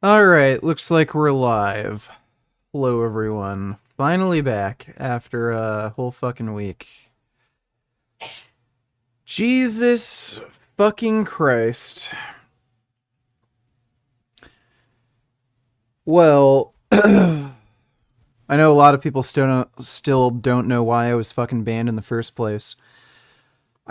Alright, looks like we're live. Hello, everyone. Finally back after a whole fucking week. Jesus fucking Christ. Well, I know a lot of people still don't know why I was fucking banned in the first place.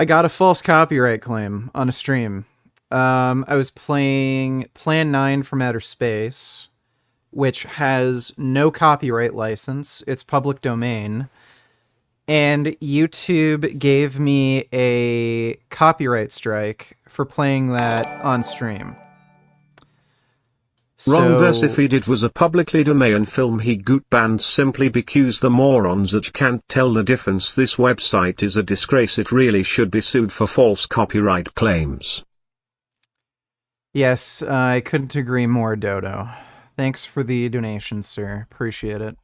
I got a false copyright claim on a stream. I was playing Plan 9 from Outer Space, which has no copyright license. It's public domain. And YouTube gave me a copyright strike for playing that on stream. Wrong versified. It was a publicly domain film he got banned simply because the morons that can't tell the difference. This website is a disgrace. It really should be sued for false copyright claims. Yes, I couldn't agree more, Dodo. Thanks for the donation, sir. Appreciate it.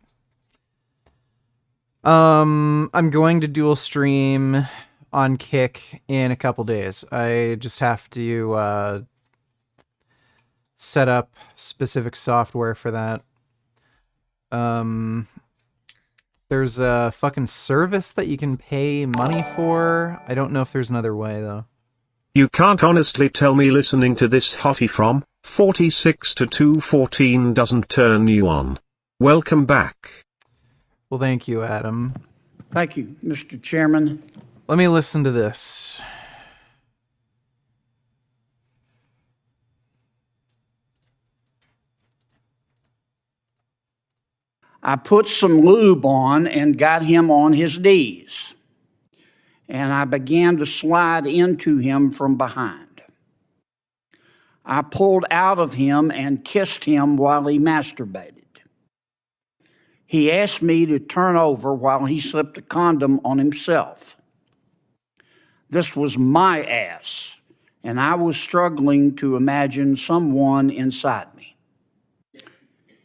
I'm going to dual stream on Kick in a couple days. I just have to set up specific software for that. There's a fucking service that you can pay money for. I don't know if there's another way, though. You can't honestly tell me listening to this hottie from 46 to 214 doesn't turn you on. Welcome back. Well, thank you, Adam. Thank you, Mr. Chairman. Let me listen to this. I put some lube on and got him on his knees, and I began to slide into him from behind. I pulled out of him and kissed him while he masturbated. He asked me to turn over while he slipped a condom on himself. This was my ass, and I was struggling to imagine someone inside me.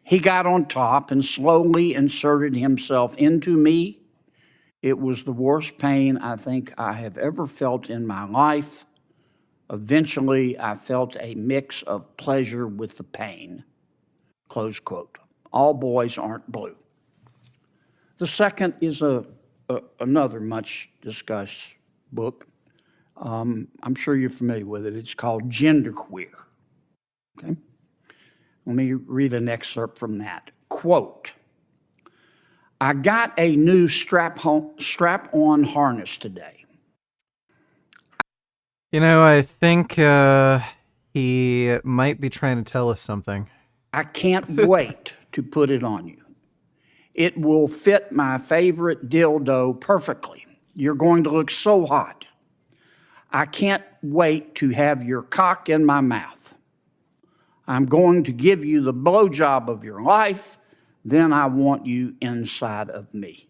He got on top and slowly inserted himself into me. It was the worst pain I think I have ever felt in my life. Eventually, I felt a mix of pleasure with the pain. Close quote. All boys aren't blue. The second is another much discussed book. I'm sure you're familiar with it. It's called Genderqueer. Okay? Let me read an excerpt from that. Quote, I got a new strap-on harness today. You know, I think he might be trying to tell us something. I can't wait to put it on you. It will fit my favorite dildo perfectly. You're going to look so hot. I can't wait to have your cock in my mouth. I'm going to give you the blowjob of your life. Then I want you inside of me.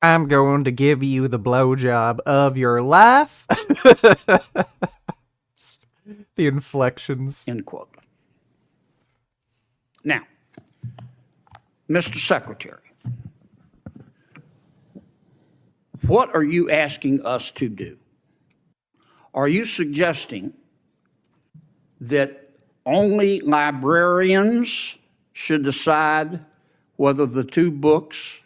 I'm going to give you the blowjob of your life. Just the inflections. End quote. Now, Mr. Secretary, what are you asking us to do? Are you suggesting that only librarians should decide whether the two books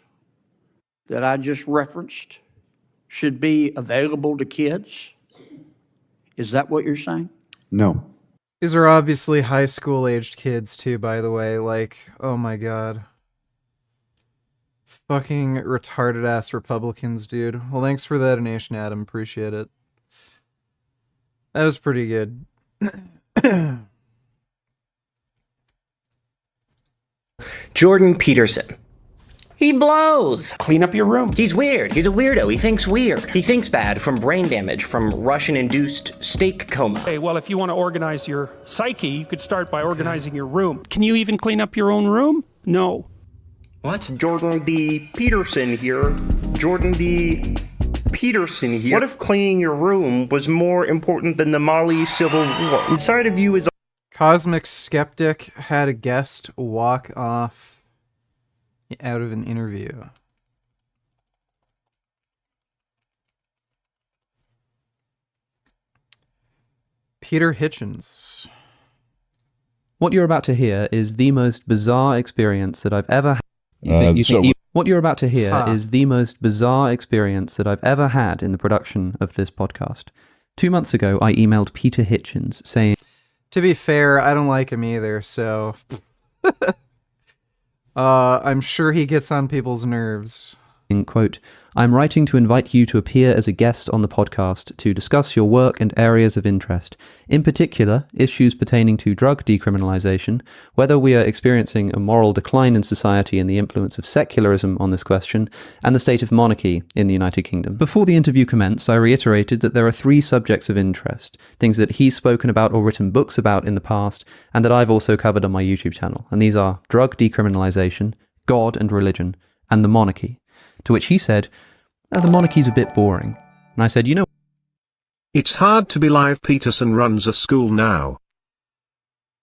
that I just referenced should be available to kids? Is that what you're saying? No. These are obviously high school aged kids too, by the way. Like, oh my god. Fucking retarded ass Republicans, dude. Well, thanks for that donation, Adam. Appreciate it. That was pretty good. Jordan Peterson. He blows. Clean up your room. He's weird. He's a weirdo. He thinks weird. He thinks bad from brain damage, from Russian-induced steak coma. Hey, well, if you want to organize your psyche, you could start by organizing your room. Can you even clean up your own room? No. What? Jordan the Peterson here. Jordan the Peterson here. What if cleaning your room was more important than the Mali Civil War? Inside of you is Cosmic Skeptic had a guest walk off out of an interview. Peter Hitchens. What you're about to hear is the most bizarre experience that I've ever had. What you're about to hear is the most bizarre experience that I've ever had in the production of this podcast. 2 months ago, I emailed Peter Hitchens saying... To be fair, I don't like him either, so... I'm sure he gets on people's nerves. Quote, I'm writing to invite you to appear as a guest on the podcast to discuss your work and areas of interest, in particular issues pertaining to drug decriminalization, whether we are experiencing a moral decline in society and the influence of secularism on this question, and the state of monarchy in the United Kingdom. Before the interview commenced, I reiterated that there are 3 subjects of interest, things that he's spoken about or written books about in the past, and that I've also covered on my YouTube channel, and these are drug decriminalization, God and religion, and the monarchy. To which he said, the monarchy's a bit boring. And I said, you know... It's hard to believe Peterson runs a school now.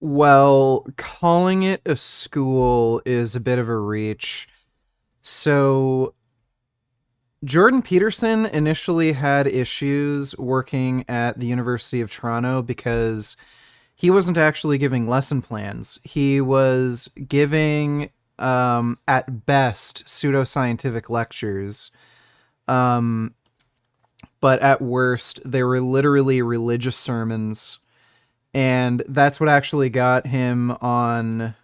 Well, calling it a school is a bit of a reach. So, Jordan Peterson initially had issues working at the University of Toronto because he wasn't actually giving lesson plans. He was giving... at best, pseudoscientific lectures. But at worst, they were literally religious sermons. And that's what actually got him on...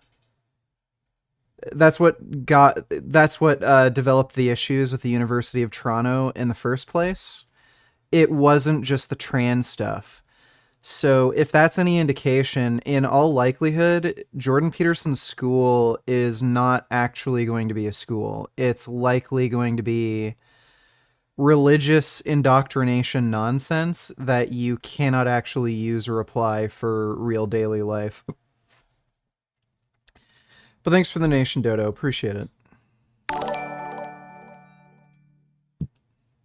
That's what developed the issues with the University of Toronto in the first place. It wasn't just the trans stuff. So if that's any indication, in all likelihood, Jordan Peterson's school is not actually going to be a school. It's likely going to be religious indoctrination nonsense that you cannot actually use or apply for real daily life. But thanks for the nation, Dodo. Appreciate it.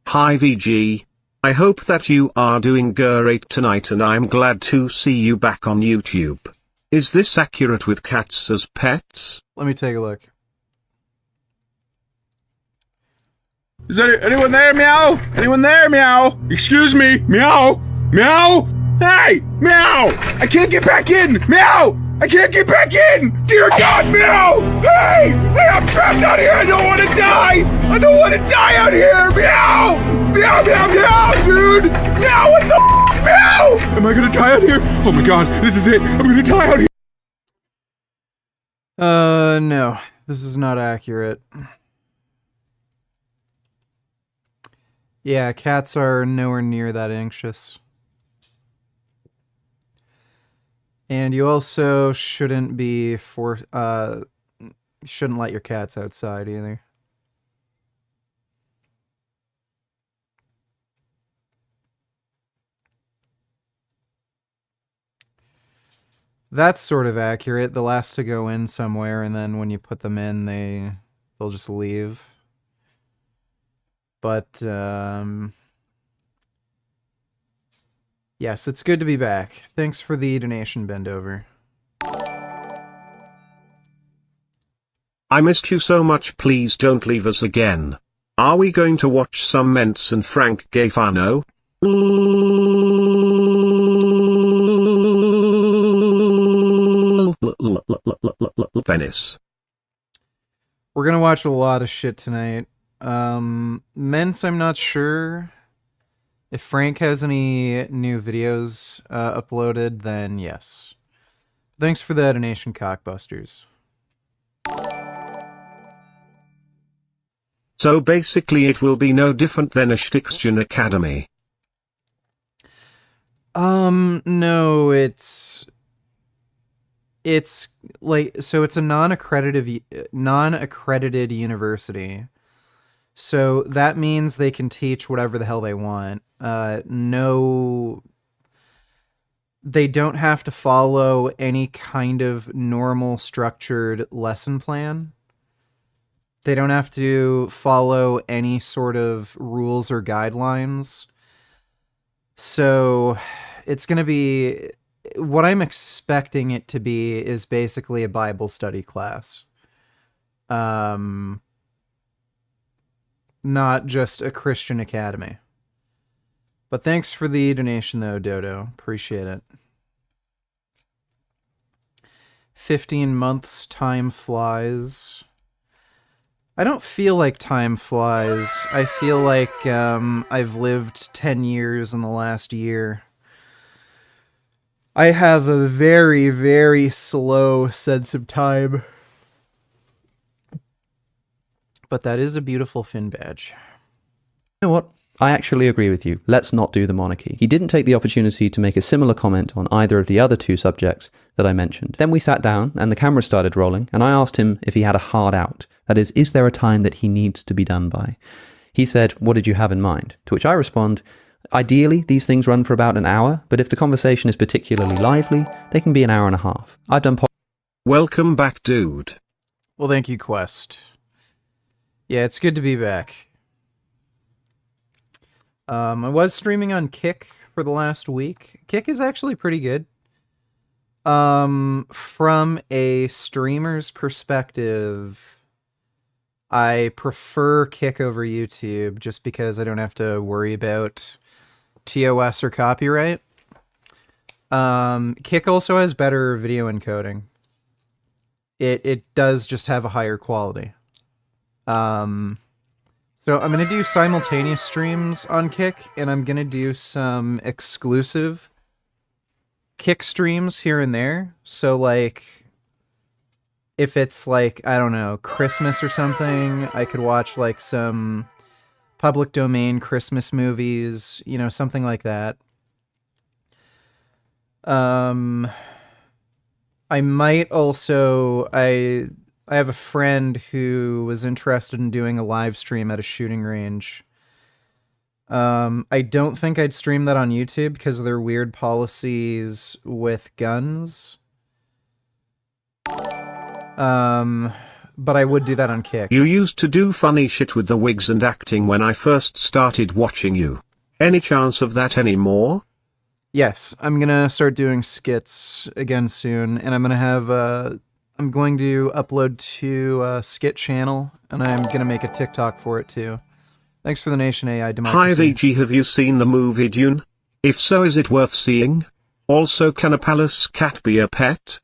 Hi VG. I hope that you are doing great tonight and I'm glad to see you back on YouTube. Is this accurate with cats as pets? Let me take a look. Is there anyone there, meow? Anyone there, meow? Excuse me, meow? Meow? Hey, meow! I can't get back in, meow! I can't get back in! Dear God, meow! Hey! Hey, I'm trapped out here! I don't want to die! I don't want to die out here! Meow! Meow, meow, meow, dude! Meow, what the f***? Meow! Am I gonna die out here? Oh my God, this is it! I'm gonna die out here! No. This is not accurate. Yeah, cats are nowhere near that anxious. And you also shouldn't be shouldn't let your cats outside either. That's sort of accurate. They'll ask to go in somewhere, and then when you put them in, they'll just leave. But yes, it's good to be back. Thanks for the donation, Bendover. I missed you so much, please don't leave us again. Are we going to watch some Mentz and Frank Gaetano? Venice. We're gonna watch a lot of shit tonight. Mentz, I'm not sure. If Frank has any new videos uploaded, then yes. Thanks for the donation, Cockbusters. So basically it will be no different than a Shtickschen Academy. No, it's like, so it's a non-accredited university. So that means they can teach whatever the hell they want. No, they don't have to follow any kind of normal structured lesson plan. They don't have to follow any sort of rules or guidelines. So it's going to be, what I'm expecting it to be is basically a Bible study class. Not just a Christian academy. But thanks for the donation though, Dodo. Appreciate it. 15 months, time flies. I don't feel like time flies. I feel like I've lived 10 years in the last year. I have a very, very slow sense of time. But that is a beautiful Finn badge. You know what? I actually agree with you. Let's not do the monarchy. He didn't take the opportunity to make a similar comment on either of the other two subjects that I mentioned. Then we sat down and the camera started rolling, and I asked him if he had a hard out. That is there a time that he needs to be done by? He said, what did you have in mind? To which I respond, ideally, these things run for about an hour, but if the conversation is particularly lively, they can be an hour and a half. I've done Welcome back, dude. Well, thank you, Quest. Yeah, it's good to be back. I was streaming on Kick for the last week. Kick is actually pretty good. From a streamer's perspective, I prefer Kick over YouTube just because I don't have to worry about TOS or copyright. Kick also has better video encoding. It does just have a higher quality. So I'm going to do simultaneous streams on Kick, and I'm going to do some exclusive Kick streams here and there. So, like, if it's, like, I don't know, Christmas or something, I could watch, like, some public domain Christmas movies, you know, something like that. I might also... I have a friend who was interested in doing a live stream at a shooting range. I don't think I'd stream that on YouTube because of their weird policies with guns. But I would do that on Kick. You used to do funny shit with the wigs and acting when I first started watching you. Any chance of that anymore? Yes, I'm gonna start doing skits again soon, and I'm gonna have I'm going to upload to a skit channel, and I'm going to make a TikTok for it too. Thanks for the nation, AI Democracy. Hi VG, have you seen the movie Dune? If so, is it worth seeing? Also, can a palace cat be a pet?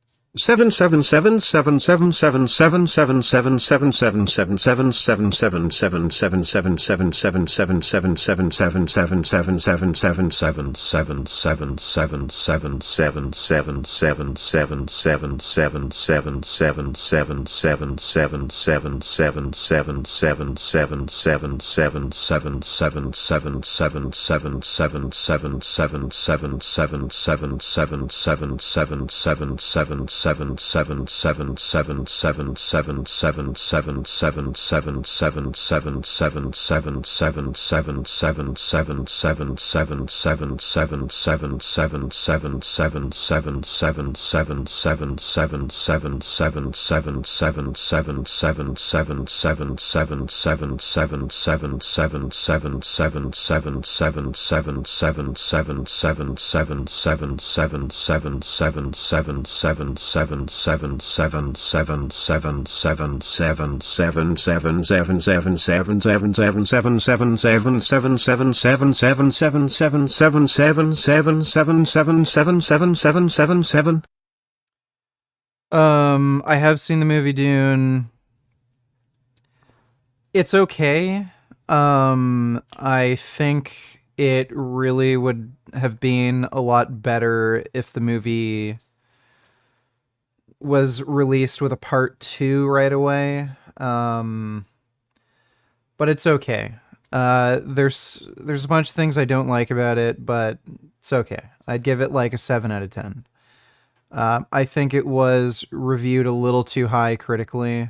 777777777777777777777777777777777777777777777777777777777777777777777777777777777777777777777777777777777777777777777777777777777777777777777. I have seen the movie Dune. It's okay. I think it really would have been a lot better if the movie was released with a part 2 right away. But it's okay. There's a bunch of things I don't like about it, but it's okay. I'd give it like a 7 out of 10. I think it was reviewed a little too high critically.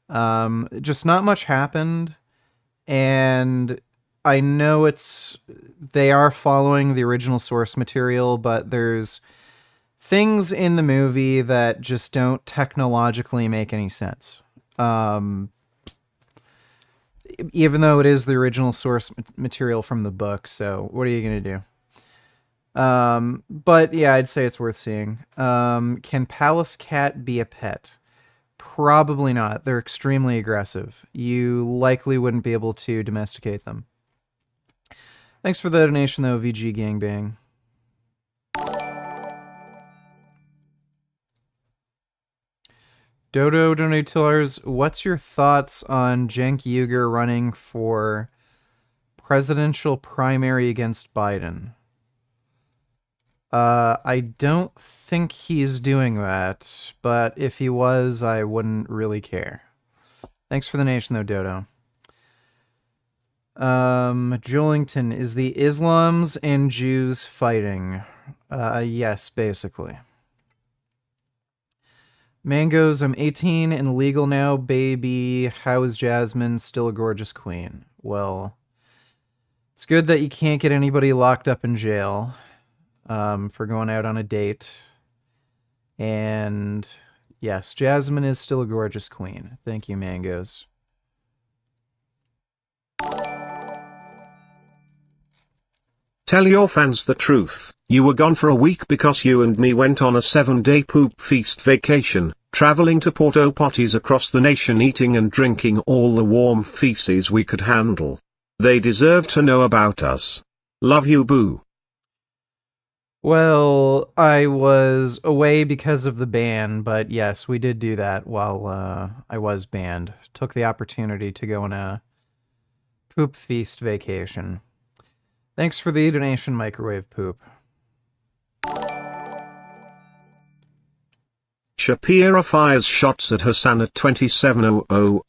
Just not much happened, and I know they are following the original source material, but there's things in the movie that just don't technologically make any sense. Even though it is the original source material from the book, so what are you going to do? But yeah, I'd say it's worth seeing. Can Palace Cat be a pet? Probably not. They're extremely aggressive. You likely wouldn't be able to domesticate them. Thanks for the donation, though, VG Gangbang. Dodo Donatillers, what's your thoughts on Cenk Uygur running for presidential primary against Biden? I don't think he's doing that, but if he was, I wouldn't really care. Thanks for the nation, though, Dodo. Julington, is the Islams and Jews fighting? Yes, basically. Mangoes, I'm 18 and legal now, baby. How is Jasmine still a gorgeous queen? Well, it's good that you can't get anybody locked up in jail for going out on a date. And yes, Jasmine is still a gorgeous queen. Thank you, Mangoes. Tell your fans the truth. You were gone for a week because you and me went on a 7-day poop feast vacation, traveling to porta potties across the nation, eating and drinking all the warm feces we could handle. They deserve to know about us. Love you, boo. Well, I was away because of the ban, but yes, we did do that while I was banned. Took the opportunity to go on a poop feast vacation. Thanks for the donation, Microwave Poop. Shapiro fires shots at Hassan at 2700.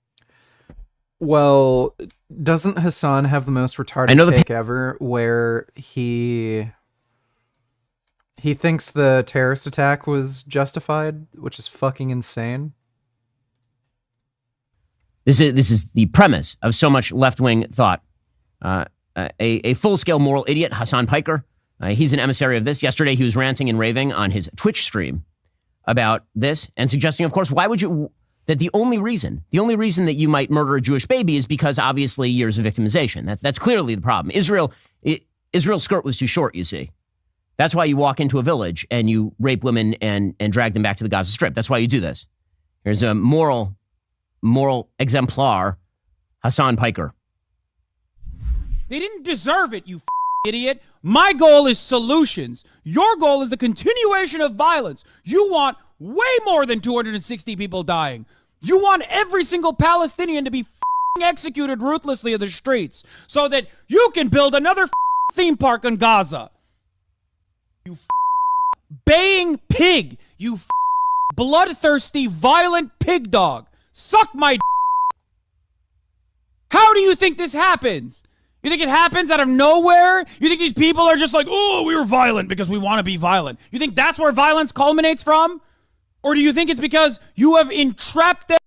Well, doesn't Hassan have the most retarded take ever, where he thinks the terrorist attack was justified, which is fucking insane. This is the premise of so much left-wing thought. A full-scale moral idiot, Hassan Piker. He's an emissary of this. Yesterday, he was ranting and raving on his Twitch stream about this and suggesting, of course, why would you... That the only reason that you might murder a Jewish baby is because, obviously, years of victimization. That's clearly the problem. Israel's skirt was too short, you see. That's why you walk into a village and you rape women and drag them back to the Gaza Strip. That's why you do this. Here's a moral exemplar, Hassan Piker. They didn't deserve it, you idiot. My goal is solutions. Your goal is the continuation of violence. You want way more than 260 people dying. You want every single Palestinian to be executed ruthlessly in the streets so that you can build another theme park in Gaza. You baying pig. You bloodthirsty, violent pig dog. Suck my How do you think this happens? You think it happens out of nowhere? You think these people are just like, oh, we were violent because we want to be violent? You think that's where violence culminates from? Or do you think it's because you have entrapped them?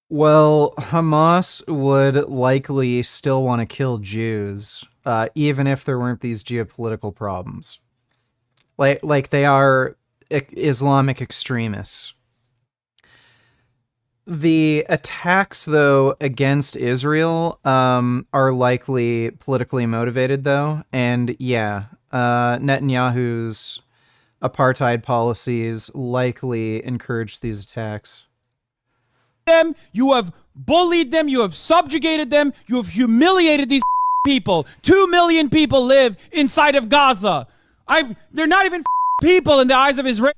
Well, Hamas would likely still want to kill Jews, even if there weren't these geopolitical problems. Like they are Islamic extremists. The attacks, though, against Israel are likely politically motivated, though. And yeah, Netanyahu's apartheid policies likely encouraged these attacks. You have bullied them. You have subjugated them. You have humiliated these people. 2 million people live inside of Gaza. They're not even people in the eyes of Israel.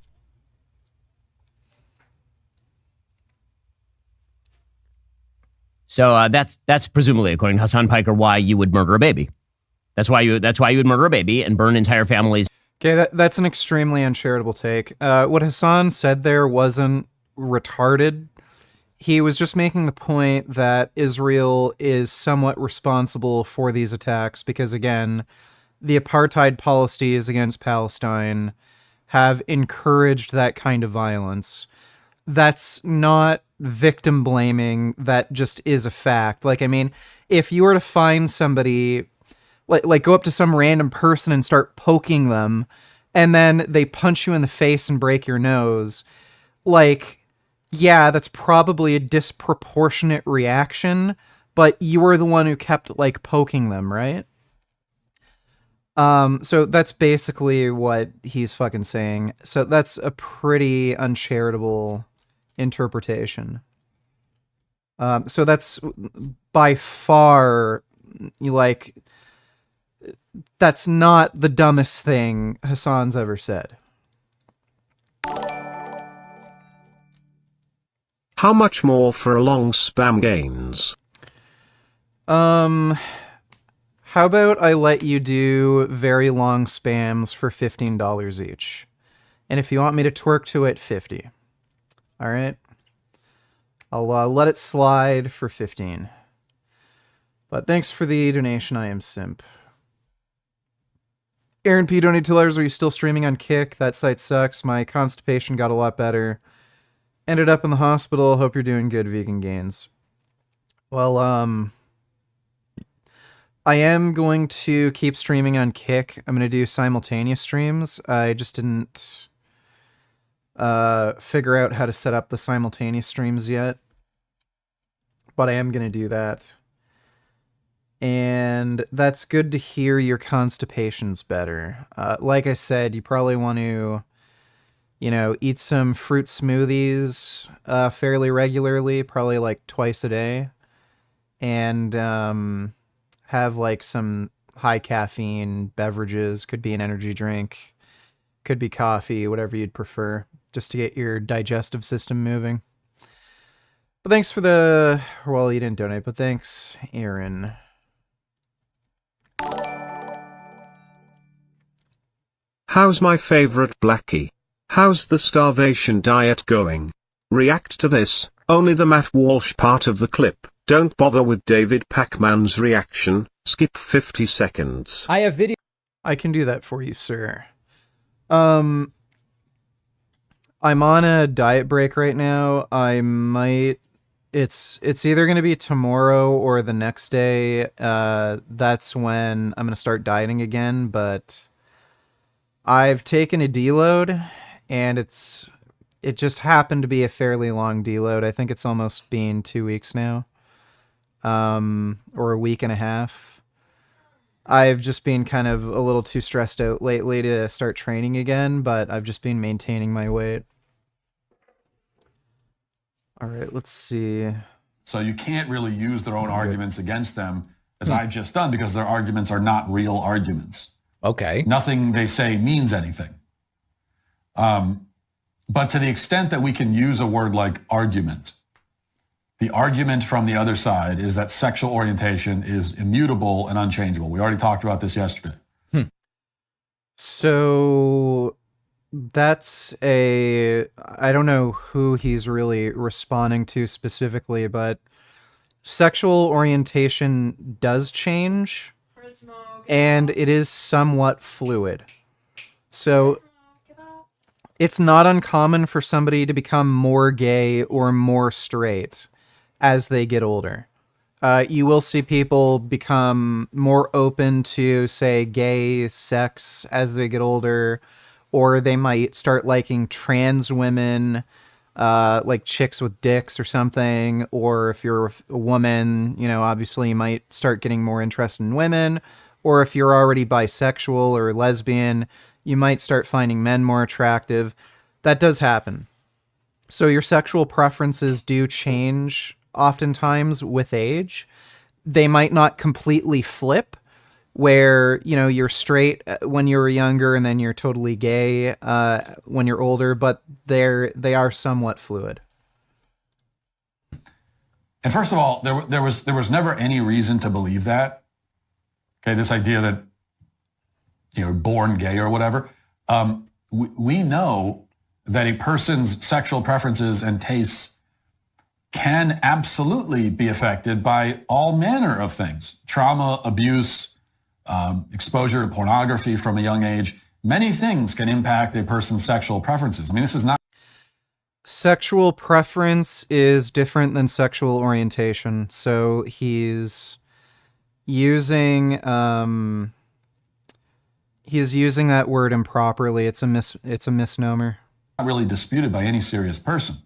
So that's presumably, according to Hassan Piker, why you would murder a baby. That's why you would murder a baby and burn entire families. Okay, that's an extremely uncharitable take. What Hassan said there wasn't retarded. He was just making the point that Israel is somewhat responsible for these attacks because, again, the apartheid policies against Palestine have encouraged that kind of violence. That's not victim blaming. That just is a fact. Like, I mean, if you were to find somebody, like go up to some random person and start poking them, and then they punch you in the face and break your nose, like, yeah, that's probably a disproportionate reaction, but you were the one who kept, like, poking them, right? So that's basically what he's fucking saying. So that's a pretty uncharitable interpretation. So that's by far, like, that's not the dumbest thing Hassan's ever said. How much more for a long spam gains? How about I let you do very long spams for $15 each? And if you want me to twerk to it, 50. All right? I'll let it slide for 15. But thanks for the donation, I am simp. Aaron P. donated $2. Are you still streaming on Kick? That site sucks. My constipation got a lot better. Ended up in the hospital. Hope you're doing good, Vegan Gains. Well, I am going to keep streaming on Kick. I'm going to do simultaneous streams. I just didn't figure out how to set up the simultaneous streams yet. But I am going to do that. And that's good to hear your constipation's better. Like I said, you probably want to, eat some fruit smoothies fairly regularly, probably like twice a day. And have like some high caffeine beverages. Could be an energy drink, could be coffee, whatever you'd prefer, just to get your digestive system moving. But thanks for well, you didn't donate, but thanks, Aaron. How's my favorite Blackie? How's the starvation diet going? React to this, only the Matt Walsh part of the clip. Don't bother with David Pacman's reaction. Skip 50 seconds. I have video. I can do that for you, sir. I'm on a diet break right now. It's either going to be tomorrow or the next day. That's when I'm going to start dieting again, but I've taken a deload, and it just happened to be a fairly long deload. I think it's almost been 2 weeks now. Or a week and a half. I've just been kind of a little too stressed out lately to start training again, but I've just been maintaining my weight. All right, let's see. So you can't really use their own arguments against them, as I've just done, because their arguments are not real arguments. Okay. Nothing they say means anything. But to the extent that we can use a word like argument, the argument from the other side is that sexual orientation is immutable and unchangeable. We already talked about this yesterday. So that's I don't know who he's really responding to specifically, but sexual orientation does change, and it is somewhat fluid. So it's not uncommon for somebody to become more gay or more straight as they get older. You will see people become more open to, say, gay sex as they get older, or they might start liking trans women, like chicks with dicks or something. Or if you're a woman, obviously you might start getting more interested in women. Or if you're already bisexual or lesbian, you might start finding men more attractive. That does happen. So your sexual preferences do change oftentimes with age. They might not completely flip, where you're straight when you were younger and then you're totally gay when you're older, but they are somewhat fluid. And first of all, there was never any reason to believe that. Okay, this idea that born gay or whatever. We know that a person's sexual preferences and tastes can absolutely be affected by all manner of things. Trauma, abuse, exposure to pornography from a young age. Many things can impact a person's sexual preferences. I mean, this is not... Sexual preference is different than sexual orientation. So he's using that word improperly. It's a misnomer. Not really disputed by any serious person.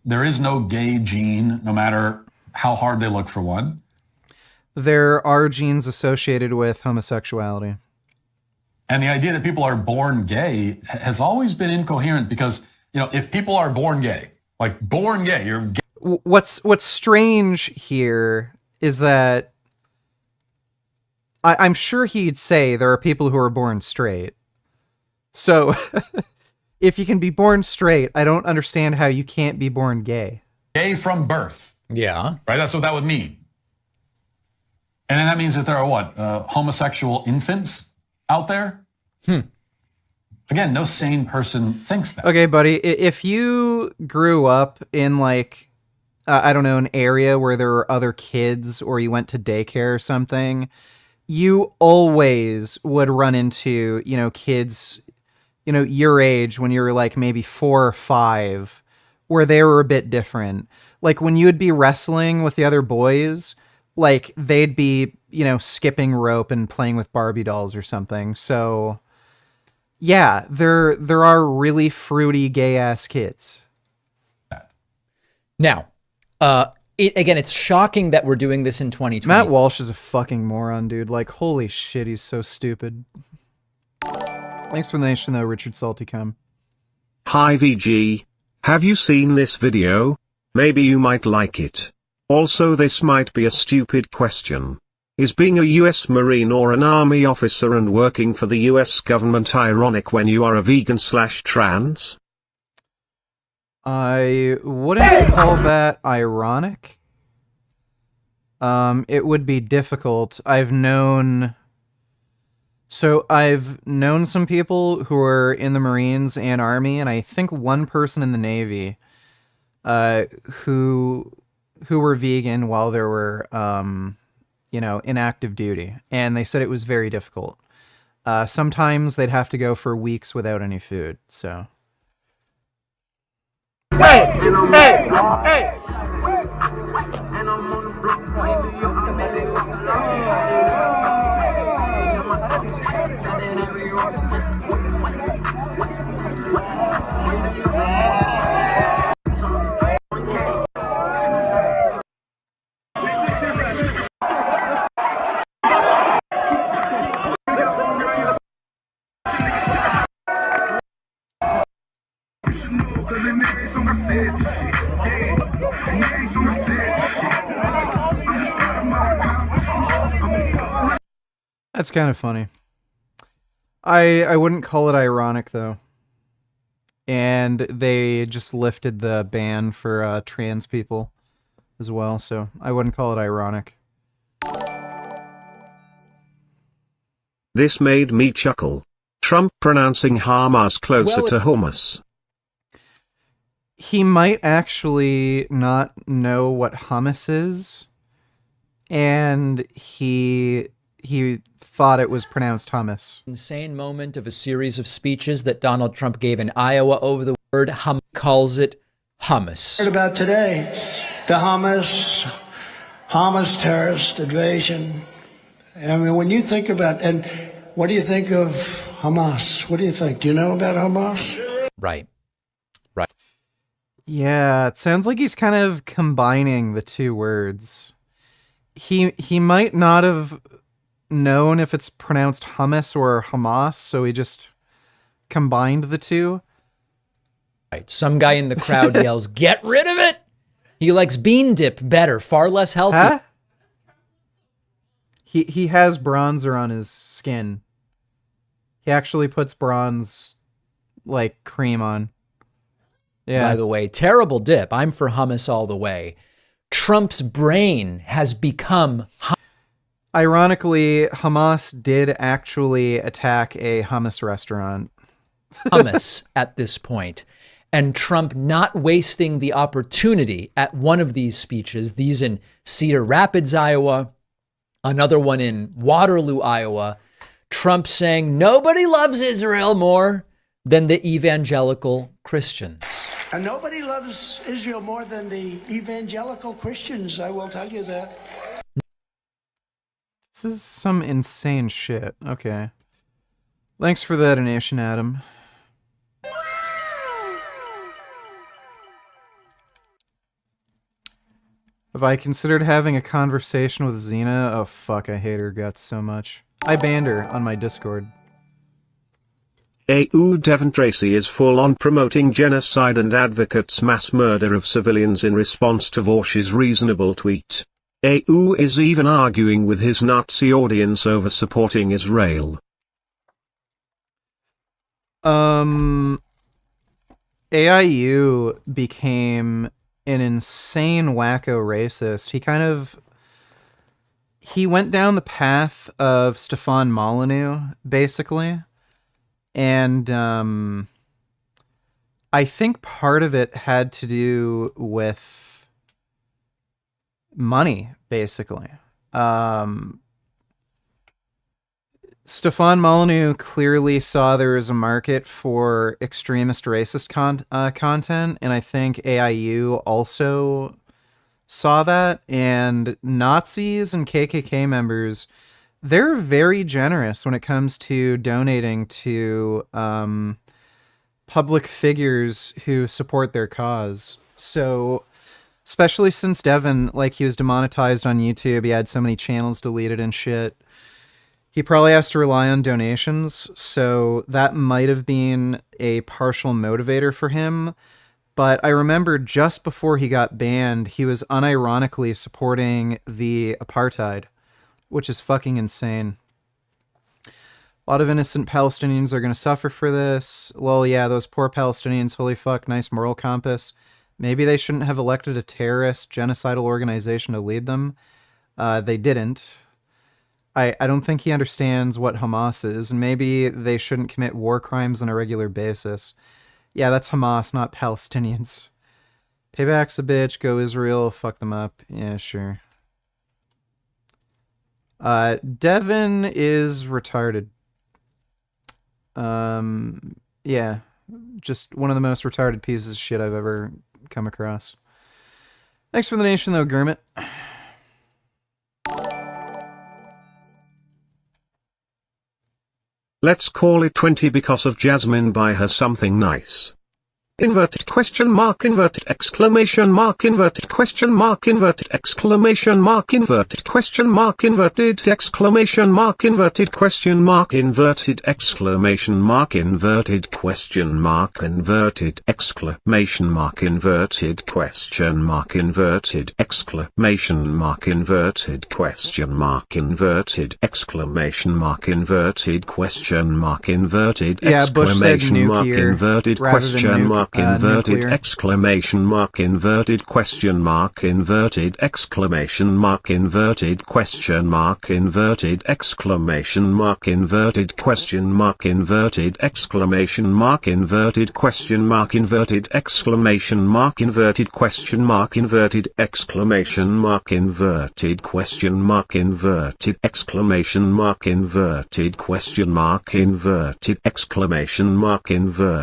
There is no gay gene, no matter how hard they look for one. There are genes associated with homosexuality. And the idea that people are born gay has always been incoherent, because, if people are born gay, you're gay. What's strange here is that I'm sure he'd say there are people who are born straight. So if you can be born straight, I don't understand how you can't be born gay. Gay from birth. Yeah. Right? That's what that would mean. And then that means that there are what? Homosexual infants out there? Again, no sane person thinks that. Okay, buddy, if you grew up in like, I don't know, an area where there were other kids or you went to daycare or something, you always would run into, you know, kids, you know, your age when you were like maybe 4 or 5, where they were a bit different. Like when you would be wrestling with the other boys, like they'd be, you know, skipping rope and playing with Barbie dolls or something. So yeah, there are really fruity gay ass kids. Now, it's shocking that we're doing this in 2020. Matt Walsh is a fucking moron, dude. Like, holy shit, he's so stupid. Thanks for the nation, though, Richard Saltycom. Hi VG. Have you seen this video? Maybe you might like it. Also, this might be a stupid question. Is being a US Marine or an Army officer and working for the US government ironic when you are a vegan/trans? I wouldn't call that ironic. It would be difficult. I've known some people who are in the Marines and Army, and I think one person in the Navy, who were vegan while they were, you know, in active duty, and they said it was very difficult. Sometimes they'd have to go for weeks without any food, so. Hey! That's kind of funny. I wouldn't call it ironic, though. And they just lifted the ban for trans people as well, so I wouldn't call it ironic. This made me chuckle. Trump pronouncing Hamas closer to hummus. He might actually not know what hummus is, and he thought it was pronounced hummus. Insane moment of a series of speeches that Donald Trump gave in Iowa over the word hum, calls it hummus. Heard about today, the Hamas terrorist invasion. I mean, when you think about, and what do you think of Hamas? What do you think? Do you know about Hamas? Right. Yeah, it sounds like he's kind of combining the two words. He might not have known if it's pronounced hummus or Hamas, so he just combined the two. Right. Some guy in the crowd yells, "Get rid of it!" He likes bean dip better, far less healthy. Huh? He has bronzer on his skin. He actually puts bronze, like, cream on. Yeah. By the way, terrible dip. I'm for hummus all the way. Trump's brain has become... Ironically, Hamas did actually attack a hummus restaurant. hummus at this point. And Trump not wasting the opportunity at one of these speeches, these in Cedar Rapids, Iowa, another one in Waterloo, Iowa, Trump saying nobody loves Israel more than the evangelical Christians. And nobody loves Israel more than the evangelical Christians, I will tell you that. This is some insane shit. Okay. Thanks for that donation, Adam. Have I considered having a conversation with Xena? Oh fuck, I hate her guts so much. I banned her on my Discord. Devon Tracy is full on promoting genocide and advocates mass murder of civilians in response to Vorsh's reasonable tweet. Is even arguing with his Nazi audience over supporting Israel. AIU became an insane wacko racist. He went down the path of Stefan Molyneux, basically. And I think part of it had to do with money, basically. Stefan Molyneux clearly saw there was a market for extremist racist content, and I think AIU also saw that. And Nazis and KKK members, they're very generous when it comes to donating to public figures who support their cause. So, especially since Devin, like, he was demonetized on YouTube, he had so many channels deleted and shit. He probably has to rely on donations, so that might have been a partial motivator for him. But I remember just before he got banned, he was unironically supporting the apartheid, which is fucking insane. A lot of innocent Palestinians are going to suffer for this. Well, yeah, those poor Palestinians, holy fuck, nice moral compass. Maybe they shouldn't have elected a terrorist, genocidal organization to lead them. They didn't. I don't think he understands what Hamas is, and maybe they shouldn't commit war crimes on a regular basis. Yeah, that's Hamas, not Palestinians. Payback's a bitch, go Israel, fuck them up. Yeah, sure. Devin is retarded. Yeah, just one of the most retarded pieces of shit I've ever come across. Thanks for the nation, though, Gurmit. Let's call it 20 because of Jasmine buy her something nice. Inverted question mark, inverted exclamation mark, inverted question mark, inverted exclamation mark, inverted question mark, inverted exclamation mark, inverted question mark, inverted exclamation mark, inverted question mark, inverted exclamation mark, inverted question mark, inverted exclamation mark, inverted question mark, inverted exclamation mark, inverted question mark, inverted exclamation mark, inverted question mark, inverted exclamation mark, inverted question mark, inverted exclamation mark, inverted question mark, inverted exclamation mark, inverted question mark, inverted exclamation mark, inverted question mark, inverted exclamation mark, inverted question mark, inverted exclamation mark, inverted question mark, inverted exclamation mark, inverted question mark, inverted exclamation mark,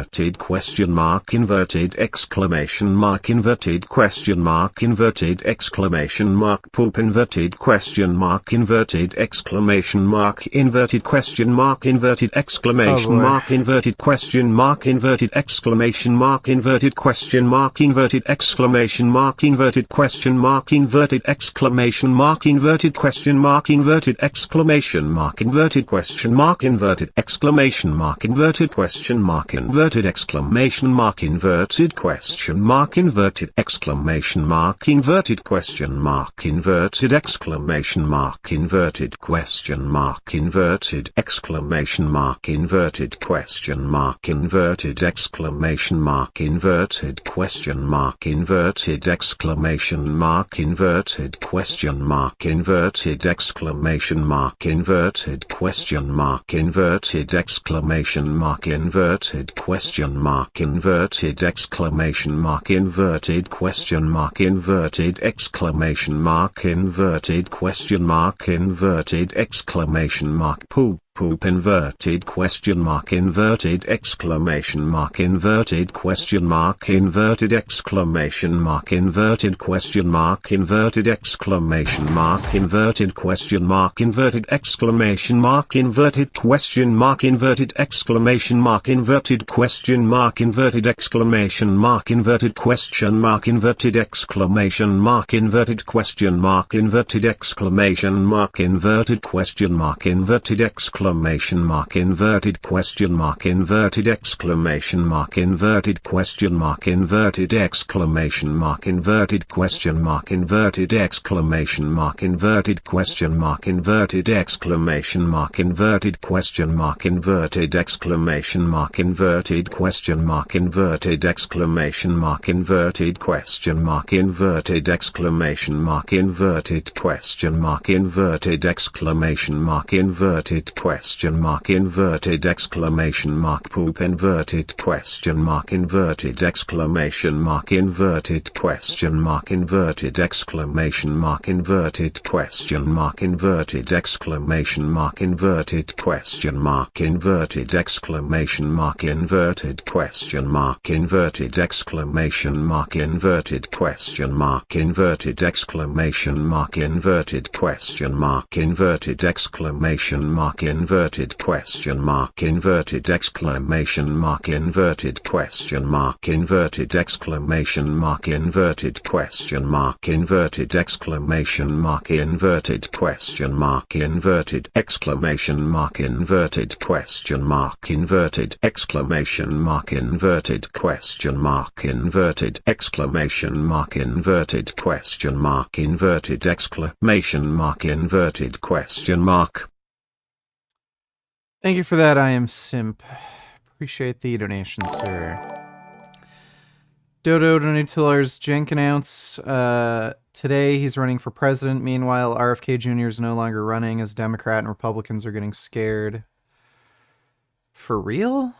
inverted question mark, inverted exclamation mark, inverted question mark, inverted exclamation mark, poop, inverted question mark, inverted exclamation mark, inverted question mark, inverted exclamation mark, inverted question mark, inverted exclamation mark, inverted question mark, inverted exclamation mark, inverted question mark, inverted exclamation mark, inverted question mark, inverted exclamation mark, inverted question mark, inverted exclamation mark, inverted question mark, inverted exclamation mark, inverted question mark, inverted exclamation mark, inverted question mark, inverted exclamation mark, inverted question mark, inverted exclamation mark, inverted question mark, inverted exclamation mark, inverted question mark, inverted exclamation mark, inverted question mark, inverted exclamation mark, inverted question mark, inverted exclamation mark, inverted question mark, inverted exclamation mark, inverted question mark, inverted exclamation mark, inverted question mark, inverted exclamation mark, poop, inverted question mark, inverted exclamation mark, inverted question mark, inverted exclamation mark, inverted question mark, inverted exclamation mark, inverted question mark, inverted exclamation mark, inverted question mark, inverted exclamation mark, inverted question mark, inverted exclamation mark, inverted question mark, inverted exclamation mark, inverted question mark, inverted exclamation mark, inverted question mark, inverted exclamation exclamation mark inverted question mark inverted exclamation mark inverted question mark inverted exclamation mark inverted question mark inverted exclamation mark inverted question mark inverted exclamation mark inverted question mark inverted exclamation mark inverted question mark inverted exclamation mark inverted question mark inverted exclamation mark inverted question mark inverted exclamation mark inverted question mark inverted exclamation mark poop inverted question mark inverted exclamation mark inverted question mark inverted exclamation mark inverted question mark inverted exclamation mark inverted question mark inverted exclamation mark inverted question mark inverted exclamation mark inverted question mark inverted exclamation mark inverted question mark inverted exclamation mark inverted question mark inverted exclamation mark inverted question mark inverted exclamation mark inverted question mark inverted exclamation mark inverted question mark inverted exclamation mark inverted question mark inverted exclamation mark inverted question mark inverted exclamation mark inverted question mark inverted exclamation mark inverted question mark. Thank you for that, I am Simp. Appreciate the donation, sir. Dodo donated $2. Jenk announced today he's running for president. Meanwhile, RFK Jr. is no longer running as Democrat and Republicans are getting scared. For real?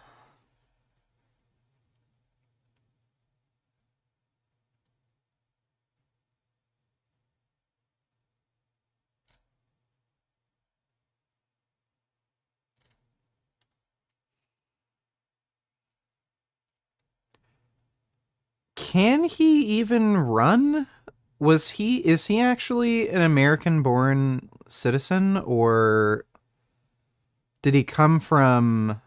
Can he even run? Is he actually an American-born citizen, or did he come from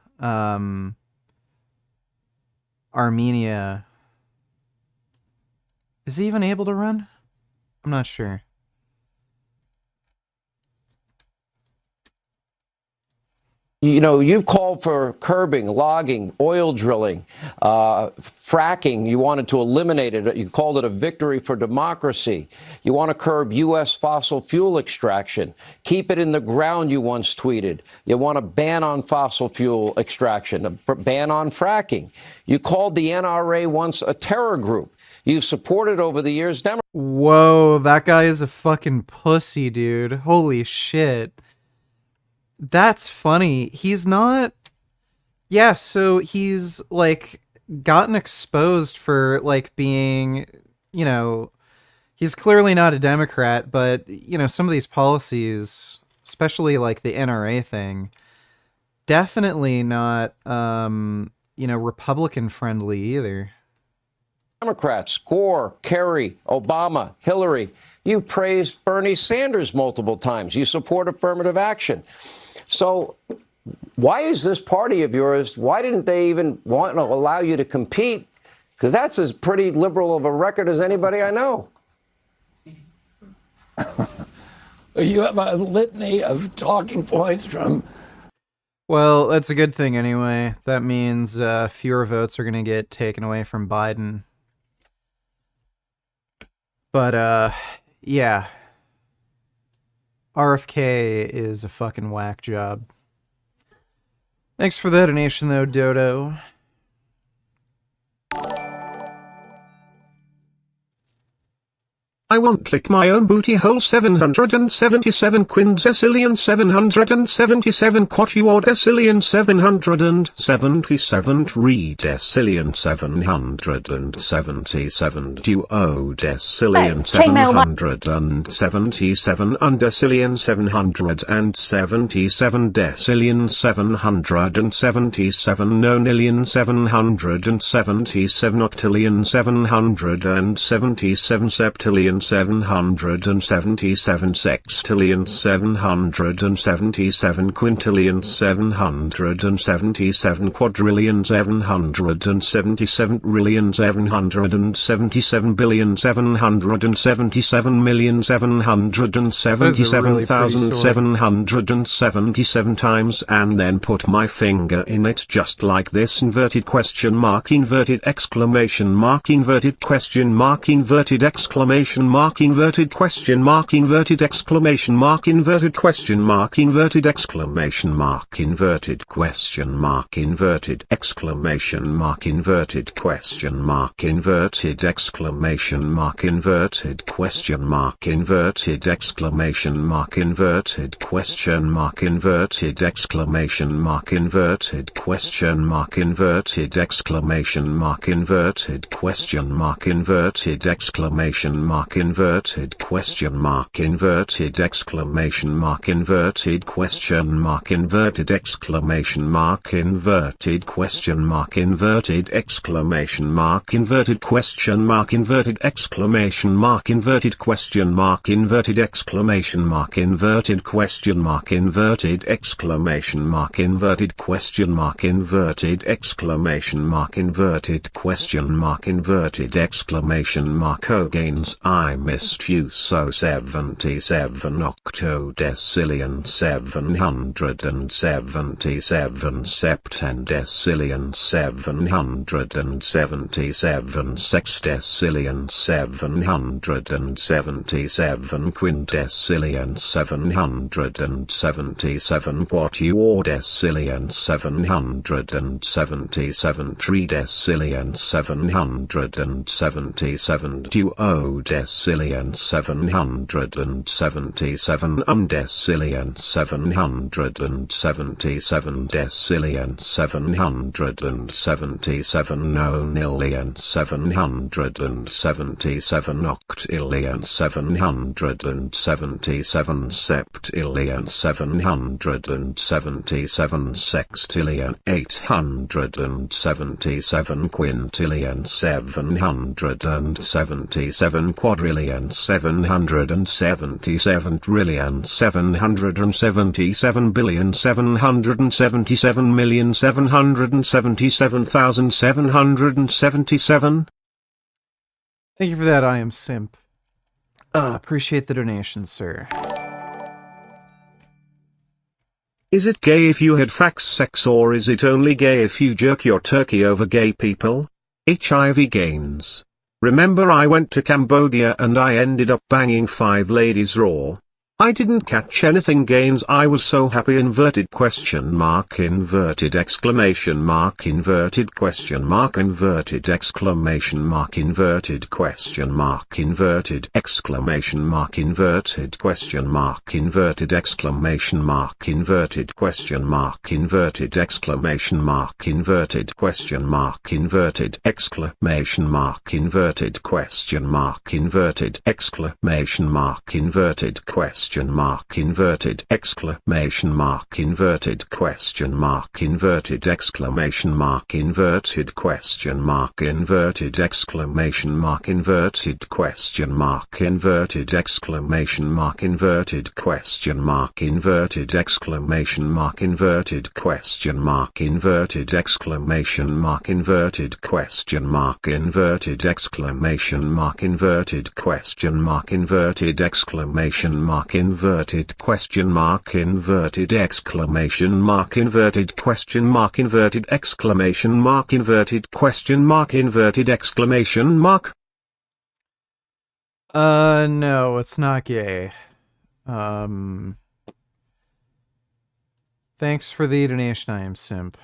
Armenia? Is he even able to run? I'm not sure. You know, you've called for curbing, logging, oil drilling, fracking. You wanted to eliminate it. You called it a victory for democracy. You want to curb U.S. fossil fuel extraction. Keep it in the ground, you once tweeted. You want a ban on fossil fuel extraction, a ban on fracking. You called the NRA once a terror group. You've supported over the years Democrats. Whoa, that guy is a fucking pussy, dude. Holy shit. That's funny. He's not... Yeah, so he's, like, gotten exposed for, like, being, you know... He's clearly not a Democrat, but, you know, some of these policies, especially, like, the NRA thing, definitely not, you know, Republican-friendly either. Democrats, Gore, Kerry, Obama, Hillary. You've praised Bernie Sanders multiple times. You support affirmative action. So why is this party of yours, why didn't they even want to allow you to compete? Because that's as pretty liberal of a record as anybody I know. You have a litany of talking points from... Well, that's a good thing anyway. That means fewer votes are going to get taken away from Biden. But, yeah. RFK is a fucking whack job. Thanks for the donation, though, Dodo. I won't click my own booty hole 777 quinzillion 777 quatuordecillion 777 tridecillion 777 duodecillion 777 undecillion 777 decillion 777 nonillion 777 octillion 777 septillion 777 sextillion 777 quintillion 777 quadrillion 777 trillion 777 billion 777 million 777,777 times, and then put my finger in it just like this. Inverted question mark, inverted exclamation mark, inverted question mark, inverted exclamation mark, inverted question mark, inverted exclamation mark, inverted question mark, inverted exclamation mark, inverted question mark, inverted exclamation mark, inverted question mark, inverted exclamation mark, inverted question mark, inverted exclamation mark, inverted question mark, inverted exclamation mark, inverted question mark, inverted exclamation mark, inverted question mark, inverted exclamation mark, inverted question mark, inverted exclamation mark, inverted question mark, inverted exclamation mark, inverted question mark, inverted exclamation mark, inverted question mark, inverted exclamation mark, inverted question mark, inverted exclamation mark, inverted question mark, inverted exclamation mark, inverted question mark, inverted exclamation mark, inverted question mark, inverted exclamation mark. Oh gains, I missed you so. 77 octodecillion 777 septendecillion 777 sexdecillion 777 quindecillion 777 quatuordecillion 777 tridecillion 777 duodecillion 777 undecillion 777 decillion 777 nonillion 777 octillion 777 septillion 777 sextillion 877 quintillion 777 quadrillion 777 trillion 777 billion 777 million 777,777. Thank you for that, I am Simp. Appreciate the donation, sir. Is it gay if you had fax sex, or is it only gay if you jerk your turkey over gay people? HIV gains. Remember, I went to Cambodia and I ended up banging 5 ladies raw. I didn't catch anything gains. I was so happy. Inverted question mark, inverted exclamation mark, inverted question mark, inverted exclamation mark, inverted question mark, inverted exclamation mark, inverted question mark, inverted exclamation mark, inverted question mark, inverted exclamation mark, inverted question mark, inverted exclamation mark, inverted question mark, inverted exclamation mark, inverted question mark, inverted exclamation mark, inverted question mark, inverted exclamation mark, inverted question mark, inverted exclamation mark, inverted question mark, inverted exclamation mark, inverted question mark, inverted exclamation mark, inverted question mark, inverted exclamation mark, inverted question mark, inverted exclamation mark, inverted question mark, inverted exclamation mark, inverted question mark, inverted exclamation mark, inverted question mark, inverted exclamation mark, inverted question mark, inverted exclamation mark. No, it's not gay. Thanks for the donation, I am Simp.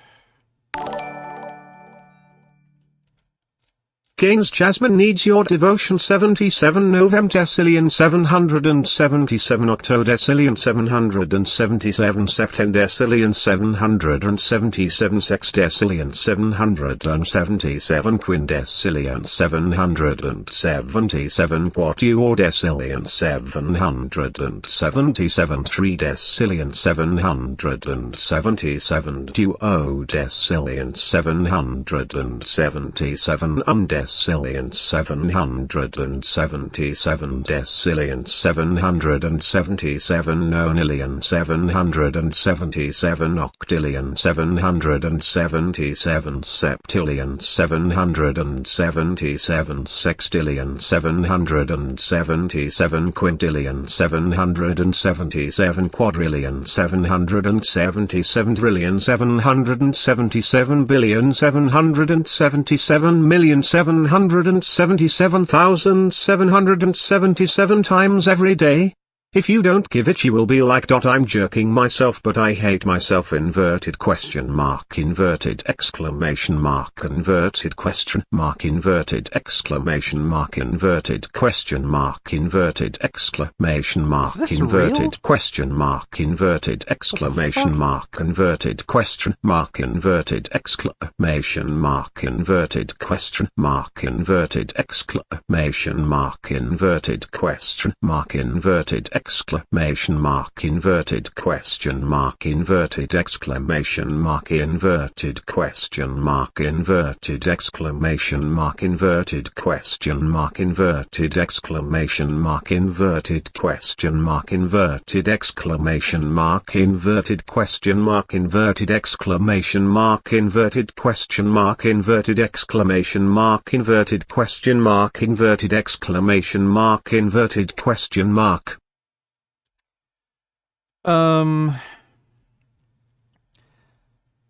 Gaines Jasmine needs your devotion. 77 novemdecillion 777 octodecillion 777 septendecillion 777 sexdecillion 777 quindecillion 777 quatuordecillion 777 tridecillion 777 duodecillion 777 undecillion decillion 777 decillion 777 nonillion 777 octillion 777 septillion 777 sextillion 777 quintillion 777 quadrillion 777 trillion 777 billion 777 million 777,777 times every day? If you don't give it you will be like. I'm jerking myself but I hate myself. Inverted question mark inverted exclamation mark inverted question mark inverted exclamation mark inverted question mark inverted exclamation mark inverted question mark inverted exclamation mark inverted question mark inverted exclamation mark inverted question mark inverted exclamation mark inverted question mark inverted exclamation mark inverted question mark inverted exclamation mark inverted question mark inverted exclamation mark inverted question mark inverted exclamation mark inverted question mark inverted exclamation mark inverted question mark inverted exclamation mark inverted question mark inverted exclamation mark inverted question mark inverted exclamation mark inverted question mark.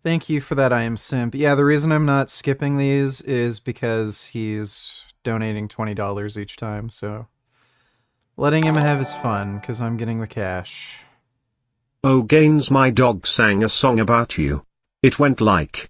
Thank you for that, I am simp. Yeah, the reason I'm not skipping these is because he's donating $20 each time, so letting him have his fun, because I'm getting the cash. Oh Gaines, my dog sang a song about you. It went like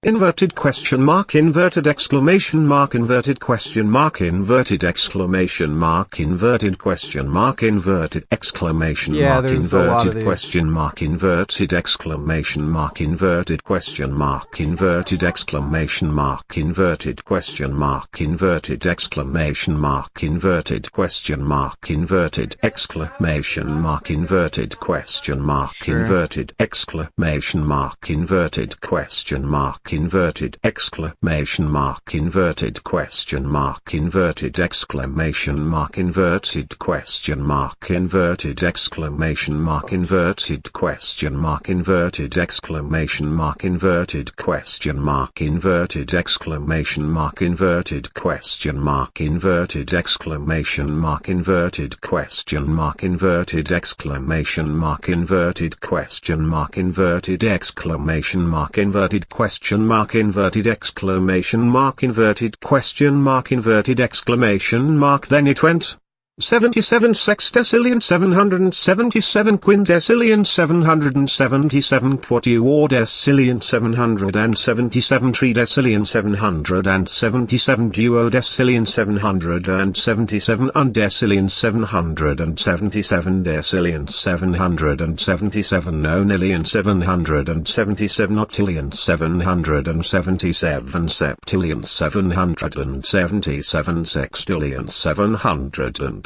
inverted question mark inverted exclamation mark inverted question mark inverted exclamation mark inverted question mark inverted exclamation mark inverted question mark inverted exclamation mark inverted question mark inverted exclamation mark inverted question mark inverted exclamation mark inverted question mark inverted exclamation mark inverted question mark inverted exclamation mark inverted question mark inverted exclamation mark inverted question mark inverted exclamation mark inverted question mark inverted exclamation mark inverted question mark inverted exclamation mark inverted question mark inverted exclamation mark inverted question mark inverted exclamation mark inverted question mark inverted exclamation mark inverted question mark inverted exclamation mark inverted question mark inverted exclamation mark inverted question mark inverted exclamation mark. Then it went 77 sextillion 777 quintessillion 777 quatuordecillion 777 tridecillion 777 duodecillion 777 undecillion 777 decillion 777 nonillion 777 octillion 777 septillion 777 sextillion 777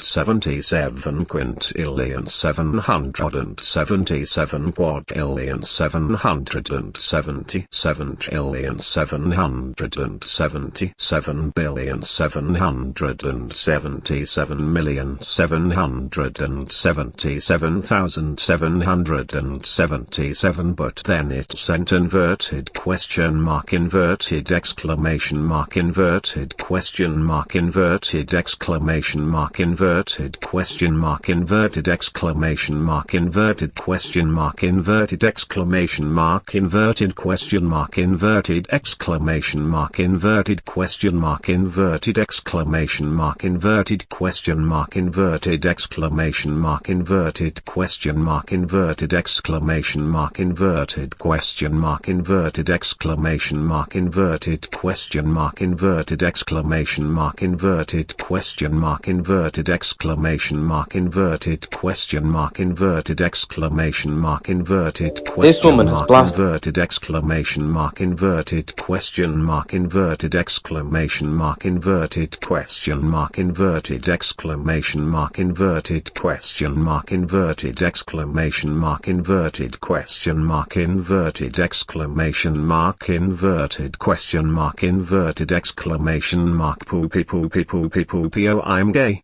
quintillion 777 quadrillion 777 trillion 777 billion 777 million 777,777. But then it sent inverted question mark inverted exclamation mark inverted question mark inverted exclamation mark inverted question mark inverted exclamation mark inverted question mark inverted exclamation mark inverted question mark inverted exclamation mark inverted question mark inverted exclamation mark inverted question mark inverted exclamation mark inverted question mark inverted exclamation mark inverted question mark inverted exclamation mark inverted question mark inverted exclamation mark inverted question mark inverted exclamation mark inverted question mark inverted exclamation mark inverted question This woman has mark blasted. inverted exclamation mark inverted question mark inverted exclamation mark inverted question mark inverted exclamation mark inverted question mark inverted exclamation mark inverted question mark inverted exclamation mark inverted question mark inverted exclamation mark poopy poopy poopy poopy oh I'm gay.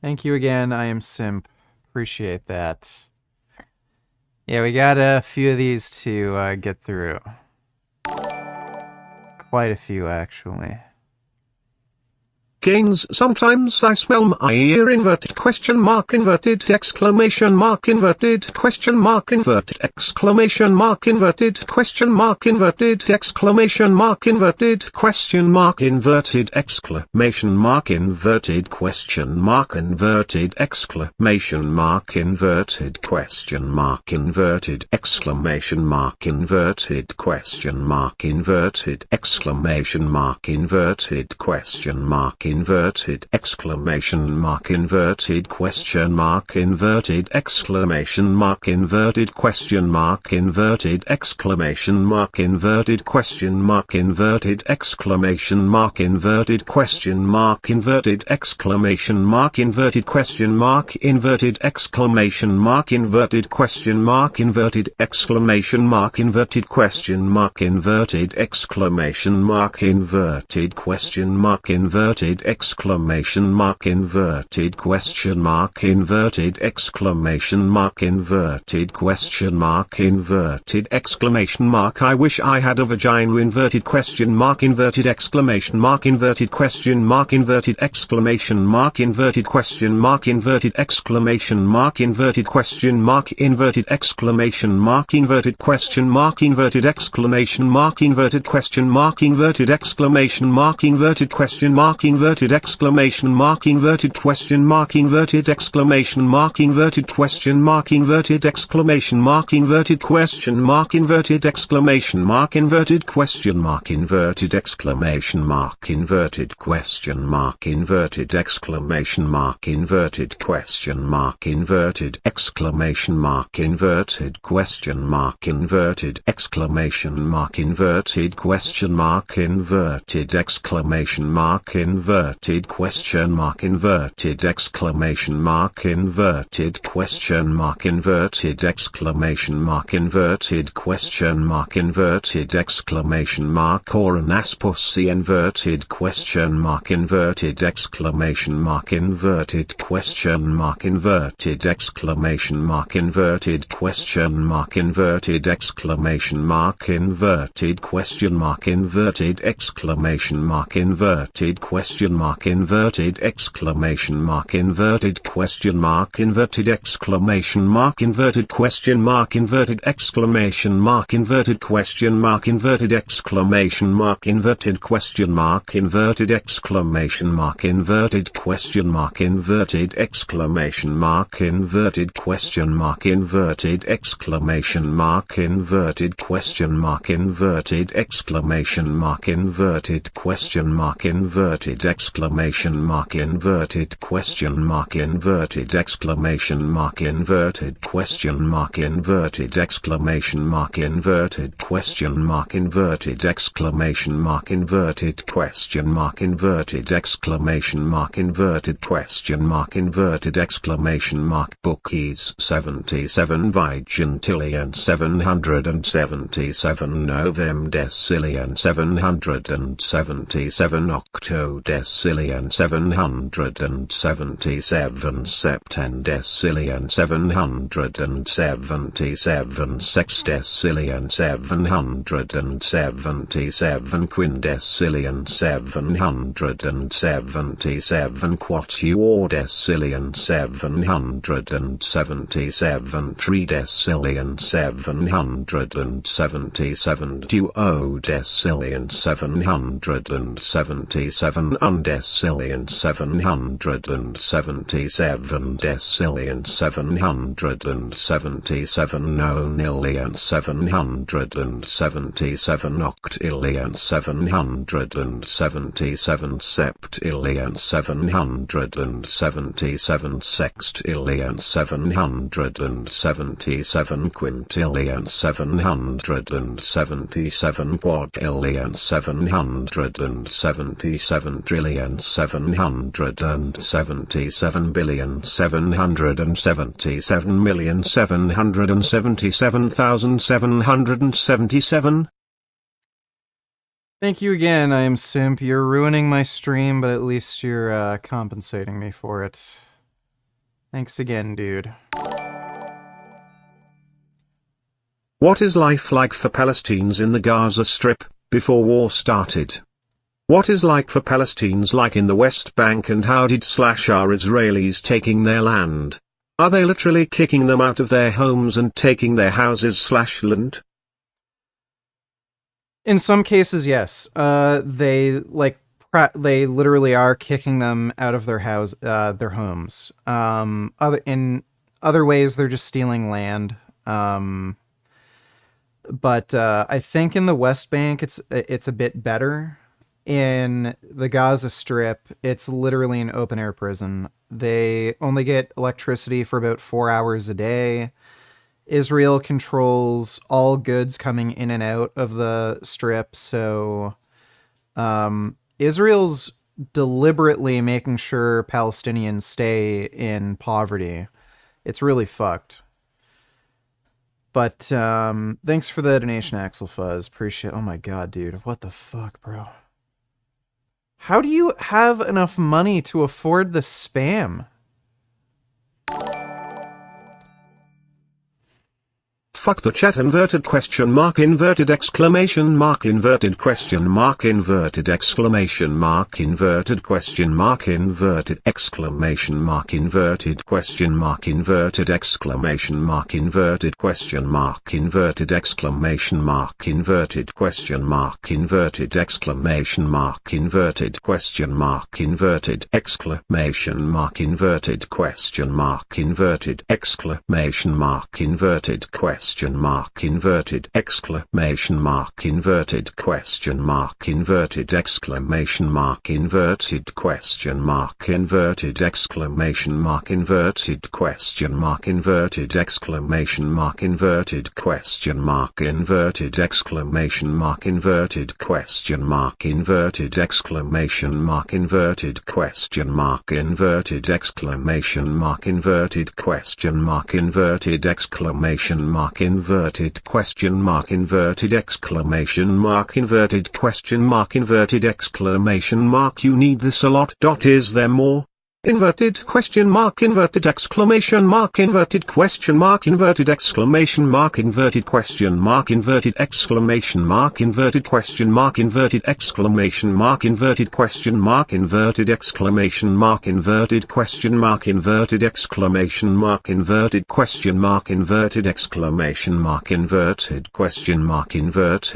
Thank you again. I am Simp. Appreciate that. Yeah, we got a few of these to get through. Quite a few, actually. Gains sometimes I smell my ear inverted question mark inverted exclamation mark inverted question mark inverted exclamation mark inverted question mark inverted exclamation mark inverted question mark inverted exclamation mark inverted question mark inverted exclamation mark inverted question mark inverted exclamation mark inverted question mark inverted exclamation mark inverted question mark inverted exclamation mark inverted question mark inverted exclamation mark inverted question mark inverted exclamation mark inverted question mark inverted exclamation mark inverted question mark inverted exclamation mark inverted question mark inverted exclamation mark inverted question mark inverted exclamation mark inverted question mark inverted exclamation mark inverted question mark inverted exclamation mark inverted question mark inverted exclamation mark inverted question mark inverted exclamation mark I wish I had a vagina inverted question mark inverted exclamation mark inverted question mark inverted exclamation mark inverted question mark inverted exclamation mark inverted question mark inverted exclamation mark inverted question mark inverted exclamation mark inverted question mark inverted exclamation mark inverted question mark inverted exclamation mark inverted question mark inverted exclamation mark inverted question mark inverted exclamation mark inverted question mark inverted exclamation mark inverted question mark inverted exclamation mark inverted question mark inverted exclamation mark inverted question mark inverted exclamation mark inverted question mark inverted exclamation mark inverted question mark inverted exclamation mark inverted question mark inverted exclamation mark inverted question mark inverted exclamation mark inverted question mark inverted exclamation mark or an ass pussy inverted question mark inverted exclamation mark inverted question mark inverted exclamation mark inverted question mark inverted exclamation mark inverted question mark inverted exclamation mark inverted question mark inverted exclamation mark inverted question mark inverted exclamation mark inverted question mark inverted exclamation mark inverted question mark inverted exclamation mark inverted question mark inverted exclamation mark inverted question mark inverted exclamation mark inverted question mark inverted exclamation mark inverted question mark inverted exclamation mark inverted question mark inverted exclamation mark inverted question mark inverted exclamation mark inverted question mark inverted exclamation mark inverted question mark inverted exclamation mark inverted question mark inverted exclamation mark inverted question mark inverted exclamation mark bookies 77 Vigintillion 777 Novem Decillion 777 Octo Decillion 777 Septen Decillion 777 Sexdecillion 777 Quindecillion 777 Quatuordecillion 777 Tridecillion 777 Duodecillion 777 decillion 777 decillion 777 nonillion 777 octillion 777 septillion 777 sextillion 777 quintillion 777 quadrillion 777 trillion 777 billion 777 million 777,777. Thank you again, I am Simp. You're ruining my stream, but at least you're compensating me for it. Thanks again, dude. What is life like for Palestinians in the Gaza Strip, before war started? What is like for Palestinians like in the West Bank, and how did /are Israelis taking their land? Are they literally kicking them out of their homes and taking their houses /land? In some cases, yes. They literally are kicking them out of their homes. In other ways, they're just stealing land. But I think in the West Bank, it's a bit better. In the Gaza Strip, it's literally an open air prison. They only get electricity for about 4 hours a day. Israel controls all goods coming in and out of the Strip, so Israel's deliberately making sure Palestinians stay in poverty. It's really fucked. But thanks for the donation, Axel Fuzz. Appreciate it. Oh my god, dude. What the fuck, bro? How do you have enough money to afford the spam? Fuck the chat, inverted question mark, inverted exclamation mark, inverted question mark, inverted exclamation mark, inverted question mark, inverted exclamation mark, inverted question mark, inverted exclamation mark, inverted question mark, inverted exclamation mark, inverted question mark, inverted exclamation mark, inverted question mark, inverted exclamation mark, inverted question mark, inverted exclamation mark, inverted question mark, inverted exclamation mark, inverted question mark, inverted exclamation mark, inverted question mark, inverted exclamation mark, inverted question mark, inverted exclamation mark, inverted question mark, inverted exclamation mark, inverted question mark, inverted exclamation mark, inverted question mark, inverted exclamation mark, inverted question mark, inverted exclamation mark, inverted question mark, inverted exclamation mark, inverted question mark, inverted exclamation mark. You need this a lot. Is there more? Inverted question mark, inverted exclamation mark, inverted question mark, inverted exclamation mark, inverted question mark, inverted exclamation mark, inverted question mark, inverted exclamation mark, inverted question mark, inverted exclamation mark, inverted question mark, inverted exclamation mark, inverted question mark, inverted exclamation mark, inverted question mark,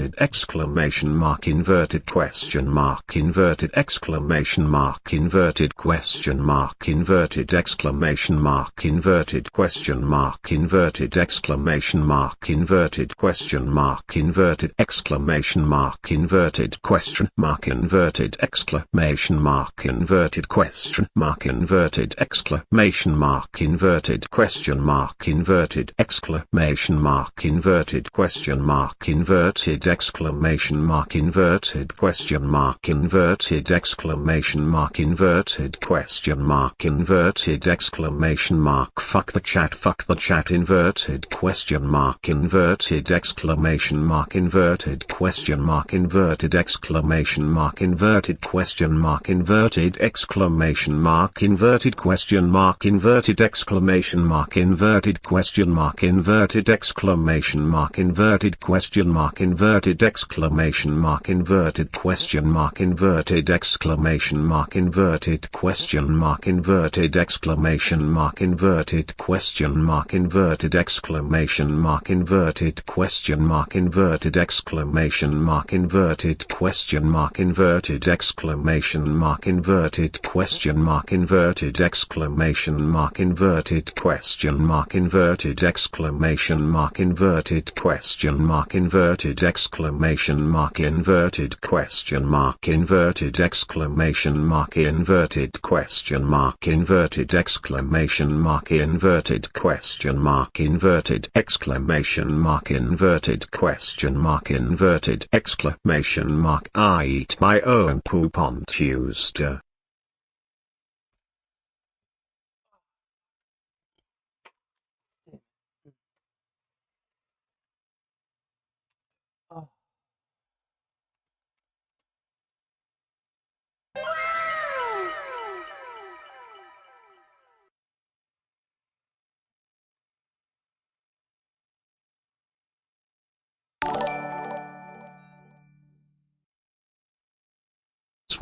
inverted exclamation mark, inverted question mark, inverted exclamation mark, inverted question mark, inverted exclamation mark, inverted question mark, inverted exclamation mark, inverted question mark, inverted exclamation mark, inverted question mark, inverted exclamation mark, inverted question mark, inverted exclamation mark, inverted question mark, inverted exclamation mark, inverted question mark, inverted exclamation mark, inverted question mark, inverted exclamation mark, inverted question mark, inverted exclamation mark. Fuck the chat, inverted question mark, inverted exclamation mark, inverted question mark, inverted exclamation mark, inverted question mark, inverted exclamation mark, inverted question mark, inverted exclamation mark, inverted question mark, inverted exclamation mark, inverted question mark, inverted exclamation mark, inverted question mark, inverted exclamation mark, inverted question mark, mark inverted exclamation mark inverted question mark inverted exclamation mark inverted question mark inverted exclamation mark inverted question mark inverted exclamation mark inverted question mark inverted exclamation mark inverted question mark inverted exclamation mark inverted question mark inverted exclamation mark inverted question mark inverted exclamation mark inverted question mark inverted exclamation mark inverted question mark inverted exclamation mark inverted question mark inverted exclamation mark. I eat my own poop on Tuesday.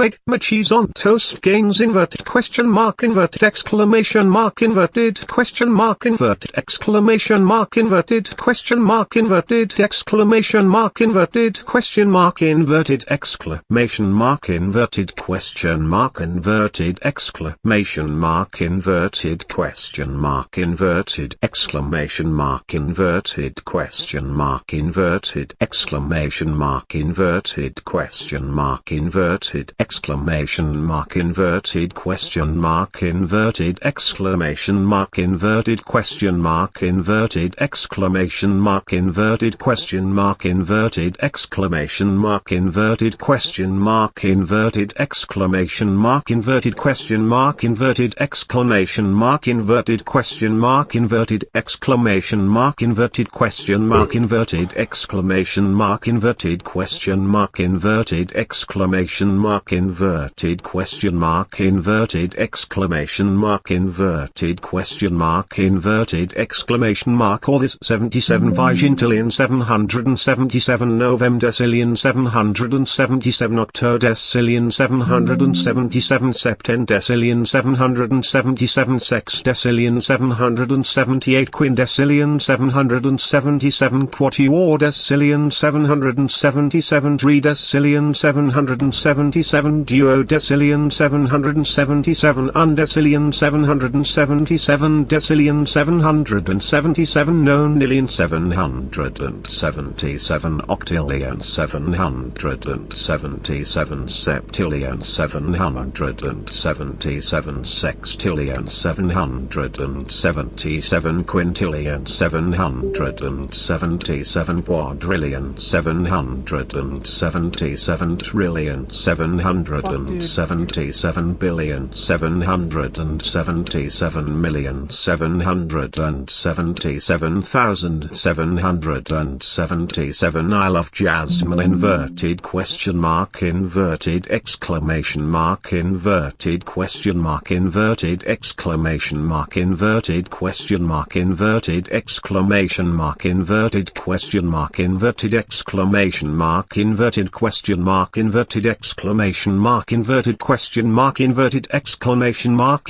Make my cheese on toast gains inverted question mark inverted exclamation mark inverted question mark inverted exclamation mark inverted question mark inverted exclamation mark inverted question mark inverted exclamation mark inverted question mark inverted exclamation mark inverted question mark inverted exclamation mark inverted question mark inverted exclamation mark inverted question mark inverted exclamation mark inverted question mark inverted exclamation mark inverted question mark inverted exclamation mark inverted question mark inverted exclamation mark inverted question mark inverted exclamation mark inverted question mark inverted exclamation mark inverted question mark inverted exclamation mark inverted question mark inverted exclamation mark inverted question mark inverted exclamation mark inverted question mark inverted exclamation mark inverted question mark inverted exclamation mark. Or this 77 Vigintillion 777 November Decillion 777 Octo Decillion 777 Septen Decillion 777 Sex Decillion 778 Quindecillion 777 Quatuor Decillion 777 Tridecillion 777 Duodecillion 777 Undecillion 777 Decillion 777 Nonillion 777 Octillion 777 Septillion 777 Sextillion 777 Quintillion 777 Quadrillion 777 Trillion 777 billion 777 million 777,777. I love Jasmine inverted question mark inverted exclamation mark inverted question mark inverted exclamation mark inverted question mark inverted exclamation mark inverted question mark inverted exclamation mark inverted question mark inverted exclamation mark inverted question mark inverted exclamation mark inverted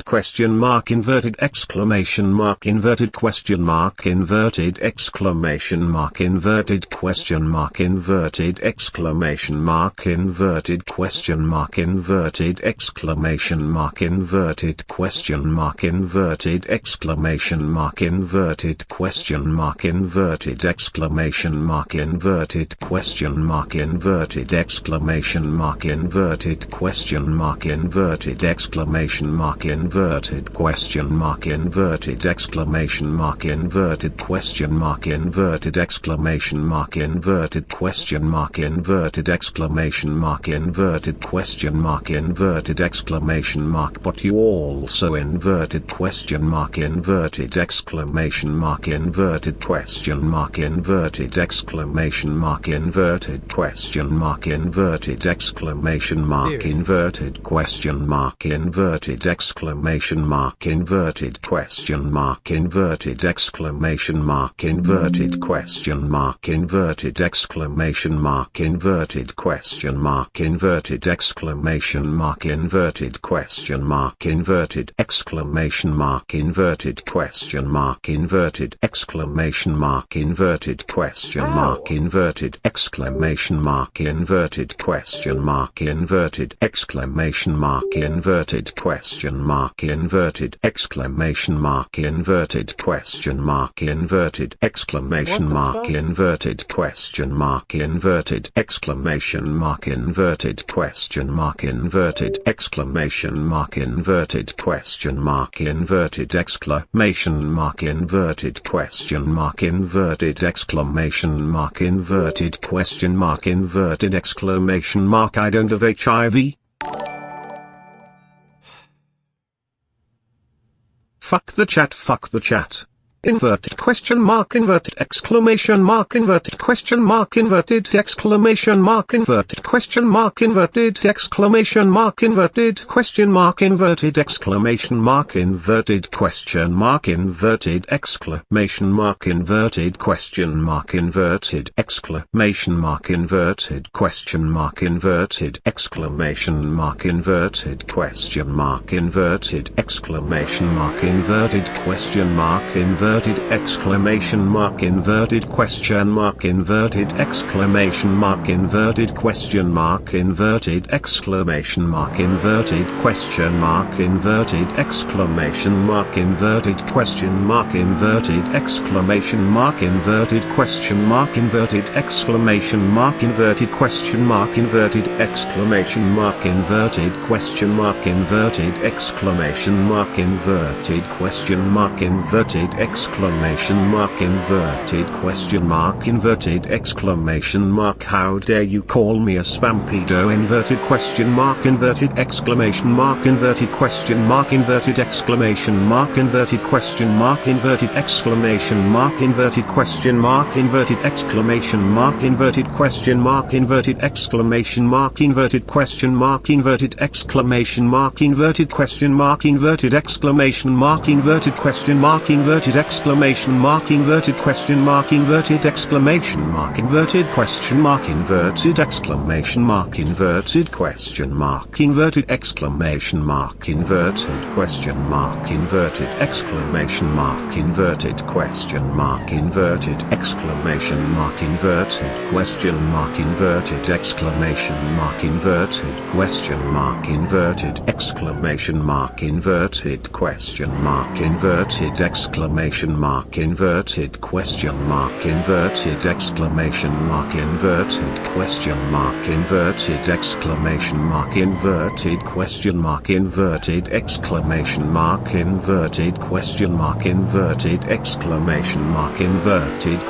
question mark inverted exclamation mark inverted question mark inverted exclamation mark inverted question mark inverted exclamation mark inverted question mark inverted exclamation mark inverted question mark inverted exclamation mark inverted question mark inverted exclamation mark inverted question mark inverted exclamation mark inverted question mark inverted exclamation mark inverted question mark inverted exclamation mark inverted question mark inverted exclamation mark inverted question mark inverted exclamation mark inverted question mark inverted exclamation mark. But you also inverted question mark inverted exclamation mark inverted question mark inverted exclamation mark inverted question mark inverted exclamation exclamation mark inverted question mark inverted exclamation mark inverted question mark inverted exclamation mark inverted question mark inverted exclamation mark inverted question mark inverted exclamation mark inverted question mark inverted exclamation mark inverted question mark inverted exclamation mark inverted question mark inverted exclamation mark inverted question mark inverted exclamation mark inverted question mark inverted exclamation mark inverted question mark inverted exclamation mark inverted question mark inverted exclamation mark inverted question mark inverted exclamation mark inverted question mark inverted exclamation mark inverted question mark inverted exclamation mark inverted question mark inverted exclamation mark I don't have HIV. Fuck the chat, fuck the chat. Inverted question mark inverted exclamation mark inverted question mark inverted exclamation mark inverted question mark inverted exclamation mark inverted question mark inverted exclamation mark inverted question mark inverted exclamation mark inverted question mark inverted exclamation mark inverted question mark inverted exclamation mark inverted question mark inverted exclamation mark inverted question mark inverted exclamation mark inverted question mark inverted exclamation mark inverted question mark inverted exclamation mark inverted question mark inverted exclamation mark inverted question mark inverted exclamation mark inverted question mark inverted exclamation mark inverted question mark inverted exclamation mark inverted question mark inverted exclamation mark inverted question mark inverted exclamation mark inverted question mark inverted exclamation mark how dare you call me a spam pedo inverted question mark inverted exclamation mark inverted question mark inverted exclamation mark inverted question mark inverted exclamation mark inverted question mark inverted exclamation mark inverted question mark inverted exclamation mark inverted question mark inverted exclamation mark inverted question mark inverted exclamation mark inverted question mark inverted exclamation mark inverted question mark inverted exclamation mark inverted question mark inverted exclamation mark inverted question mark inverted exclamation mark inverted question mark inverted exclamation mark inverted question mark inverted exclamation mark inverted question mark inverted exclamation mark inverted question mark inverted exclamation mark inverted question mark inverted exclamation mark inverted question mark inverted exclamation mark inverted question mark inverted exclamation mark inverted question mark inverted exclamation mark inverted question mark inverted exclamation mark inverted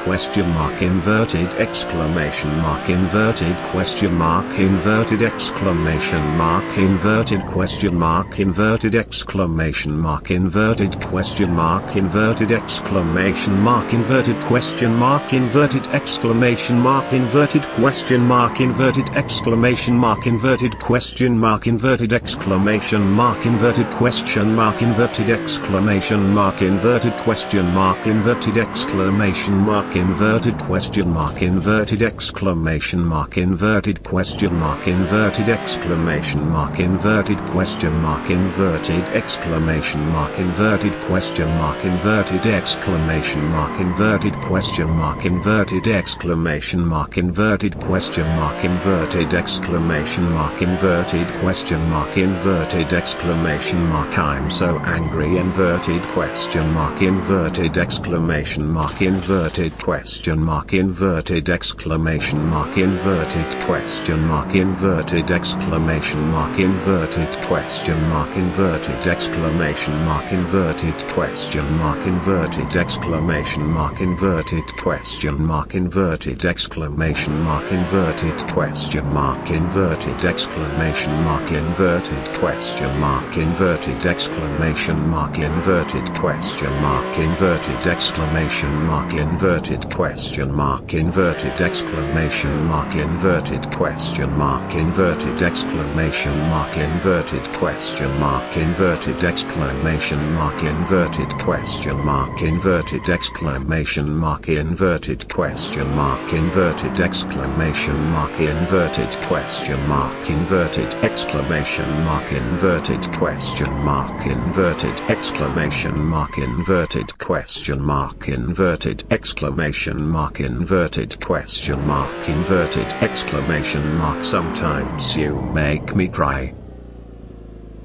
question mark inverted exclamation mark inverted question mark inverted exclamation mark inverted question mark inverted exclamation mark inverted question mark inverted exclamation mark inverted question mark inverted exclamation mark inverted question mark inverted exclamation mark inverted question mark inverted exclamation mark inverted question mark inverted exclamation mark inverted question mark inverted exclamation mark inverted question mark inverted exclamation mark inverted question mark inverted exclamation mark inverted question mark inverted exclamation mark inverted question mark inverted exclamation mark inverted question mark inverted exclamation mark inverted question mark inverted exclamation mark inverted question mark inverted exclamation mark I'm so angry inverted question mark inverted exclamation mark inverted question mark inverted exclamation mark inverted question mark inverted exclamation mark inverted question mark inverted exclamation mark inverted question mark inverted inverted exclamation mark inverted question mark inverted exclamation mark inverted question mark inverted exclamation mark inverted question mark inverted exclamation mark inverted question mark inverted exclamation mark inverted question mark inverted exclamation mark inverted question mark inverted exclamation mark inverted question mark inverted exclamation mark inverted question mark inverted exclamation mark inverted question mark inverted exclamation mark inverted question mark inverted exclamation mark inverted question mark inverted exclamation mark inverted question mark inverted exclamation mark inverted question mark inverted exclamation mark. Sometimes you make me cry.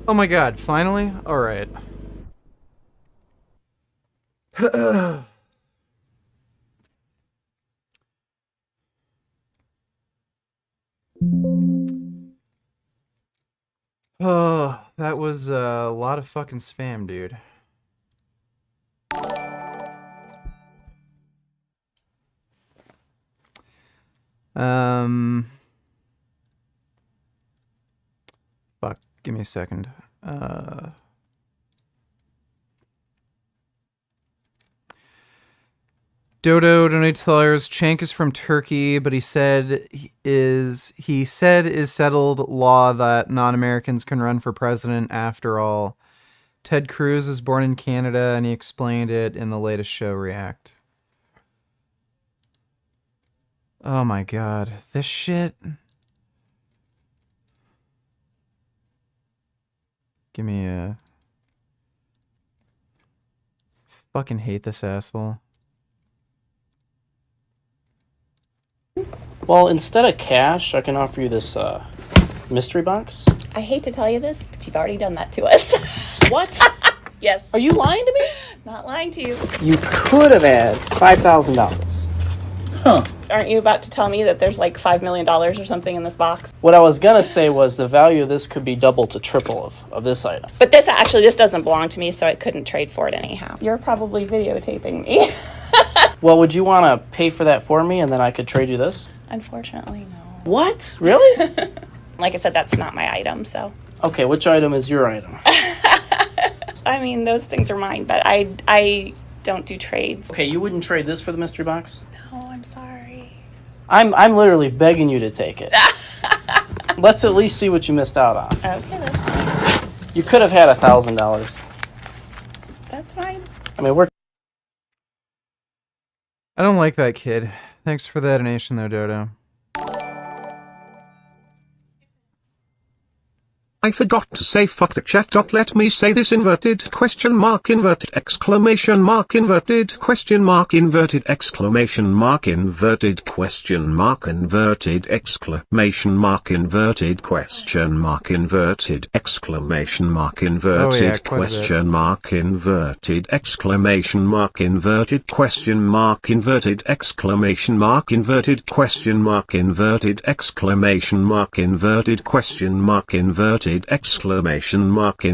Oh my god, finally? Alright. Oh, that was a lot of fucking spam, dude. Fuck, give me a second. Dodo donates $2. Chank is from Turkey, but he said is settled law that non-Americans can run for president after all. Ted Cruz is born in Canada, and he explained it in the latest show React. Oh my god, this shit. Give me a... Fucking hate this asshole. Well, instead of cash, I can offer you this mystery box. I hate to tell you this, but you've already done that to us. What? Yes. Are you lying to me? Not lying to you. You could have had $5,000. Huh. Aren't you about to tell me that there's like $5 million or something in this box? What I was going to say was the value of this could be double to triple of this item. But this doesn't belong to me, so I couldn't trade for it anyhow. You're probably videotaping me. Well, would you want to pay for that for me and then I could trade you this? Unfortunately, no. What? Really? Like I said, that's not my item, so. Okay, which item is your item? I mean, those things are mine, but I don't do trades. Okay, you wouldn't trade this for the mystery box? No, I'm sorry. I'm literally begging you to take it. Let's at least see what you missed out on. Okay, that's fine. You could have had $1,000. That's fine. I mean, we're... I don't like that kid. Thanks for the donation though, Dodo. I forgot to say fuck the chat. Let me say this inverted question mark inverted exclamation mark inverted question mark inverted exclamation mark inverted question mark inverted exclamation mark inverted question mark inverted exclamation mark inverted question mark inverted exclamation mark inverted question mark inverted exclamation mark inverted question mark inverted exclamation mark inverted question mark inverted exclamation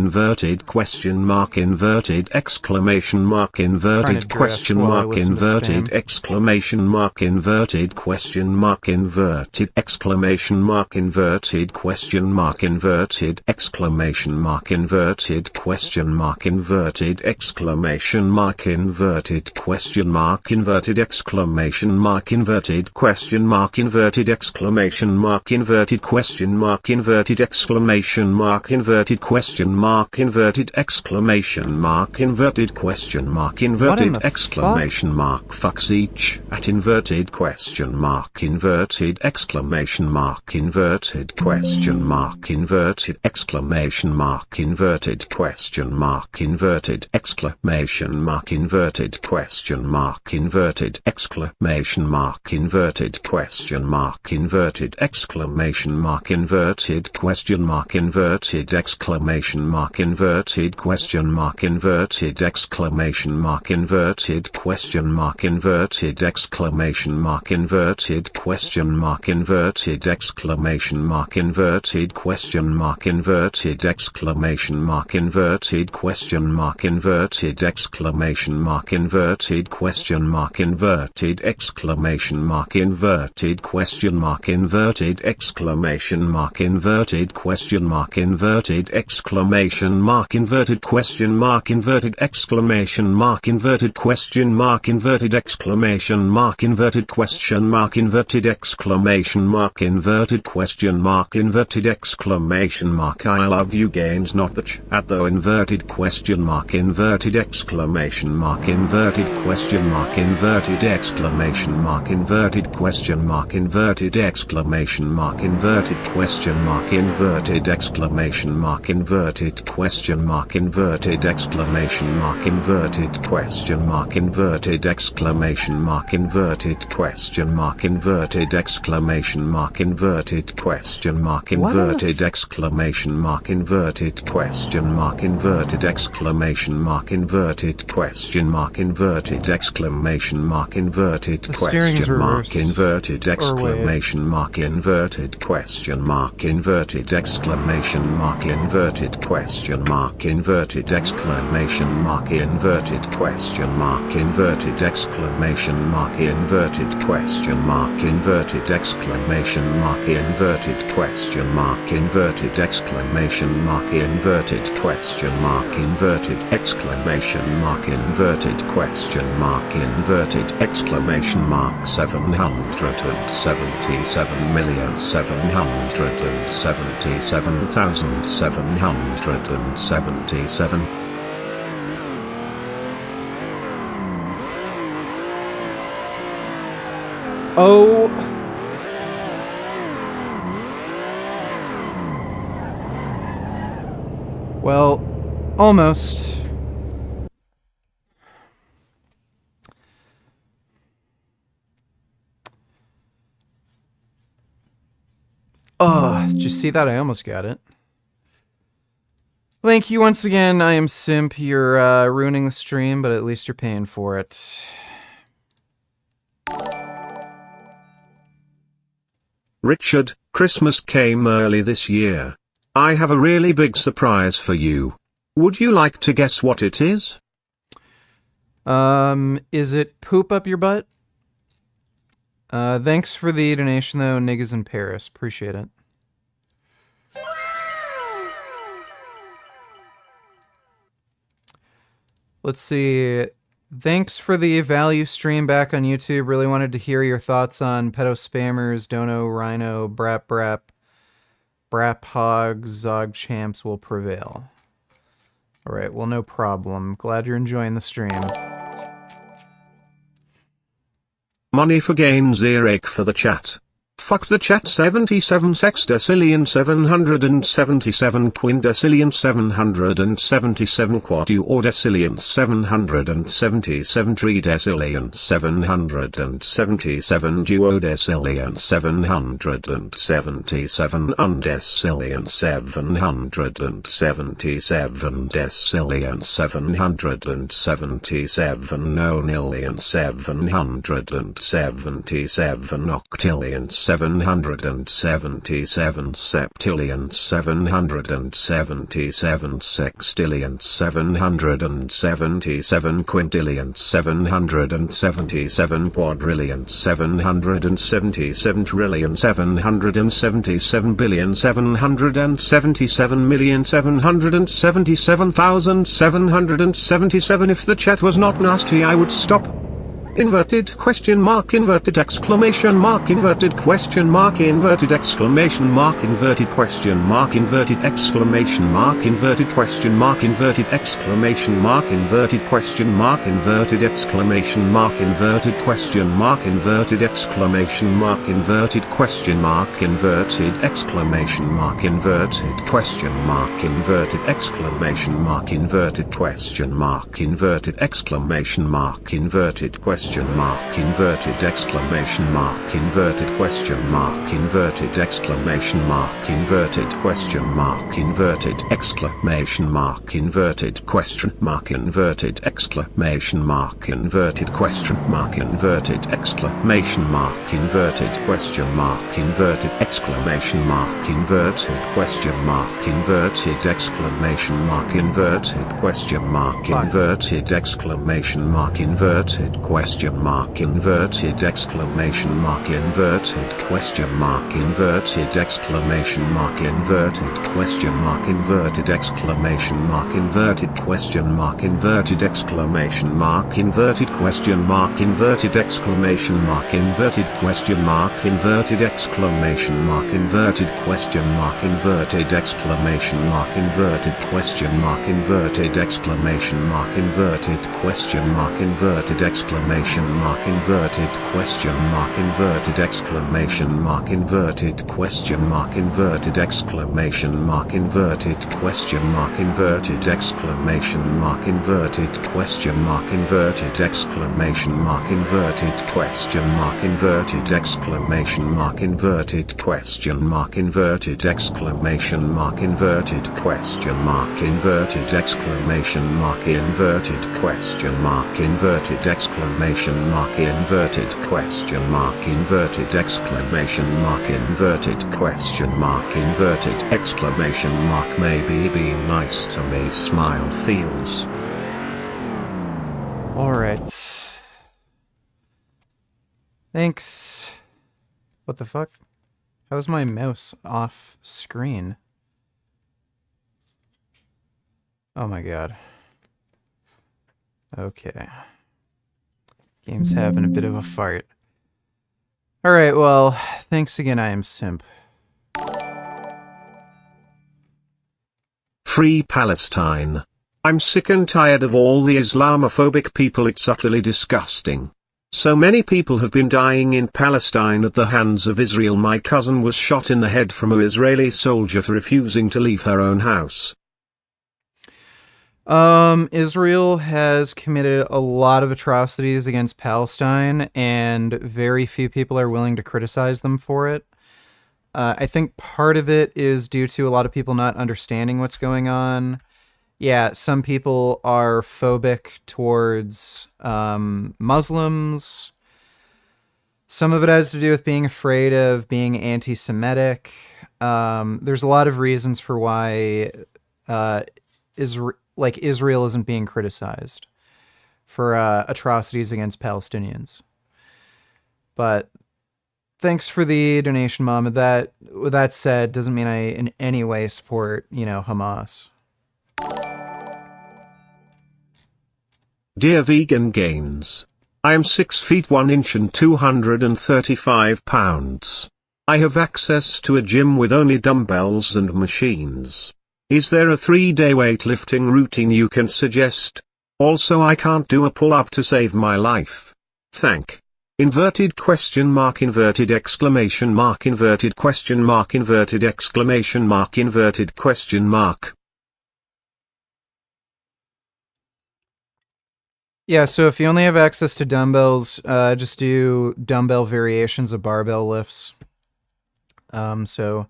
mark inverted question mark inverted exclamation mark inverted question mark inverted exclamation mark inverted question mark inverted exclamation mark inverted question mark inverted exclamation mark inverted question mark inverted exclamation mark inverted question mark inverted exclamation mark inverted question mark inverted exclamation mark inverted question mark inverted exclamation mark inverted question mark inverted exclamation mark inverted question mark inverted exclamation mark Sv3rige at inverted question mark inverted exclamation mark inverted question mark inverted exclamation mark inverted question mark inverted exclamation mark inverted question mark inverted exclamation mark inverted question mark inverted exclamation mark inverted question mark inverted inverted exclamation mark inverted question mark inverted exclamation mark inverted question mark inverted exclamation mark inverted question mark inverted exclamation mark inverted question mark inverted exclamation mark inverted question mark inverted exclamation mark inverted question mark inverted exclamation mark inverted question mark inverted exclamation mark inverted question mark inverted exclamation mark inverted question mark inverted exclamation mark inverted question mark inverted exclamation mark inverted question mark inverted exclamation mark inverted question mark inverted exclamation mark I love you gains not the chat though inverted question mark inverted exclamation mark inverted question mark inverted exclamation mark inverted question mark inverted exclamation mark inverted question mark inverted exclamation mark inverted question mark inverted exclamation mark inverted question mark inverted exclamation mark inverted question mark inverted exclamation mark inverted question mark inverted exclamation mark inverted question mark inverted exclamation mark inverted question mark inverted exclamation mark inverted question mark inverted exclamation mark inverted question mark inverted exclamation mark inverted question mark inverted exclamation mark inverted question mark inverted exclamation mark inverted question mark inverted exclamation mark inverted question mark inverted exclamation mark inverted question mark inverted exclamation mark inverted question mark inverted exclamation mark 777,777,777. Oh. Well, almost. Oh, did you see that? I almost got it. Thank you once again. I am Simp. You're ruining the stream, but at least you're paying for it. Richard, Christmas came early this year. I have a really big surprise for you. Would you like to guess what it is? Is it poop up your butt? Thanks for the donation though, niggas in Paris. Appreciate it. Let's see. Thanks for the value stream back on YouTube. Really wanted to hear your thoughts on pedo spammers, Dono, Rhino, Brap, Hog, Zog Champs will prevail. Alright, well, no problem. Glad you're enjoying the stream. Money for gains earache for the chat. Fuck the chat 77 sextillion 777 quindecillion 777 quadruordecillion 777 tridecillion 777 duodecillion 777 undecillion 777 decillion 777 nonillion 777 octillion 777 septillion 777 sextillion 777 quintillion 777 quadrillion 777 trillion 777 billion 777 million 777,777. If the chat was not nasty I would stop. Inverted question mark inverted exclamation mark inverted question mark inverted exclamation mark inverted question mark inverted exclamation mark inverted question mark inverted exclamation mark inverted question mark inverted exclamation mark inverted question mark inverted exclamation mark inverted question mark inverted exclamation mark inverted question mark inverted exclamation mark inverted question mark inverted exclamation mark inverted question question mark inverted exclamation mark inverted question mark inverted exclamation mark inverted question mark inverted exclamation mark inverted question mark inverted exclamation mark inverted question mark inverted exclamation mark inverted question mark inverted exclamation mark inverted question mark inverted exclamation mark inverted question mark inverted exclamation mark inverted question mark inverted exclamation mark inverted question mark inverted exclamation mark inverted question mark inverted exclamation mark inverted question mark inverted exclamation mark inverted question mark inverted exclamation mark inverted question mark inverted exclamation mark inverted question mark inverted exclamation mark inverted question mark inverted exclamation mark inverted question mark inverted exclamation mark inverted question mark inverted exclamation mark inverted question mark inverted exclamation mark inverted question mark inverted exclamation mark inverted question mark inverted exclamation mark inverted question mark inverted exclamation mark inverted question mark inverted exclamation mark inverted question mark inverted exclamation mark inverted question mark inverted exclamation mark inverted question mark inverted exclamation mark inverted question mark inverted exclamation mark maybe being nice to me smile feels. Alright. Thanks. What the fuck? How's my mouse off screen? Oh my god. Okay. Game's having a bit of a fart. Alright, well, thanks again, I am Simp. Free Palestine. I'm sick and tired of all the Islamophobic people, it's utterly disgusting. So many people have been dying in Palestine at the hands of Israel. My cousin was shot in the head from an Israeli soldier for refusing to leave her own house. Israel has committed a lot of atrocities against Palestine, and very few people are willing to criticize them for it. I think part of it is due to a lot of people not understanding what's going on. Yeah, some people are phobic towards Muslims. Some of it has to do with being afraid of being anti-Semitic. There's a lot of reasons for why Israel isn't being criticized for atrocities against Palestinians. But thanks for the donation, Mom. With that said, doesn't mean I in any way support, Hamas. Dear Vegan Gains, I am 6 feet 1 inch and 235 pounds. I have access to a gym with only dumbbells and machines. Is there a 3-day weightlifting routine you can suggest? Also, I can't do a pull-up to save my life. Thank. Inverted question mark inverted exclamation mark inverted question mark inverted exclamation mark inverted question mark. Yeah, so if you only have access to dumbbells, just do dumbbell variations of barbell lifts. So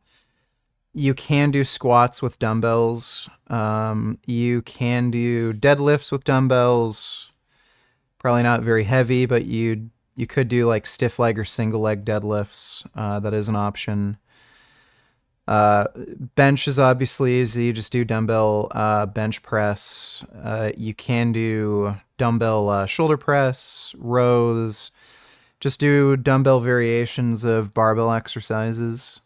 you can do squats with dumbbells. You can do deadlifts with dumbbells. Probably not very heavy, but you could do like stiff leg or single leg deadlifts. That is an option. Bench is obviously easy. You just do dumbbell bench press. You can do dumbbell shoulder press, rows. Just do dumbbell variations of barbell exercises.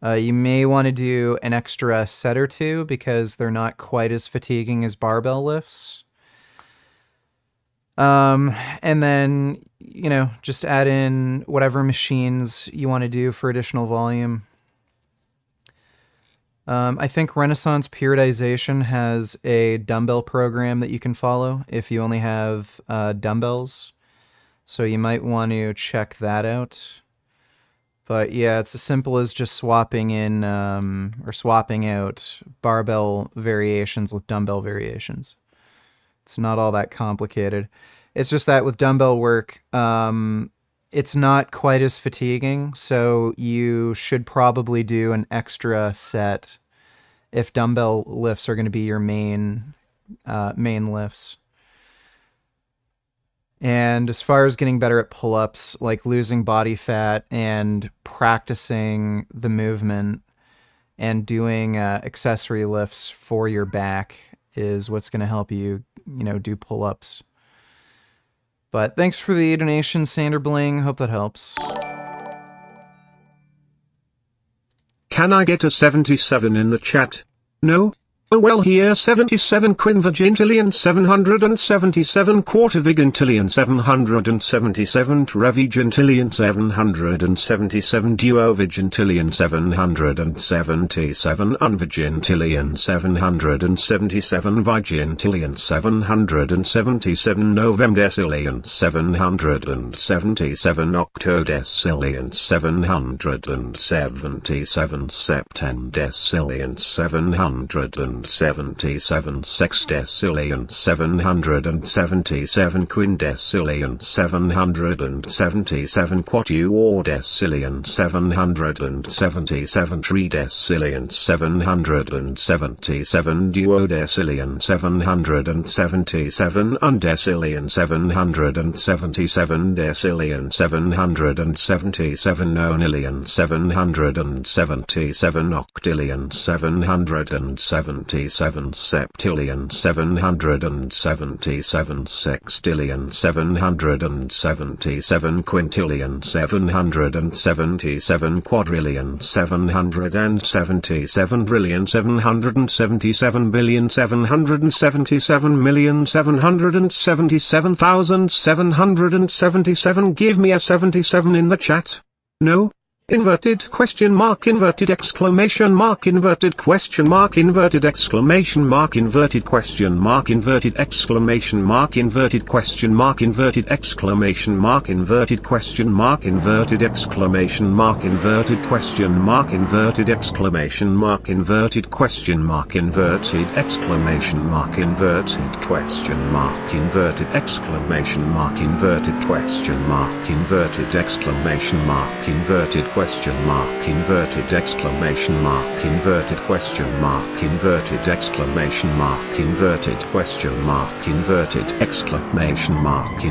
You may want to do an extra set or two because they're not quite as fatiguing as barbell lifts. And then, just add in whatever machines you want to do for additional volume. I think Renaissance Periodization has a dumbbell program that you can follow if you only have dumbbells. So you might want to check that out. But yeah, it's as simple as just swapping in or swapping out barbell variations with dumbbell variations. It's not all that complicated. It's just that with dumbbell work, it's not quite as fatiguing, so you should probably do an extra set if dumbbell lifts are going to be your main lifts. And as far as getting better at pull-ups, like losing body fat and practicing the movement and doing accessory lifts for your back is what's going to help you, do pull-ups. But thanks for the donation, Sander Bling. Hope that helps. Can I get a 77 in the chat? No? Oh well, here 77 quinvigintillion 777 quartervigintillion 777 trevigintillion 777 duovigintillion 777 unvigintillion 777 vigintillion 777 novemdecillion 777 octodecillion 777 septendecillion 777 sexdecillion 777 quindecillion 777 quatuordecillion 777 tridecillion 777 duodecillion 777 undecillion 777 decillion 777 nonillion 777 octillion 777 septillion 777 sextillion 777 quintillion 777 quadrillion 777 brillion 777 billion 777 million 777,777. Give me a 77 in the chat. No? Inverted question mark, inverted exclamation mark, inverted question mark, inverted exclamation mark, inverted question mark, inverted exclamation mark, inverted question mark, inverted exclamation mark, inverted question mark, inverted exclamation mark, inverted question mark, inverted exclamation mark, inverted question mark, inverted exclamation mark, inverted question mark, inverted exclamation mark, inverted question mark, inverted exclamation mark, inverted question mark, inverted exclamation mark, inverted question mark, inverted exclamation mark, inverted question mark, inverted exclamation mark, inverted question mark, inverted exclamation mark, inverted question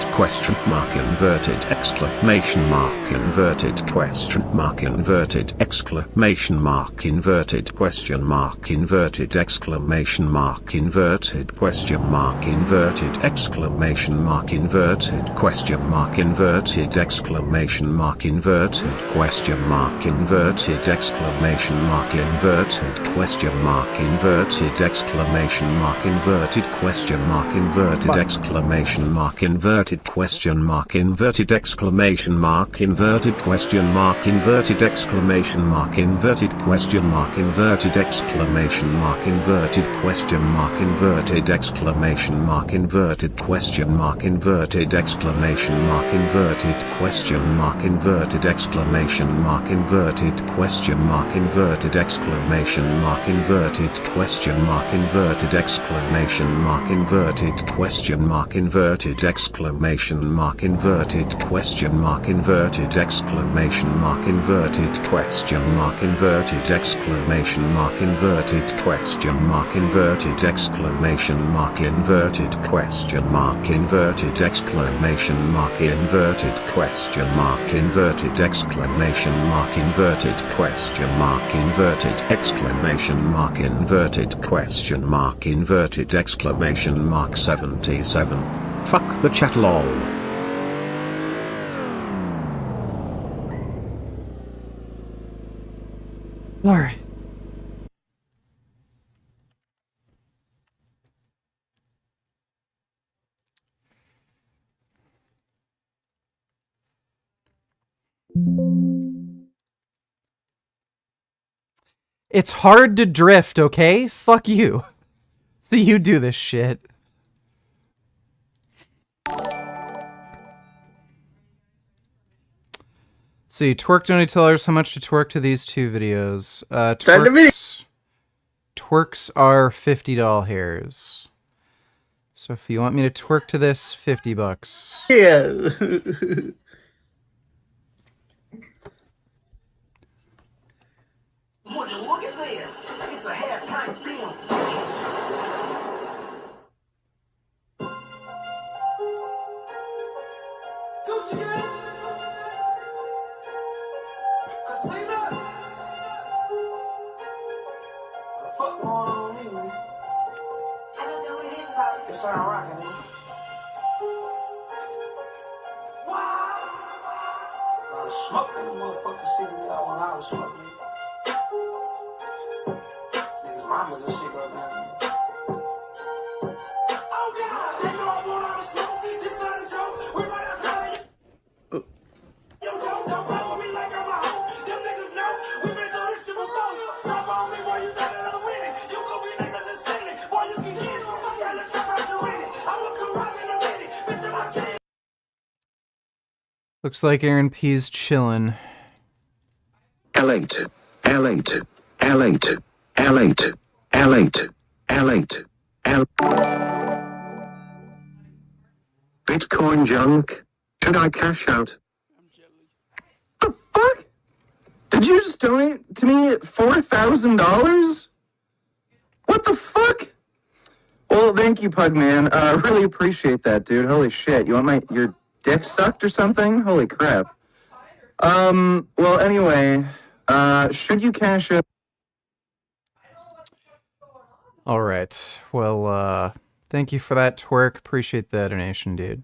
mark, inverted exclamation mark, inverted question mark, inverted exclamation mark, inverted question mark, inverted exclamation mark, inverted question mark, inverted exclamation mark, inverted question mark, inverted exclamation mark, inverted question mark, inverted exclamation mark, inverted question mark, inverted exclamation mark, inverted question mark, inverted exclamation mark, inverted question mark, inverted exclamation mark, inverted question mark, inverted exclamation mark, inverted question mark, inverted exclamation mark, inverted question mark, inverted exclamation mark, inverted question mark, inverted exclamation mark, inverted question mark, inverted exclamation mark, inverted question mark, inverted exclamation mark, inverted question mark, inverted exclamation mark, inverted question mark, inverted exclamation mark, inverted question mark, inverted exclamation mark, inverted question mark, inverted exclamation mark, inverted question mark, inverted exclamation mark, inverted question mark, inverted exclamation mark, inverted question mark, inverted exclamation mark, inverted question mark, inverted exclamation mark 77. Fuck the chat lol. Alright. It's hard to drift, okay? Fuck you. So you do this shit. See, Twerk Donny tell us how much to twerk to these two videos. Twerks are $50 hairs. So if you want me to twerk to this, $50. Yeah. Would you look at this? It's a half-pint film. Gucci gang. Casino. What the fuck going on with me, man? I don't know what it is about it. It's trying to rock, man. Wow. A lot of smoke in the motherfucking city now when I was smoking. Niggas mamas and shit right now. Oh God, they know I want all the smoke. This not a joke. We might have done it. Yo, don't call with me like I'm a hoe. Them niggas know we been through this shit before. Drop on me while you think that I'm winning. You gon' be niggas just singing. Boy, you can get it. I gotta trap out your winning. I will come rock in a minute. Bitch, if I can't. Looks like Aaron P's chillin'. L8, L8, L8, L8, L8, L8, L. Bitcoin junk. Should I cash out? The fuck? Did you just donate to me $4,000? What the fuck? Well, thank you, Pugman. Really appreciate that, dude. Holy shit. You want your dick sucked or something? Holy crap. Well, anyway, should you cash out? All right. Well, thank you for that twerk. Appreciate the donation, dude.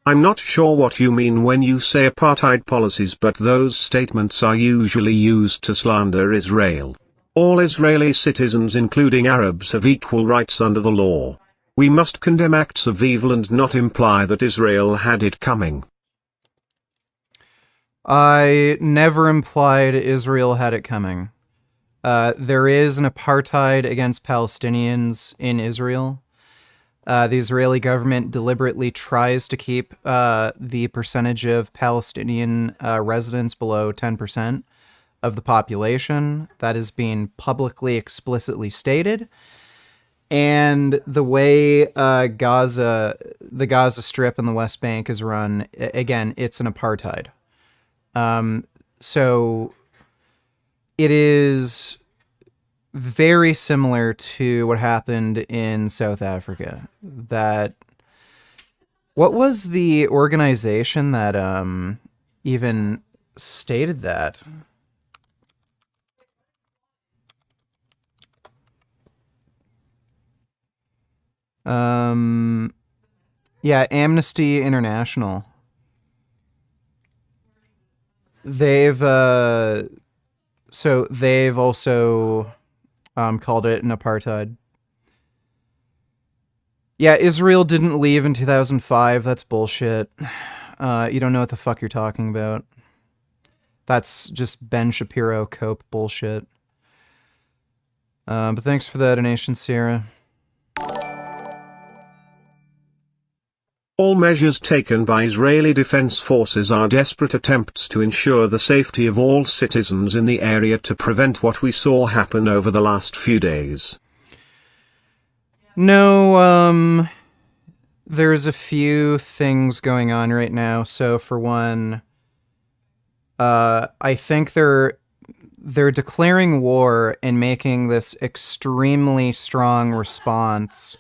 I'm not sure what you mean when you say apartheid policies, but those statements are usually used to slander Israel. All Israeli citizens, including Arabs, have equal rights under the law. We must condemn acts of evil and not imply that Israel had it coming. I never implied Israel had it coming. There is an apartheid against Palestinians in Israel. The Israeli government deliberately tries to keep the percentage of Palestinian residents below 10% of the population. That is being publicly, explicitly stated. And the way the Gaza Strip and the West Bank is run, again, it's an apartheid. So it is very similar to what happened in South Africa. What was the organization that even stated that? Yeah, Amnesty International. They've also called it an apartheid. Yeah, Israel didn't leave in 2005. That's bullshit. You don't know what the fuck you're talking about. That's just Ben Shapiro cope bullshit. But thanks for the donation, Sierra. All measures taken by Israeli defense forces are desperate attempts to ensure the safety of all citizens in the area to prevent what we saw happen over the last few days. No, there's a few things going on right now. So for one, I think they're declaring war and making this extremely strong response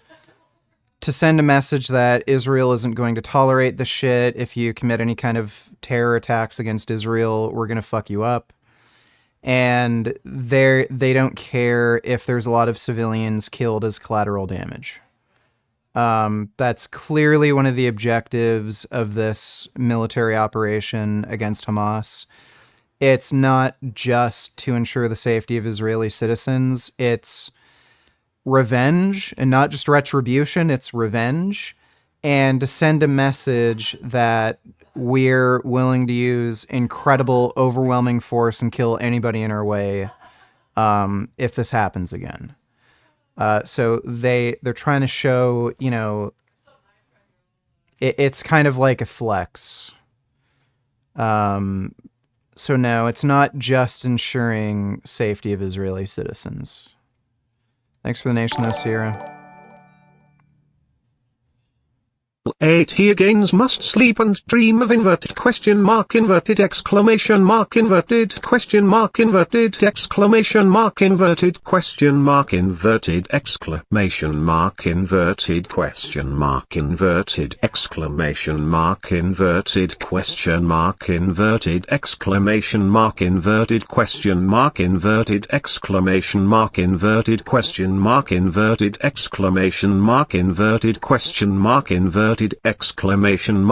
to send a message that Israel isn't going to tolerate the shit. If you commit any kind of terror attacks against Israel, we're going to fuck you up. And they don't care if there's a lot of civilians killed as collateral damage. That's clearly one of the objectives of this military operation against Hamas. It's not just to ensure the safety of Israeli citizens. It's revenge, and not just retribution. It's revenge, and to send a message that we're willing to use incredible, overwhelming force and kill anybody in our way if this happens again. So they're trying to show, it's kind of like a flex. So no, it's not just ensuring safety of Israeli citizens. Thanks for the nation, though, Sierra. 8 He gains must sleep and dream of inverted question mark inverted exclamation mark inverted question mark inverted exclamation mark inverted question mark inverted exclamation mark inverted question mark inverted exclamation mark inverted question mark inverted exclamation mark inverted question mark inverted exclamation mark inverted question mark inverted exclamation mark inverted question mark inverted exclamation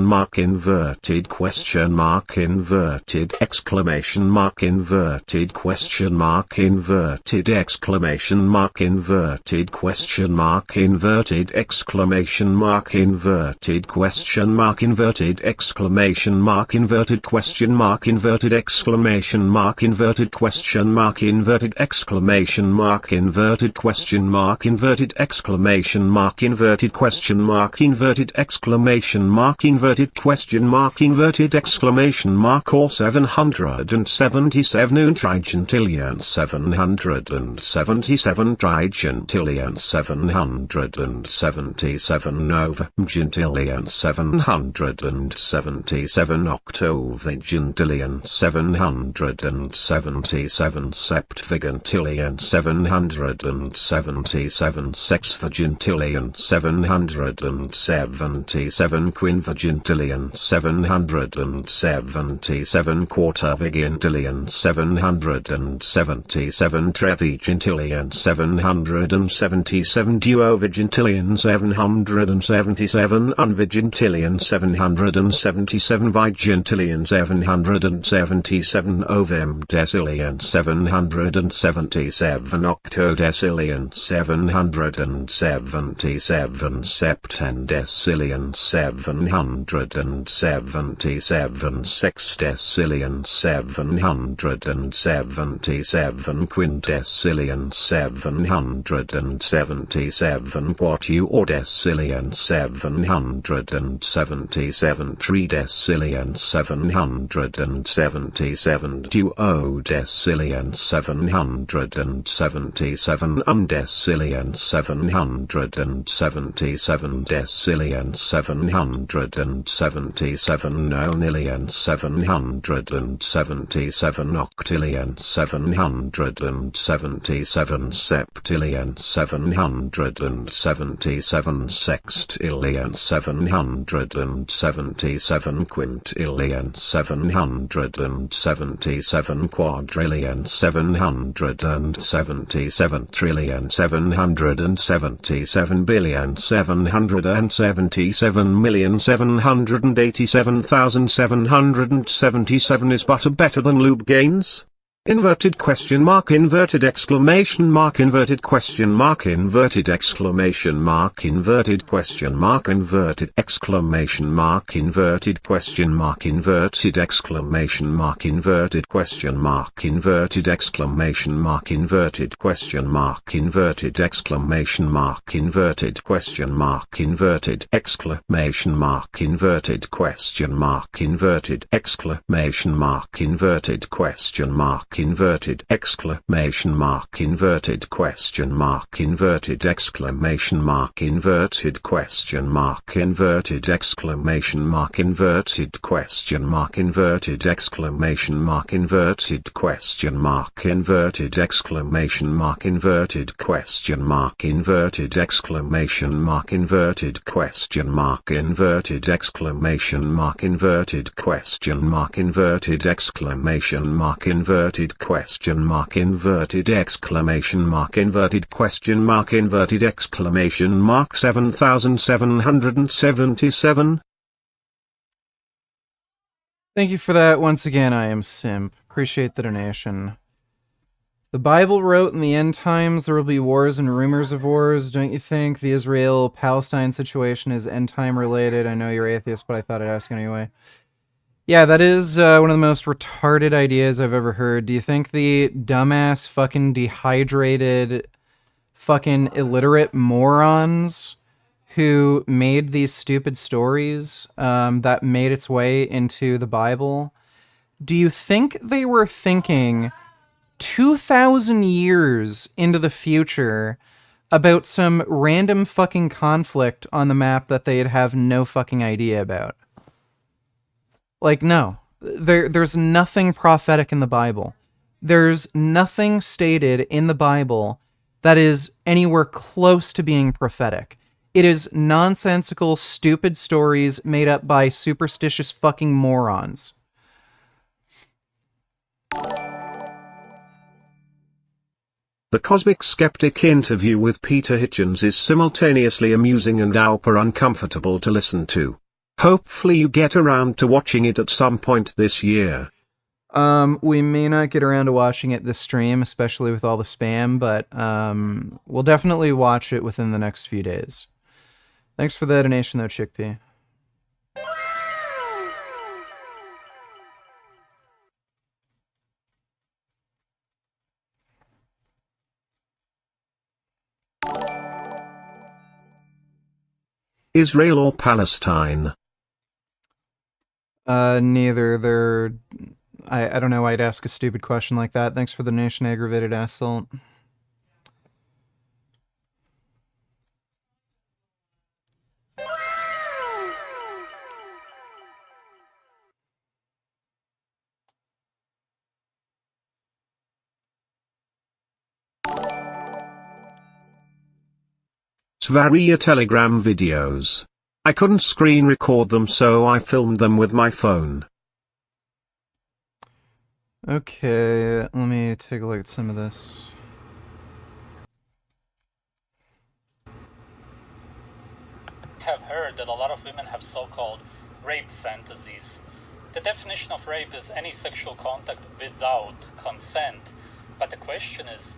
mark inverted question mark inverted exclamation mark inverted question mark inverted exclamation mark inverted question mark inverted exclamation mark inverted question mark inverted exclamation mark inverted question mark inverted exclamation mark inverted question mark inverted exclamation mark inverted question mark inverted exclamation mark inverted question mark inverted exclamation mark inverted question mark inverted exclamation mark inverted question mark inverted exclamation mark or 777 trigentillion 777 trigentillion 777 novagentillion 777 octovigentillion 777 septvigentillion 777 sexvigentillion 777 quinvigentillion 777 quartervigentillion 777 trevigentillion 777 duovigentillion 777 unvigentillion 777 vigentillion 777 ovemdecillion 777 octodecillion 777 septendecillion 777 sexdecillion 777 quindecillion 777 quartuordecillion 777 tridecillion 777 duodecillion 777 undecillion 777 decillion 777 nonillion 777 octillion 777 septillion 777 sextillion 777 quintillion 777 quadrillion 777 trillion 777 billion 777,787,777 is but a better than lube gains? Inverted question mark inverted exclamation mark inverted question mark inverted exclamation mark inverted question mark inverted exclamation mark inverted question mark inverted exclamation mark inverted question mark inverted exclamation mark inverted question mark inverted exclamation mark inverted question mark inverted exclamation mark inverted question mark inverted exclamation mark inverted question mark inverted exclamation mark inverted question mark inverted exclamation mark inverted question mark inverted exclamation mark inverted question mark inverted exclamation mark inverted question mark inverted exclamation mark inverted question mark inverted exclamation mark inverted question mark inverted exclamation mark inverted question mark inverted exclamation mark inverted question mark inverted exclamation mark inverted question mark inverted exclamation mark 7777. Thank you for that. Once again, I am Simp. Appreciate the donation. The Bible wrote in the end times there will be wars and rumors of wars. Don't you think the Israel-Palestine situation is end time related? I know you're atheist, but I thought I'd ask anyway. Yeah, that is one of the most retarded ideas I've ever heard. Do you think the dumbass fucking dehydrated fucking illiterate morons who made these stupid stories that made its way into the Bible, do you think they were thinking 2,000 years into the future about some random fucking conflict on the map that they'd have no fucking idea about. Like, no. There's nothing prophetic in the Bible. There's nothing stated in the Bible that is anywhere close to being prophetic. It is nonsensical, stupid stories made up by superstitious fucking morons. The Cosmic Skeptic interview with Peter Hitchens is simultaneously amusing and uncomfortable to listen to. Hopefully you get around to watching it at some point this year. We may not get around to watching it this stream, especially with all the spam, but we'll definitely watch it within the next few days. Thanks for the donation though, Chickpea. Israel or Palestine? Neither. I don't know why I'd ask a stupid question like that. Thanks for the donation, aggravated assault. Sv3rige Telegram videos. I couldn't screen record them, so I filmed them with my phone. Okay, let me take a look at some of this. Have heard that a lot of women have so-called rape fantasies. The definition of rape is any sexual contact without consent. But the question is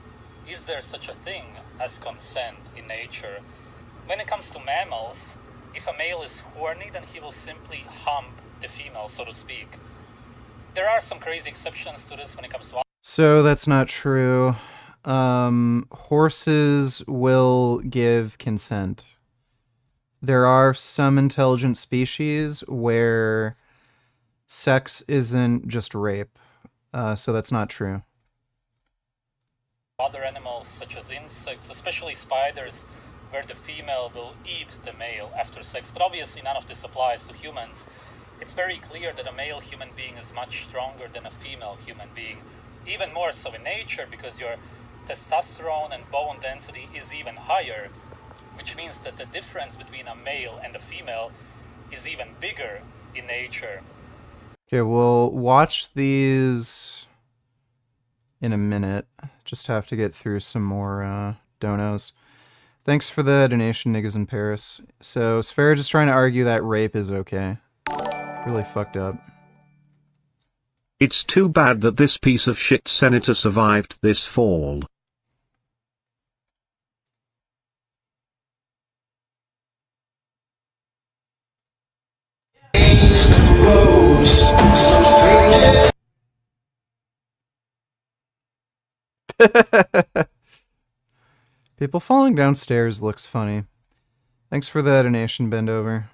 there such a thing as consent in nature? When it comes to mammals, if a male is horny, then he will simply hump the female, so to speak. There are some crazy exceptions to this when it comes to... So that's not true. Horses will give consent. There are some intelligent species where sex isn't just rape. So that's not true. Other animals, such as insects, especially spiders, where the female will eat the male after sex. But obviously none of this applies to humans. It's very clear that a male human being is much stronger than a female human being. Even more so in nature, because your testosterone and bone density is even higher, which means that the difference between a male and a female is even bigger in nature. Okay, we'll watch these in a minute. Just have to get through some more donos. Thanks for the donation, niggas in Paris. So, Sv3rige is trying to argue that rape is okay. Really fucked up. It's too bad that this piece of shit senator survived this fall. People falling downstairs looks funny. Thanks for the donation, bend over.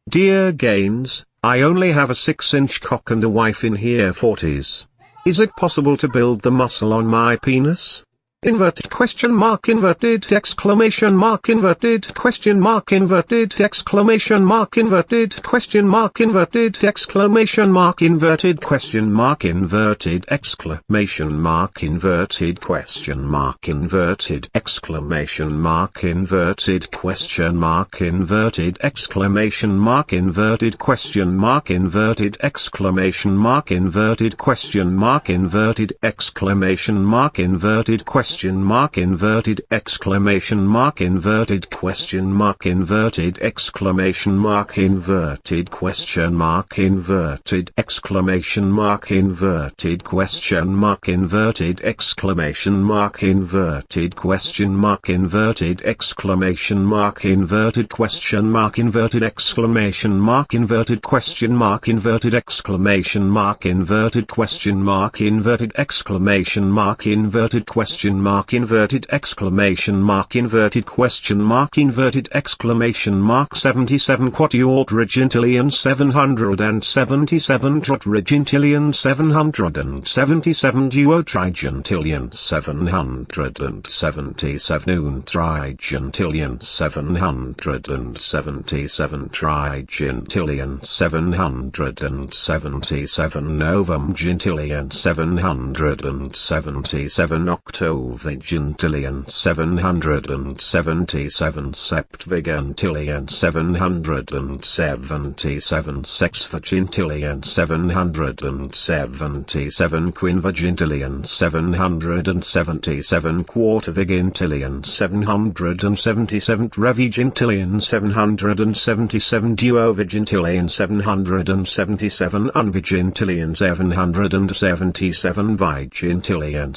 Dear Gaines, I only have a 6-inch cock and a wife in here 40s. Is it possible to build the muscle on my penis? Inverted question mark, inverted exclamation mark, inverted question mark, inverted exclamation mark, inverted question mark, inverted exclamation mark, inverted question mark, inverted exclamation mark, inverted question mark, inverted exclamation mark, inverted question mark, inverted exclamation mark, inverted question mark, inverted exclamation mark, inverted question mark, inverted exclamation mark, inverted question mark, inverted exclamation mark, inverted question mark, inverted exclamation mark, inverted question mark, inverted exclamation mark, inverted question mark, inverted exclamation mark, inverted question mark, inverted exclamation mark, inverted question mark, inverted exclamation mark, inverted question mark, inverted exclamation mark, inverted question mark, inverted exclamation mark, inverted question mark inverted exclamation mark inverted question mark inverted exclamation mark 77 quatuortrigintillion 777 tetragintillion 777 duotrigintillion 777 untrigintillion 777 trigintillion 777 novumgintillion 777 octovigintillion 777 septvigintillion 777 sexvigintillion 777 quinvigintillion 777 quartervigintillion 777 trevigintillion 777 duovigintillion 777 unvigintillion 777 vigintillion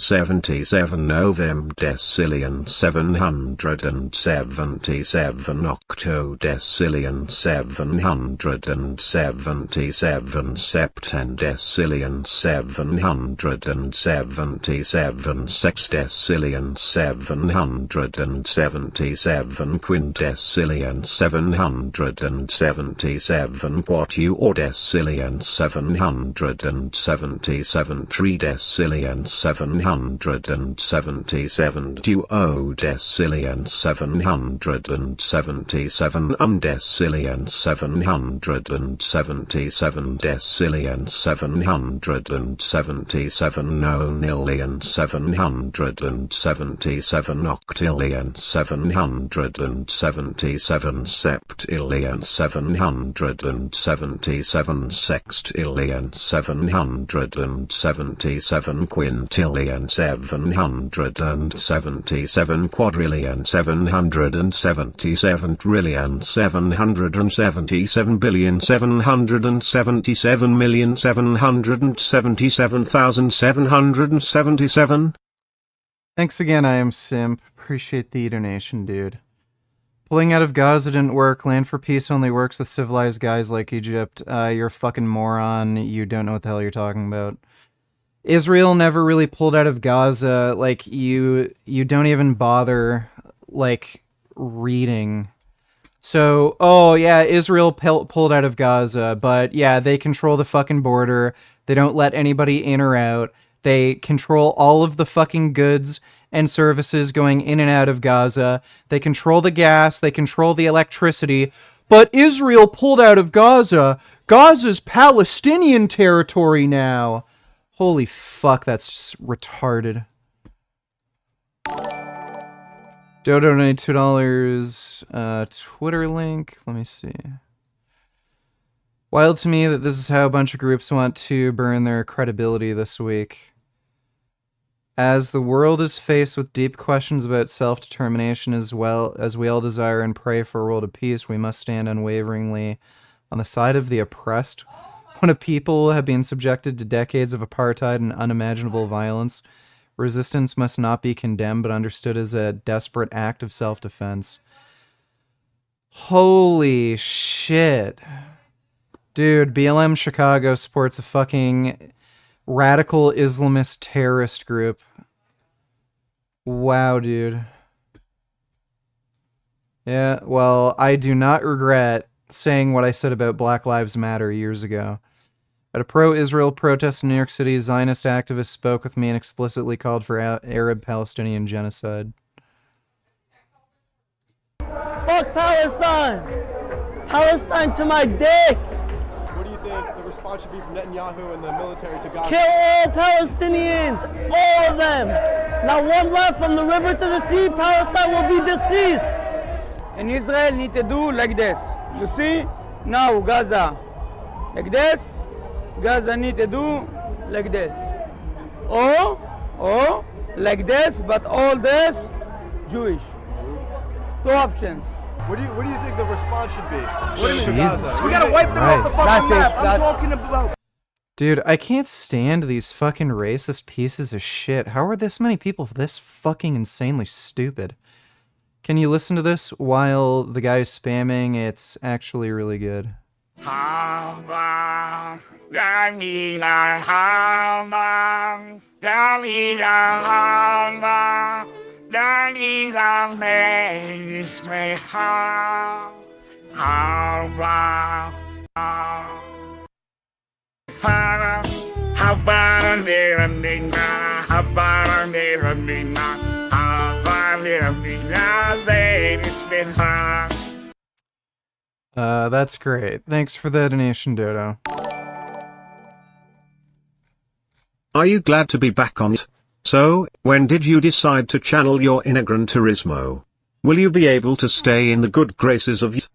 777 novemdecillion 777 octodecillion 777 septendecillion 777 sexdecillion 777 quindecillion 777 quatuordecillion 777 tridecillion 777 duodecillion 777 undecillion 777 decillion 777 nonillion 777 octillion 777 septillion 777 sextillion 777 quintillion 777 quadrillion 777 trillion 777 billion 777 million 777,777. Thanks again, I am Simp. Appreciate the donation, dude. Pulling out of Gaza didn't work. Land for peace only works with civilized guys like Egypt. You're a fucking moron. You don't know what the hell you're talking about. Israel never really pulled out of Gaza. Like, you don't even bother, like, reading. So, oh yeah, Israel pulled out of Gaza, but yeah, they control the fucking border. They don't let anybody in or out. They control all of the fucking goods and services going in and out of Gaza. They control the gas. They control the electricity. But Israel pulled out of Gaza. Gaza's Palestinian territory now. Holy fuck, that's just retarded. Dodo donated $2. Twitter link. Let me see. Wild to me that this is how a bunch of groups want to burn their credibility this week. As the world is faced with deep questions about self-determination as well as we all desire and pray for a world of peace, we must stand unwaveringly on the side of the oppressed. When a people have been subjected to decades of apartheid and unimaginable violence, resistance must not be condemned but understood as a desperate act of self-defense. Holy shit. Dude, BLM Chicago supports a fucking radical Islamist terrorist group. Wow, dude. Yeah, well, I do not regret saying what I said about Black Lives Matter years ago. At a pro-Israel protest in New York City, Zionist activists spoke with me and explicitly called for Arab-Palestinian genocide. Fuck Palestine! Palestine to my dick! What do you think the response should be from Netanyahu and the military to Gaza? Kill all Palestinians! All of them! Not one left from the river to the sea. Palestine will be deceased! And Israel need to do like this. You see? Now Gaza. Like this. Gaza need to do like this. Or like this, but all this Jewish. Two options. What do you think the response should be? Jesus. We gotta wipe them off the fucking map. I'm talking about. Dude, I can't stand these fucking racist pieces of shit. How are this many people this fucking insanely stupid? Can you listen to this while the guy's spamming? It's actually really good. Hamza, That's great. Thanks for the donation, Dodo. Are you glad to be back on it? So, when did you decide to channel your inner Gran Turismo? Will you be able to stay in the good graces of it?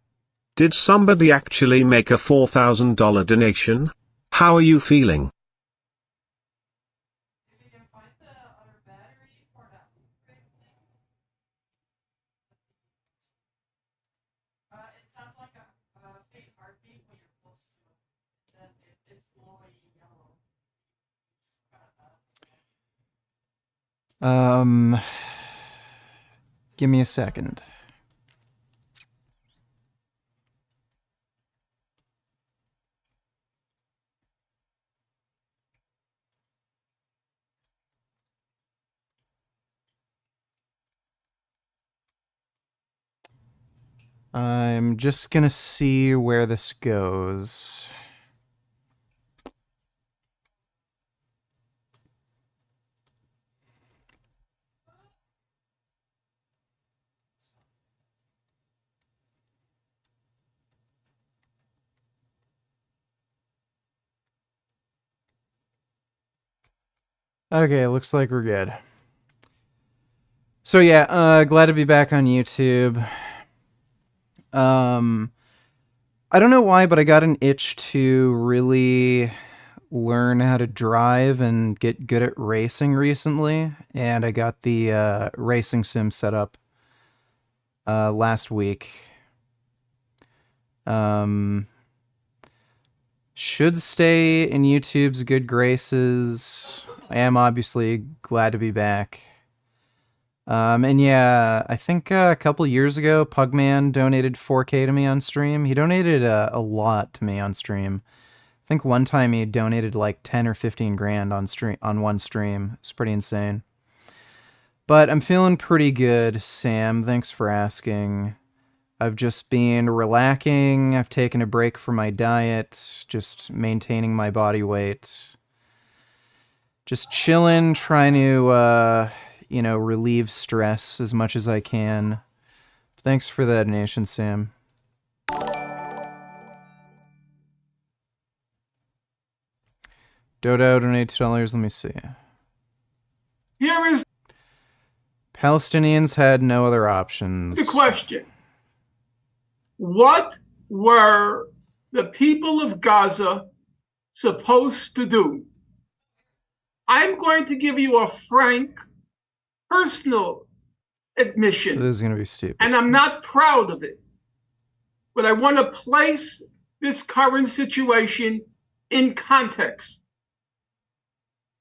Did somebody actually make a $4,000 donation? How are you feeling? Give me a second. I'm just gonna see where this goes. Okay, looks like we're good. So yeah, glad to be back on YouTube. I don't know why, but I got an itch to really learn how to drive and get good at racing recently, and I got the racing sim set up last week. Should stay in YouTube's good graces. I am obviously glad to be back. And yeah, I think a couple years ago, Pugman donated 4K to me on stream. He donated a lot to me on stream. I think one time he donated like 10 or 15 grand on one stream. It's pretty insane. But I'm feeling pretty good, Sam. Thanks for asking. I've just been relaxing. I've taken a break from my diet, just maintaining my body weight. Just chilling, trying to, relieve stress as much as I can. Thanks for that donation, Sam. Dodo, donate $2. Let me see. Here is Palestinians had no other options. the question. What were the people of Gaza supposed to do? I'm going to give you a frank, personal admission. This is going to be stupid. And I'm not proud of it. But I want to place this current situation in context.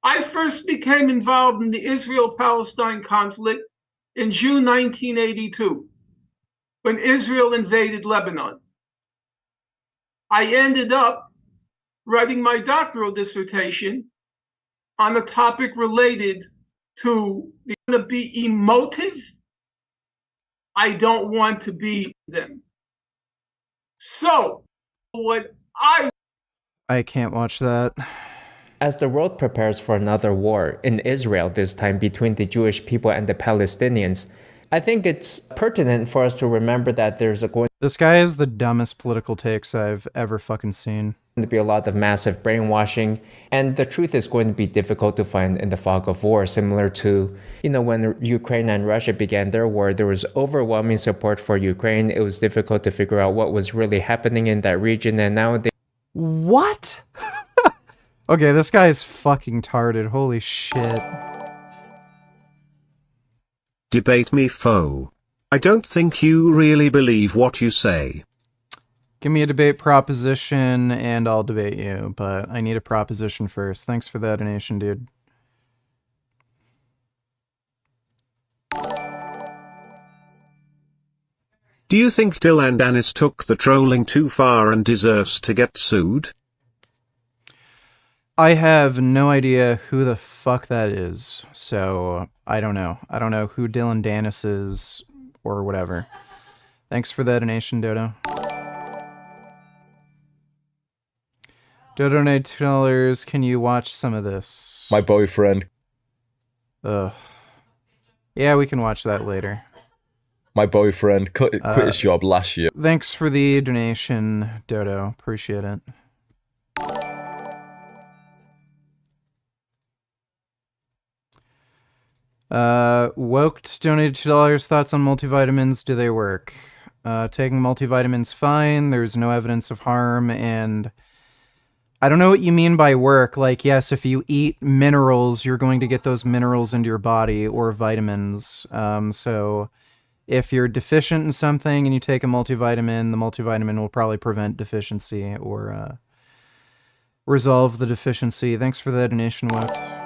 I first became involved in the Israel-Palestine conflict in June 1982, when Israel invaded Lebanon. I ended up writing my doctoral dissertation on a topic related to be emotive. I don't want to be them. So, what I can't watch that. As the world prepares for another war in Israel, this time between the Jewish people and the Palestinians, I think it's pertinent for us to remember that there's This guy is the dumbest political takes I've ever fucking seen. to be a lot of massive brainwashing, and the truth is going to be difficult to find in the fog of war, similar to, when Ukraine and Russia began their war, there was overwhelming support for Ukraine. It was difficult to figure out what was really happening in that region, and now What? Okay, this guy is fucking tarded. Holy shit. Debate me, foe. I don't think you really believe what you say. Give me a debate proposition and I'll debate you, but I need a proposition first. Thanks for that donation, dude. Do you think Dylan Dennis took the trolling too far and deserves to get sued? I have no idea who the fuck that is, so I don't know. I don't know who Dylan Danis is or whatever. Thanks for the donation, Dodo. Dodo donated $2. Can you watch some of this? My boyfriend. Ugh. Yeah, we can watch that later. My boyfriend quit his job last year. Thanks for the donation, Dodo. Appreciate it. Woked donated $2. Thoughts on multivitamins? Do they work? Taking multivitamins fine. There's no evidence of harm, and I don't know what you mean by work. Like, yes, if you eat minerals, you're going to get those minerals into your body, or vitamins. So if you're deficient in something and you take a multivitamin, the multivitamin will probably prevent deficiency or resolve the deficiency. Thanks for the donation, Woked.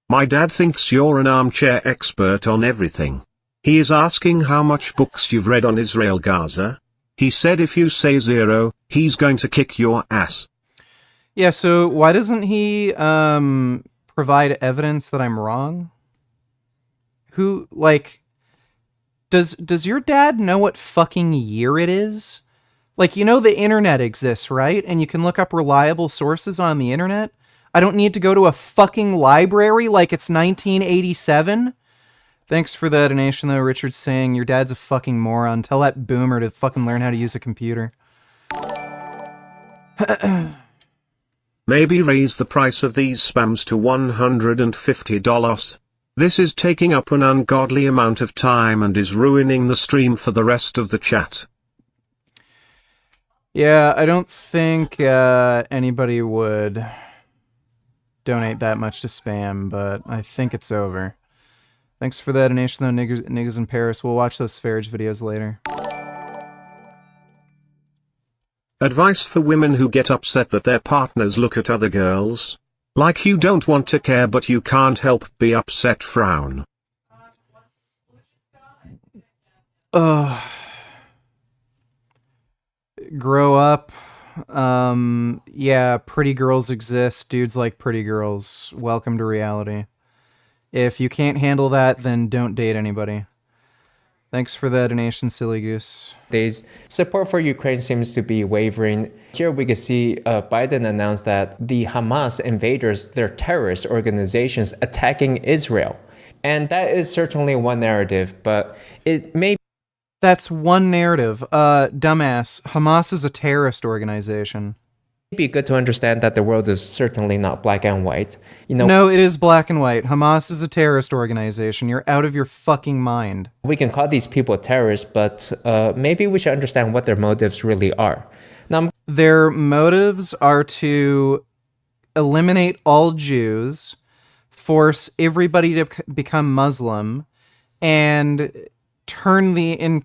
My dad thinks you're an armchair expert on everything. He is asking how much books you've read on Israel Gaza. He said if you say 0, he's going to kick your ass. Yeah, so why doesn't he provide evidence that I'm wrong? Who, like, does your dad know what fucking year it is? Like, you know the internet exists, right? And you can look up reliable sources on the internet. I don't need to go to a fucking library like it's 1987. Thanks for the donation, though. Richard's saying your dad's a fucking moron. Tell that boomer to fucking learn how to use a computer. Maybe raise the price of these spams to $150. This is taking up an ungodly amount of time and is ruining the stream for the rest of the chat. Yeah, I don't think anybody would donate that much to spam, but I think it's over. Thanks for that donation, though, niggas in Paris. We'll watch those Sv3rige videos later. Advice for women who get upset that their partners look at other girls. Like you don't want to care but you can't help be upset. Frown. Grow up. Yeah, pretty girls exist. Dudes like pretty girls. Welcome to reality. If you can't handle that, then don't date anybody. Thanks for the donation, Silly Goose. Days, support for Ukraine seems to be wavering. Here we can see Biden announced that the Hamas invaders, they're terrorist organizations attacking Israel. And that is certainly one narrative, but it may... That's one narrative. Dumbass. Hamas is a terrorist organization. Be good to understand that the world is certainly not black and white. You know, no, it is black and white. Hamas is a terrorist organization. You're out of your fucking mind. We can call these people terrorists, but maybe we should understand what their motives really are. Now, their motives are to eliminate all Jews, force everybody to become Muslim, and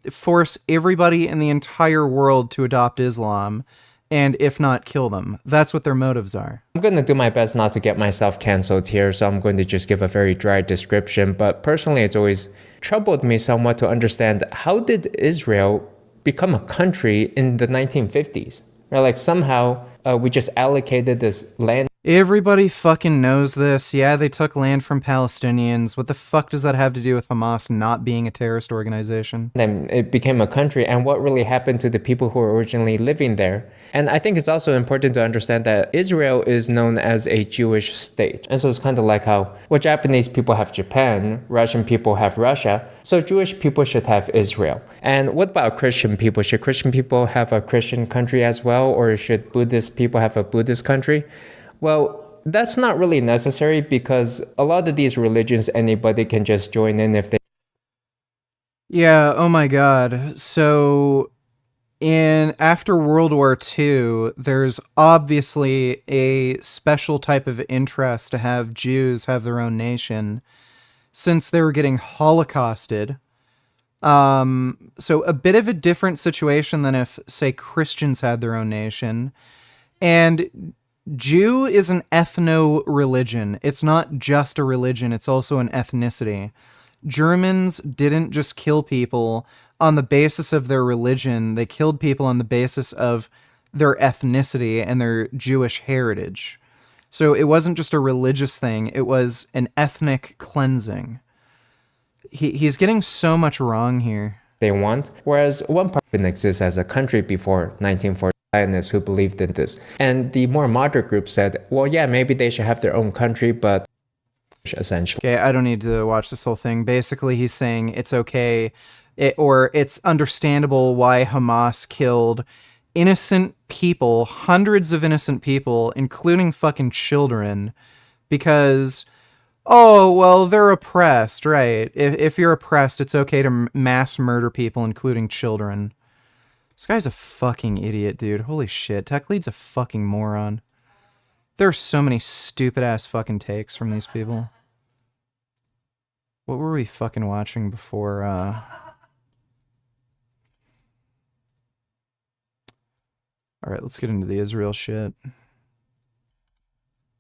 force everybody in the entire world to adopt Islam. And if not, kill them. That's what their motives are. I'm going to do my best not to get myself canceled here, so I'm going to just give a very dry description. But personally, it's always troubled me somewhat to understand how did Israel become a country in the 1950s? Right? Like somehow we just allocated this land. Everybody fucking knows this. Yeah, they took land from Palestinians. What the fuck does that have to do with Hamas not being a terrorist organization? Then it became a country, and what really happened to the people who were originally living there. And I think it's also important to understand that Israel is known as a Jewish state. And so it's kind of like how Japanese people have Japan, Russian people have Russia, so Jewish people should have Israel. And what about Christian people? Should Christian people have a Christian country as well, or should Buddhist people have a Buddhist country? Well, that's not really necessary because a lot of these religions, anybody can just join in if they... Yeah, oh my god. So, after World War II, there's obviously a special type of interest to have Jews have their own nation, since they were getting holocausted. So a bit of a different situation than if, say, Christians had their own nation. And Jew is an ethno-religion. It's not just a religion, it's also an ethnicity. Germans didn't just kill people on the basis of their religion. They killed people on the basis of their ethnicity and their Jewish heritage. So it wasn't just a religious thing, it was an ethnic cleansing. He's getting so much wrong here. They want, whereas one part didn't exist as a country before 1940. Zionists who believed in this. And the more moderate group said, well, yeah, maybe they should have their own country, but essentially. Okay, I don't need to watch this whole thing. Basically, he's saying it's okay, or it's understandable why Hamas killed innocent people, hundreds of innocent people, including fucking children, because, oh, well, they're oppressed, right? If you're oppressed, it's okay to mass murder people, including children. This guy's a fucking idiot, dude. Holy shit. Tech Lead's a fucking moron. There are so many stupid-ass fucking takes from these people. What were we fucking watching before, Alright, let's get into the Israel shit.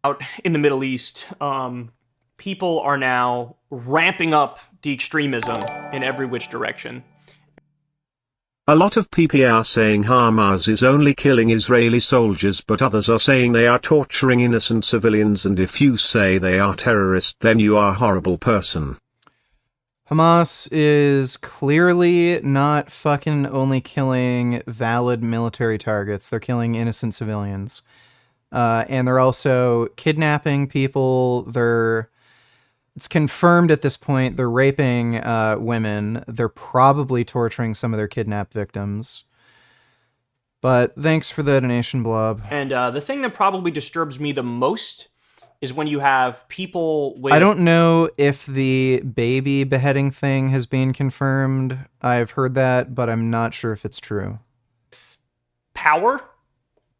Out in the Middle East, people are now ramping up the extremism in every which direction. A lot of people are saying Hamas is only killing Israeli soldiers, but others are saying they are torturing innocent civilians, and if you say they are terrorists, then you are a horrible person. Hamas is clearly not fucking only killing valid military targets. They're killing innocent civilians. And they're also kidnapping people. It's confirmed at this point they're raping women. They're probably torturing some of their kidnapped victims. But thanks for the donation, Blob. And the thing that probably disturbs me the most is when you have people with... I don't know if the baby beheading thing has been confirmed. I've heard that, but I'm not sure if it's true. Power,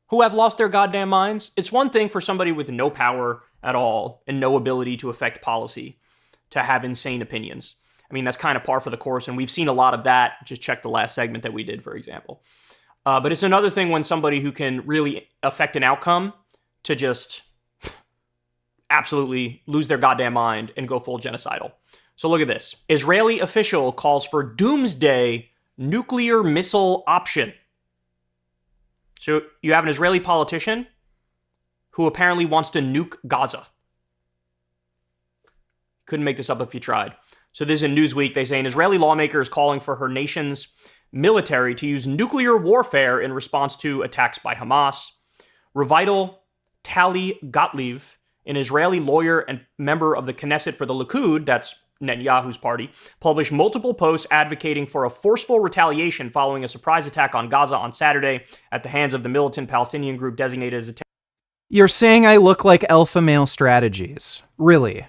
who have lost their goddamn minds. It's one thing for somebody with no power at all and no ability to affect policy to have insane opinions. I mean, that's kind of par for the course, and we've seen a lot of that. Just check the last segment that we did, for example. But it's another thing when somebody who can really affect an outcome to just absolutely lose their goddamn mind and go full genocidal. So look at this. Israeli official calls for doomsday nuclear missile option. So you have an Israeli politician who apparently wants to nuke Gaza. Couldn't make this up if he tried. So this is in Newsweek. They say an Israeli lawmaker is calling for her nation's military to use nuclear warfare in response to attacks by Hamas. Revital Tali Gottlieb, an Israeli lawyer and member of the Knesset for the Likud, that's Netanyahu's party, published multiple posts advocating for a forceful retaliation following a surprise attack on Gaza on Saturday at the hands of the militant Palestinian group designated as a You're saying I look like alpha male strategies. Really?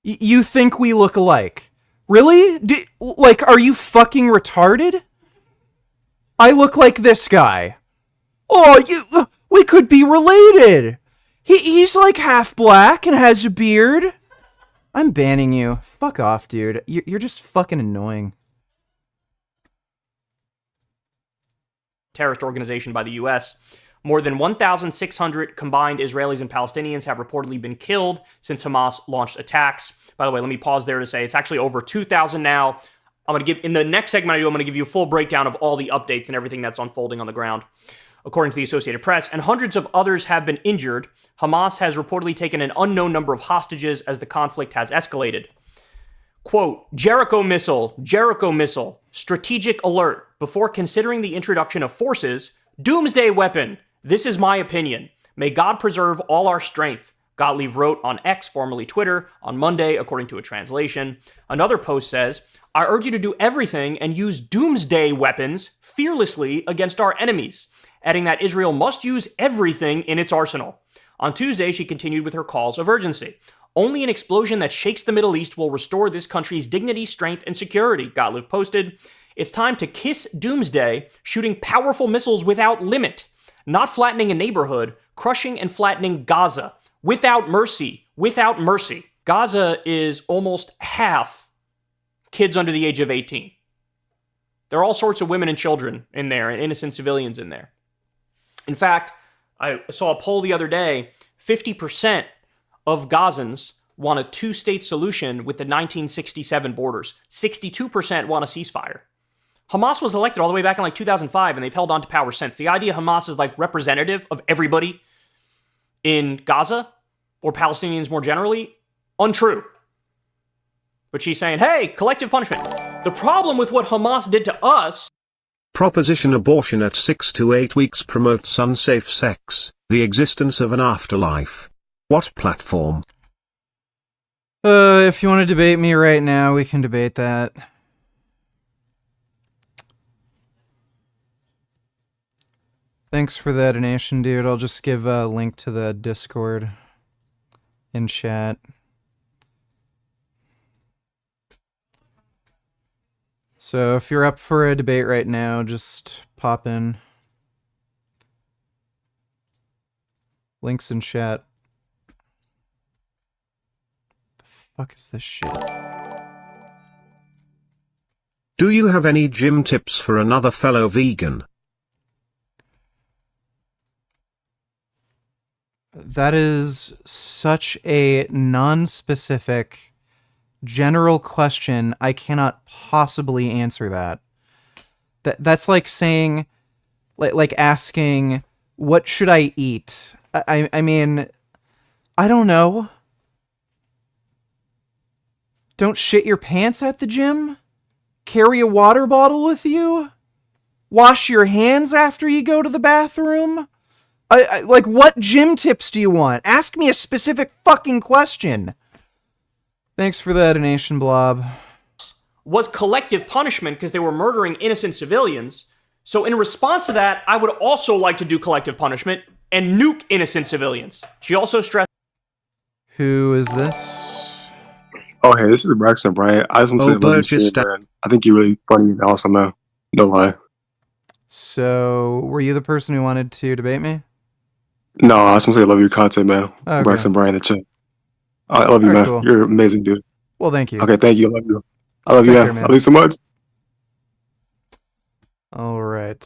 You think we look alike? Really? Are you fucking retarded? I look like this guy. Oh, we could be related. He's like half black and has a beard. I'm banning you. Fuck off, dude. You're just fucking annoying. Terrorist organization by the U.S. More than 1,600 combined Israelis and Palestinians have reportedly been killed since Hamas launched attacks. By the way, let me pause there to say it's actually over 2,000 now. I'm going to give, in the next segment I'm going to give you a full breakdown of all the updates and everything that's unfolding on the ground, according to the Associated Press. And hundreds of others have been injured. Hamas has reportedly taken an unknown number of hostages as the conflict has escalated. Quote, Jericho missile, strategic alert. Before considering the introduction of forces, doomsday weapon. This is my opinion. May God preserve all our strength. Gottlieb wrote on X, formerly Twitter, on Monday, according to a translation. Another post says, I urge you to do everything and use doomsday weapons fearlessly against our enemies, adding that Israel must use everything in its arsenal. On Tuesday, she continued with her calls of urgency. Only an explosion that shakes the Middle East will restore this country's dignity, strength, and security, Gottlieb posted. It's time to kiss doomsday, shooting powerful missiles without limit, not flattening a neighborhood, crushing and flattening Gaza. Without mercy. Without mercy. Gaza is almost half kids under the age of 18. There are all sorts of women and children in there and innocent civilians in there. In fact, I saw a poll the other day, 50% of Gazans want a two-state solution with the 1967 borders. 62% want a ceasefire. Hamas was elected all the way back in like 2005, and they've held on to power since. The idea Hamas is like representative of everybody in Gaza, or Palestinians more generally, untrue. But she's saying, hey, collective punishment. The problem with what Hamas did to us... Proposition abortion at 6 to 8 weeks promotes unsafe sex, the existence of an afterlife. What platform? If you want to debate me right now, we can debate that. Thanks for that donation, dude. I'll just give a link to the Discord in chat. So if you're up for a debate right now, just pop in. Links in chat. The fuck is this shit? Do you have any gym tips for another fellow vegan? That is such a non-specific, general question. I cannot possibly answer that. That's like saying, like asking, what should I eat? I mean, I don't know. Don't shit your pants at the gym? Carry a water bottle with you? Wash your hands after you go to the bathroom? Like, what gym tips do you want? Ask me a specific fucking question. Thanks for that donation, Blob. Was collective punishment because they were murdering innocent civilians. So in response to that, I would also like to do collective punishment and nuke innocent civilians. She also stressed... Who is this? Oh, hey, this is Braxton Bryant. I just want to say, Burgess, man. I think you're really funny and awesome, man. No lie. So, were you the person who wanted to debate me? No, I just want to say I love your content, man. Okay. Braxton Bryant, the chat. I love you, All right, man. cool. You're amazing, dude. Well, thank you. Okay, thank you. I love you. I love you, Take man. care, man. I love you so much. All right.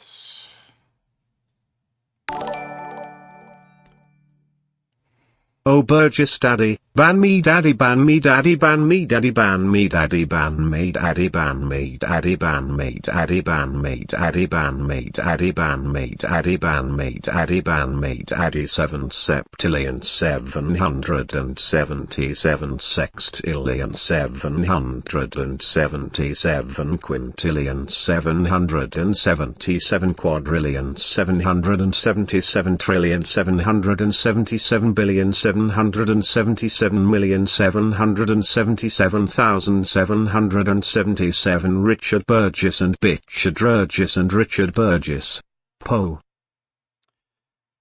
Oh Burgess daddy, ban me daddy, ban me daddy, ban me daddy, ban me daddy, ban me daddy, ban me daddy, ban me daddy, ban me daddy, ban me daddy, ban me daddy, ban me daddy, ban me daddy, 7 septillion 777 sextillion 777 quintillion 777 quadrillion 777 trillion 777 billion 777,777,777 Richard Burgess and Bitchard Burgess and Richard Burgess. Poe.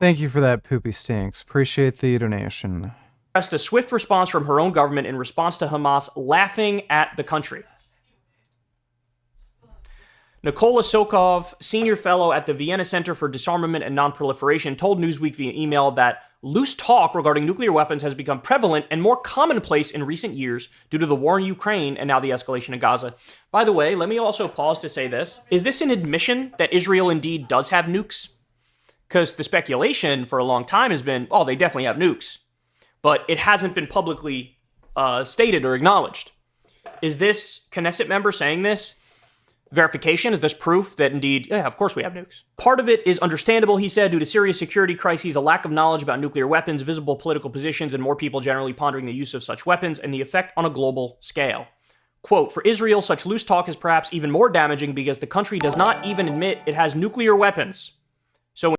Thank you for that, Poopy Stinks. Appreciate the donation. A swift response from her own government in response to Hamas laughing at the country. Nikola Sokov, senior fellow at the Vienna Center for Disarmament and Non-Proliferation, told Newsweek via email that loose talk regarding nuclear weapons has become prevalent and more commonplace in recent years due to the war in Ukraine and now the escalation in Gaza. By the way, let me also pause to say this. Is this an admission that Israel indeed does have nukes? Because the speculation for a long time has been, oh, they definitely have nukes. But it hasn't been publicly stated or acknowledged. Is this Knesset member saying this verification? Is this proof that indeed, yeah, of course we have nukes? Part of it is understandable, he said, due to serious security crises, a lack of knowledge about nuclear weapons, visible political positions, and more people generally pondering the use of such weapons and the effect on a global scale. Quote, for Israel, such loose talk is perhaps even more damaging because the country does not even admit it has nuclear weapons. So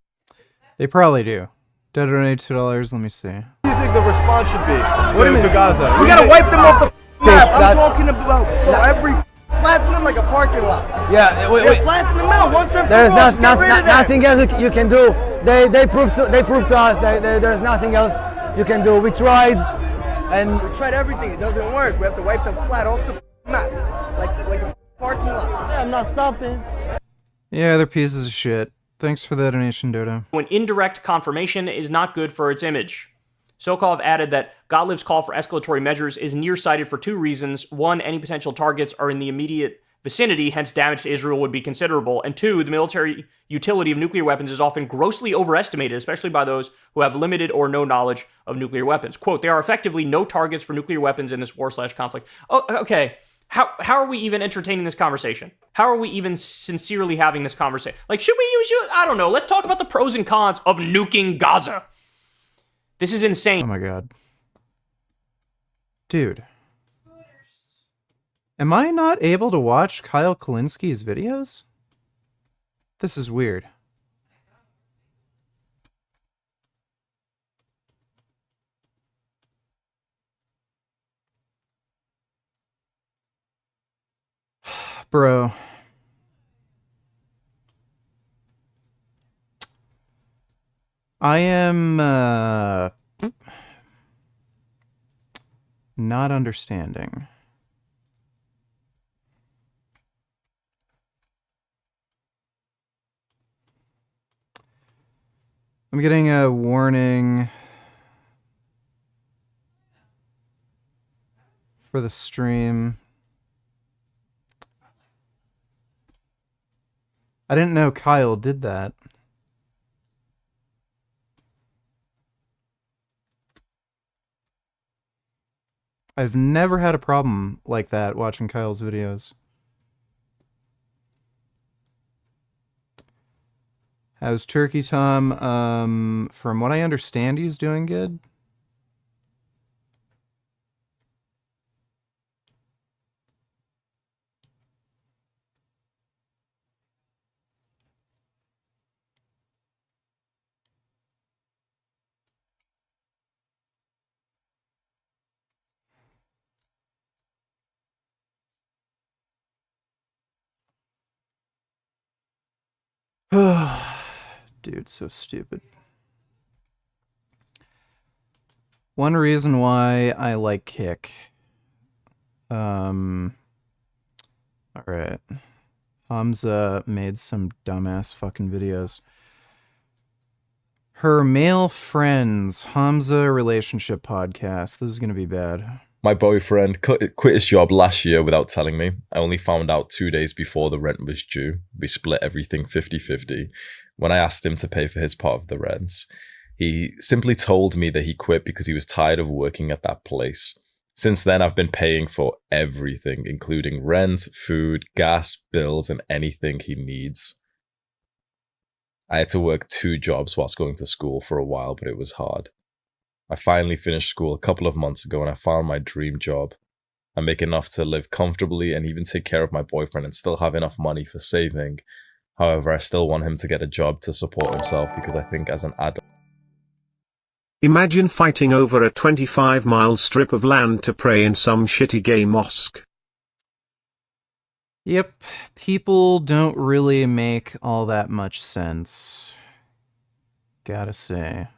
They probably do. Donate $2, let me see. What do you think the response should be to Gaza? We gotta wipe them off the map. I'm talking about every planting them like a parking lot. Yeah, They're planting them out once and There's for all. Get rid of that. nothing else you can do. They proved to us that there's nothing else you can do. We tried, and We tried everything. It doesn't work. We have to wipe them flat off the map, like a parking lot. Yeah, I'm not stopping. Yeah, they're pieces of shit. Thanks for the donation, Dodo. when indirect confirmation is not good for its image. Sokov added that Gottlieb's call for escalatory measures is nearsighted for two reasons. One, any potential targets are in the immediate vicinity, hence damage to Israel would be considerable. And two, the military utility of nuclear weapons is often grossly overestimated, especially by those who have limited or no knowledge of nuclear weapons. Quote, there are effectively no targets for nuclear weapons in this war/conflict. Oh, okay. How are we even entertaining this conversation? How are we even sincerely having this conversation? Like, should we use you? I don't know. Let's talk about the pros and cons of nuking Gaza. This is insane. Oh my god. Dude. Am I not able to watch Kyle Kalinski's videos? This is weird. Bro. I am not understanding. I'm getting a warning for the stream. I didn't know Kyle did that. I've never had a problem like that watching Kyle's videos. How's Turkey Tom? From what I understand, he's doing good. Dude, so stupid. One reason why I like Kick. Alright. Hamza made some dumbass fucking videos. Her male friends, Hamza relationship podcast. This is gonna be bad. My boyfriend quit his job last year without telling me. I only found out 2 days before the rent was due. We split everything 50-50. When I asked him to pay for his part of the rent, he simply told me that he quit because he was tired of working at that place. Since then, I've been paying for everything, including rent, food, gas, bills, and anything he needs. I had to work 2 jobs whilst going to school for a while, but it was hard. I finally finished school a couple of months ago and I found my dream job. I make enough to live comfortably and even take care of my boyfriend and still have enough money for saving. However, I still want him to get a job to support himself because I think as an adult... Imagine fighting over a 25-mile strip of land to pray in some shitty gay mosque. Yep, people don't really make all that much sense. Gotta say.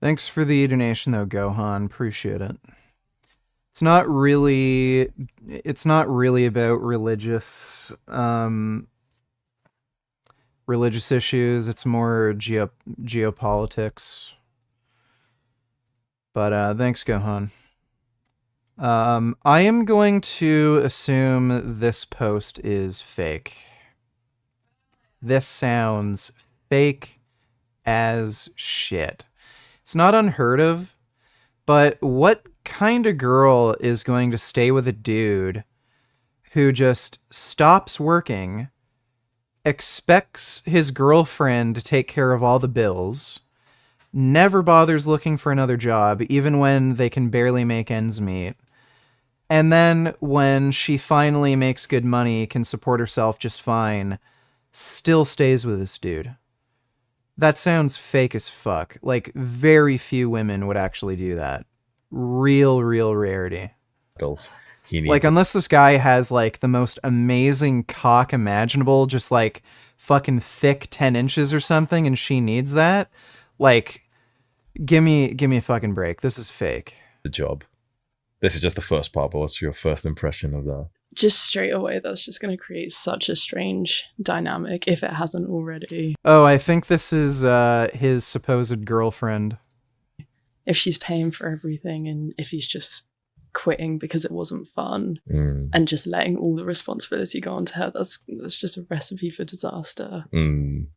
Thanks for the donation though, Gohan. Appreciate it. It's not really about religious issues. It's more geopolitics. But thanks, Gohan. I am going to assume this post is fake. This sounds fake as shit. It's not unheard of, but what kind of girl is going to stay with a dude who just stops working, expects his girlfriend to take care of all the bills, never bothers looking for another job, even when they can barely make ends meet, and then when she finally makes good money, can support herself just fine, still stays with this dude? That sounds fake as fuck. Like, very few women would actually do that. Real rarity. Like, unless this guy has, like, the most amazing cock imaginable, just, like, fucking thick 10 inches or something, and she needs that, like, give me a fucking break. This is fake. The job. This is just the first part, but what's your first impression of that? Just straight away, that's just going to create such a strange dynamic if it hasn't already. Oh, I think this is his supposed girlfriend. If she's paying for everything and if he's just quitting because it wasn't fun and just letting all the responsibility go onto her. That's just a recipe for disaster.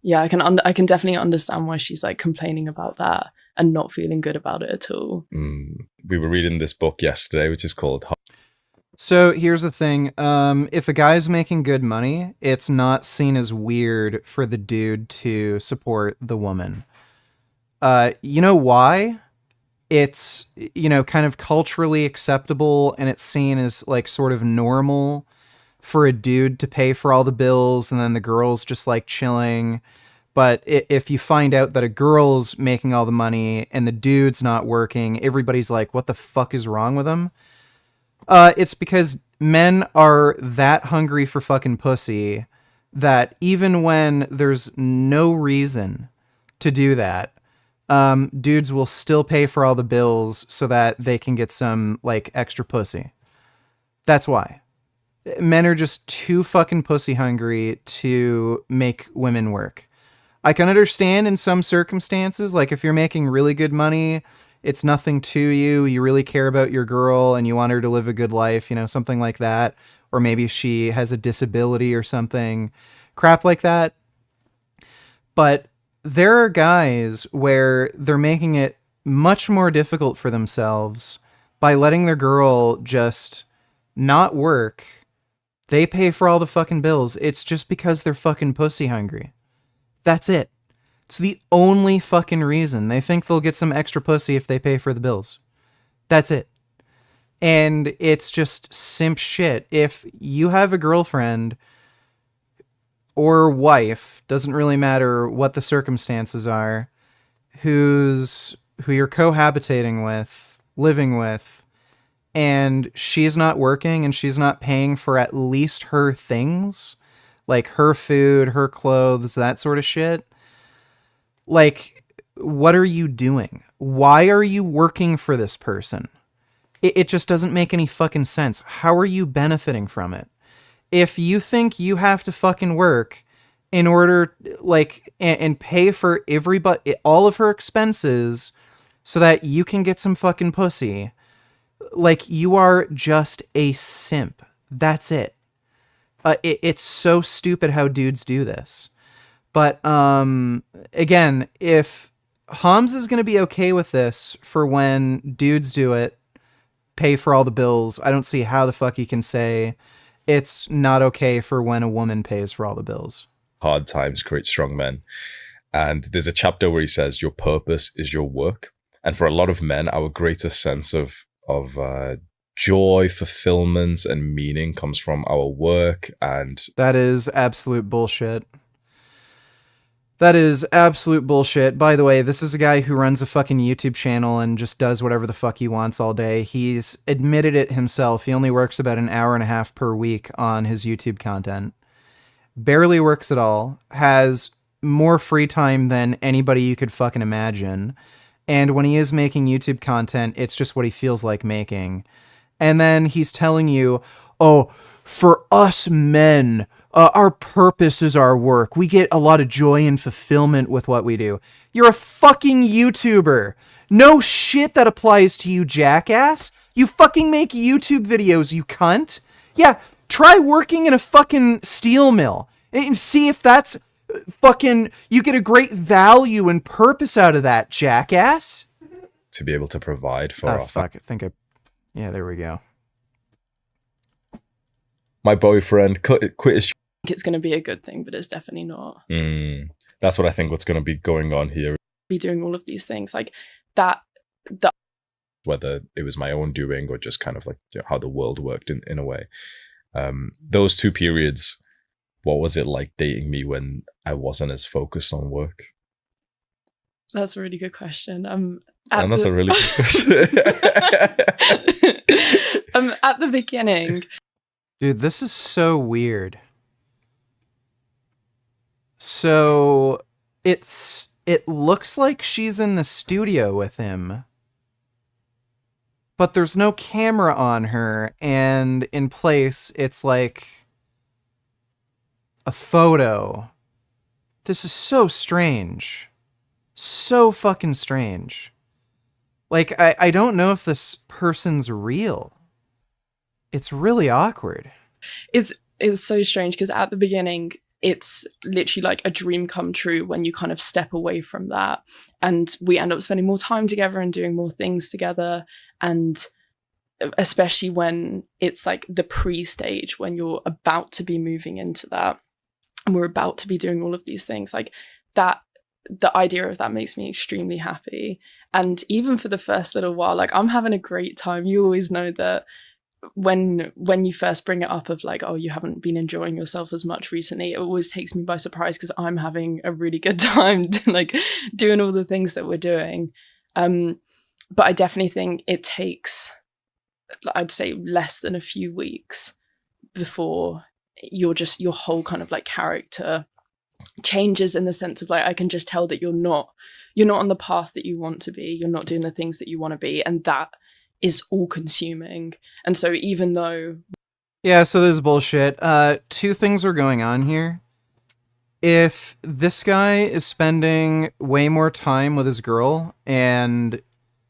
Yeah, I can definitely understand why she's like complaining about that and not feeling good about it at all. We were reading this book yesterday, which is called So here's the thing. If a guy's making good money, it's not seen as weird for the dude to support the woman. You know why? It's, you know, kind of culturally acceptable, and it's seen as like sort of normal for a dude to pay for all the bills and then the girl's just like chilling. But if you find out that a girl's making all the money and the dude's not working, everybody's like, what the fuck is wrong with him? It's because men are that hungry for fucking pussy that even when there's no reason to do that, dudes will still pay for all the bills so that they can get some like extra pussy. That's why. Men are just too fucking pussy hungry to make women work. I can understand in some circumstances, like if you're making really good money, it's nothing to you, you really care about your girl and you want her to live a good life, you know, something like that. Or maybe she has a disability or something, crap like that. But there are guys where they're making it much more difficult for themselves by letting their girl just not work. They pay for all the fucking bills. It's just because they're fucking pussy hungry. That's it. It's the only fucking reason. They think they'll get some extra pussy if they pay for the bills. That's it. And it's just simp shit. If you have a girlfriend or wife, doesn't really matter what the circumstances are, who you're cohabitating with, living with, and she's not working and she's not paying for at least her things, like her food, her clothes, that sort of shit. Like, what are you doing? Why are you working for this person? It just doesn't make any fucking sense. How are you benefiting from it? If you think you have to fucking work in order, like, and pay for all of her expenses so that you can get some fucking pussy, like, you are just a simp. That's it. It's so stupid how dudes do this. But, again, if Hamza is going to be okay with this for when dudes do it, pay for all the bills, I don't see how the fuck he can say it's not okay for when a woman pays for all the bills. Hard times create strong men. And there's a chapter where he says, your purpose is your work. And for a lot of men, our greatest sense of joy, fulfillment, and meaning comes from our work. And that is absolute bullshit. That is absolute bullshit. By the way, this is a guy who runs a fucking YouTube channel and just does whatever the fuck he wants all day. He's admitted it himself. He only works about an hour and a half per week on his YouTube content. Barely works at all. Has more free time than anybody you could fucking imagine. And when he is making YouTube content, it's just what he feels like making. And then he's telling you, oh, for us men, our purpose is our work. We get a lot of joy and fulfillment with what we do. You're a fucking YouTuber. No shit that applies to you, jackass. You fucking make YouTube videos, you cunt. Yeah, try working in a fucking steel mill and see if that's fucking, you get a great value and purpose out of that, jackass. To be able to provide for our fuck, yeah, there we go. My boyfriend quit his. It's going to be a good thing, but it's definitely not. That's what I think what's going to be going on here. Be doing all of these things like that. Whether it was my own doing or just kind of like, you know, how the world worked in a way. Those two periods, what was it like dating me when I wasn't as focused on work? That's a really good question. A really good question. At the beginning. Dude, this is so weird. So it looks like she's in the studio with him, but there's no camera on her, and in place it's like a photo. This is so strange. So fucking strange. Like, I don't know if this person's real. It's really awkward. It's so strange because at the beginning, it's literally like a dream come true when you kind of step away from that. And we end up spending more time together and doing more things together. And especially when it's like the pre-stage, when you're about to be moving into that and we're about to be doing all of these things, like that, the idea of that makes me extremely happy. And even for the first little while, like I'm having a great time. You always know that when you first bring it up of like, oh, you haven't been enjoying yourself as much recently, it always takes me by surprise because I'm having a really good time like doing all the things that we're doing. But I definitely think it takes, I'd say, less than a few weeks before your whole kind of like character changes, in the sense of like, I can just tell that you're not on the path that you want to be. You're not doing the things that you want to be. And that is all consuming. And so even though... Yeah, so this is bullshit. Two things are going on here. If this guy is spending way more time with his girl and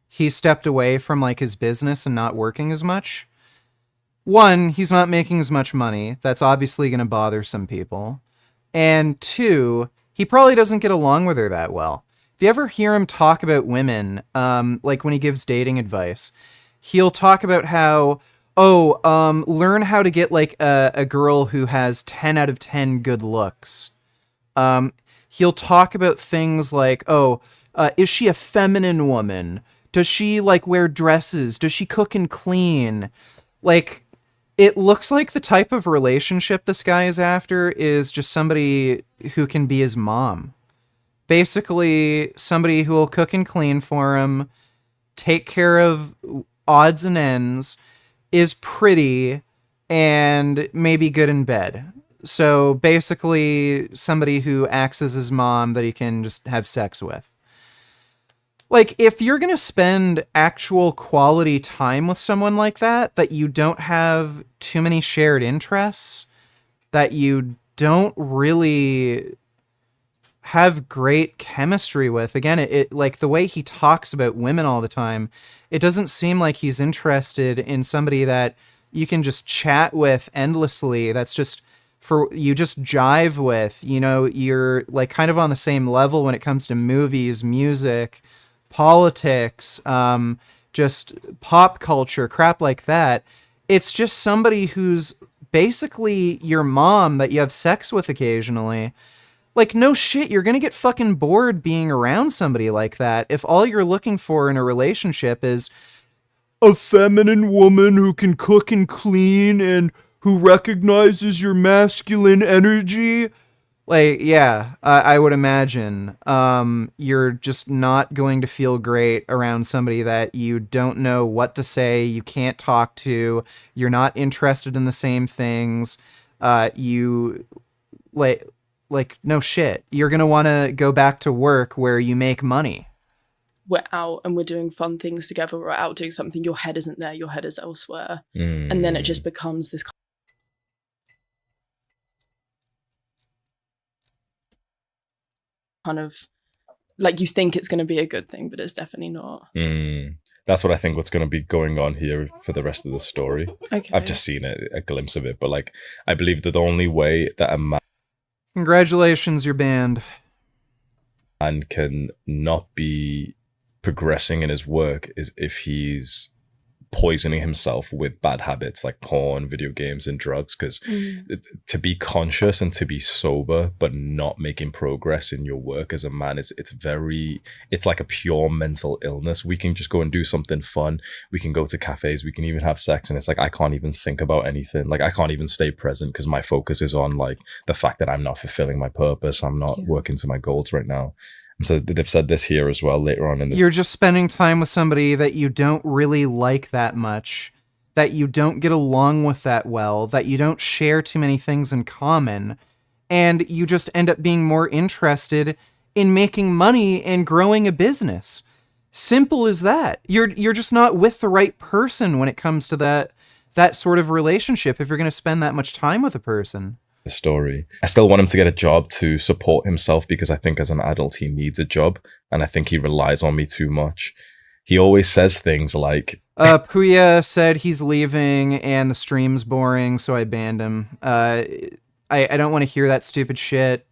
he stepped away from like his business and not working as much, one, he's not making as much money. That's obviously going to bother some people. And two, he probably doesn't get along with her that well. If you ever hear him talk about women, like when he gives dating advice, he'll talk about how, learn how to get like a girl who has 10 out of 10 good looks. He'll talk about things like, is she a feminine woman? Does she like wear dresses? Does she cook and clean? Like, it looks like the type of relationship this guy is after is just somebody who can be his mom. Basically, somebody who will cook and clean for him, take care of odds and ends, is pretty, and maybe good in bed. So basically, somebody who acts as his mom that he can just have sex with. Like, if you're going to spend actual quality time with someone like that you don't have too many shared interests, that you don't really have great chemistry with, again, it like the way he talks about women all the time, it doesn't seem like he's interested in somebody that you can just chat with endlessly. That's just for you just jive with, you know, you're like kind of on the same level when it comes to movies, music, politics, just pop culture, crap like that. It's just somebody who's basically your mom that you have sex with occasionally. Like, no shit, you're gonna get fucking bored being around somebody like that if all you're looking for in a relationship is a feminine woman who can cook and clean and who recognizes your masculine energy. Like, yeah, I would imagine you're just not going to feel great around somebody that you don't know what to say, you can't talk to, you're not interested in the same things, you, like, no shit. You're going to want to go back to work where you make money. We're out and we're doing fun things together, we're out doing something, your head isn't there, your head is elsewhere. And then it just becomes this kind of like, you think it's going to be a good thing, but it's definitely not. That's what I think what's going to be going on here for the rest of the story. Okay. I've just seen a glimpse of it, but like, I believe that the only way that a man Congratulations, you're banned. And can not be progressing in his work is if he's poisoning himself with bad habits like porn, video games, and drugs. Because to be conscious and to be sober but not making progress in your work as a man it's like a pure mental illness. We can just go and do something fun, we can go to cafes, we can even have sex, and it's like I can't even think about anything. Like I can't even stay present because my focus is on like the fact that I'm not fulfilling my purpose, I'm not working to my goals right now. And so they've said this here as well later on in this. You're just spending time with somebody that you don't really like that much, that you don't get along with that well, that you don't share too many things in common, and you just end up being more interested in making money and growing a business. Simple as that. You're just not with the right person when it comes to that sort of relationship if you're going to spend that much time with a person. The story. I still want him to get a job to support himself because I think as an adult he needs a job, and I think he relies on me too much. He always says things like, Puya said he's leaving and the stream's boring, so I banned him. I don't want to hear that stupid shit.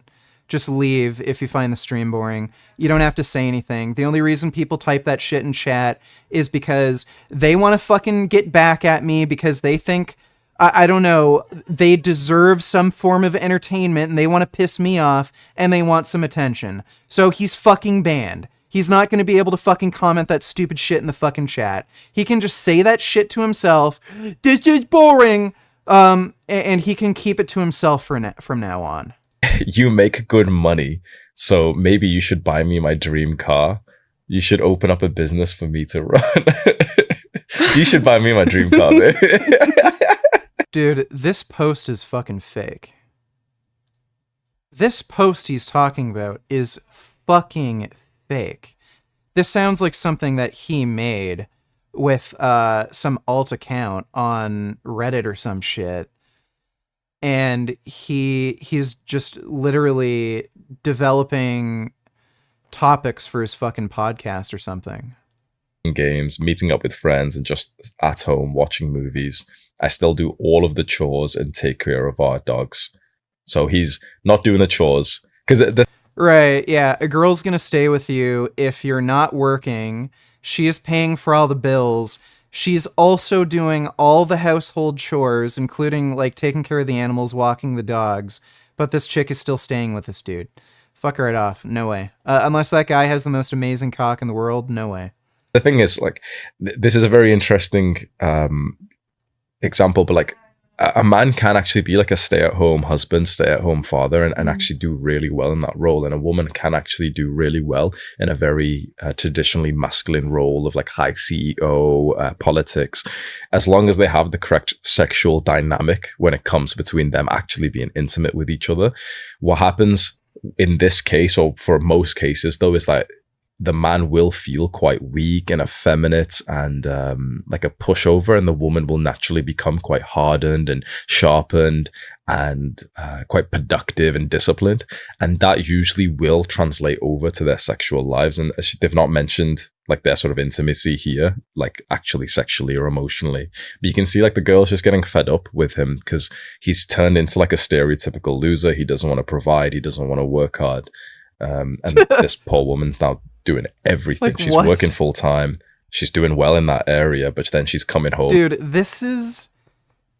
Just leave if you find the stream boring. You don't have to say anything. The only reason people type that shit in chat is because they want to fucking get back at me because they think, I don't know, they deserve some form of entertainment and they want to piss me off and they want some attention. So he's fucking banned. He's not going to be able to fucking comment that stupid shit in the fucking chat. He can just say that shit to himself. This is boring. And he can keep it to himself from now on. you make good money, so maybe you should buy me my dream car. You should open up a business for me to run. You should buy me my dream car, man. Dude, this post is fucking fake. This post he's talking about is fucking fake. This sounds like something that he made with some alt account on Reddit or some shit. And he's just literally developing topics for his fucking podcast or something. Games, meeting up with friends, and just at home watching movies. I still do all of the chores and take care of our dogs. So he's not doing the chores because right, yeah, a girl's gonna stay with you if you're not working. She is paying for all the bills. She's also doing all the household chores, including like taking care of the animals, walking the dogs. But this chick is still staying with this dude. Fuck her right off. No way. Unless that guy has the most amazing cock in the world. No way. The thing is, like, this is a very interesting example, but like a man can actually be like a stay-at-home husband, stay-at-home father, and actually do really well in that role. And a woman can actually do really well in a very traditionally masculine role of like high CEO, politics, as long as they have the correct sexual dynamic when it comes between them actually being intimate with each other. What happens in this case, or for most cases though, is that the man will feel quite weak and effeminate and like a pushover, and the woman will naturally become quite hardened and sharpened and quite productive and disciplined. And that usually will translate over to their sexual lives. And they've not mentioned like their sort of intimacy here, like actually sexually or emotionally. But you can see like the girl's just getting fed up with him because he's turned into like a stereotypical loser. He doesn't want to provide. He doesn't want to work hard. And this poor woman's now doing everything. Like, she's what? working full time. She's doing well in that area, but then she's coming home. Dude, this is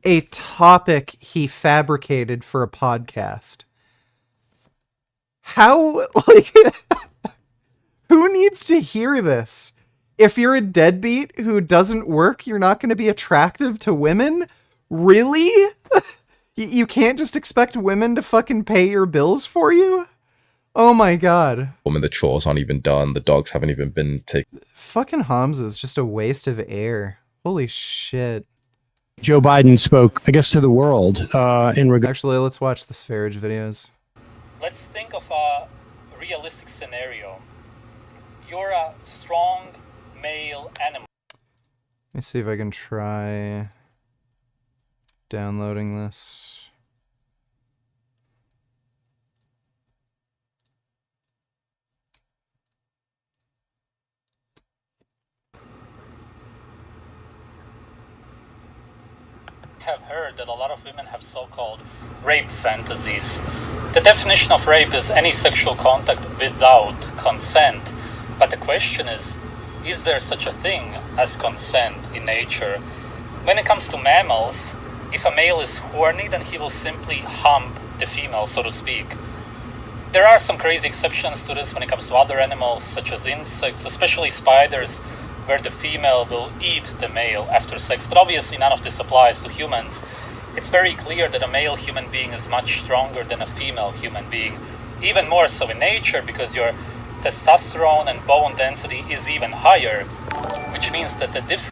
a topic he fabricated for a podcast. How, like, who needs to hear this? If you're a deadbeat who doesn't work, you're not going to be attractive to women? Really? You can't just expect women to fucking pay your bills for you? Oh my god. Woman, the chores aren't even done. The dogs haven't even been taken. Fucking Hamza is just a waste of air. Holy shit. Joe Biden spoke, I guess, to the world in regard. Actually, let's watch the Sv3rige videos. Let's think of a realistic scenario. You're a strong male animal. Let me see if I can try downloading this. Have heard that a lot of women have so-called rape fantasies. The definition of rape is any sexual contact without consent. But the question is there such a thing as consent in nature? When it comes to mammals, if a male is horny, then he will simply hump the female, so to speak. There are some crazy exceptions to this when it comes to other animals, such as insects, especially spiders, where the female will eat the male after sex, but obviously none of this applies to humans. It's very clear that a male human being is much stronger than a female human being, even more so in nature because your testosterone and bone density is even higher, which means that the difference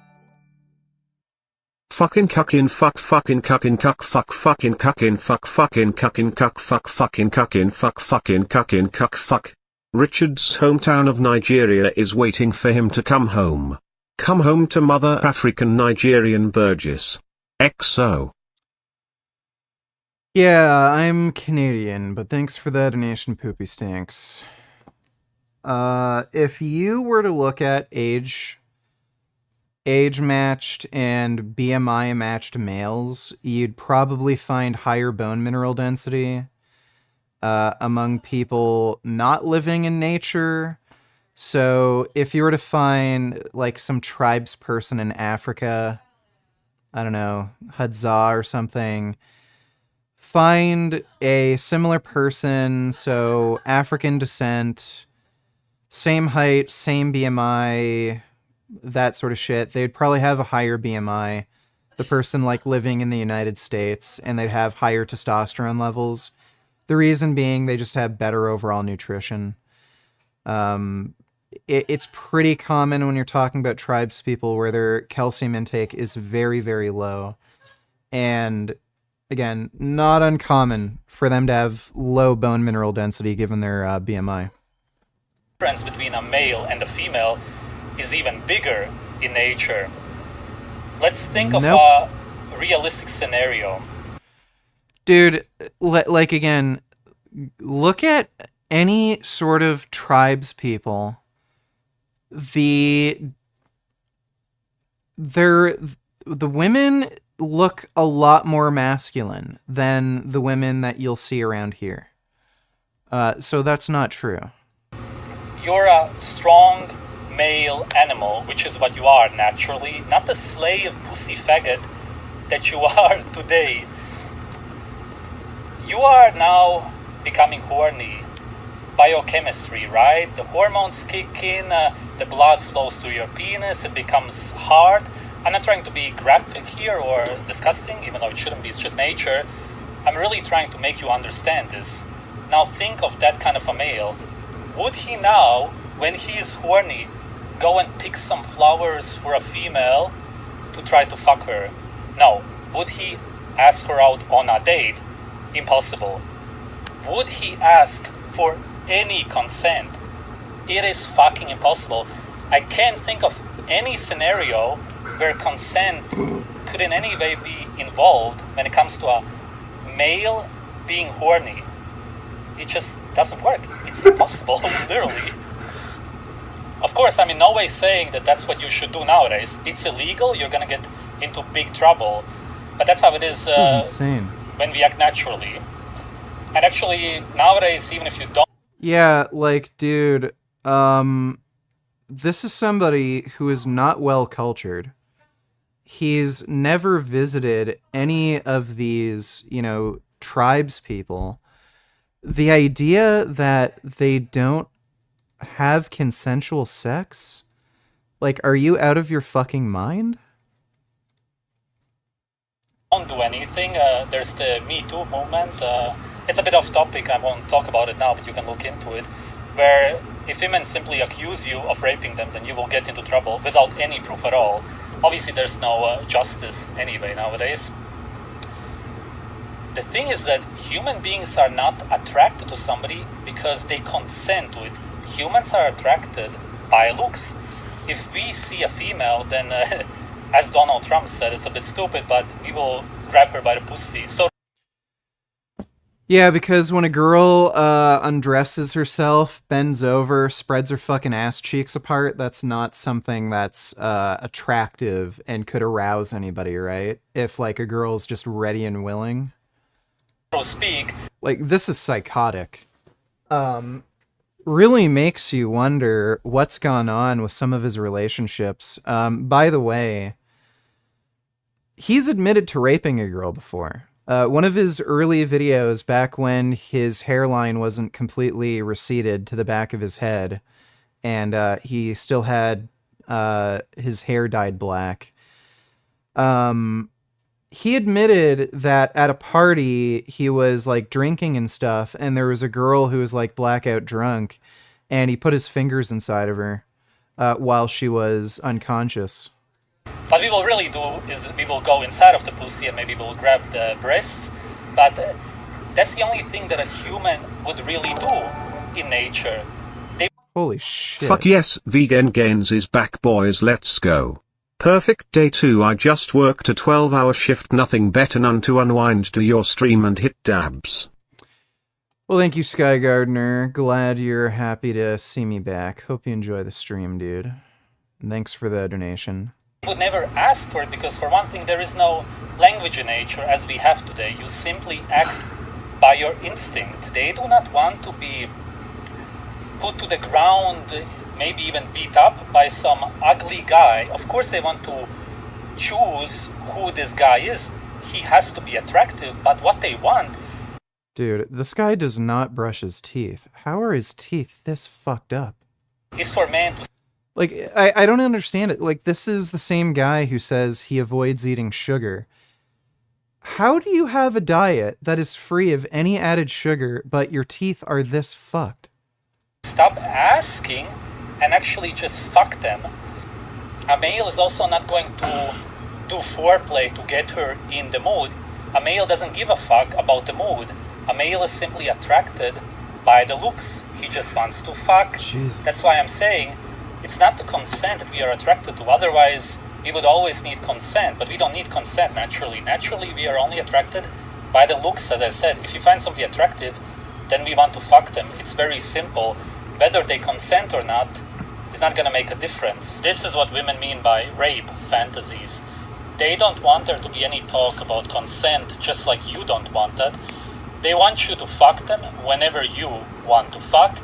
Fucking cuckin' fuck fucking cuckin' cuck fuck fucking cuckin' fuck fucking cuckin' cuck fuck fucking cuckin' fuck fucking cuckin' cuck fuck. Richard's hometown of Nigeria is waiting for him to come home. Come home to mother African Nigerian Burgess. XO. Yeah, I'm Canadian, but thanks for that donation, Poopy Stinks. If you were to look at age age-matched and BMI-matched males, you'd probably find higher bone mineral density among people not living in nature. So if you were to find like some tribes person in Africa, I don't know, Hadza or something, find a similar person, so African descent, same height, same BMI, that sort of shit. They'd probably have a higher BMI. The person like living in the United States, and they'd have higher testosterone levels. The reason being they just have better overall nutrition. It's pretty common when you're talking about tribes people where their calcium intake is very, very low. And again, not uncommon for them to have low bone mineral density given their BMI. The difference between a male and a female is even bigger in nature. Let's think of a realistic scenario. Dude, like again, look at any sort of tribes people. The women look a lot more masculine than the women that you'll see around here. So that's not true. You're a strong male animal, which is what you are naturally, not the slave pussy faggot that you are today. You are now becoming horny. Biochemistry, right? The hormones kick in, the blood flows through your penis, it becomes hard. I'm not trying to be graphic here or disgusting, even though it shouldn't be, it's just nature. I'm really trying to make you understand this. Now think of that kind of a male. Would he now, when he is horny, go and pick some flowers for a female to try to fuck her? No. Would he ask her out on a date? Impossible. Would he ask for any consent? It is fucking impossible. I can't think of any scenario where consent could in any way be involved when it comes to a male being horny. It just doesn't work. It's impossible, literally. Of course, I'm in no way saying that that's what you should do nowadays. It's illegal, you're gonna get into big trouble. But that's how it is, This is insane. when we act naturally. And actually, nowadays, even if you don't... Yeah, like, dude, this is somebody who is not well cultured. He's never visited any of these, tribes people. The idea that they don't have consensual sex? Like, are you out of your fucking mind? don't do anything. There's the Me Too movement. It's a bit off topic, I won't talk about it now, but you can look into it. Where if women simply accuse you of raping them, then you will get into trouble without any proof at all. Obviously, there's no justice anyway nowadays. The thing is that human beings are not attracted to somebody because they consent to it. Humans are attracted by looks. If we see a female, then, as Donald Trump said, it's a bit stupid, but we will grab her by the pussy. So. Yeah, because when a girl undresses herself, bends over, spreads her fucking ass cheeks apart, that's not something that's attractive and could arouse anybody, right? If, like, a girl's just ready and willing. Speak. Like, this is psychotic. Really makes you wonder what's gone on with some of his relationships. By the way, he's admitted to raping a girl before. One of his early videos, back when his hairline wasn't completely receded to the back of his head, and he still had his hair dyed black, he admitted that at a party he was like drinking and stuff, and there was a girl who was like blackout drunk, and he put his fingers inside of her while she was unconscious. What we will really do is we will go inside of the pussy and maybe we'll grab the breasts, but that's the only thing that a human would really do in nature. Holy shit. Fuck yes, vegan gains is back, boys, let's go. Perfect day 2. I just worked a 12-hour shift, nothing better none to unwind to your stream and hit dabs. Well, thank you, Sky Gardener. Glad you're happy to see me back. Hope you enjoy the stream, dude. And thanks for the donation. would never ask for it because, for one thing, there is no language in nature as we have today. You simply act by your instinct. They do not want to be put to the ground, maybe even beat up by some ugly guy. Of course they want to choose who this guy is. He has to be attractive, but what they want... Dude, this guy does not brush his teeth. How are his teeth this fucked up? ...is for men to... Like, I don't understand it. Like, this is the same guy who says he avoids eating sugar. How do you have a diet that is free of any added sugar, but your teeth are this fucked? Stop asking and actually just fuck them. A male is also not going to do foreplay to get her in the mood. A male doesn't give a fuck about the mood. A male is simply attracted by the looks. He just wants to fuck. Jesus. That's why I'm saying it's not the consent that we are attracted to. Otherwise, we would always need consent, but we don't need consent naturally. Naturally, we are only attracted by the looks, as I said. If you find somebody attractive, then we want to fuck them. It's very simple. Whether they consent or not is not going to make a difference. This is what women mean by rape fantasies. They don't want there to be any talk about consent, just like you don't want that. They want you to fuck them whenever you want to fuck.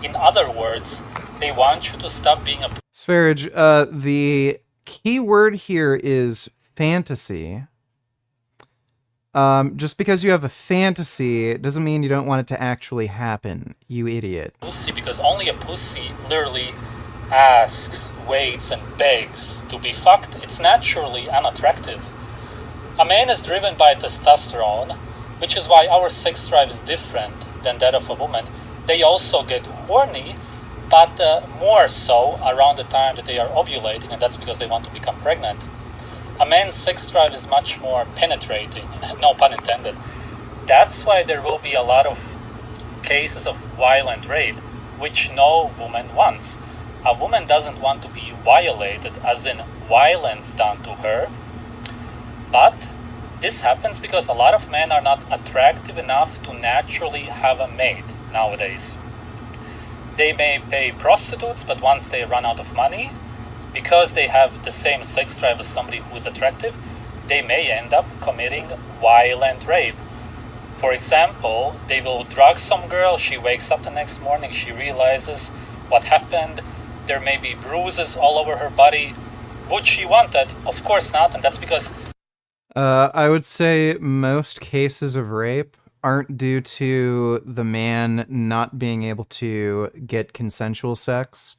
In other words, they want you to stop being a... Sv3rige, the key word here is fantasy. Just because you have a fantasy doesn't mean you don't want it to actually happen, you idiot. Pussy, because only a pussy literally asks, waits, and begs to be fucked. It's naturally unattractive. A man is driven by testosterone, which is why our sex drive is different than that of a woman. They also get horny, but more so around the time that they are ovulating, and that's because they want to become pregnant. A man's sex drive is much more penetrating, no pun intended. That's why there will be a lot of cases of violent rape, which no woman wants. A woman doesn't want to be violated, as in violence done to her, but this happens because a lot of men are not attractive enough to naturally have a mate nowadays. They may pay prostitutes, but once they run out of money, because they have the same sex drive as somebody who is attractive, they may end up committing violent rape. For example, they will drug some girl, she wakes up the next morning, she realizes what happened, there may be bruises all over her body. Would she want that? Of course not, and that's because... I would say most cases of rape aren't due to the man not being able to get consensual sex.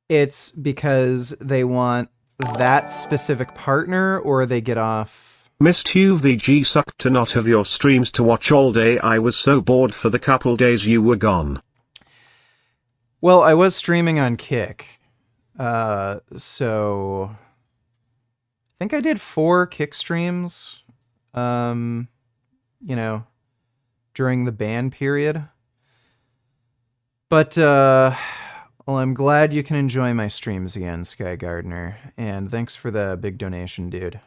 It's because they want that specific partner, or they get off. Missed Sv3rige, sucked to not have your streams to watch all day. I was so bored for the couple days you were gone. Well, I was streaming on Kick. So I think I did 4 Kick streams, you know, during the ban period. But, well, I'm glad you can enjoy my streams again, Sky Gardener, and thanks for the big donation, dude.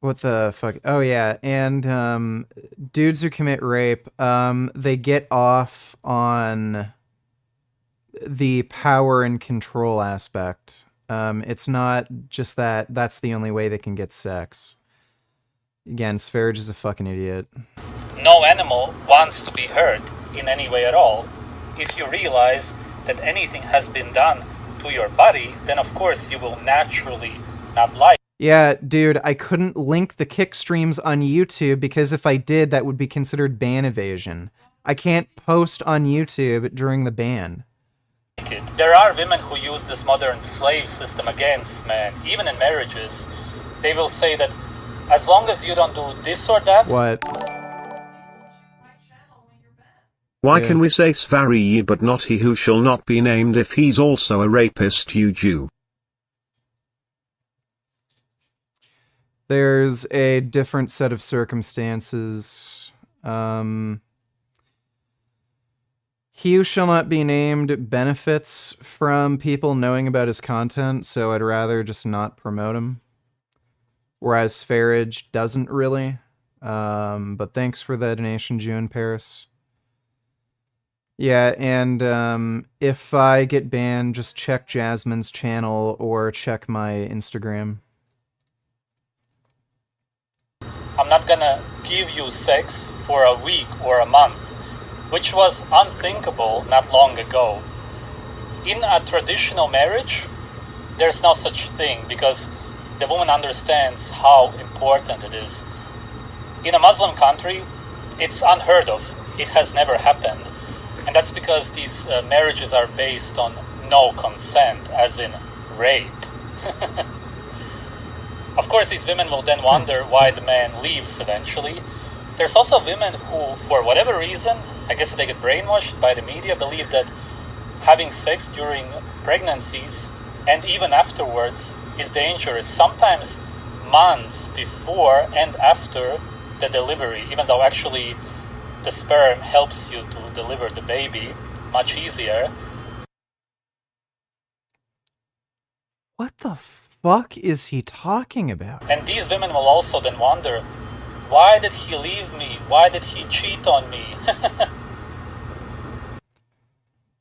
What the fuck? Oh, yeah, and dudes who commit rape, they get off on the power and control aspect. It's not just that that's the only way they can get sex. Again, Sv3rige is a fucking idiot. No animal wants to be hurt in any way at all. If you realize that anything has been done to your body, then of course you will naturally not like. Yeah, dude, I couldn't link the Kick streams on YouTube because if I did, that would be considered ban evasion. I can't post on YouTube during the ban. There are women who use this modern slave system against men, even in marriages. They will say that as long as you don't do this or that... What? Why can we say Sv3rige but not he who shall not be named if he's also a rapist, you Jew? There's a different set of circumstances. He who shall not be named benefits from people knowing about his content, so I'd rather just not promote him. Whereas Sv3rige doesn't really. But thanks for the donation, June Paris. Yeah, and if I get banned, just check Jasmine's channel or check my Instagram. I'm not gonna give you sex for a week or a month, which was unthinkable not long ago. In a traditional marriage, there's no such thing because the woman understands how important it is. In a Muslim country, it's unheard of. It has never happened. And that's because these marriages are based on no consent, as in rape. Of course, these women will then wonder why the man leaves eventually. There's also women who, for whatever reason, I guess they get brainwashed by the media, believe that having sex during pregnancies and even afterwards is dangerous, sometimes months before and after the delivery, even though actually the sperm helps you to deliver the baby much easier. What the fuck is he talking about? And these women will also then wonder, why did he leave me? Why did he cheat on me?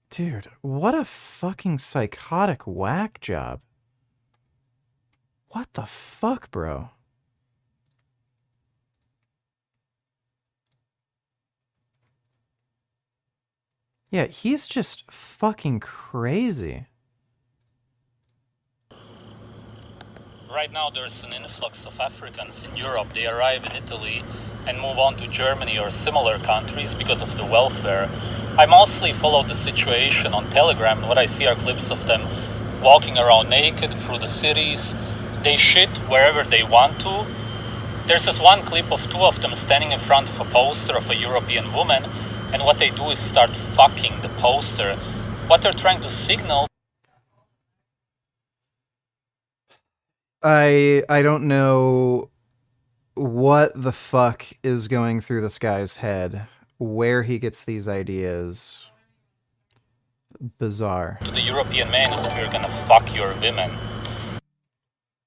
Dude, what a fucking psychotic whack job. What the fuck, bro? Yeah, he's just fucking crazy. Right now there's an influx of Africans in Europe. They arrive in Italy and move on to Germany or similar countries because of the welfare. I mostly follow the situation on Telegram, and what I see are clips of them walking around naked through the cities. They shit wherever they want to. There's this one clip of two of them standing in front of a poster of a European woman, and what they do is start fucking the poster. What they're trying to signal... I don't know what the fuck is going through this guy's head, where he gets these ideas. Bizarre. To the European man is if you're gonna fuck your women.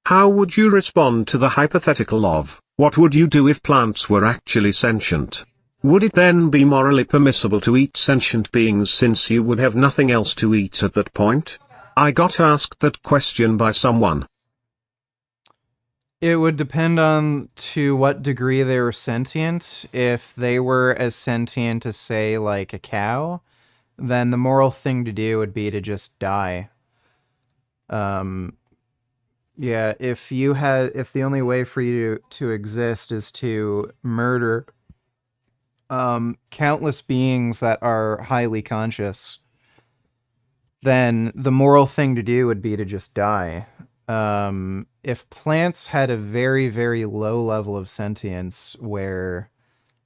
How would you respond to the hypothetical of, what would you do if plants were actually sentient? Would it then be morally permissible to eat sentient beings since you would have nothing else to eat at that point? I got asked that question by someone. It would depend on to what degree they were sentient. If they were as sentient as, say, like a cow, then the moral thing to do would be to just die. Yeah, if the only way for you to exist is to murder countless beings that are highly conscious, then the moral thing to do would be to just die. If plants had a very, very low level of sentience, where,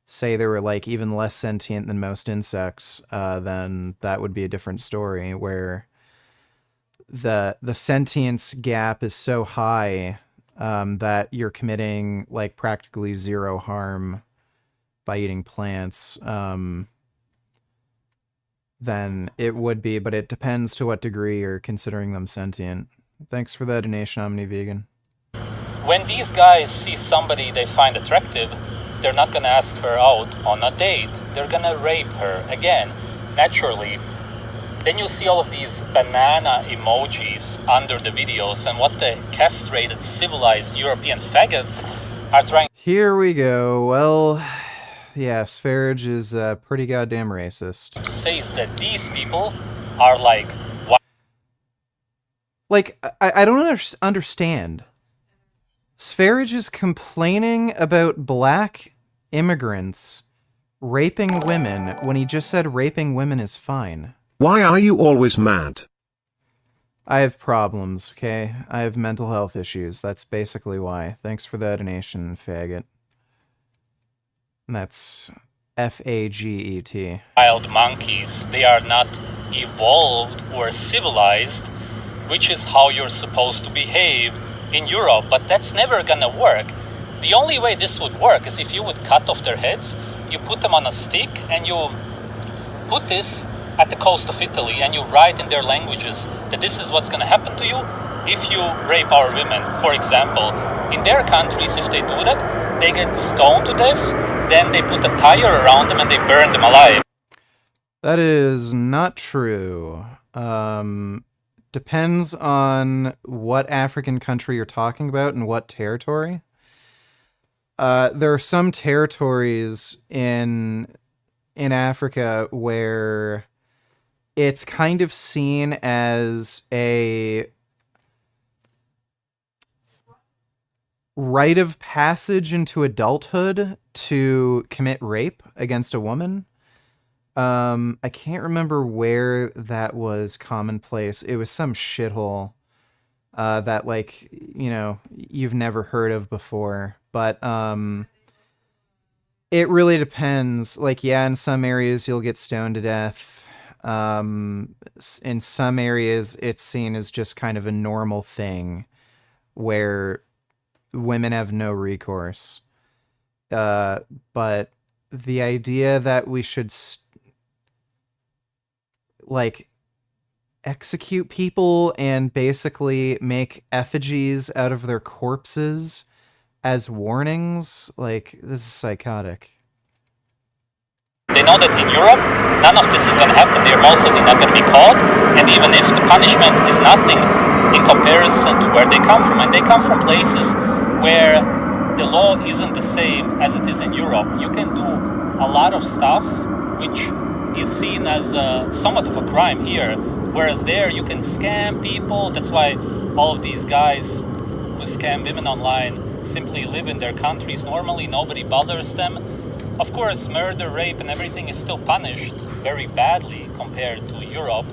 say, they were like even less sentient than most insects, then that would be a different story, where the sentience gap is so high that you're committing like practically zero harm by eating plants. Then it would be, but it depends to what degree you're considering them sentient. Thanks for that donation, Omni Vegan. When these guys see somebody they find attractive, they're not gonna ask her out on a date. They're gonna rape her again, naturally. Then you see all of these banana emojis under the videos, and what the castrated, civilized European faggots are trying. Here we go. Well, yeah, Sv3rige is pretty goddamn racist. To say is that these people are like... Like, I don't understand. Sv3rige is complaining about black immigrants raping women when he just said raping women is fine. Why are you always mad? I have problems, okay? I have mental health issues. That's basically why. Thanks for the donation, faggot. And that's F-A-G-E-T. Wild monkeys. They are not evolved or civilized, which is how you're supposed to behave in Europe, but that's never gonna work. The only way this would work is if you would cut off their heads, you put them on a stick, and you put this at the coast of Italy, and you write in their languages that this is what's gonna happen to you if you rape our women. For example, in their countries, if they do that, they get stoned to death, then they put a tire around them and they burn them alive. That is not true. Depends on what African country you're talking about and what territory. There are some territories in Africa where it's kind of seen as a rite of passage into adulthood to commit rape against a woman. I can't remember where that was commonplace. It was some shithole that, like, you know, you've never heard of before. But it really depends. Like, yeah, in some areas you'll get stoned to death. In some areas it's seen as just kind of a normal thing where women have no recourse. But the idea that we should like execute people and basically make effigies out of their corpses as warnings, like, this is psychotic. They know that in Europe, none of this is going to happen. They're most likely not going to be caught. And even if the punishment is nothing in comparison to where they come from, and they come from places where the law isn't the same as it is in Europe, you can do a lot of stuff which is seen as somewhat of a crime here. Whereas there, you can scam people. That's why all of these guys who scam women online simply live in their countries normally. Nobody bothers them. Of course, murder, rape, and everything is still punished very badly compared to Europe,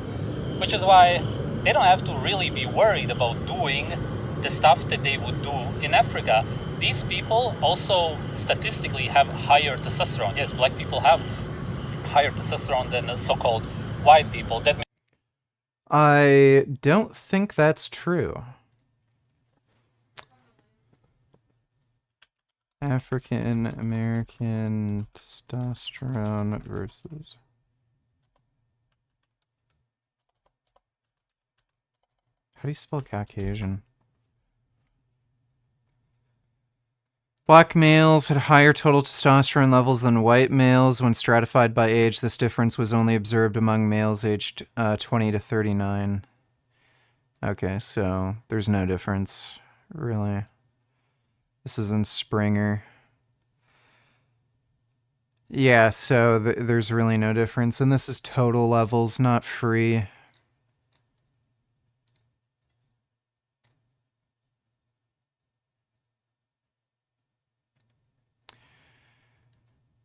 which is why they don't have to really be worried about doing the stuff that they would do in Africa. These people also statistically have higher testosterone. Yes, black people have higher testosterone than the so-called white people. That I don't think that's true. African American testosterone versus... How do you spell Caucasian? Black males had higher total testosterone levels than white males. When stratified by age, this difference was only observed among males aged 20 to 39. Okay, so there's no difference, really. This is in Springer. Yeah, so there's really no difference. And this is total levels, not free.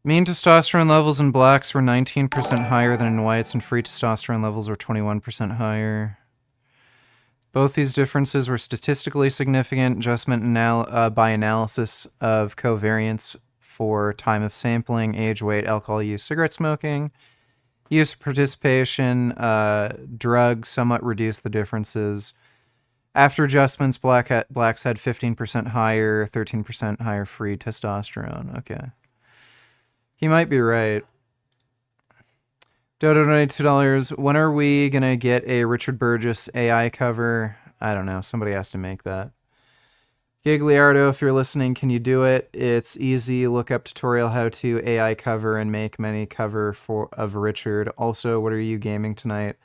Mean testosterone levels in blacks were 19% higher than in whites, and free testosterone levels were 21% higher. Both these differences were statistically significant. Adjustment by analysis of covariance for time of sampling, age, weight, alcohol use, cigarette smoking, use, participation, drugs somewhat reduced the differences. After adjustments, blacks had 15% higher, 13% higher free testosterone. Okay. He might be right. Dodo donated $2. When are we going to get a Richard Burgess AI cover? I don't know. Somebody has to make that. Gigliardo, if you're listening, can you do it? It's easy. Look up tutorial how to AI cover and make many cover of Richard. Also, what are you gaming tonight?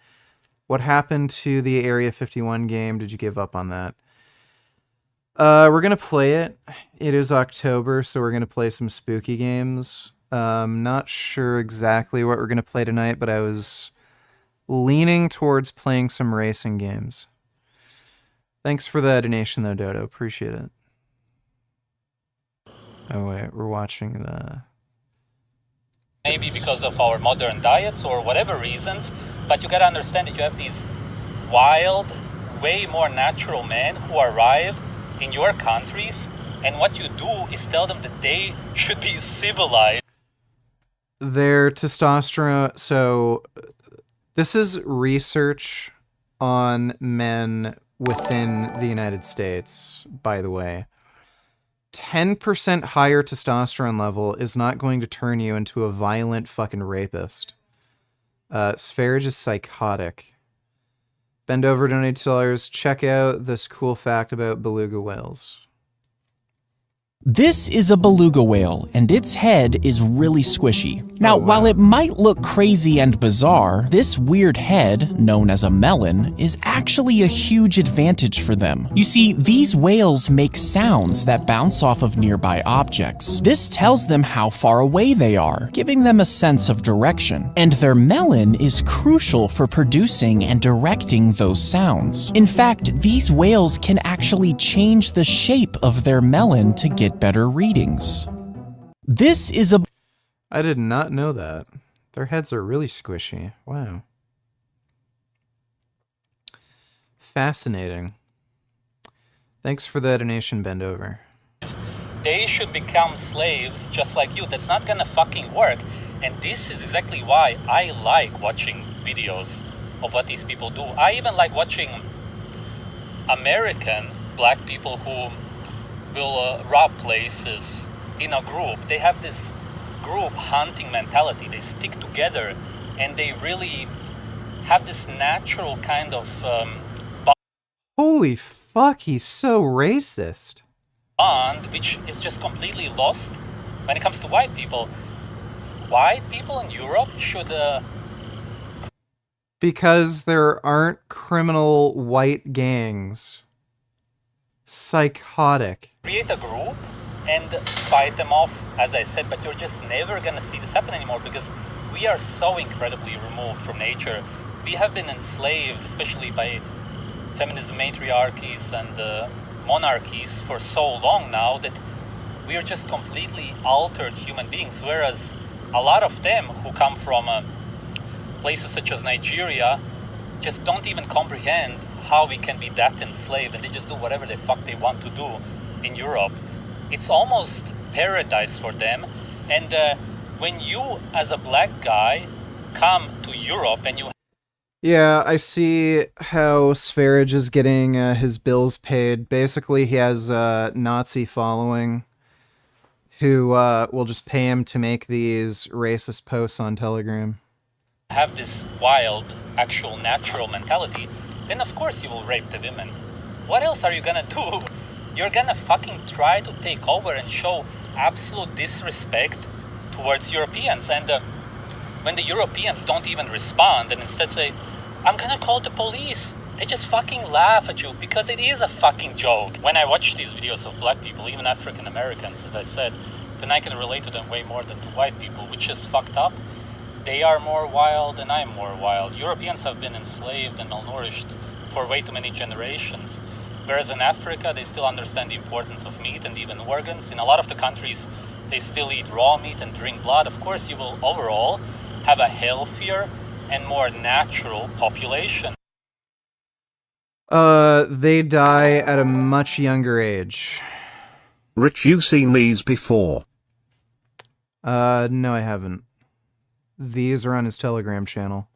What happened to the Area 51 game? Did you give up on that? We're going to play it. It is October, so we're going to play some spooky games. Not sure exactly what we're going to play tonight, but I was leaning towards playing some racing games. Thanks for the donation, though, Dodo. Appreciate it. Oh, wait. We're watching the... maybe because of our modern diets or whatever reasons, but you gotta understand that you have these wild, way more natural men who arrive in your countries, and what you do is tell them that they should be civilized. Their testosterone... So, this is research on men within the United States, by the way. 10% higher testosterone level is not going to turn you into a violent fucking rapist. Sv3rige is psychotic. Bend over, donate $2. Check out this cool fact about beluga whales. 10% higher testosterone level is not going to turn you into a violent fucking rapist. Sv3rige is psychotic. Bend over, donate $2. Check out this cool fact about beluga whales. 10% higher testosterone level is not going to turn you into a violent fucking rapist. This is a beluga whale, and its head is really squishy. Now, while it might look crazy and bizarre, this weird head, known as a melon, is actually a huge advantage for them. You see, these whales make sounds that bounce off of nearby objects. This tells them how far away they are, giving them a sense of direction. And their melon is crucial for producing and directing those sounds. In fact, these whales can actually change the shape of their melon to get better readings. This is a... I did not know that. Their heads are really squishy. Wow. Fascinating. Thanks for the donation, Bend Over. They should become slaves just like you. That's not gonna fucking work. And this is exactly why I like watching videos of what these people do. I even like watching American black people who will rob places in a group. They have this group hunting mentality. They stick together and they really have this natural kind of Holy fuck, he's so racist. bond, which is just completely lost when it comes to white people. White people in Europe should Because there aren't criminal white gangs. Psychotic. create a group and fight them off, as I said, but you're just never gonna see this happen anymore because we are so incredibly removed from nature. We have been enslaved, especially by feminism matriarchies and monarchies for so long now that we are just completely altered human beings, whereas a lot of them who come from places such as Nigeria just don't even comprehend how we can be that enslaved, and they just do whatever the fuck they want to do in Europe. It's almost paradise for them. And when you, as a black guy, come to Europe and you... Yeah, I see how Sv3rige is getting his bills paid. Basically, he has a Nazi following who will just pay him to make these racist posts on Telegram. have this wild, actual, natural mentality, then of course you will rape the women. What else are you gonna do? You're gonna fucking try to take over and show absolute disrespect towards Europeans. And when the Europeans don't even respond and instead say, I'm gonna call the police, they just fucking laugh at you because it is a fucking joke. When I watch these videos of black people, even African Americans, as I said, then I can relate to them way more than to white people, which is fucked up. They are more wild and I'm more wild. Europeans have been enslaved and malnourished for way too many generations. Whereas in Africa, they still understand the importance of meat and even organs. In a lot of the countries, they still eat raw meat and drink blood. Of course, you will overall have a healthier and more natural population. They die at a much younger age. Rich, you've seen these before? No, I haven't. These are on his Telegram channel.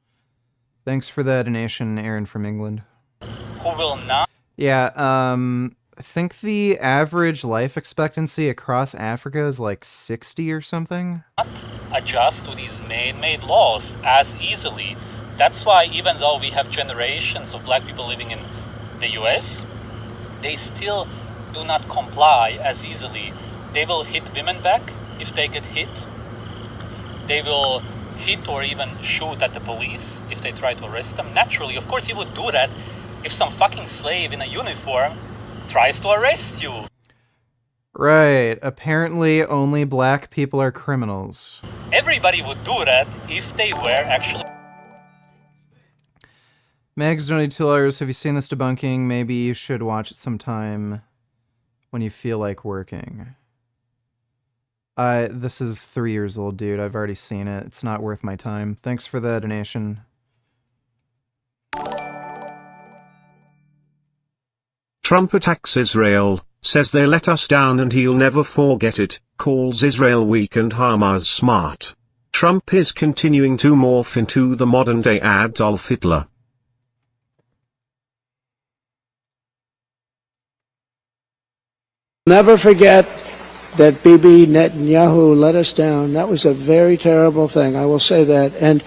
Thanks for the donation, Aaron from England. Who will not... Yeah, I think the average life expectancy across Africa is like 60 or something. Adjust to these man-made laws as easily. That's why even though we have generations of black people living in the US, they still do not comply as easily. They will hit women back if they get hit. They will hit or even shoot at the police if they try to arrest them. Naturally, of course you would do that if some fucking slave in a uniform tries to arrest you. Right, apparently only black people are criminals. Everybody would do that if they were actually... Megs donated $2. Have you seen this debunking? Maybe you should watch it sometime when you feel like working. This is 3 years old, dude. I've already seen it. It's not worth my time. Thanks for the donation. Trump attacks Israel, says they let us down and he'll never forget it, calls Israel weak and Hamas smart. Trump is continuing to morph into the modern-day Adolf Hitler. Never forget that Bibi Netanyahu let us down. That was a very terrible thing, I will say that. And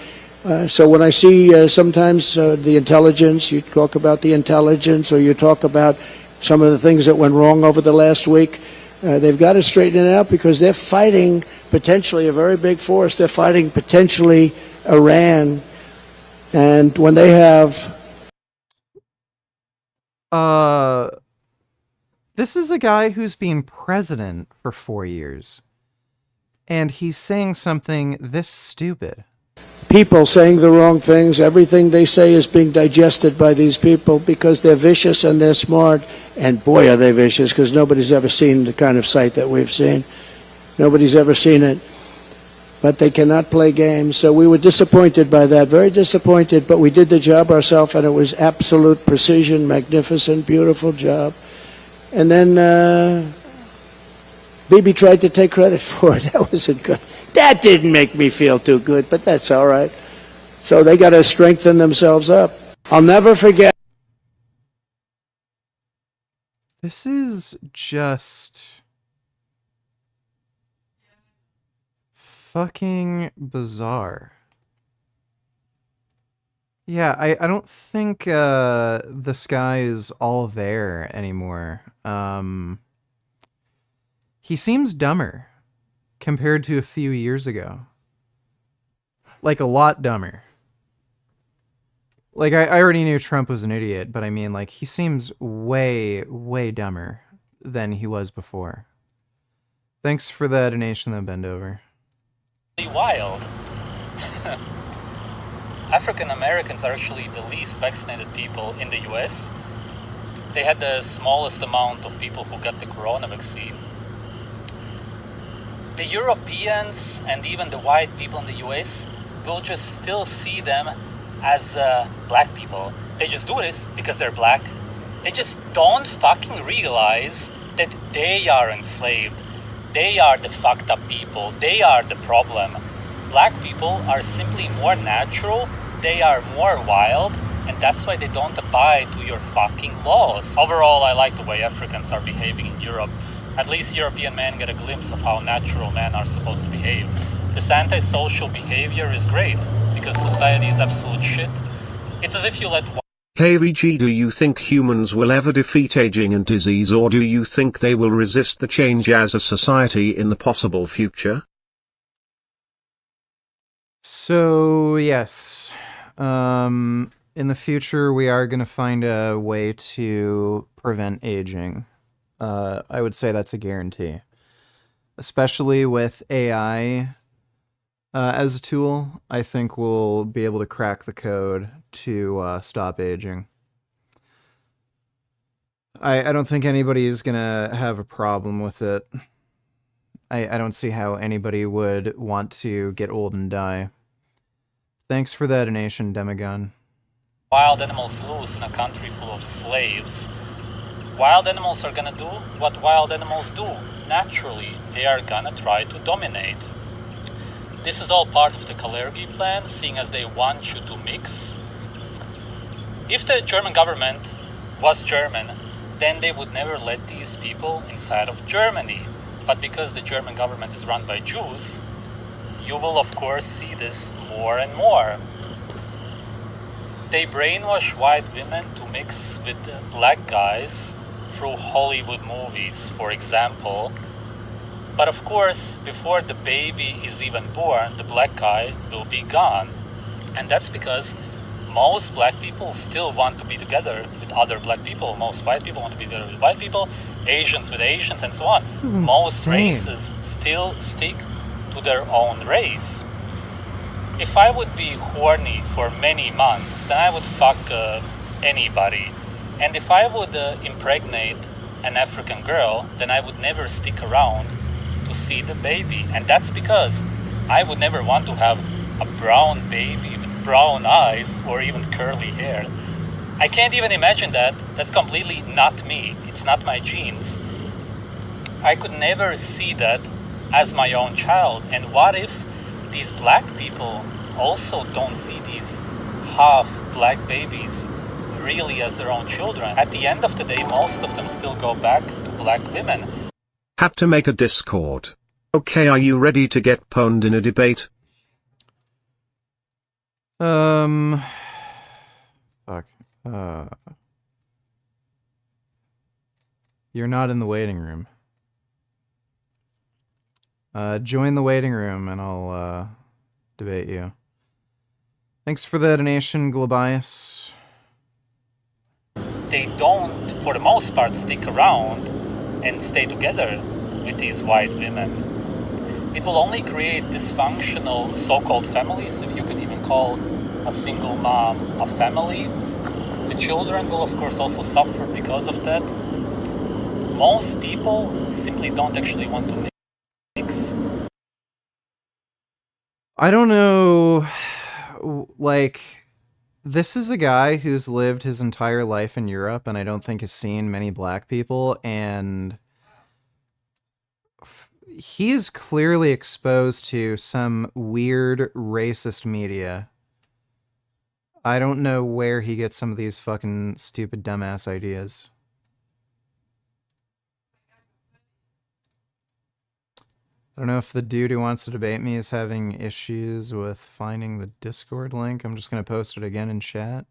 so when I see sometimes the intelligence, you talk about the intelligence or you talk about some of the things that went wrong over the last week, They've got to straighten it out because they're fighting potentially a very big force. They're fighting potentially Iran. And when they have... This is a guy who's been president for 4 years. And he's saying something this stupid. People saying the wrong things. Everything they say is being digested by these people because they're vicious and they're smart. And boy, are they vicious, because nobody's ever seen the kind of sight that we've seen. Nobody's ever seen it. But they cannot play games. So we were disappointed by that, very disappointed. But we did the job ourselves, and it was absolute precision, magnificent, beautiful job. And then Bibi tried to take credit for it. That wasn't good. That didn't make me feel too good, but that's all right. So they got to strengthen themselves up. I'll never forget. This is just fucking bizarre. Yeah, I don't think this guy is all there anymore. He seems dumber compared to a few years ago. Like, a lot dumber. Like, I already knew Trump was an idiot, but I mean, like, he seems way, way dumber than he was before. Thanks for the donation, though, Bend Over. Wild. African Americans are actually the least vaccinated people in the US. They had the smallest amount of people who got the corona vaccine. The Europeans and even the white people in the US will just still see them as black people. They just do this because they're black. They just don't fucking realize that they are enslaved. They are the fucked up people. They are the problem. Black people are simply more natural. They are more wild. And that's why they don't abide to your fucking laws. Overall, I like the way Africans are behaving in Europe. At least European men get a glimpse of how natural men are supposed to behave. This antisocial behavior is great, because society is absolute shit. It's as if you let... Sv3rige, do you think humans will ever defeat aging and disease, or do you think they will resist the change as a society in the possible future? So, yes. In the future, we are going to find a way to prevent aging. I would say that's a guarantee. Especially with AI as a tool, I think we'll be able to crack the code to stop aging. I don't think anybody is going to have a problem with it. I don't see how anybody would want to get old and die. Thanks for that donation, Demagon. Wild animals loose in a country full of slaves. Wild animals are gonna do what wild animals do. Naturally, they are gonna try to dominate. This is all part of the Kalergi plan, seeing as they want you to mix. If the German government was German, then they would never let these people inside of Germany. But because the German government is run by Jews, you will of course see this more and more. They brainwash white women to mix with black guys through Hollywood movies, for example. But of course, before the baby is even born, the black guy will be gone. And that's because most black people still want to be together with other black people. Most white people want to be together with white people, Asians with Asians, and so on. Most races still stick to their own race. If I would be horny for many months, then I would fuck anybody. And if I would impregnate an African girl, then I would never stick around to see the baby. And that's because I would never want to have a brown baby with brown eyes or even curly hair. I can't even imagine that. That's completely not me. It's not my genes. I could never see that as my own child. And what if these black people also don't see these half black babies really as their own children? At the end of the day, most of them still go back to black women. Had to make a Discord. Okay, are you ready to get pwned in a debate? Fuck. You're not in the waiting room. Join the waiting room and I'll debate you. Thanks for the donation, Globias. They don't, for the most part, stick around and stay together with these white women. It will only create dysfunctional so-called families, if you can even call a single mom a family. The children will, of course, also suffer because of that. Most people simply don't actually want to mix. I don't know, like, this is a guy who's lived his entire life in Europe and I don't think has seen many black people, and he is clearly exposed to some weird racist media. I don't know where he gets some of these fucking stupid dumbass ideas. I don't know if the dude who wants to debate me is having issues with finding the Discord link. I'm just going to post it again in chat.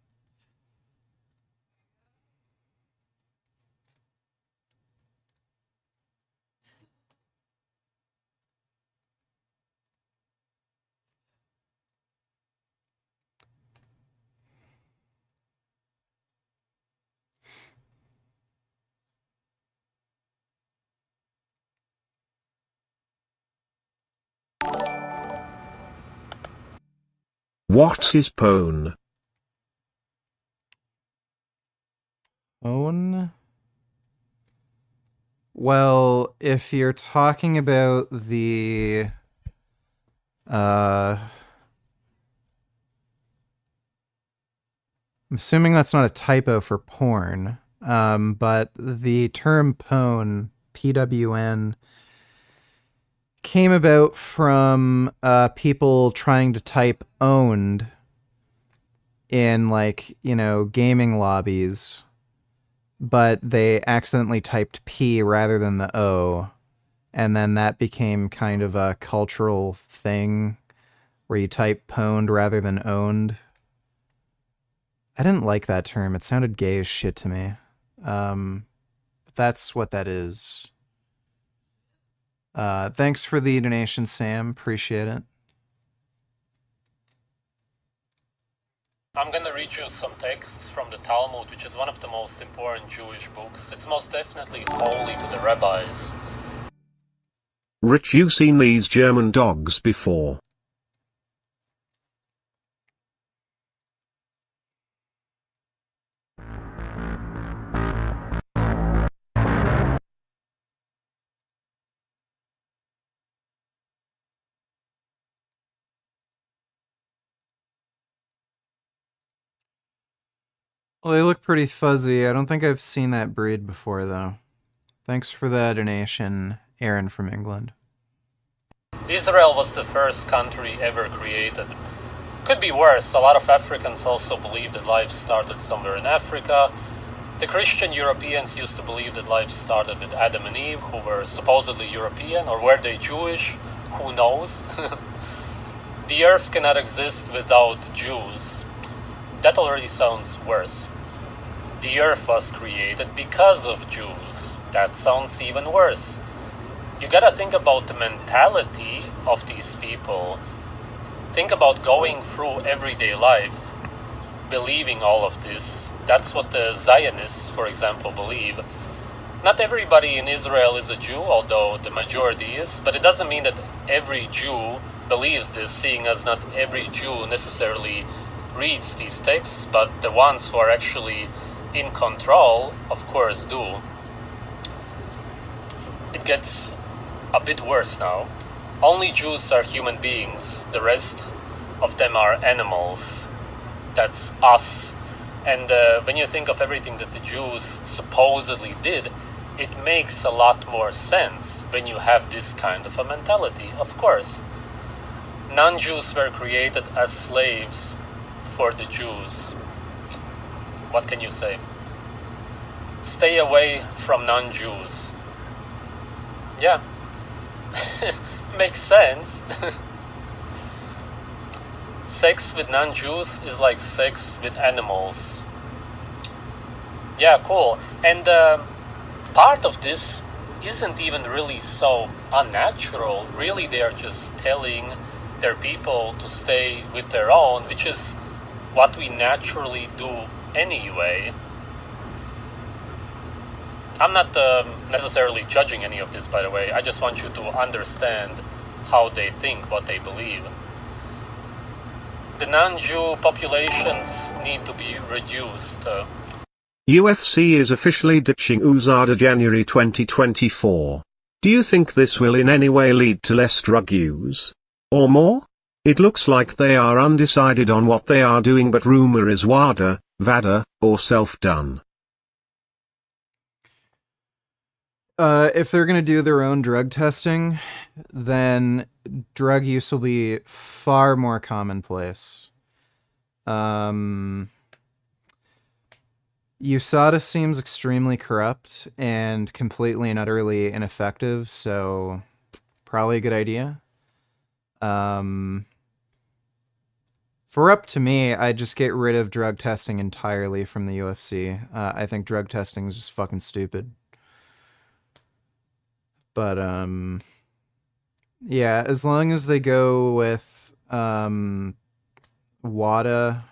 What's his pone? Own? Well, if you're talking about the I'm assuming that's not a typo for porn, but the term pwn, PWN, came about from people trying to type owned in, like, you know, gaming lobbies, but they accidentally typed P rather than the O, and then that became kind of a cultural thing where you type pwned rather than owned. I didn't like that term. It sounded gay as shit to me. But that's what that is. Thanks for the donation, Sam. Appreciate it. I'm gonna read you some texts from the Talmud, which is one of the most important Jewish books. It's most definitely holy to the rabbis. Rich, you seen these German dogs before? Well, they look pretty fuzzy. I don't think I've seen that breed before, though. Thanks for the donation, Aaron from England. Israel was the first country ever created. Could be worse. A lot of Africans also believe that life started somewhere in Africa. The Christian Europeans used to believe that life started with Adam and Eve, who were supposedly European, or were they Jewish? Who knows? The earth cannot exist without Jews. That already sounds worse. The earth was created because of Jews. That sounds even worse. You gotta think about the mentality of these people. Think about going through everyday life, believing all of this. That's what the Zionists, for example, believe. Not everybody in Israel is a Jew, although the majority is, but it doesn't mean that every Jew believes this, seeing as not every Jew necessarily reads these texts, but the ones who are actually in control, of course, do. It gets a bit worse now. Only Jews are human beings. The rest of them are animals. That's us. And when you think of everything that the Jews supposedly did, it makes a lot more sense when you have this kind of a mentality, of course. Non-Jews were created as slaves for the Jews. What can you say? Stay away from non-Jews. Yeah. Makes sense. Sex with non-Jews is like sex with animals. Yeah, cool. And part of this isn't even really so unnatural. Really, they are just telling their people to stay with their own, which is what we naturally do anyway. I'm not necessarily judging any of this, by the way. I just want you to understand how they think, what they believe. The non-Jew populations need to be reduced. UFC is officially ditching USADA January 2024. Do you think this will in any way lead to less drug use? Or more? It looks like they are undecided on what they are doing, but rumor is WADA, VADA, or self-done. If they're going to do their own drug testing, then drug use will be far more commonplace. USADA seems extremely corrupt and completely and utterly ineffective, so probably a good idea. For up to me, I'd just get rid of drug testing entirely from the UFC. I think drug testing is just fucking stupid. But, yeah, as long as they go with, WADA,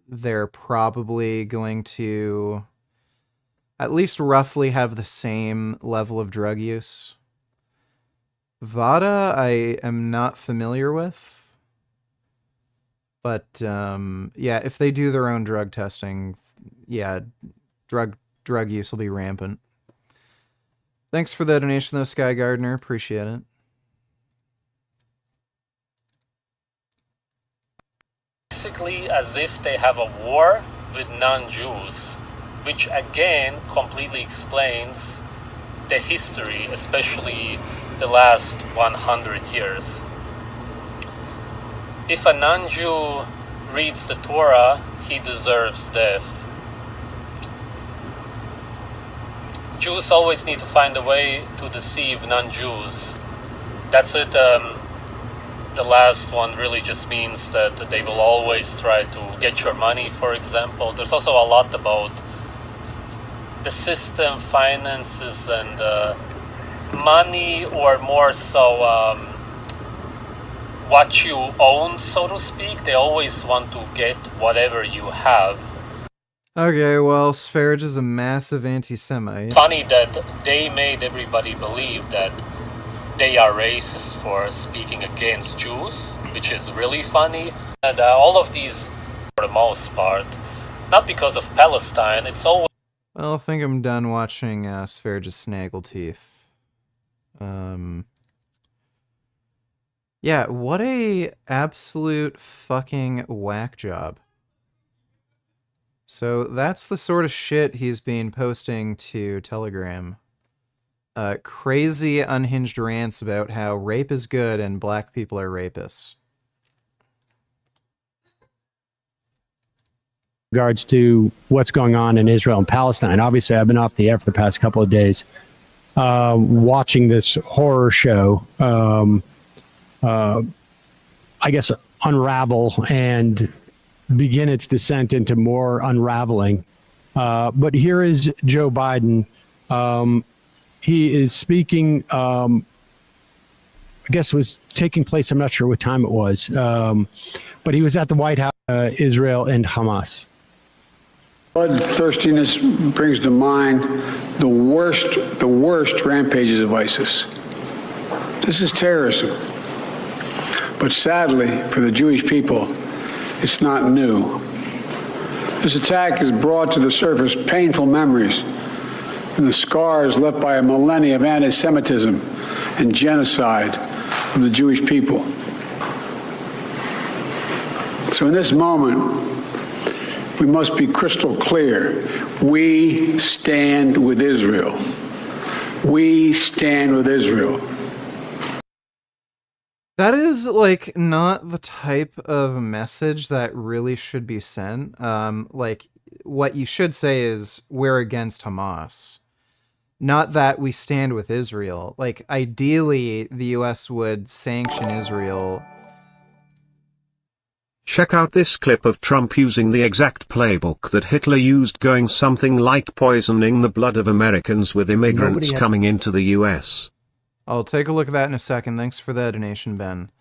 they're probably going to at least roughly have the same level of drug use. VADA, I am not familiar with. But, yeah, if they do their own drug testing, yeah, drug use will be rampant. Thanks for the donation, though, Sky Gardener. Appreciate it. Basically as if they have a war with non-Jews, which again completely explains the history, especially the last 100 years. If a non-Jew reads the Torah, he deserves death. Jews always need to find a way to deceive non-Jews. That's it. The last one really just means that they will always try to get your money, for example. There's also a lot about the system, finances, and money, or more so what you own, so to speak. They always want to get whatever you have. Okay, well, Sv3rige is a massive anti-Semite. Funny that they made everybody believe that they are racist for speaking against Jews, which is really funny. And all of these, for the most part, not because of Palestine, it's always... Well, I think I'm done watching Sv3rige's Snaggleteeth. Yeah, what a absolute fucking whack job. So that's the sort of shit he's been posting to Telegram. Crazy unhinged rants about how rape is good and black people are rapists. Regards to what's going on in Israel and Palestine. Obviously, I've been off the air for the past couple of days watching this horror show, I guess, unravel and begin its descent into more unraveling. But here is Joe Biden. He is speaking, I guess it was taking place, I'm not sure what time it was, but he was at the White House, Israel and Hamas. Bloodthirstiness brings to mind the worst rampages of ISIS. This is terrorism. But sadly, for the Jewish people, it's not new. This attack has brought to the surface painful memories and the scars left by a millennia of anti-Semitism and genocide of the Jewish people. So in this moment, we must be crystal clear. We stand with Israel. We stand with Israel. That is, like, not the type of message that really should be sent. Like, what you should say is, we're against Hamas. Not that we stand with Israel. Like, ideally, the U.S. would sanction Israel. Check out this clip of Trump using the exact playbook that Hitler used, going something like poisoning the blood of Americans with immigrants coming into the US. I'll take a look at that in a second. Thanks for the donation, Ben.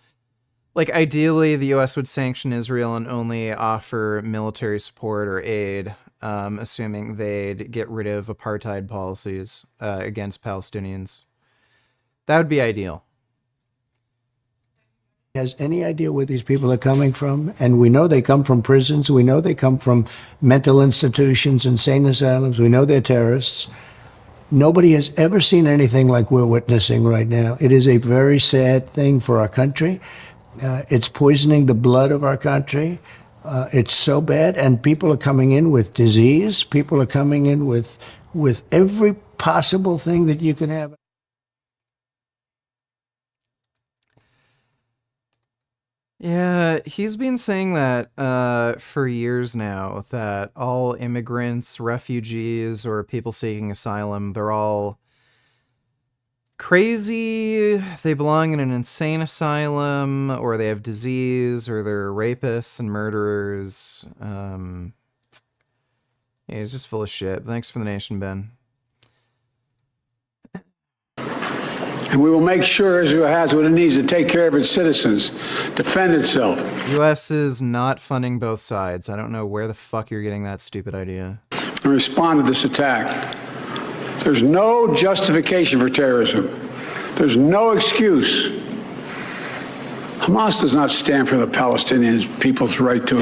Like, ideally, the US would sanction Israel and only offer military support or aid, assuming they'd get rid of apartheid policies against Palestinians. That would be ideal. Has any idea where these people are coming from? And we know they come from prisons. We know they come from mental institutions, insane asylums. We know they're terrorists. Nobody has ever seen anything like we're witnessing right now. It is a very sad thing for our country. It's poisoning the blood of our country. It's so bad. And people are coming in with disease. People are coming in with every possible thing that you can have. Yeah, he's been saying that for years now, that all immigrants, refugees, or people seeking asylum, they're all crazy, they belong in an insane asylum, or they have disease, or they're rapists and murderers. Yeah, he's just full of shit. Thanks for the nation, Ben. And we will make sure Israel has what it needs to take care of its citizens, defend itself. U.S. is not funding both sides. I don't know where the fuck you're getting that stupid idea. And respond to this attack. There's no justification for terrorism. There's no excuse. Hamas does not stand for the Palestinian people's right to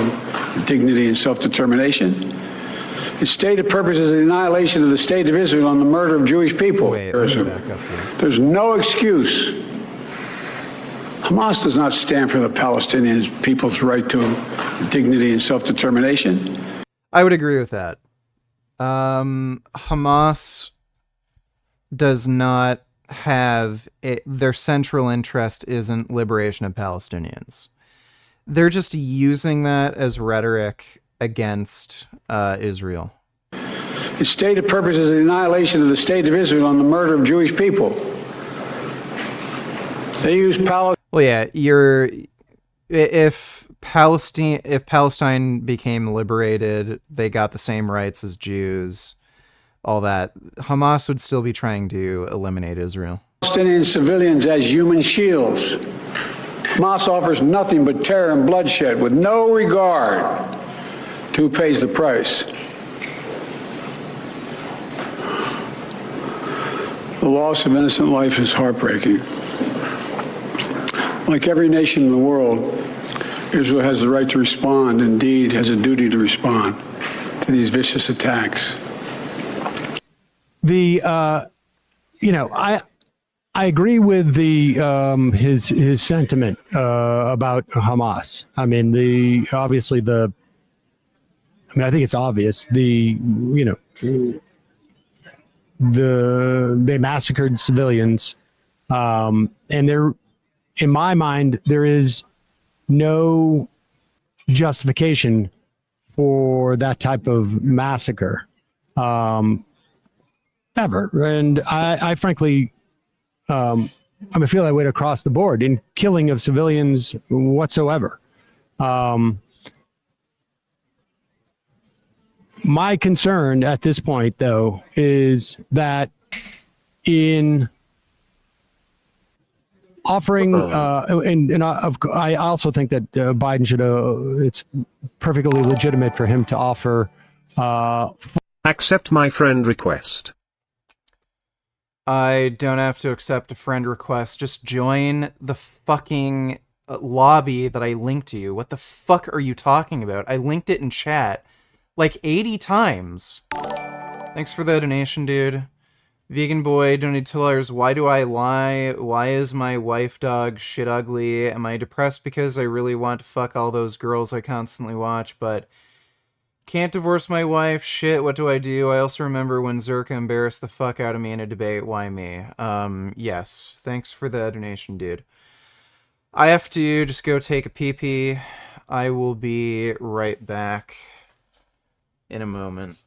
dignity and self-determination. Its stated purpose is the annihilation of the state of Israel and the murder of Jewish people. There's no excuse. Hamas does not stand for the Palestinian people's right to dignity and self-determination. I would agree with that. Hamas does not have their central interest isn't liberation of Palestinians. They're just using that as rhetoric against Israel. Its stated purpose is the annihilation of the state of Israel and the murder of Jewish people. They use Palestine. Well, yeah, if Palestine became liberated, they got the same rights as Jews, all that. Hamas would still be trying to eliminate Israel. Palestinian civilians as human shields. Hamas offers nothing but terror and bloodshed with no regard to who pays the price. The loss of innocent life is heartbreaking. Like every nation in the world, Israel has the right to respond, indeed has a duty to respond to these vicious attacks. I agree with his sentiment about Hamas. I think it's obvious. They massacred civilians, and in my mind, there is no justification for that type of massacre, ever. And I frankly, I feel that way across the board in killing of civilians whatsoever. My concern at this point, though, is that in offering, I also think that Biden should, it's perfectly legitimate for him to offer. Accept my friend request. I don't have to accept a friend request. Just join the fucking lobby that I linked to you. What the fuck are you talking about? I linked it in chat like 80 times. Thanks for the donation, dude. Vegan boy donated $2. Why do I lie? Why is my wife dog shit ugly? Am I depressed because I really want to fuck all those girls I constantly watch, but can't divorce my wife? Shit, what do? I also remember when Zerka embarrassed the fuck out of me in a debate. Why me? Yes. Thanks for the donation, dude. I have to just go take a pee-pee. I will be right back in a moment.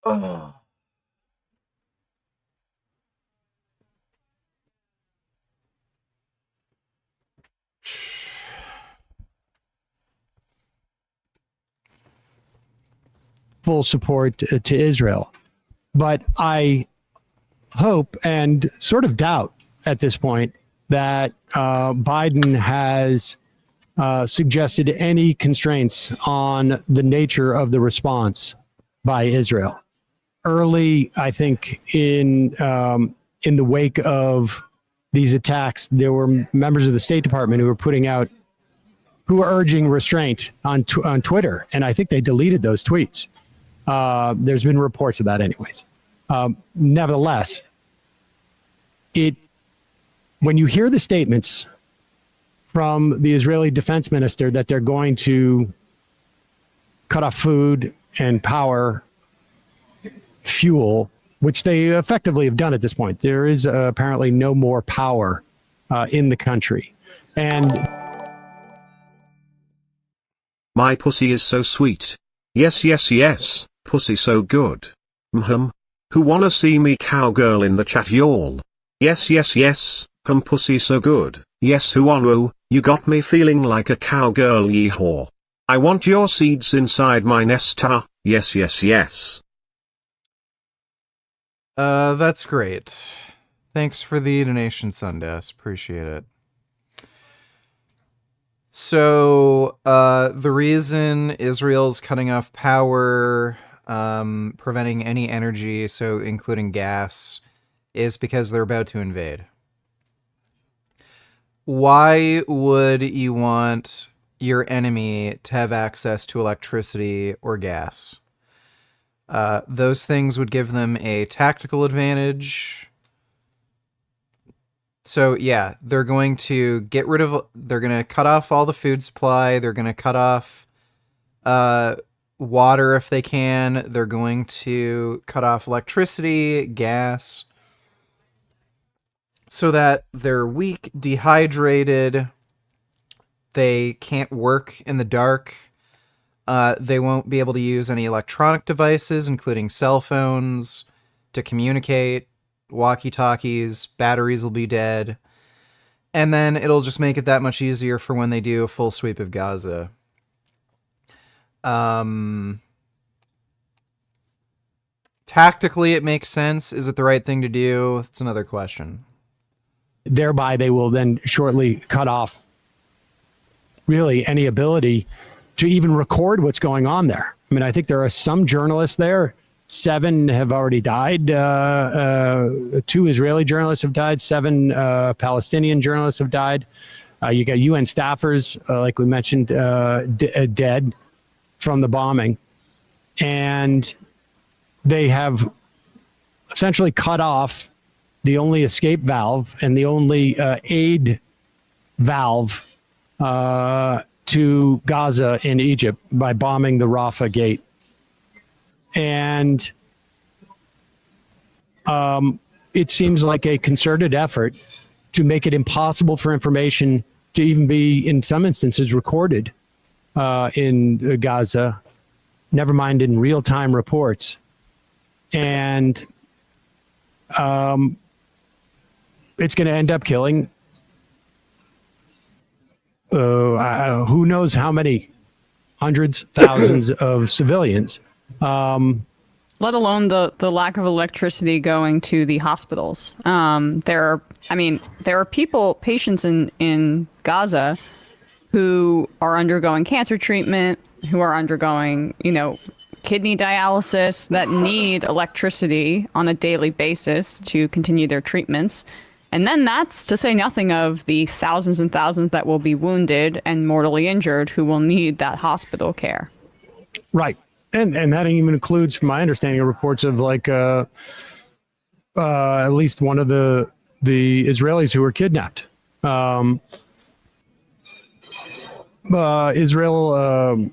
Oh. Full support to Israel. But I hope and sort of doubt at this point that Biden has suggested any constraints on the nature of the response by Israel. Early, I think, in the wake of these attacks, there were members of the State Department who were urging restraint on Twitter, and I think they deleted those tweets. There's been reports of that, anyways. Nevertheless, when you hear the statements from the Israeli defense minister that they're going to cut off food and power, fuel, which they effectively have done at this point. There is apparently no more power in the country. And my pussy is so sweet. Yes, yes, yes, pussy so good. Who wanna see me cowgirl in the chat, y'all? Yes, yes, yes, pussy so good. Yes, who wanna? You got me feeling like a cowgirl, yeehaw. I want your seeds inside my nesta. Yes, yes, yes. That's great. Thanks for the donation, Sundays. Appreciate it. So, the reason Israel's cutting off power, preventing any energy, so including gas, is because they're about to invade. Why would you want your enemy to have access to electricity or gas? Those things would give them a tactical advantage. So yeah, they're going to they're going to cut off all the food supply. They're going to cut off water if they can. They're going to cut off electricity, gas, so that they're weak, dehydrated. They can't work in the dark. They won't be able to use any electronic devices, including cell phones, to communicate. Walkie-talkies, batteries will be dead. And then it'll just make it that much easier for when they do a full sweep of Gaza. Tactically, it makes sense. Is it the right thing to do? It's another question. Thereby, they will then shortly cut off really any ability to even record what's going on there. I mean, I think there are some journalists there. 7 have already died. 2 Israeli journalists have died. 7 Palestinian journalists have died. You got UN staffers, like we mentioned, dead from the bombing. And they have essentially cut off the only escape valve and the only aid valve to Gaza in Egypt by bombing the Rafah gate. And it seems like a concerted effort to make it impossible for information to even be, in some instances, recorded in Gaza, never mind in real-time reports. And it's going to end up killing who knows how many hundreds, thousands of civilians. Let alone the lack of electricity going to the hospitals. There are patients in Gaza who are undergoing cancer treatment, who are undergoing, kidney dialysis, that need electricity on a daily basis to continue their treatments. And then that's to say nothing of the thousands and thousands that will be wounded and mortally injured who will need that hospital care. Right. And that even includes, from my understanding, reports of like at least one of the Israelis who were kidnapped. Israel,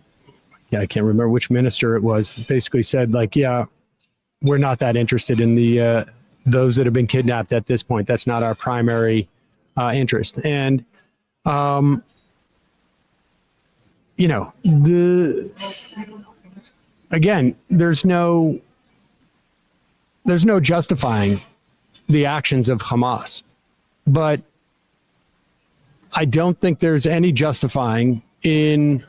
I can't remember which minister it was, basically said like, yeah, we're not that interested in the those that have been kidnapped at this point. That's not our primary interest. And again, there's no there's no justifying the actions of Hamas, but I don't think there's any justifying in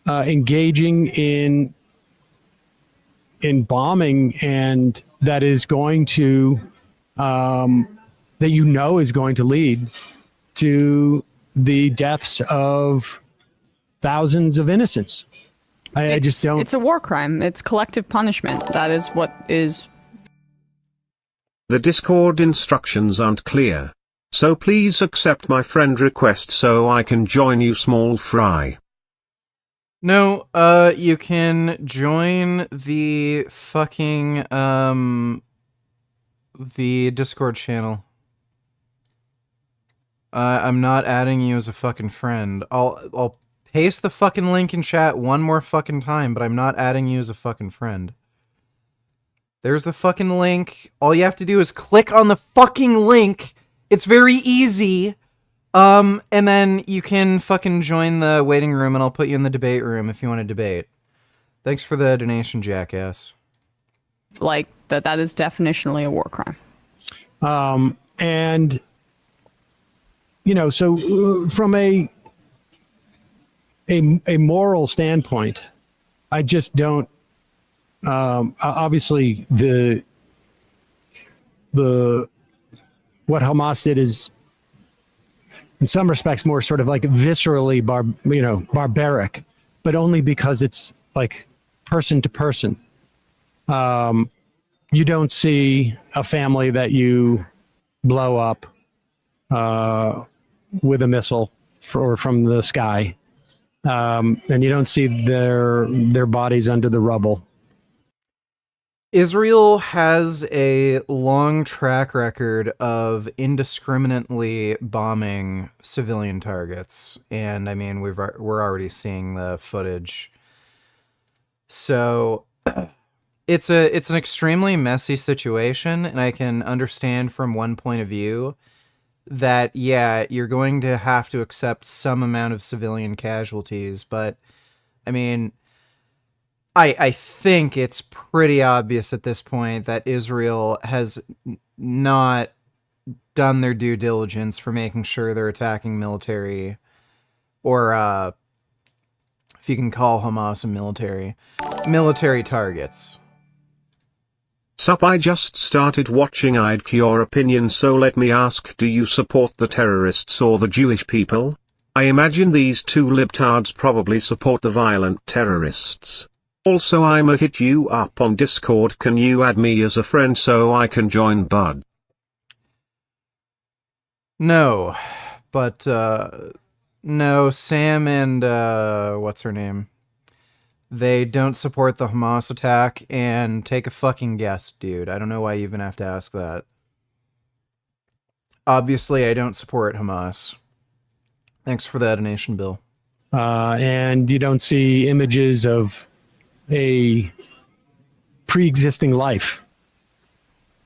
engaging in bombing, and that is going to that is going to lead to the deaths of thousands of innocents. I just don't. It's a war crime. It's collective punishment. That is what is. The Discord instructions aren't clear. So please accept my friend request so I can join you, small fry. No, you can join the fucking, the Discord channel. I'm not adding you as a fucking friend. I'll paste the fucking link in chat one more fucking time, but I'm not adding you as a fucking friend. There's the fucking link. All you have to do is click on the fucking link. It's very easy. And then you can fucking join the waiting room and I'll put you in the debate room if you want to debate. Thanks for the donation, jackass. Like, that is definitionally a war crime. And, so from a moral standpoint, I just don't, obviously what Hamas did is, in some respects, more sort of like viscerally barbaric, but only because it's like person to person. You don't see a family that you blow up with a missile from the sky, and you don't see their bodies under the rubble. Israel has a long track record of indiscriminately bombing civilian targets, and I mean we're already seeing the footage. So it's an extremely messy situation, and I can understand from one point of view that yeah, you're going to have to accept some amount of civilian casualties, but I mean, I think it's pretty obvious at this point that Israel has not done their due diligence for making sure they're attacking military, or if you can call Hamas a military targets. Sup, I just started watching. I'd your opinion, so let me ask, do you support the terrorists or the Jewish people? I imagine these two libtards probably support the violent terrorists. Also, I'ma hit you up on Discord. Can you add me as a friend so I can join Bud? No, but no, Sam and what's her name? They don't support the Hamas attack, and take a fucking guess, dude. I don't know why you even have to ask that. Obviously, I don't support Hamas. Thanks for that donation, Bill. And you don't see images of a pre-existing life.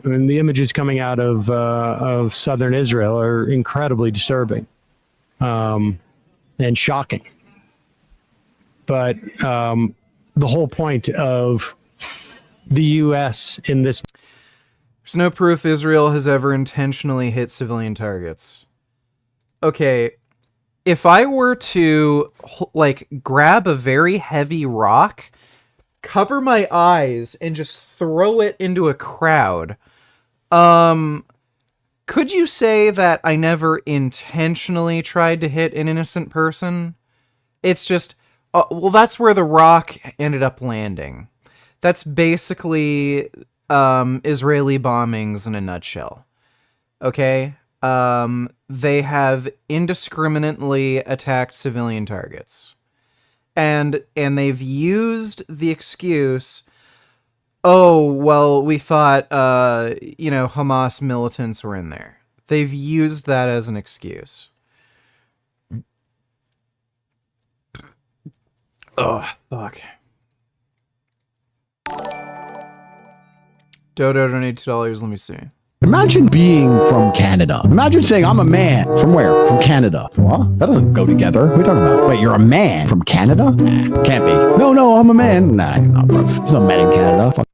And the images coming out of southern Israel are incredibly disturbing and shocking. But the whole point of the U.S. in this... There's no proof Israel has ever intentionally hit civilian targets. Okay, if I were to, like, grab a very heavy rock, cover my eyes, and just throw it into a crowd, could you say that I never intentionally tried to hit an innocent person? It's just, well, that's where the rock ended up landing. That's basically Israeli bombings in a nutshell. Okay? They have indiscriminately attacked civilian targets. And they've used the excuse, oh, well, we thought, Hamas militants were in there. They've used that as an excuse. Oh, fuck. Dodo donate $2. Let me see. Imagine being from Canada. Imagine saying, I'm a man. From where? From Canada. Well, that doesn't go together. What are you talking about? Wait, you're a man from Canada? Nah, can't be. No, I'm a man. Nah, you're not, bro. There's no men in Canada. Fuck.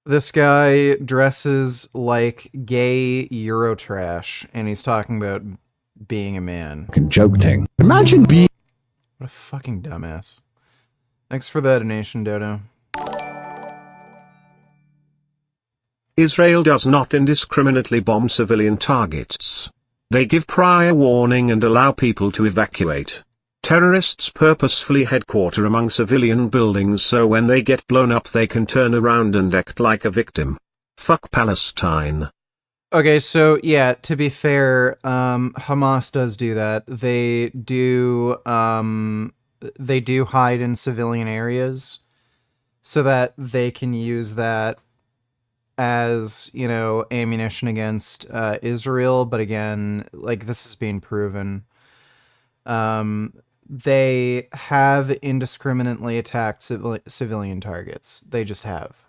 This guy dresses like gay Eurotrash, and he's talking about being a man. Joke ting. Imagine being. What a fucking dumbass. Thanks for the donation, Dodo. Israel does not indiscriminately bomb civilian targets. They give prior warning and allow people to evacuate. Terrorists purposefully headquarter among civilian buildings so when they get blown up they can turn around and act like a victim. Fuck Palestine. Okay, so yeah, to be fair, Hamas does do that. They do hide in civilian areas so that they can use that as, you know, ammunition against Israel. But again, like, this is being proven. They have indiscriminately attacked civilian targets. They just have.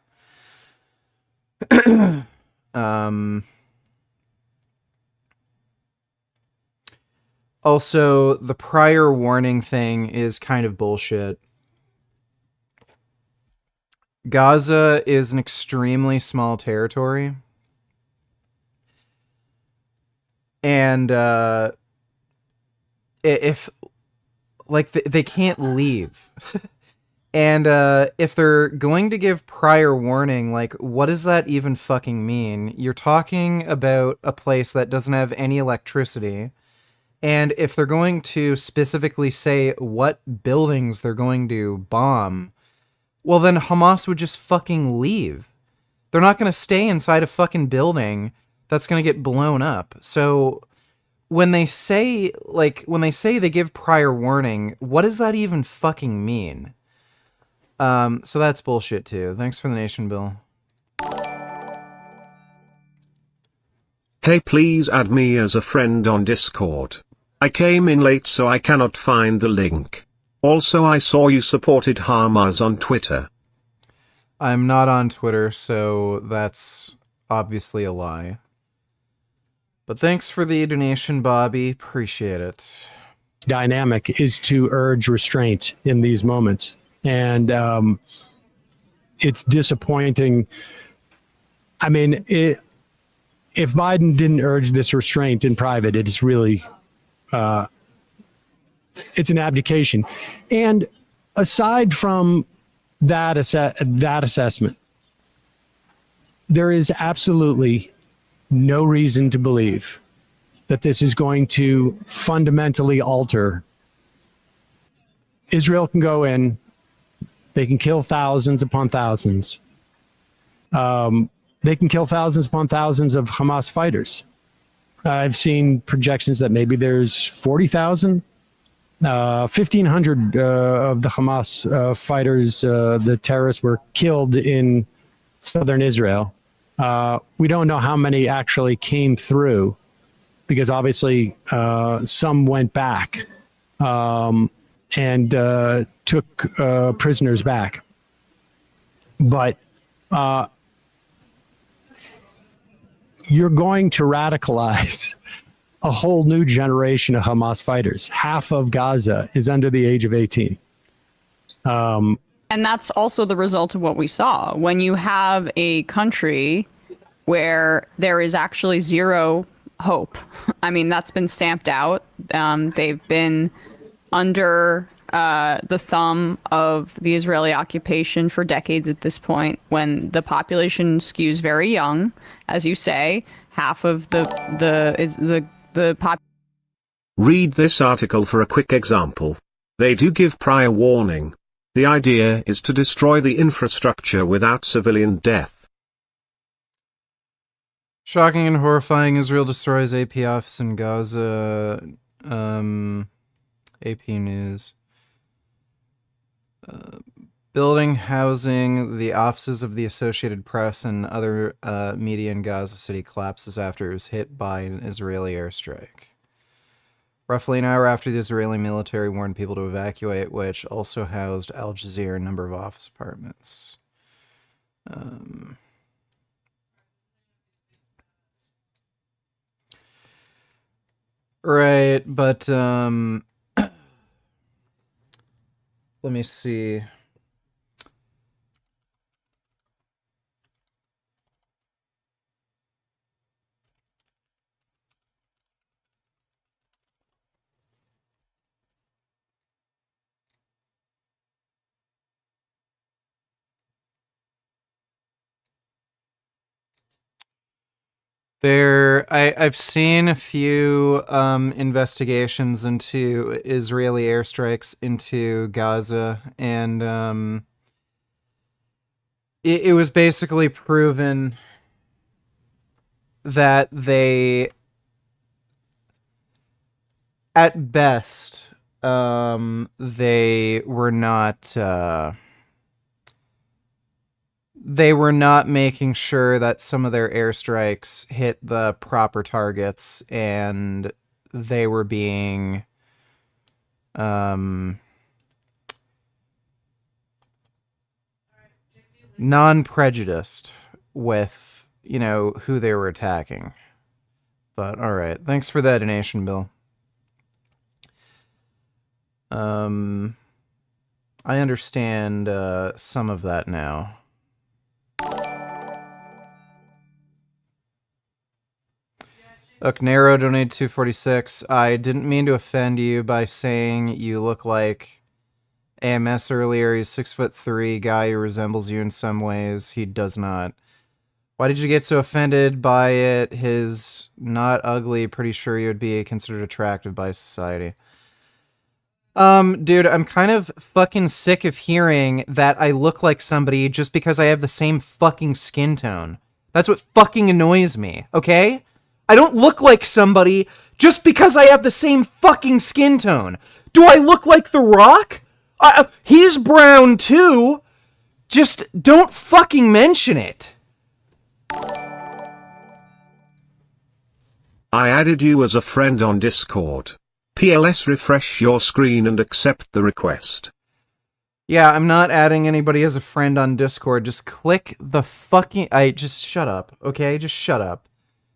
Also, the prior warning thing is kind of bullshit. Gaza is an extremely small territory. And if like they can't leave. And if they're going to give prior warning, like, what does that even fucking mean? You're talking about a place that doesn't have any electricity. And if they're going to specifically say what buildings they're going to bomb, well, then Hamas would just fucking leave. They're not going to stay inside a fucking building that's going to get blown up. So when they say they give prior warning, what does that even fucking mean? So that's bullshit too. Thanks for the nation, Bill. Hey, please add me as a friend on Discord. I came in late so I cannot find the link. Also, I saw you supported Hamas on Twitter. I'm not on Twitter, so that's obviously a lie. But thanks for the donation, Bobby. Appreciate it. Dynamic is to urge restraint in these moments. And it's disappointing. I mean, if Biden didn't urge this restraint in private, it is really, it's an abdication. And aside from that assessment, there is absolutely no reason to believe that this is going to fundamentally alter. Israel can go in. They can kill thousands upon thousands. They can kill thousands upon thousands of Hamas fighters. I've seen projections that maybe there's 40,000, 1,500 of the Hamas fighters, the terrorists, were killed in southern Israel. We don't know how many actually came through, because obviously some went back. And took prisoners back. But you're going to radicalize a whole new generation of Hamas fighters. Half of Gaza is under the age of 18. And that's also the result of what we saw. When you have a country where there is actually zero hope, I mean, that's been stamped out. They've been under the thumb of the Israeli occupation for decades at this point, when the population skews very young, as you say, half of the pop. Read this article for a quick example. They do give prior warning. The idea is to destroy the infrastructure without civilian death. Shocking and horrifying. Israel destroys AP office in Gaza. AP News. Building housing the offices of the Associated Press and other media in Gaza City collapses after it was hit by an Israeli airstrike. Roughly an hour after the Israeli military warned people to evacuate, which also housed Al Jazeera and a number of office apartments. Right, but let me see. I've seen a few investigations into Israeli airstrikes into Gaza, and it was basically proven that they, at best, they were not making sure that some of their airstrikes hit the proper targets, and they were being non-prejudiced with, who they were attacking. But all right, thanks for that donation, Bill. I understand some of that now. Nero donated 246. I didn't mean to offend you by saying you look like AMS earlier. He's 6'3" guy who resembles you in some ways. He does not. Why did you get so offended by it? His not ugly, pretty sure you would be considered attractive by society. Dude, I'm kind of fucking sick of hearing that I look like somebody just because I have the same fucking skin tone. That's what fucking annoys me, okay? I don't look like somebody just because I have the same fucking skin tone. Do I look like The Rock? He's brown too. Just don't fucking mention it. I added you as a friend on Discord. PLS, refresh your screen and accept the request. Yeah, I'm not adding anybody as a friend on Discord. Just click the fucking... just shut up, okay? Just shut up.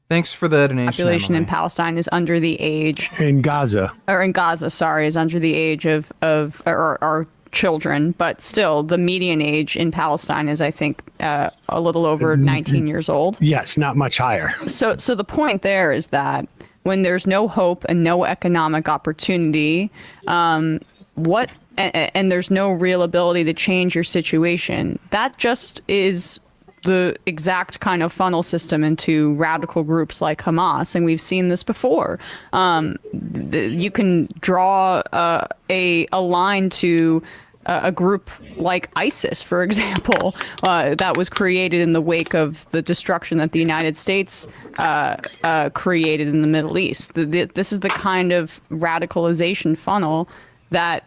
Thanks for the donation, Population Emily. in Palestine is under the age... In Gaza. Or in Gaza, sorry, is under the age of or children. But still, the median age in Palestine is, I think, a little over 19 years old. Yes, not much higher. So the point there is that when there's no hope and no economic opportunity, and there's no real ability to change your situation, that just is the exact kind of funnel system into radical groups like Hamas, and we've seen this before. You can draw a line to a group like ISIS, for example, that was created in the wake of the destruction that the United States created in the Middle East. This is the kind of radicalization funnel that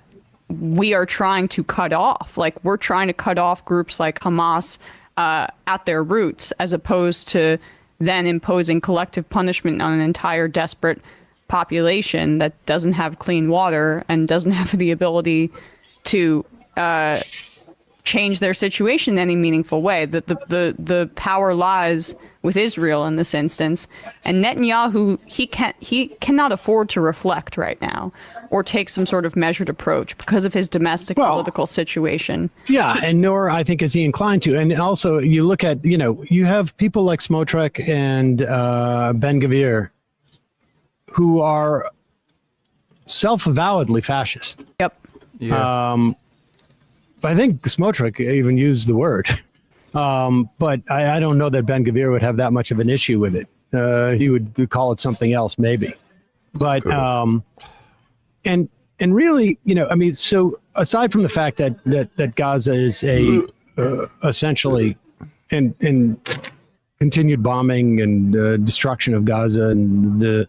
we are trying to cut off. Like, we're trying to cut off groups like Hamas at their roots, as opposed to then imposing collective punishment on an entire desperate population that doesn't have clean water and doesn't have the ability to change their situation in any meaningful way. The power lies with Israel in this instance, and Netanyahu, he cannot afford to reflect right now or take some sort of measured approach because of his domestic political situation. Yeah, and nor I think is he inclined to. And also, you look at, you have people like Sv3rige and Ben-Gvir who are self-avowedly fascist. Yep. Yeah. I think Sv3rige even used the word. But I don't know that Ben-Gvir would have that much of an issue with it. He would call it something else, maybe. But and really, so aside from the fact that Gaza is essentially in continued bombing and destruction of Gaza and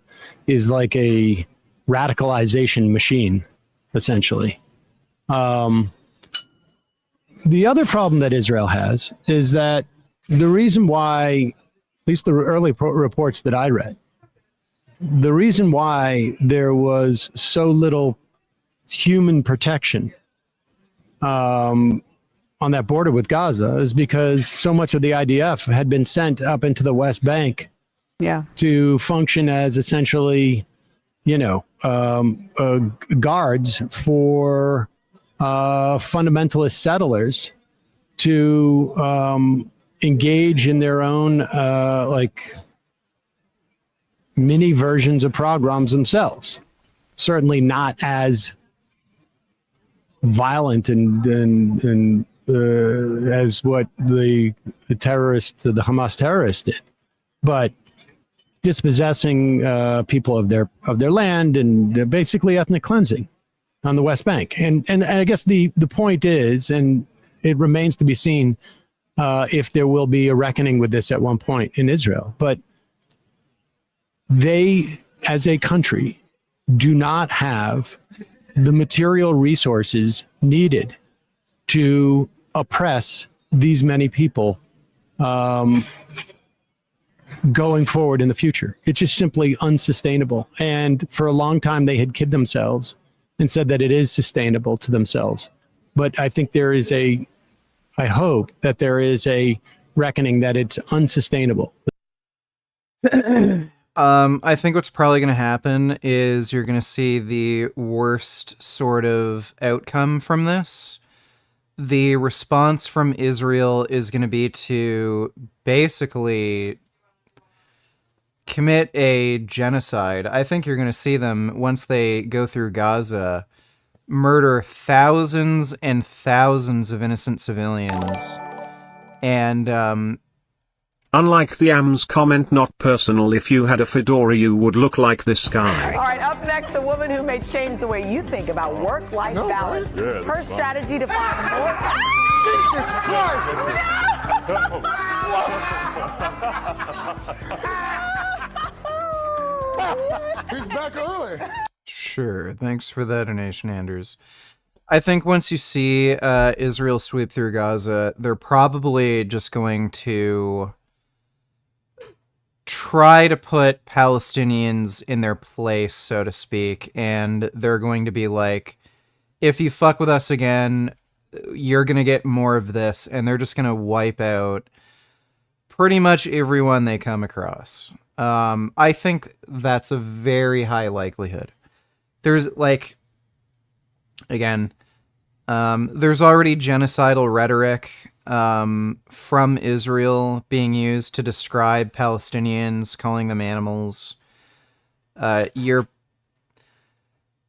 is like a radicalization machine, essentially. The other problem that Israel has is that the reason why, at least the early reports that I read, the reason why there was so little human protection on that border with Gaza is because so much of the IDF had been sent up into the West Bank to function as essentially, guards for fundamentalist settlers to engage in their own mini versions of pogroms themselves. Certainly not as violent and as what the Hamas terrorists did, but dispossessing people of their land and basically ethnic cleansing on the West Bank. And I guess the point is, and it remains to be seen if there will be a reckoning with this at one point in Israel. But they, as a country, do not have the material resources needed to oppress these many people going forward in the future. It's just simply unsustainable. And for a long time, they had kid themselves and said that it is sustainable to themselves. But I think I hope that there is a reckoning that it's unsustainable. I think what's probably going to happen is you're going to see the worst sort of outcome from this. The response from Israel is going to be to basically commit a genocide. I think you're going to see them, once they go through Gaza, murder thousands and thousands of innocent civilians. And, unlike the Am's comment, not personal, if you had a fedora you would look like this guy. All right, up next, the woman who may change the way you think about work-life balance. Yeah, Her strategy to find more... Jesus Christ! He's back early. sure, thanks for that donation, Anders. I think once you see Israel sweep through Gaza, they're probably just going to try to put Palestinians in their place, so to speak, and they're going to be like, if you fuck with us again, you're going to get more of this, and they're just going to wipe out pretty much everyone they come across. I think that's a very high likelihood. There's, like, again, there's already genocidal rhetoric from Israel being used to describe Palestinians, calling them animals. The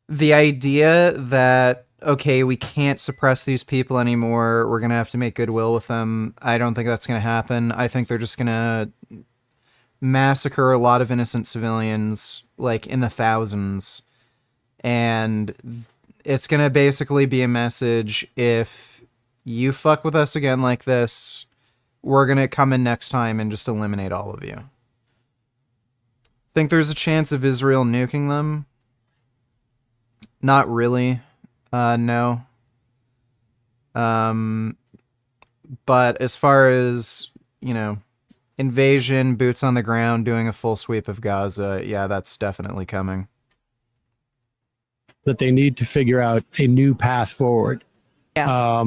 idea that, okay, we can't suppress these people anymore, we're going to have to make goodwill with them, I don't think that's going to happen. I think they're just going to massacre a lot of innocent civilians, like in the thousands. And it's going to basically be a message, if you fuck with us again like this, we're going to come in next time and just eliminate all of you. Think there's a chance of Israel nuking them? Not really. No. But as far as, you know, invasion, boots on the ground, doing a full sweep of Gaza, yeah, that's definitely coming. That they need to figure out a new path forward. Yeah.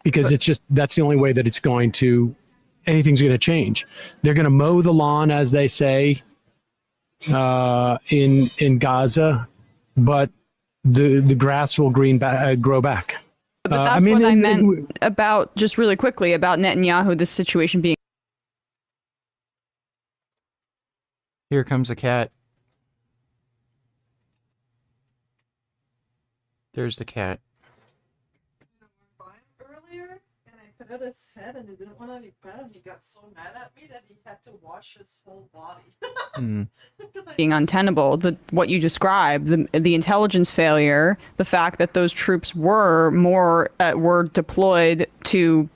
Because it's just, that's the only way that anything's going to change. They're going to mow the lawn, as they say, in Gaza, but the grass will grow back. But that's what I meant about, just really quickly, about Netanyahu, this situation being... Here comes a cat. There's the cat. Earlier, and I pet his head, and he didn't want any pet, and he got so mad at me that he had to wash his whole body. being untenable. What you described, the intelligence failure, the fact that those troops were deployed to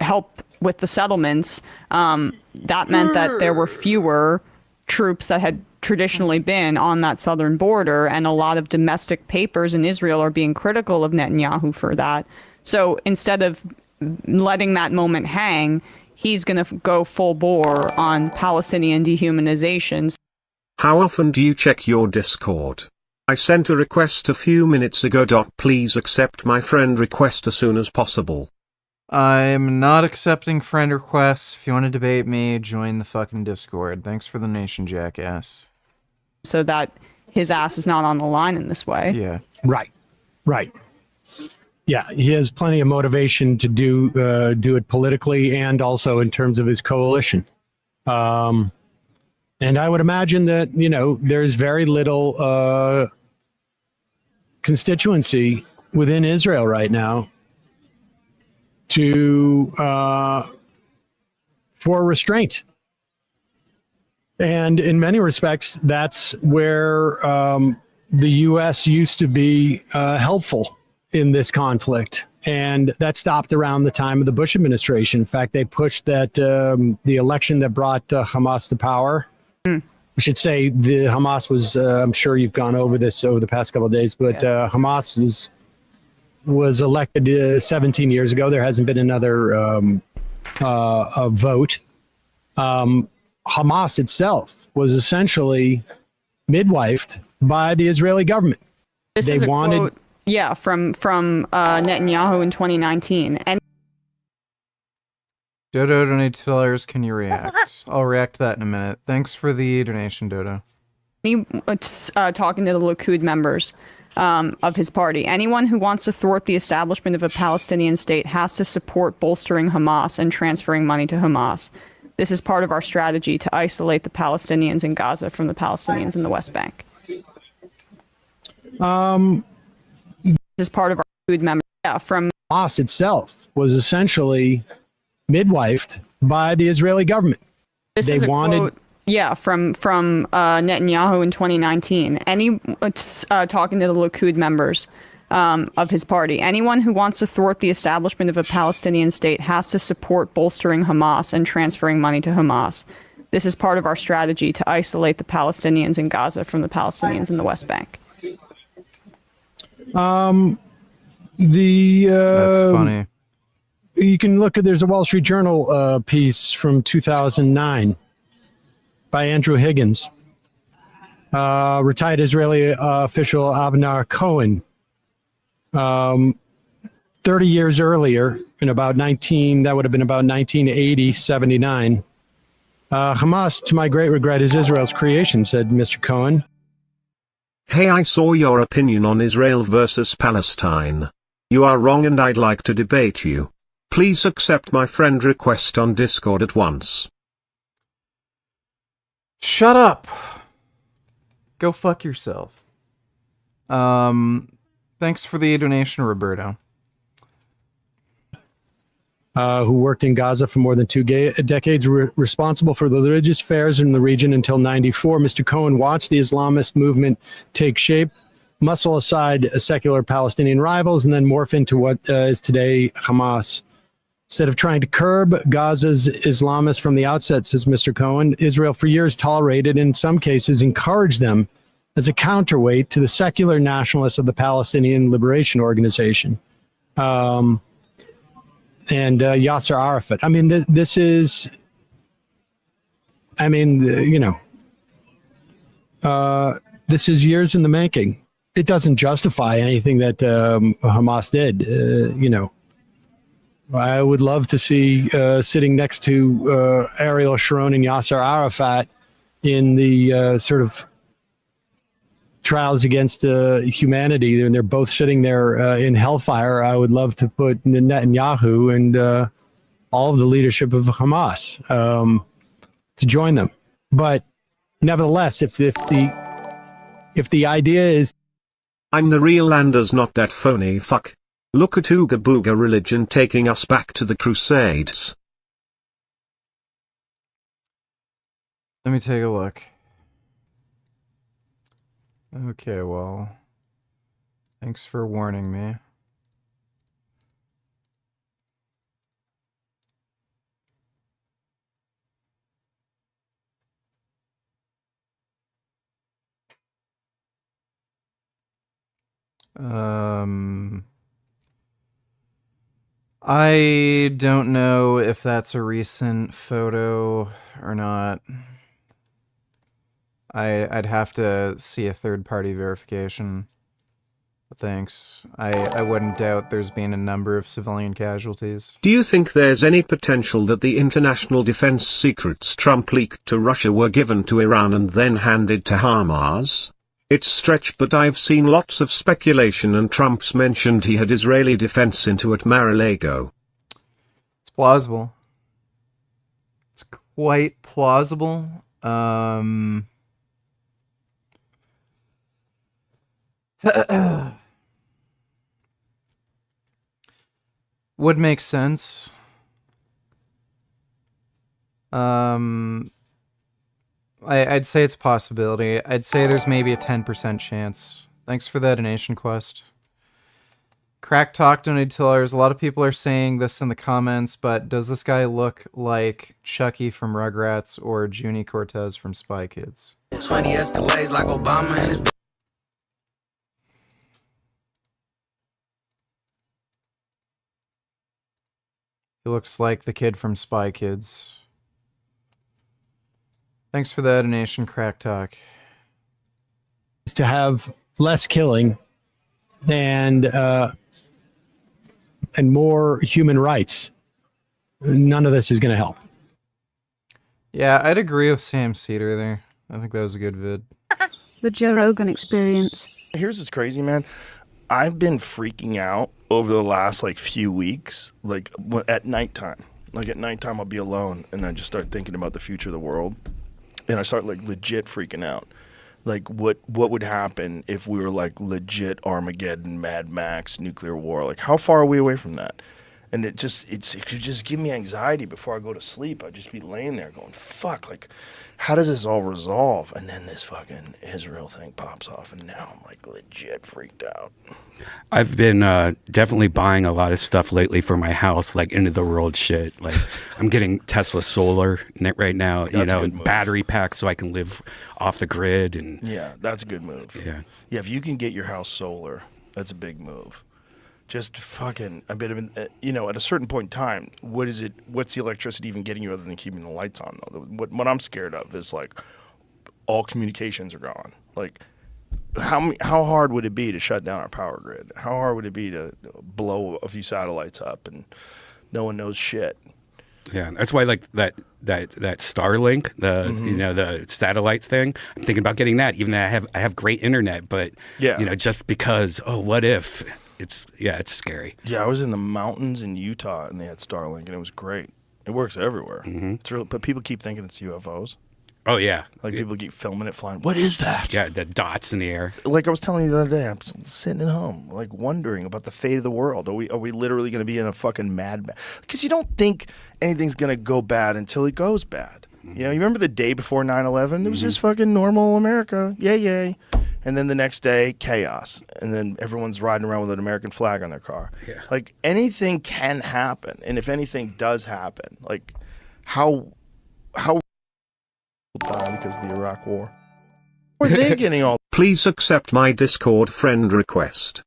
help with the settlements, that meant that there were fewer troops that had traditionally been on that southern border, and a lot of domestic papers in Israel are being critical of Netanyahu for that. So instead of letting that moment hang, he's going to go full bore on Palestinian dehumanization. How often do you check your Discord? I sent a request a few minutes ago. Please accept my friend request as soon as possible. I'm not accepting friend requests. If you want to debate me, join the fucking Discord. Thanks for the nation, jackass. So that his ass is not on the line in this way. Yeah. Right. Yeah, he has plenty of motivation to do it politically and also in terms of his coalition. And I would imagine that, there's very little constituency within Israel right now for restraint. And in many respects, that's where the U.S. used to be helpful in this conflict. And that stopped around the time of the Bush administration. In fact, they pushed that the election that brought Hamas to power. We should say the Hamas was, I'm sure you've gone over this over the past couple of days, but Hamas was elected 17 years ago. There hasn't been another vote. Hamas itself was essentially midwifed by the Israeli government. This is a quote, from Netanyahu in 2019. And Dodo donates $2. Can you react? I'll react to that in a minute. Thanks for the donation, Dodo. Talking to the Likud members of his party. Anyone who wants to thwart the establishment of a Palestinian state has to support bolstering Hamas and transferring money to Hamas. This is part of our strategy to isolate the Palestinians in Gaza from the Palestinians in the West Bank. This is part of our Likud members. From Hamas itself was essentially midwifed by the Israeli government. This is a quote, from Netanyahu in 2019. Talking to the Likud members of his party. Anyone who wants to thwart the establishment of a Palestinian state has to support bolstering Hamas and transferring money to Hamas. This is part of our strategy to isolate the Palestinians in Gaza from the Palestinians in the West Bank. That's funny. You can look at, there's a Wall Street Journal piece from 2009 by Andrew Higgins. Retired Israeli official Avner Cohen. 30 years earlier, in about 1980, 79. Hamas, to my great regret, is Israel's creation, said Mr. Cohen. Hey, I saw your opinion on Israel versus Palestine. You are wrong and I'd like to debate you. Please accept my friend request on Discord at once. Shut up. Go fuck yourself. Thanks for the donation, Roberto. Who worked in Gaza for more than two decades, responsible for the religious affairs in the region until '94. Mr. Cohen watched the Islamist movement take shape, muscle aside secular Palestinian rivals, and then morph into what is today Hamas. Instead of trying to curb Gaza's Islamists from the outset, says Mr. Cohen, Israel for years tolerated and in some cases encouraged them as a counterweight to the secular nationalists of the Palestinian Liberation Organization. And Yasser Arafat. I mean, this is, this is years in the making. It doesn't justify anything that Hamas did. I would love to see sitting next to Ariel Sharon and Yasser Arafat in the sort of trials against humanity, and they're both sitting there in hellfire. I would love to put Netanyahu and all of the leadership of Hamas to join them. But nevertheless, if the idea is, I'm the real Landers, not that phony fuck. Look at Ooga Booga religion taking us back to the Crusades. Let me take a look. Okay, well, thanks for warning me. I don't know if that's a recent photo or not. I'd have to see a third-party verification. But thanks. I wouldn't doubt there's been a number of civilian casualties. Do you think there's any potential that the international defense secrets Trump leaked to Russia were given to Iran and then handed to Hamas? It's stretched, but I've seen lots of speculation, and Trump's mentioned he had Israeli defense into at Mar-a-Lago. It's plausible. It's quite plausible. Would make sense. I'd say it's a possibility. I'd say there's maybe a 10% chance. Thanks for that donation, Quest. Crack Talk donated $2. A lot of people are saying this in the comments, but does this guy look like Chucky from Rugrats or Junie Cortez from Spy Kids? 20 Escalades like Obama and his. He looks like the kid from Spy Kids. Thanks for that donation, Crack Talk. To have less killing and more human rights. None of this is going to help. Yeah, I'd agree with Sam Cedar there. I think that was a good vid. The Joe Rogan Experience. Here's what's crazy, man. I've been freaking out over the last few weeks, at nighttime. At nighttime I'll be alone and I just start thinking about the future of the world. And I start legit freaking out. What would happen if we were legit Armageddon, Mad Max, nuclear war? How far are we away from that? And it could just give me anxiety before I go to sleep. I'd just be laying there going, fuck, how does this all resolve? And then this fucking Israel thing pops off, and now I'm legit freaked out. I've been definitely buying a lot of stuff lately for my house, end of the world shit. I'm getting Tesla solar right now, and battery packs so I can live off the grid. And yeah, that's a good move. Yeah, if you can get your house solar, that's a big move. Just fucking a bit of at a certain point in time, what's the electricity even getting you other than keeping the lights on though? What I'm scared of is all communications are gone. How hard would it be to shut down our power grid? How hard would it be to blow a few satellites up and no one knows shit? Yeah, that's why that Starlink, the satellites thing. I'm thinking about getting that, even though I have great internet, but just because what if? It's scary. Yeah, I was in the mountains in Utah and they had Starlink and it was great. It works everywhere. Mm-hmm. It's real, but people keep thinking it's UFOs. Oh yeah, people keep filming it flying. What is that? Yeah, the dots in the air. I was telling you the other day, I'm sitting at home, wondering about the fate of the world. Are we literally going to be in a fucking mad? Because you don't think anything's going to go bad until it goes bad. Mm-hmm. You remember the day before 9/11? It was just fucking normal America. Yay. And then the next day, chaos. And then everyone's riding around with an American flag on their car. Yeah. Anything can happen. And if anything does happen, how die because of the Iraq War? Were they getting all... Please accept my Discord friend request.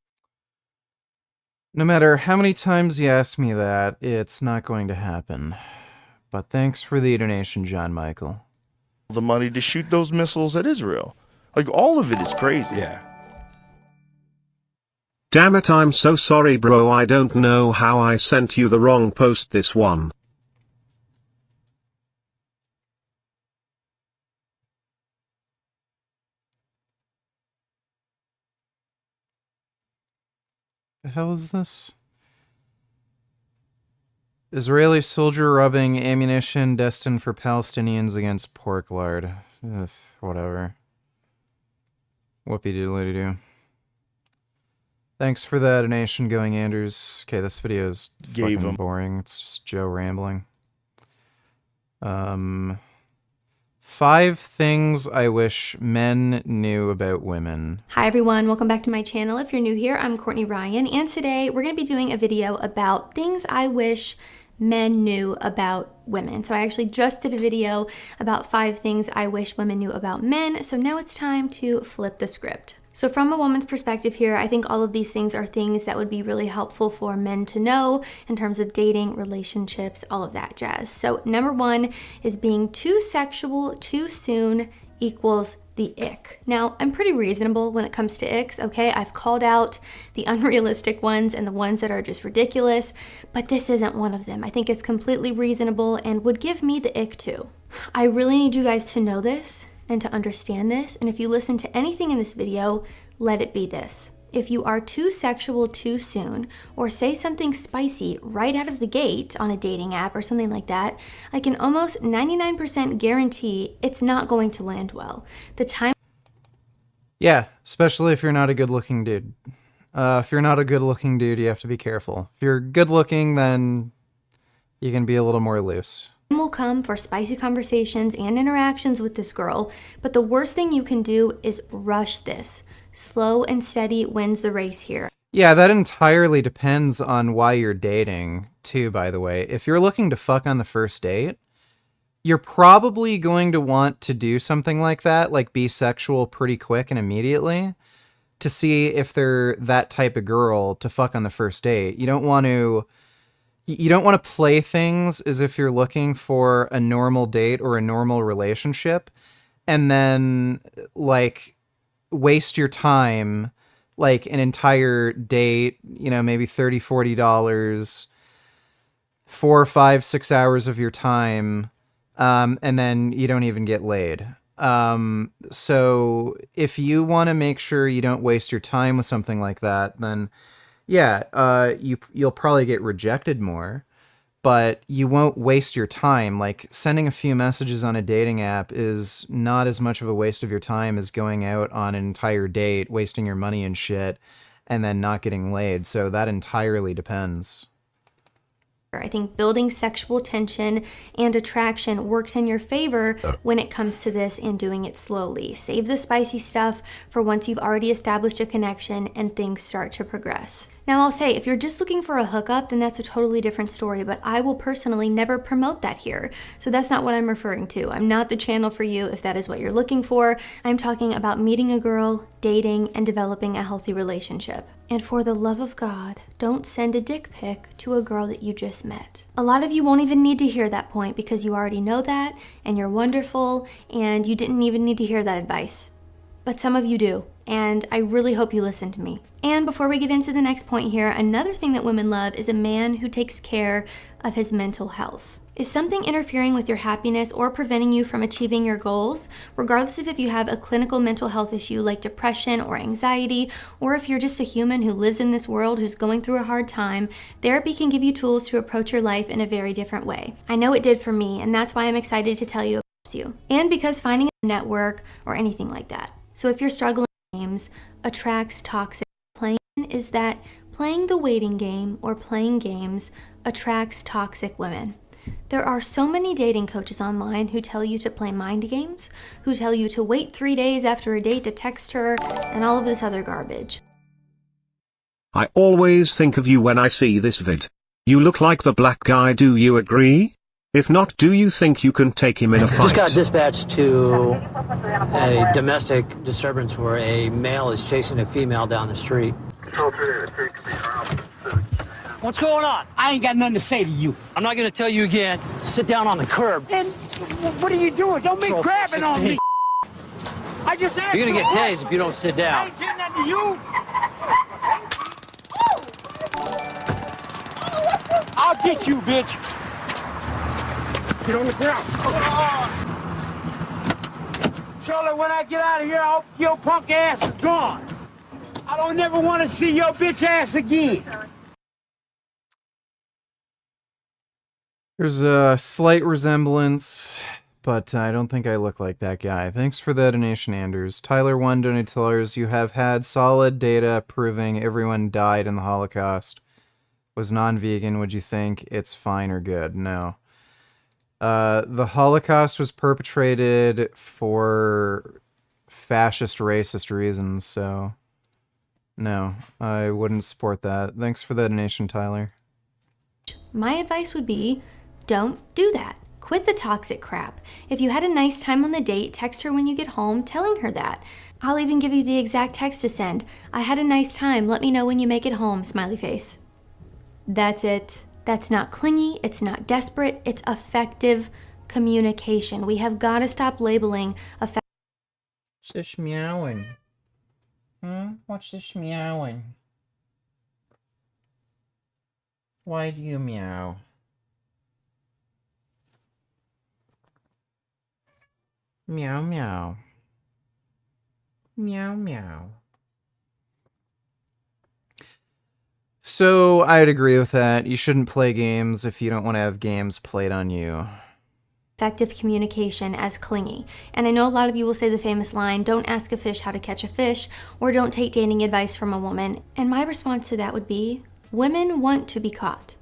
No matter how many times you ask me that, it's not going to happen. But thanks for the donation, John Michael. The money to shoot those missiles at Israel. All of it is crazy. Yeah. Damn it, I'm so sorry, bro. I don't know how I sent you the wrong post this one. The hell is this? Israeli soldier rubbing ammunition destined for Palestinians against pork lard. Ugh, whatever. Whoopie-doodly-doo. Thanks for that donation, Going Andrews. Okay, this video is fucking boring. It's just Joe rambling. 5 things I wish men knew about women. Hi everyone, welcome back to my channel. If you're new here, I'm Courtney Ryan, and today we're going to be doing a video about things I wish men knew about women. So I actually just did a video about 5 things I wish women knew about men, so now it's time to flip the script. So from a woman's perspective here, I think all of these things are things that would be really helpful for men to know in terms of dating, relationships, all of that jazz. So number 1 is being too sexual too soon equals the ick. Now, I'm pretty reasonable when it comes to icks, okay? I've called out the unrealistic ones and the ones that are just ridiculous, but this isn't one of them. I think it's completely reasonable and would give me the ick too. I really need you guys to know this and to understand this, and if you listen to anything in this video, let it be this. If you are too sexual too soon, or say something spicy right out of the gate on a dating app or something like that, I can almost 99% guarantee it's not going to land well. The time... Yeah, especially if you're not a good-looking dude. If you're not a good-looking dude, you have to be careful. If you're good-looking, then you can be a little more loose. will come for spicy conversations and interactions with this girl, but the worst thing you can do is rush this. Slow and steady wins the race here. Yeah, that entirely depends on why you're dating, too, by the way. If you're looking to fuck on the first date, you're probably going to want to do something like that, like be sexual pretty quick and immediately, to see if they're that type of girl to fuck on the first date. You don't want to play things as if you're looking for a normal date or a normal relationship and then like waste your time, like an entire date, you know, maybe $30, $40, 4, 5, 6 hours of your time. And then you don't even get laid. So if you want to make sure you don't waste your time with something like that, then yeah, you'll probably get rejected more, but you won't waste your time. Like sending a few messages on a dating app is not as much of a waste of your time as going out on an entire date, wasting your money and shit, and then not getting laid. So that entirely depends. I think building sexual tension and attraction works in your favor when it comes to this, and doing it slowly. Save the spicy stuff for once you've already established a connection and things start to progress. Now I'll say, if you're just looking for a hookup, then that's a totally different story, but I will personally never promote that here. So that's not what I'm referring to. I'm not the channel for you if that is what you're looking for. I'm talking about meeting a girl, dating, and developing a healthy relationship. And for the love of God, don't send a dick pic to a girl that you just met. A lot of you won't even need to hear that point because you already know that, and you're wonderful, and you didn't even need to hear that advice. But some of you do, and I really hope you listen to me. And before we get into the next point here, another thing that women love is a man who takes care of his mental health. Is something interfering with your happiness or preventing you from achieving your goals? Regardless of if you have a clinical mental health issue like depression or anxiety, or if you're just a human who lives in this world who's going through a hard time, therapy can give you tools to approach your life in a very different way. I know it did for me, and that's why I'm excited to tell you it helps you. And because finding a network or anything like that. So if you're struggling with games, attracts toxic playing is that playing the waiting game or playing games attracts toxic women. There are so many dating coaches online who tell you to play mind games, who tell you to wait 3 days after a date to text her, and all of this other garbage. I always think of you when I see this vid. You look like the black guy, do you agree? If not, do you think you can take him in a fight? Just got dispatched to a domestic disturbance where a male is chasing a female down the street. What's going on? I ain't got nothing to say to you. I'm not going to tell you again. Sit down on the curb. And what are you doing? Don't be grabbing on me. I just asked you. You're going to get tased if you don't sit down. I ain't did nothing to you. I'll get you, bitch. Get on the ground. Charlie, when I get out of here, I hope your punk ass is gone. I don't never want to see your bitch ass again. There's a slight resemblance, but I don't think I look like that guy. Thanks for the donation, Anders. Tyler1 donated $2. You have had solid data proving everyone died in the Holocaust. Was non-vegan, would you think it's fine or good? No. The Holocaust was perpetrated for fascist, racist reasons, so no, I wouldn't support that. Thanks for the donation, Tyler. My advice would be, don't do that. Quit the toxic crap. If you had a nice time on the date, text her when you get home telling her that. I'll even give you the exact text to send. I had a nice time, let me know when you make it home, smiley face. That's it. That's not clingy, it's not desperate, it's effective communication. We have got to stop labeling effective. What's this meowing? What's this meowing? Why do you meow? Meow meow. Meow meow. So, I'd agree with that. You shouldn't play games if you don't want to have games played on you. Effective communication as clingy. And I know a lot of you will say the famous line, don't ask a fish how to catch a fish, or don't take dating advice from a woman. And my response to that would be, women want to be caught.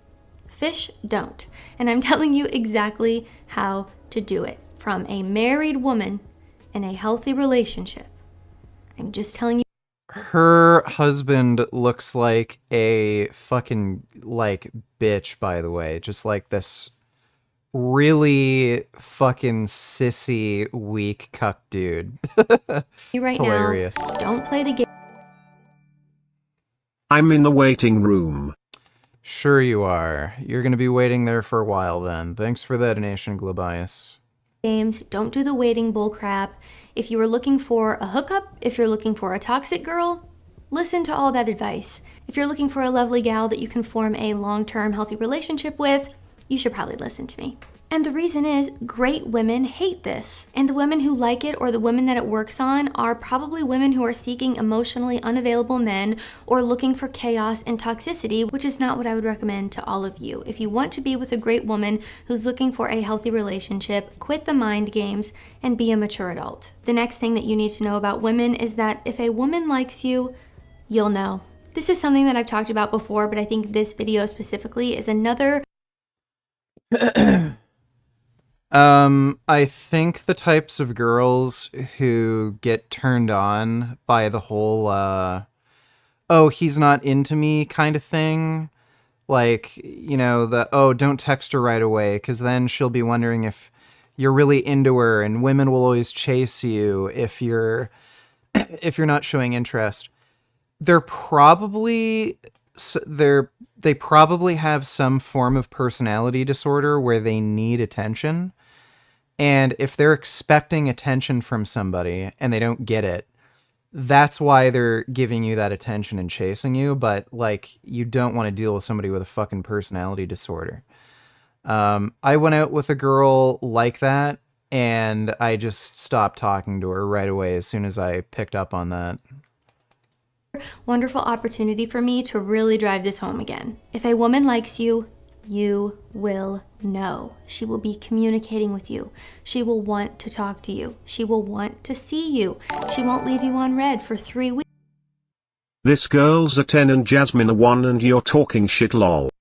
Fish don't. And I'm telling you exactly how to do it from a married woman in a healthy relationship. I'm just telling you. Her husband looks like a fucking, like, bitch, by the way. Just like this really fucking sissy, weak cuck dude. You right It's hilarious. now, don't play the game. I'm in the waiting room. Sure you are. You're going to be waiting there for a while then. Thanks for that donation, Globias. Games, don't do the waiting bull crap. If you are looking for a hookup, if you're looking for a toxic girl, listen to all that advice. If you're looking for a lovely gal that you can form a long-term healthy relationship with, you should probably listen to me. And the reason is, great women hate this. And the women who like it, or the women that it works on, are probably women who are seeking emotionally unavailable men or looking for chaos and toxicity, which is not what I would recommend to all of you. If you want to be with a great woman who's looking for a healthy relationship, quit the mind games and be a mature adult. The next thing that you need to know about women is that if a woman likes you, you'll know. This is something that I've talked about before, but I think this video specifically is another I think the types of girls who get turned on by the whole, oh, he's not into me kind of thing. Like, you know, oh, don't text her right away, because then she'll be wondering if you're really into her, and women will always chase you if you're not showing interest. They probably have some form of personality disorder where they need attention. And if they're expecting attention from somebody and they don't get it, that's why they're giving you that attention and chasing you. But, like, you don't want to deal with somebody with a fucking personality disorder. I went out with a girl like that, and I just stopped talking to her right away as soon as I picked up on that. Wonderful opportunity for me to really drive this home again. If a woman likes you, you will know. She will be communicating with you. She will want to talk to you. She will want to see you. She won't leave you on red for 3 weeks. This girl's a 10 and Jasmine a 1 and you're talking shit lol.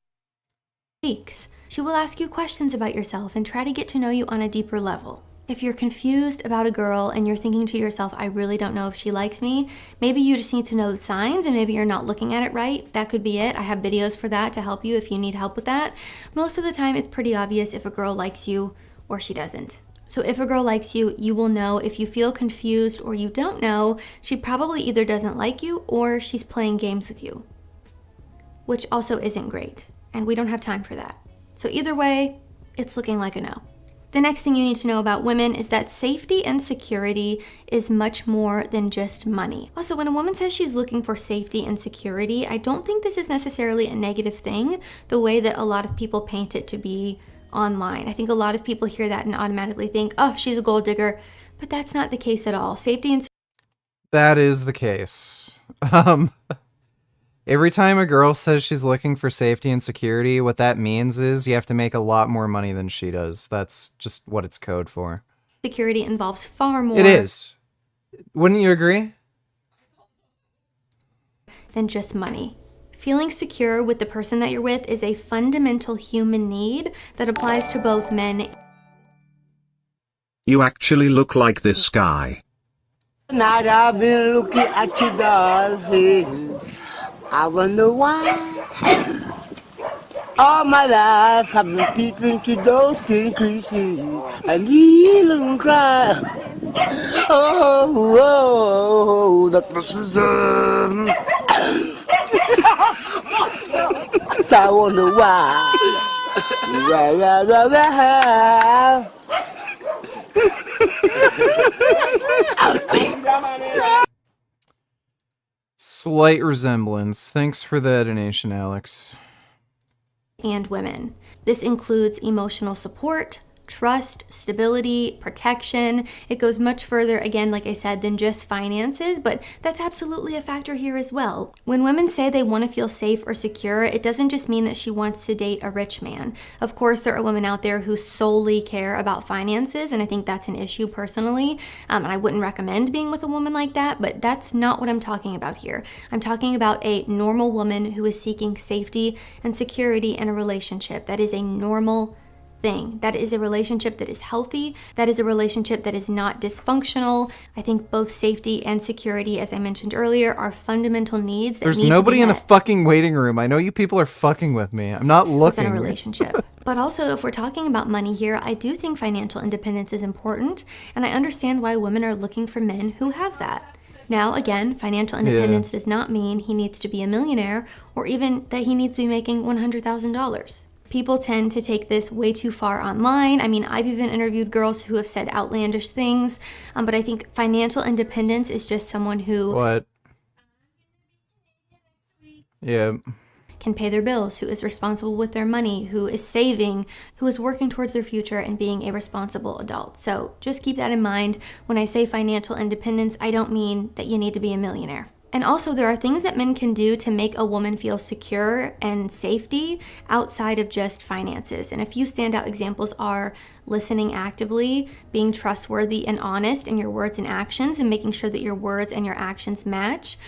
She will ask you questions about yourself and try to get to know you on a deeper level. If you're confused about a girl and you're thinking to yourself, I really don't know if she likes me, maybe you just need to know the signs and maybe you're not looking at it right. That could be it. I have videos for that to help you if you need help with that. Most of the time, it's pretty obvious if a girl likes you or she doesn't. So if a girl likes you, you will know. If you feel confused or you don't know, she probably either doesn't like you or she's playing games with you, which also isn't great. And we don't have time for that. So either way, it's looking like a no. The next thing you need to know about women is that safety and security is much more than just money. Also, when a woman says she's looking for safety and security, I don't think this is necessarily a negative thing, the way that a lot of people paint it to be online. I think a lot of people hear that and automatically think, oh, she's a gold digger, but that's not the case at all. Safety and That is the case. Every time a girl says she's looking for safety and security, what that means is you have to make a lot more money than she does. That's just what it's code for. security involves far more It is. Wouldn't you agree? than just money. Feeling secure with the person that you're with is a fundamental human need that applies to both men. You actually look like this guy. Tonight I've been looking at you, darling. I wonder why. All my life I've been peeping to those skin creases and even cry. Oh, that was I wonder why. Rah, rah, rah, rah. Slight resemblance. Thanks for the donation, Alex. And women. This includes emotional support, trust, stability, protection. It goes much further, again, like I said, than just finances, but that's absolutely a factor here as well. When women say they want to feel safe or secure, it doesn't just mean that she wants to date a rich man. Of course, there are women out there who solely care about finances, and I think that's an issue personally, and I wouldn't recommend being with a woman like that, but that's not what I'm talking about here. I'm talking about a normal woman who is seeking safety and security in a relationship. That is a normal thing. That is a relationship that is healthy. That is a relationship that is not dysfunctional. I think both safety and security, as I mentioned earlier, are fundamental needs that There's need nobody to be in the met fucking waiting room. I know you people are fucking with me. I'm not looking. within a relationship. But also, if we're talking about money here, I do think financial independence is important, and I understand why women are looking for men who have that. Now, again, financial independence does not mean he needs to be a millionaire or even that he needs to be making $100,000. People tend to take this way too far online. I mean, I've even interviewed girls who have said outlandish things, but I think financial independence is just someone who What? Yeah. can pay their bills, who is responsible with their money, who is saving, who is working towards their future and being a responsible adult. So just keep that in mind. When I say financial independence, I don't mean that you need to be a millionaire. And also, there are things that men can do to make a woman feel secure and safety outside of just finances. And a few standout examples are listening actively, being trustworthy and honest in your words and actions, and making sure that your words and your actions match,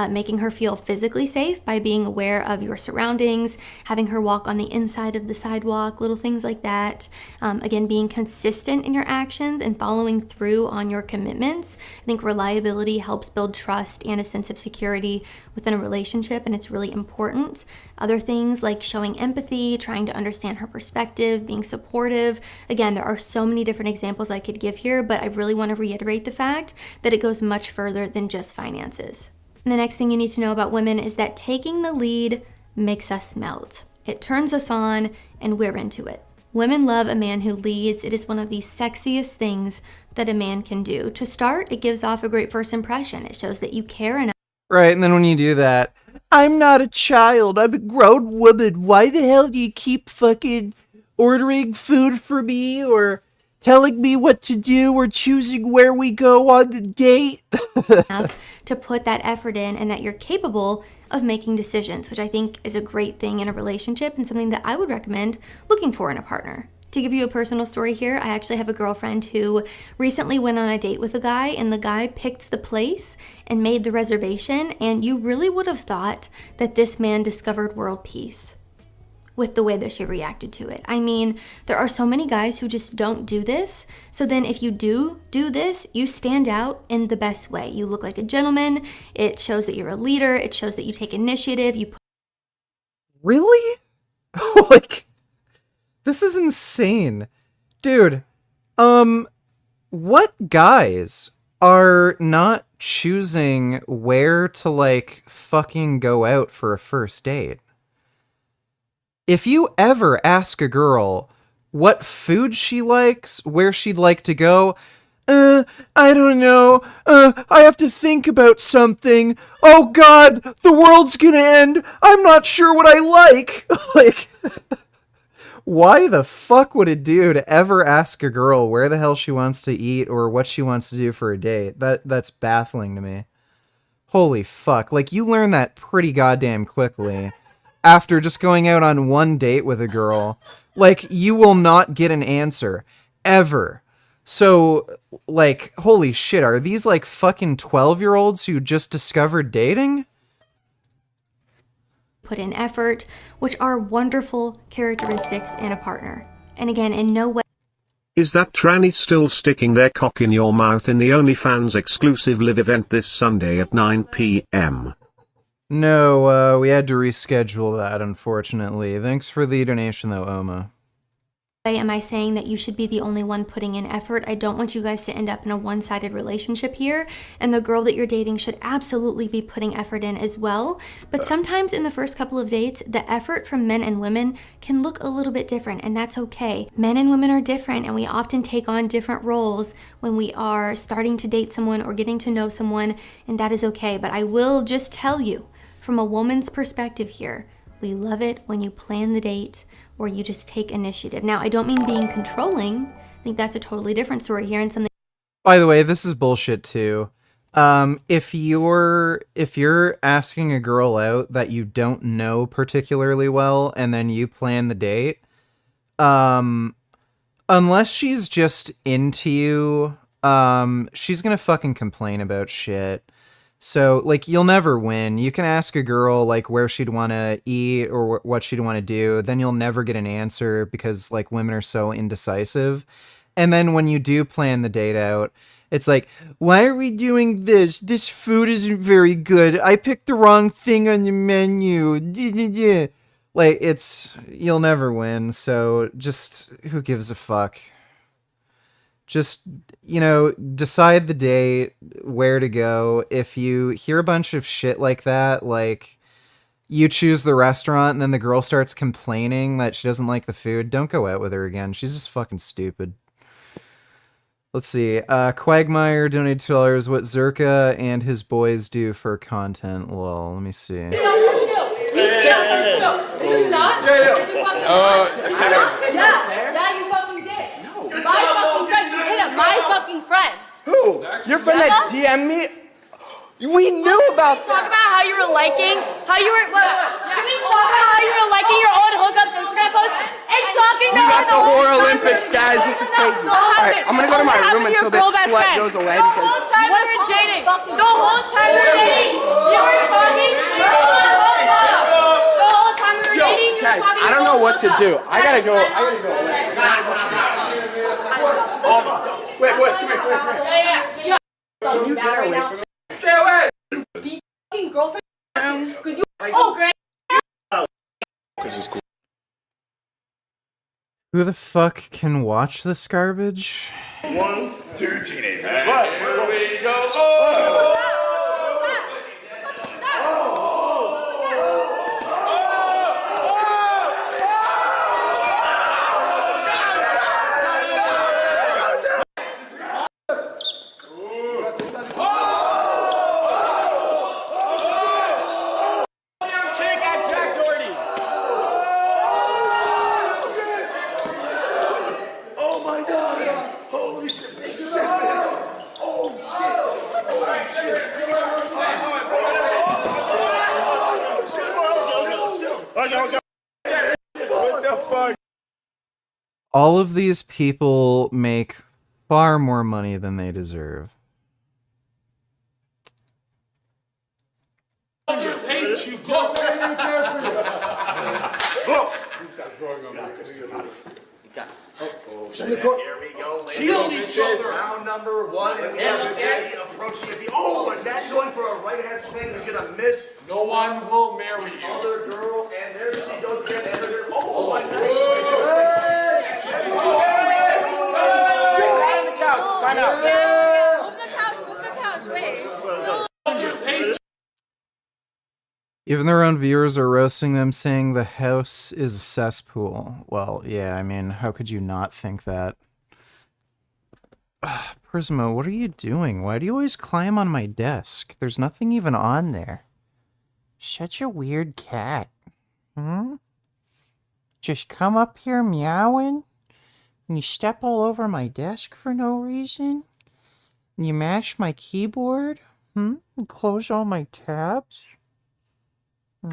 making her feel physically safe by being aware of your surroundings, having her walk on the inside of the sidewalk, little things like that. Again, being consistent in your actions and following through on your commitments. I think reliability helps build trust and a sense of security within a relationship, and it's really important. Other things like showing empathy, trying to understand her perspective, being supportive. Again, there are so many different examples I could give here, but I really want to reiterate the fact that it goes much further than just finances. And the next thing you need to know about women is that taking the lead makes us melt. It turns us on and we're into it. Women love a man who leads. It is one of the sexiest things that a man can do. To start, it gives off a great first impression. It shows that you care enough. Right, and then when you do that, I'm not a child, I'm a grown woman. Why the hell do you keep fucking ordering food for me or telling me what to do or choosing where we go on the date? To put that effort in and that you're capable of making decisions, which I think is a great thing in a relationship and something that I would recommend looking for in a partner. To give you a personal story here, I actually have a girlfriend who recently went on a date with a guy, and the guy picked the place and made the reservation, and you really would have thought that this man discovered world peace with the way that she reacted to it. I mean, there are so many guys who just don't do this. So then if you do this, you stand out in the best way. You look like a gentleman. It shows that you're a leader. It shows that you take initiative. Really? Like, this is insane. Dude, what guys are not choosing where to, like, fucking go out for a first date? If you ever ask a girl what food she likes, where she'd like to go, I don't know, I have to think about something. Oh God, the world's gonna end. I'm not sure what I like. Like, why the fuck would a dude ever ask a girl where the hell she wants to eat or what she wants to do for a date? That's baffling to me. Holy fuck. Like, you learn that pretty goddamn quickly. After just going out on one date with a girl, like, you will not get an answer ever. So, like, holy shit, are these like fucking 12-year-olds who just discovered dating? Put in effort, which are wonderful characteristics in a partner. And again, in no way. Is that tranny still sticking their cock in your mouth in the OnlyFans exclusive live event this Sunday at 9 p.m.? No, we had to reschedule that, unfortunately. Thanks for the donation, though, Oma. Am I saying that you should be the only one putting in effort? I don't want you guys to end up in a one-sided relationship here, and the girl that you're dating should absolutely be putting effort in as well. But sometimes in the first couple of dates, the effort from men and women can look a little bit different, and that's okay. Men and women are different, and we often take on different roles when we are starting to date someone or getting to know someone, and that is okay. But I will just tell you, from a woman's perspective here, We love it when you plan the date or you just take initiative. Now, I don't mean being controlling. I think that's a totally different story here and something. By the way, this is bullshit too. If you're asking a girl out that you don't know particularly well and then you plan the date, unless she's just into you, she's gonna fucking complain about shit. So, like, you'll never win. You can ask a girl, like, where she'd want to eat or what she'd want to do. Then you'll never get an answer because, like, women are so indecisive. And then when you do plan the date out, it's like, why are we doing this? This food isn't very good. I picked the wrong thing on the menu. Like, you'll never win. So just, who gives a fuck? Just, decide the date, where to go. If you hear a bunch of shit like that, like, you choose the restaurant and then the girl starts complaining that she doesn't like the food, don't go out with her again. She's just fucking stupid. Let's see. Quagmire donated $2. What Zerka and his boys do for content. Well, let me see. This is not? Yeah, you fucking did. No. My fucking friend. You hit up my fucking friend. Who? Your friend that DM'd me? We knew about that. Talk about how you were liking, how you were, can we talk about how you were liking your old hookups Instagram posts and talking We got about the War Olympics, guys. This is crazy. Alright, I'm gonna go to my room until this sweat goes away because... The whole time we were dating. The whole time we were dating. You were talking. The whole time we were dating. Guys, I don't know what to do. I gotta go away. Wait, boys, come here. You get away from me. Stay away! Be fucking girlfriend. Cause you. Oh, great. Who the fuck can watch this garbage? 1, 2 teenagers. Right, here we go. Oh! All of these people make far more money than they deserve. Just hate you. Go. These guys growing up. Here we go, ladies. Kill each other. Round number 1. It's Eddie approaching at the. Oh, and that's going for a right hand swing. He's gonna miss. No one will marry you. Other girl, and there she goes again. And her. Oh, a nice swing. Out of the couch. Time out. Move the couch. Wait. Just hate Even their own viewers are roasting them, saying the house is a cesspool. Well, yeah, I mean, how could you not think that? Prismo, what are you doing? Why do you always climb on my desk? There's nothing even on there. Such a weird cat. Just come up here meowing, and you step all over my desk for no reason, and you mash my keyboard, and close all my tabs.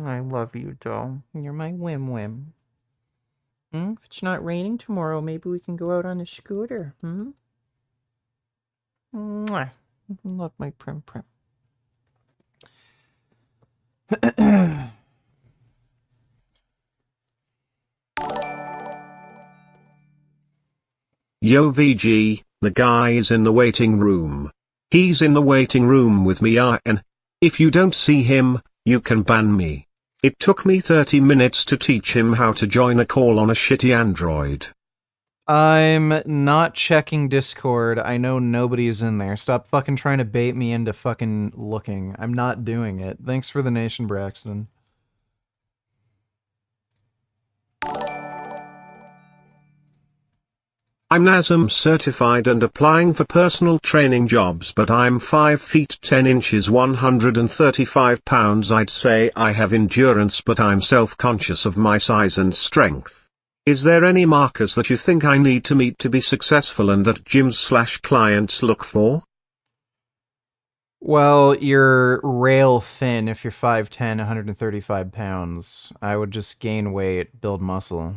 I love you, doll. You're my whim-whim. If it's not raining tomorrow, maybe we can go out on the scooter, Mwah. Love my prim-prim. Yo VG, the guy is in the waiting room. He's in the waiting room with me and if you don't see him, you can ban me. It took me 30 minutes to teach him how to join a call on a shitty Android. I'm not checking Discord. I know nobody's in there. Stop fucking trying to bait me into fucking looking. I'm not doing it. Thanks for the nation, Braxton. I I'm NASM certified and applying for personal training jobs, but I'm 5 feet 10 inches 135 pounds. I'd say I have endurance, but I'm self-conscious of my size and strength. Is there any markers that you think I need to meet to be successful and that gyms/clients look for? Well, you're rail thin if you're 5'10", 135 pounds. I would just gain weight, build muscle.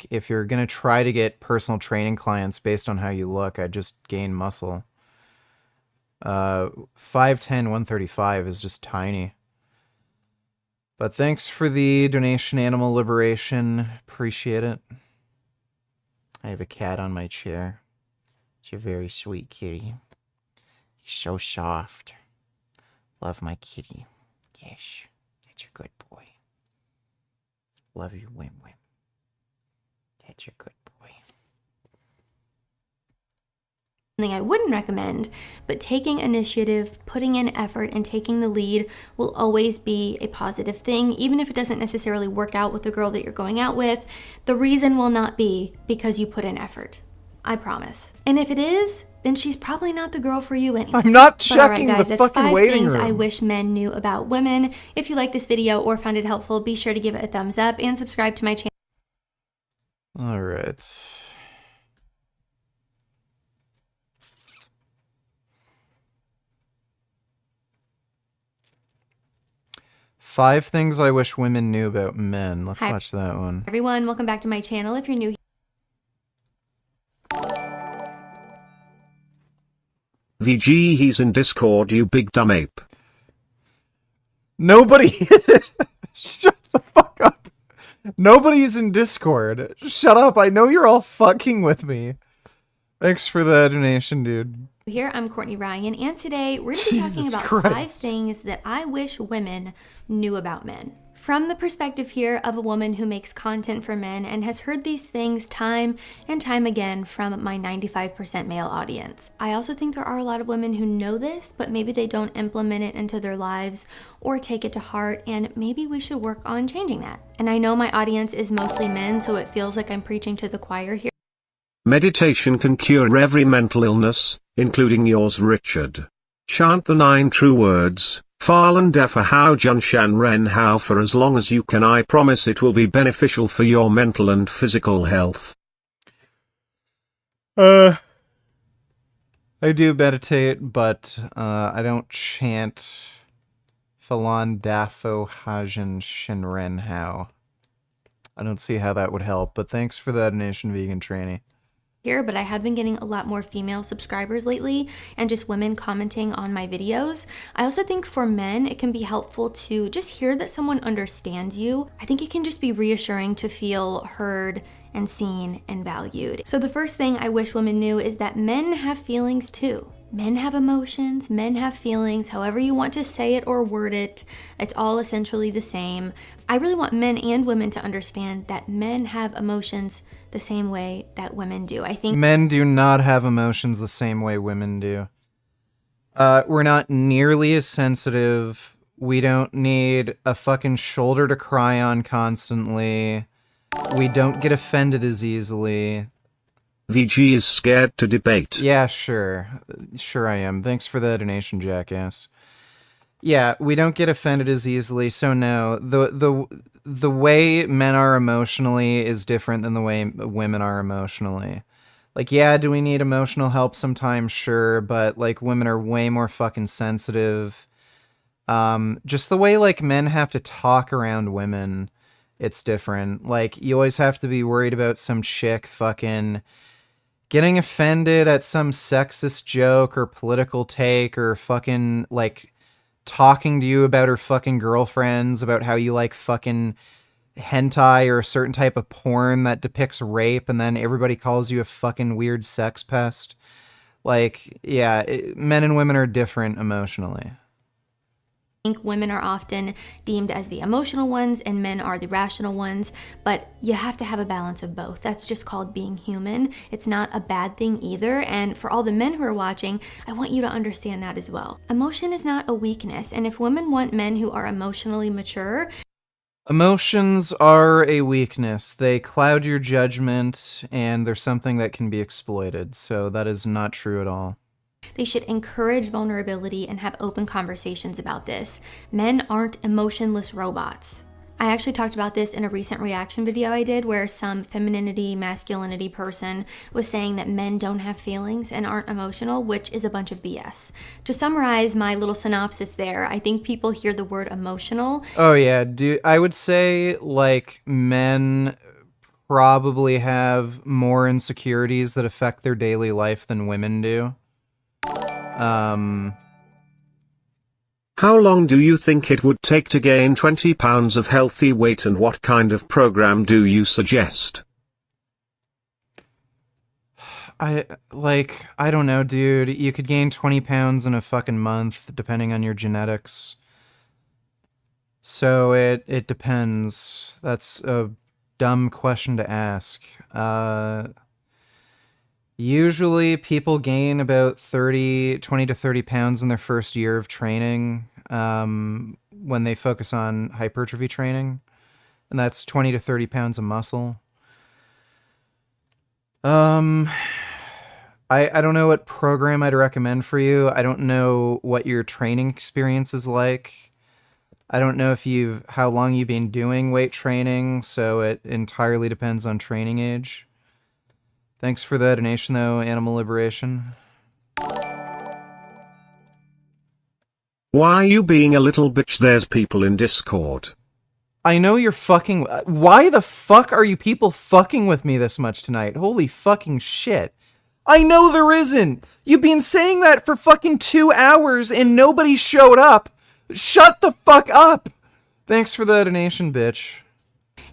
If you're gonna try to get personal training clients based on how you look, I'd just gain muscle. 5'10", 135 is just tiny. But thanks for the donation, Animal Liberation. Appreciate it. I have a cat on my chair. You're very sweet, kitty. You're so soft. Love my kitty. Yes, that's a good boy. Love you, Wim Wim. That's a good boy. Something I wouldn't recommend, but taking initiative, putting in effort, and taking the lead will always be a positive thing, even if it doesn't necessarily work out with the girl that you're going out with. The reason will not be because you put in effort. I promise. And if it is, then she's probably not the girl for you anyway. I'm not But all right, checking guys, the that's fucking 5 waiting things room. I wish men knew about women. If you like this video or found it helpful, be sure to give it a thumbs up and subscribe to my channel. All right. Five things I wish women knew about men. Let's Hi. watch that one. Everyone, welcome back to my channel. If you're new VG, he's in Discord, you big dumb ape. Nobody. Shut the fuck up. Nobody's in Discord. Shut up. I know you're all fucking with me. Thanks for the donation, dude. here, I'm Courtney Ryan, and today we're going to be talking Jesus about Christ. 5 things that I wish women knew about men. From the perspective here of a woman who makes content for men and has heard these things time and time again from my 95% male audience. I also think there are a lot of women who know this, but maybe they don't implement it into their lives or take it to heart, and maybe we should work on changing that. And I know my audience is mostly men, so it feels like I'm preaching to the choir here. Meditation can cure every mental illness, including yours, Richard. Chant the 9 true words. Fallen Defa How Jun Shan Ren How for as long as you can. I promise it will be beneficial for your mental and physical health. I do meditate, but I don't chant Falan Dafo Hajan Shinren How. I don't see how that would help, but thanks for that donation, Vegan Tranny. Here, but I have been getting a lot more female subscribers lately and just women commenting on my videos. I also think for men, it can be helpful to just hear that someone understands you. I think it can just be reassuring to feel heard and seen and valued. So the first thing I wish women knew is that men have feelings too. Men have emotions, men have feelings, however you want to say it or word it, it's all essentially the same. I really want men and women to understand that men have emotions the same way that women do. I think Men do not have emotions the same way women do. We're not nearly as sensitive. We don't need a fucking shoulder to cry on constantly. We don't get offended as easily. VG is scared to debate. Yeah, sure. Sure I am. Thanks for the donation, jackass. Yeah, we don't get offended as easily, so no. The way men are emotionally is different than the way women are emotionally. Like, yeah, do we need emotional help sometimes? Sure, but, like, women are way more fucking sensitive. Just the way, like, men have to talk around women, it's different. Like, you always have to be worried about some chick fucking getting offended at some sexist joke or political take or fucking, like, talking to you about her fucking girlfriends, about how you like fucking hentai or a certain type of porn that depicts rape, and then everybody calls you a fucking weird sex pest. Like, yeah, men and women are different emotionally. I think women are often deemed as the emotional ones and men are the rational ones, but you have to have a balance of both. That's just called being human. It's not a bad thing either, and for all the men who are watching, I want you to understand that as well. Emotion is not a weakness, and if women want men who are emotionally mature, Emotions are a weakness. They cloud your judgment, and they're something that can be exploited. So that is not true at all. They should encourage vulnerability and have open conversations about this. Men aren't emotionless robots. I actually talked about this in a recent reaction video I did where some femininity, masculinity person was saying that men don't have feelings and aren't emotional, which is a bunch of BS. To summarize my little synopsis there, I think people hear the word emotional. Oh yeah, dude. I would say like men probably have more insecurities that affect their daily life than women do. How long do you think it would take to gain 20 pounds of healthy weight, and what kind of program do you suggest? I don't know, dude. You could gain 20 pounds in a fucking month, depending on your genetics. So it depends. That's a dumb question to ask. Usually people gain about 20 to 30 pounds in their first year of training when they focus on hypertrophy training. And that's 20 to 30 pounds of muscle. I don't know what program I'd recommend for you. I don't know what your training experience is like. I don't know how long you've been doing weight training, so it entirely depends on training age. Thanks for the donation, though, Animal Liberation. Why are you being a little bitch? There's people in Discord. I know you're fucking... Why the fuck are you people fucking with me this much tonight? Holy fucking shit. I know there isn't! You've been saying that for fucking 2 hours and nobody showed up! Shut the fuck up! Thanks for the donation, bitch.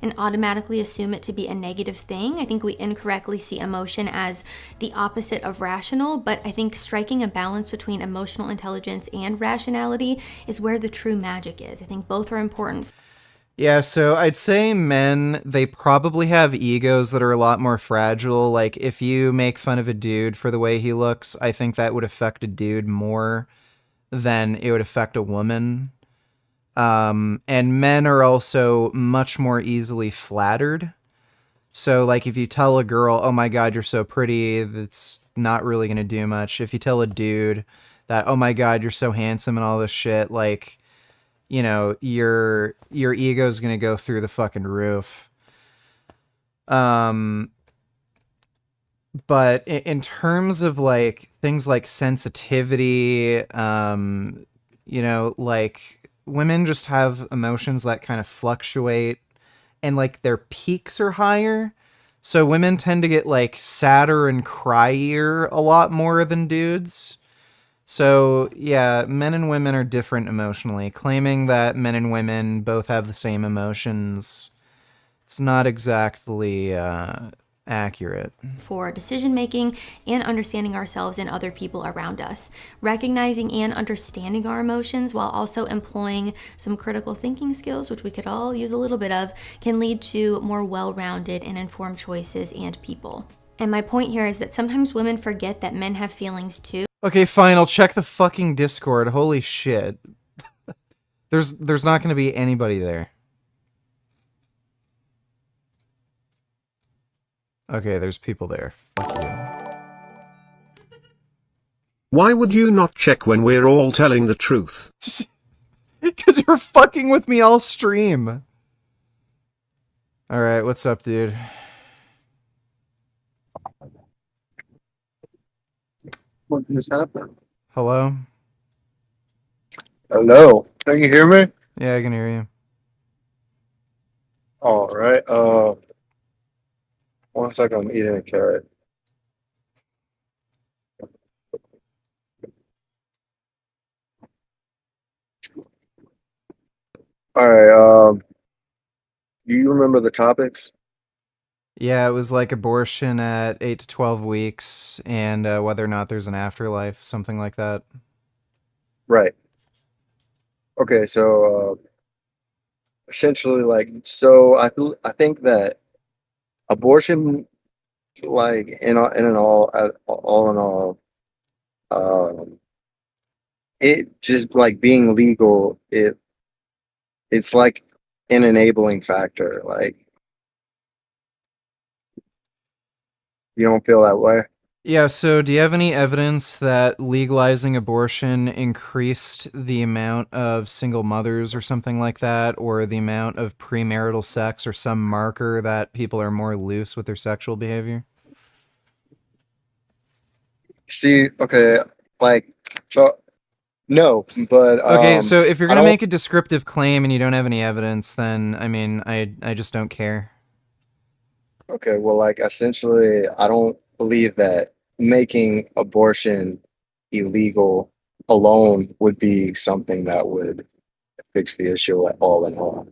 And automatically assume it to be a negative thing. I think we incorrectly see emotion as the opposite of rational, but I think striking a balance between emotional intelligence and rationality is where the true magic is. I think both are important. Yeah, so I'd say men, they probably have egos that are a lot more fragile. Like, if you make fun of a dude for the way he looks, I think that would affect a dude more than it would affect a woman. And men are also much more easily flattered. So, like, if you tell a girl, oh my god, you're so pretty, that's not really going to do much. If you tell a dude that, oh my god, you're so handsome and all this shit, like, you know, your ego's going to go through the fucking roof. But in terms of, like, things like sensitivity, you know, like... Women just have emotions that kind of fluctuate, and like their peaks are higher. So women tend to get like sadder and cryier a lot more than dudes. So yeah, men and women are different emotionally. Claiming that men and women both have the same emotions, it's not exactly accurate. For decision making and understanding ourselves and other people around us. Recognizing and understanding our emotions while also employing some critical thinking skills, which we could all use a little bit of, can lead to more well-rounded and informed choices and people. And my point here is that sometimes women forget that men have feelings too. Okay, fine, I'll check the fucking Discord. Holy shit. There's not going to be anybody there. Okay, there's people there. Fuck you. Why would you not check when we're all telling the truth? Because you're fucking with me all stream. Alright, what's up, dude? What just happened? Hello? Hello. Can you hear me? Yeah, I can hear you. All right. 1 second, I'm eating a carrot. All right. Do you remember the topics? Yeah, it was like abortion at 8 to 12 weeks and whether or not there's an afterlife, something like that. Right. Okay, so essentially, like, so I think that abortion, like, in and all in all, it just like being legal. It's like an enabling factor. Like, you don't feel that way? Yeah, so do you have any evidence that legalizing abortion increased the amount of single mothers or something like that, or the amount of premarital sex, or some marker that people are more loose with their sexual behavior? See, okay, like, so no, but Okay, so if you're I gonna don't. make a descriptive claim and you don't have any evidence, then I mean, I just don't care. Okay, well, like, essentially, I don't believe that making abortion illegal alone would be something that would fix the issue at all in all.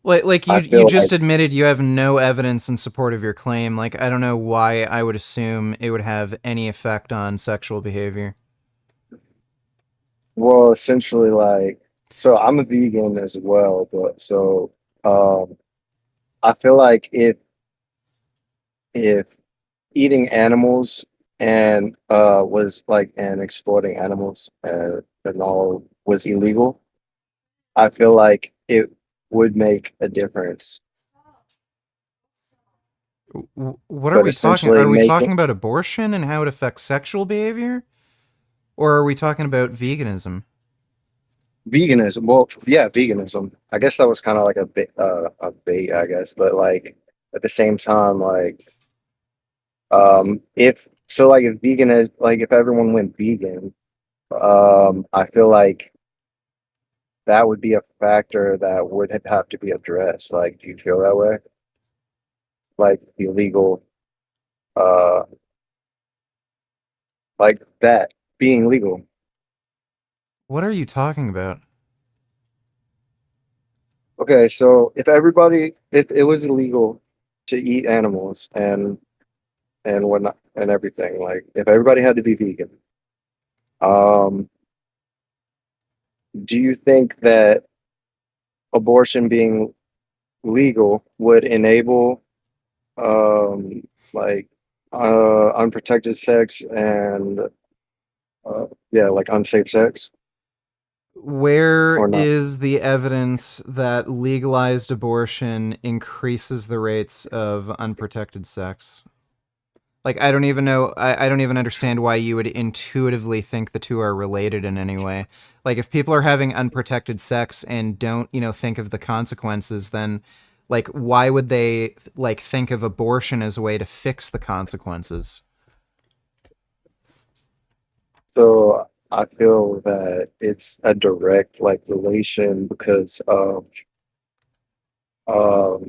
Like I you feel just like, admitted you have no evidence in support of your claim. Like, I don't know why I would assume it would have any effect on sexual behavior. well, essentially, like, so I'm a vegan as well, but so um, I feel like if eating animals and was like and exploiting animals and all was illegal, I feel like it would make a difference. What are But we talking? essentially, Are we making talking about abortion and how it affects sexual behavior? Or are we talking about veganism? veganism, well, yeah, veganism. I guess that was kind of like a bait, I guess. But like at the same time, like if so, like if vegan is like if everyone went vegan, I feel like that would be a factor that would have to be addressed. Like, do you feel that way? Like illegal, uh, like that being legal. What are you talking about? Okay, so if it was illegal to eat animals and whatnot and everything, like if everybody had to be vegan, um, do you think that abortion being legal would enable like unprotected sex and yeah, like unsafe sex Where or not? is the evidence that legalized abortion increases the rates of unprotected sex? Like, I don't even know, I don't even understand why you would intuitively think the two are related in any way. Like, if people are having unprotected sex and don't, think of the consequences, then, like, why would they, like, think of abortion as a way to fix the consequences? So I feel that it's a direct like relation because of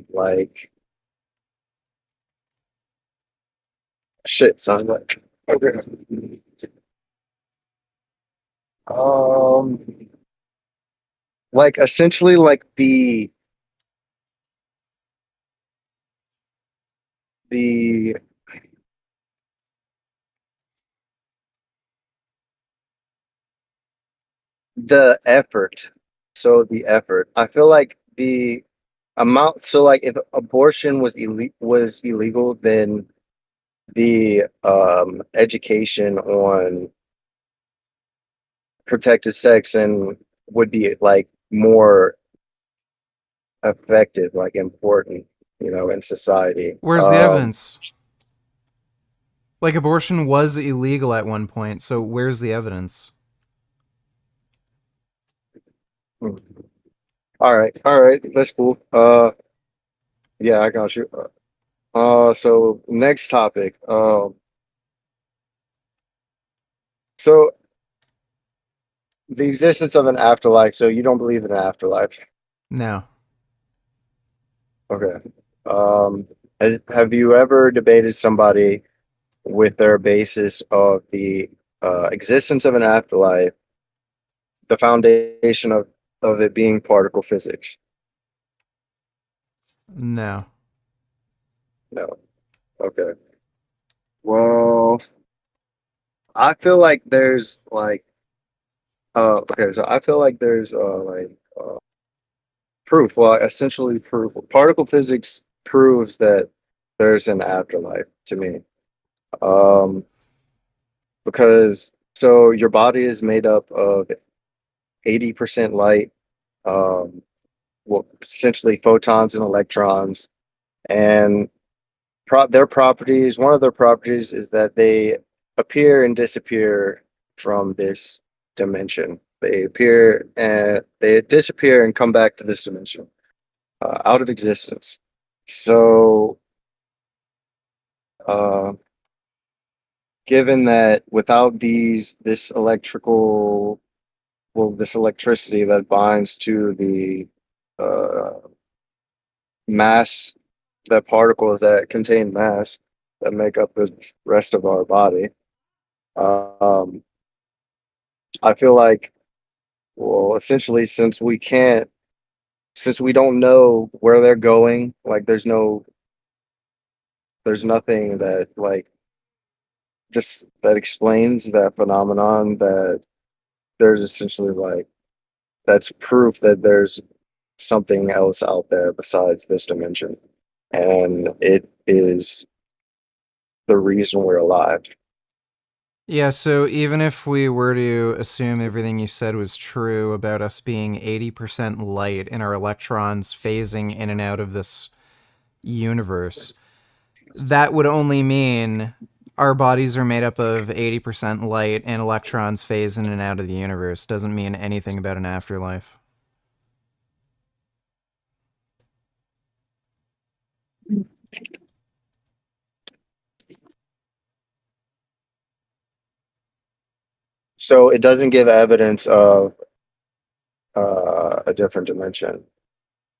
like shit son like okay. Um like essentially like the the effort. So the effort. I feel like the amount so like if abortion was illegal then the education on protected sex and would be like more effective, like important, in society. Where's the evidence? Like, abortion was illegal at one point, so where's the evidence? All right, that's cool. Yeah, I got you. So next topic. So the existence of an afterlife. So you don't believe in an afterlife? No. Okay. Have you ever debated somebody with their basis of the existence of an afterlife, the foundation of it being particle physics? No. No. Okay. Well, I feel like there's like okay, so I feel like there's like proof. Well, essentially proof. Particle physics proves that there's an afterlife to me. Um, because so your body is made up of 80% light, um, well, essentially photons and electrons, and their properties. One of their properties is that they appear and disappear from this dimension. They appear and they disappear and come back to this dimension, out of existence. So, given that without this electricity that binds to the mass, that particles that contain mass that make up the rest of our body, I feel like, well, essentially, since we don't know where they're going, like there's nothing that like just that explains that phenomenon, that there's essentially like that's proof that there's something else out there besides this dimension, and it is the reason we're alive. Yeah, so even if we were to assume everything you said was true about us being 80% light and our electrons phasing in and out of this universe, that would only mean our bodies are made up of 80% light and electrons phase in and out of the universe. Doesn't mean anything about an afterlife. So it doesn't give evidence of a different dimension.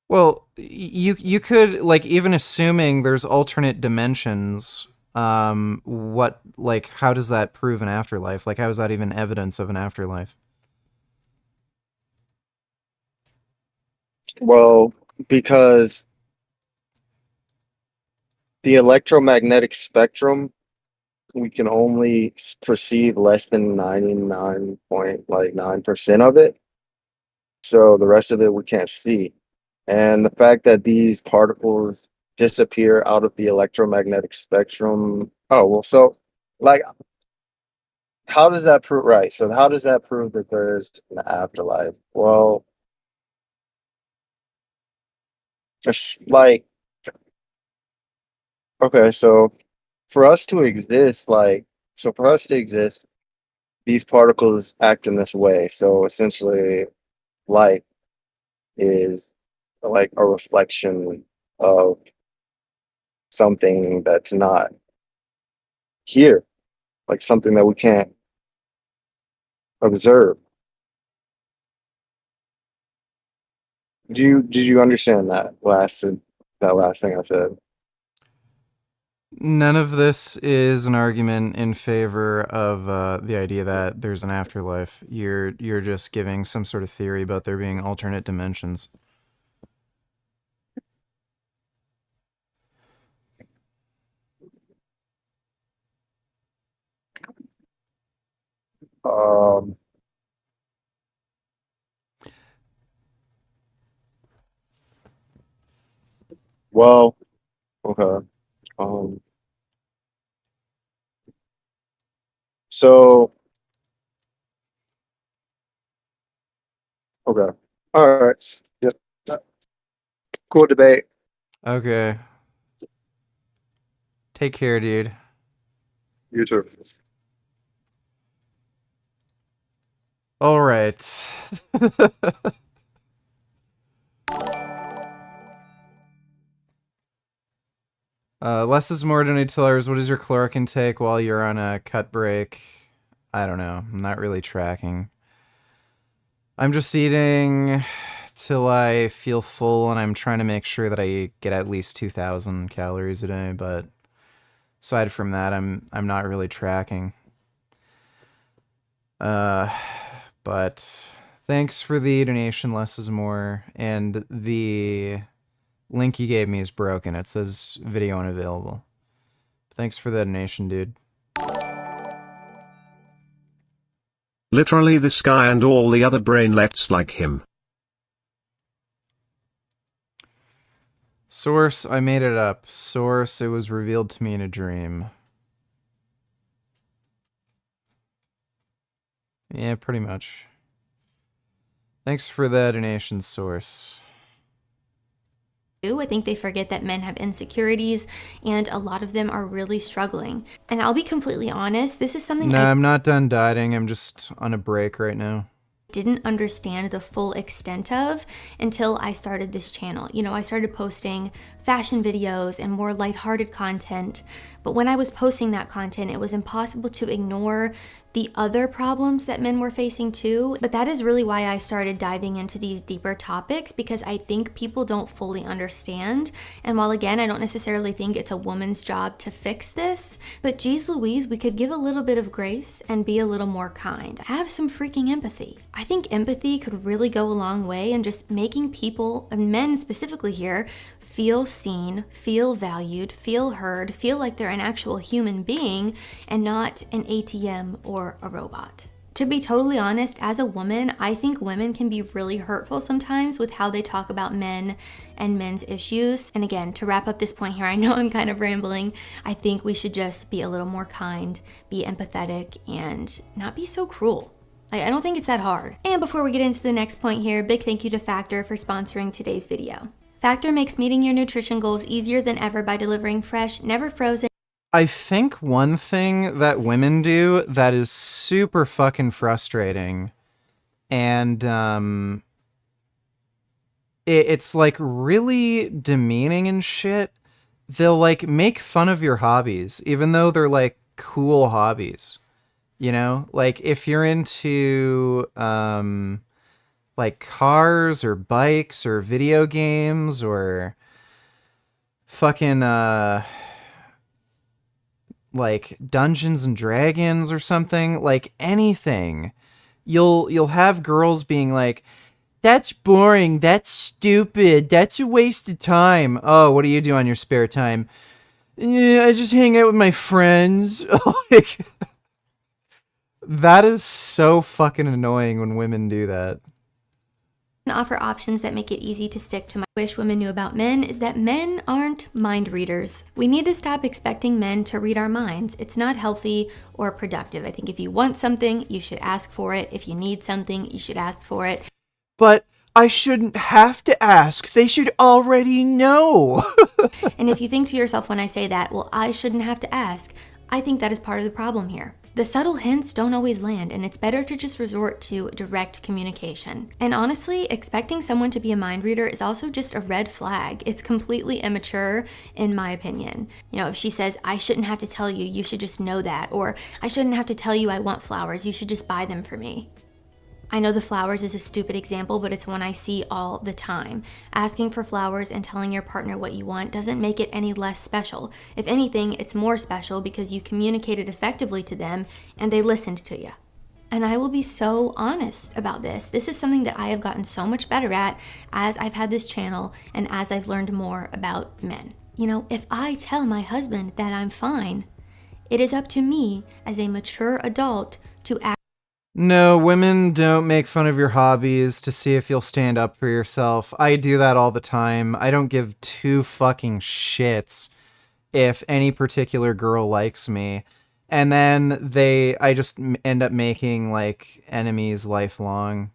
Well, you could, like, even assuming there's alternate dimensions, what, like, how does that prove an afterlife? Like, how is that even evidence of an afterlife? Well, because the electromagnetic spectrum, we can only perceive less than 99.9% of it. So the rest of it we can't see. And the fact that these particles disappear out of the electromagnetic spectrum. Oh, well, so like, how does that prove, right? So how does that prove that there's an afterlife? Well, just like, okay, so for us to exist, these particles act in this way. So essentially, light is like a reflection of something that's not here, like something that we can't observe. Did you understand that last thing I said? None of this is an argument in favor of the idea that there's an afterlife. You're just giving some sort of theory about there being alternate dimensions. Um, well, okay. Um, so, okay. All right. Yep. Cool debate. Okay. Take care, dude. You too. All right. Less is more donate $2. What is your caloric intake while you're on a cut break? I don't know. I'm not really tracking. I'm just eating till I feel full, and I'm trying to make sure that I get at least 2,000 calories a day, but aside from that, I'm not really tracking. But thanks for the donation, less is more, and the link you gave me is broken. It says video unavailable. Thanks for the donation, dude. Literally this guy and all the other brainlets like him. Source, I made it up. Source, it was revealed to me in a dream. Yeah, pretty much. Thanks for the donation, Source. I think they forget that men have insecurities, and a lot of them are really struggling. And I'll be completely honest, this is something I'm not done dieting. I'm just on a break right now. Didn't understand the full extent of until I started this channel. You know, I started posting fashion videos and more lighthearted content, but when I was posting that content, it was impossible to ignore the other problems that men were facing too. But that is really why I started diving into these deeper topics, because I think people don't fully understand. And while again, I don't necessarily think it's a woman's job to fix this, but geez Louise, we could give a little bit of grace and be a little more kind. Have some freaking empathy. I think empathy could really go a long way in just making people, and men specifically here, feel seen, feel valued, feel heard, feel like they're an actual human being and not an ATM or a robot. To be totally honest, as a woman, I think women can be really hurtful sometimes with how they talk about men and men's issues. And again, to wrap up this point here, I know I'm kind of rambling. I think we should just be a little more kind, be empathetic, and not be so cruel. I don't think it's that hard. And before we get into the next point here, big thank you to Factor for sponsoring today's video. Factor makes meeting your nutrition goals easier than ever by delivering fresh, never frozen. I think one thing that women do that is super fucking frustrating, and it's like really demeaning and shit. They'll like make fun of your hobbies, even though they're like cool hobbies. You know, like if you're into like cars or bikes or video games or fucking like Dungeons and Dragons or something, like anything, you'll have girls being like, that's boring, that's stupid, that's a waste of time. Oh, what do you do on your spare time? Yeah, I just hang out with my friends. Like, that is so fucking annoying when women do that. Offer options that make it easy to stick to. My wish women knew about men is that men aren't mind readers. We need to stop expecting men to read our minds. It's not healthy or productive. I think if you want something, you should ask for it. If you need something, you should ask for it. But I shouldn't have to ask. They should already know. And if you think to yourself when I say that, well, I shouldn't have to ask, I think that is part of the problem here. The subtle hints don't always land, and it's better to just resort to direct communication. And honestly, expecting someone to be a mind reader is also just a red flag. It's completely immature, in my opinion. You know, if she says, I shouldn't have to tell you, you should just know that, or I shouldn't have to tell you I want flowers, you should just buy them for me. I know the flowers is a stupid example, but it's one I see all the time. Asking for flowers and telling your partner what you want doesn't make it any less special. If anything, it's more special because you communicated effectively to them and they listened to you. And I will be so honest about this. This is something that I have gotten so much better at as I've had this channel and as I've learned more about men. You know, if I tell my husband that I'm fine, it is up to me as a mature adult to act. No, women don't make fun of your hobbies to see if you'll stand up for yourself. I do that all the time. I don't give two fucking shits if any particular girl likes me. And then I just end up making like enemies lifelong.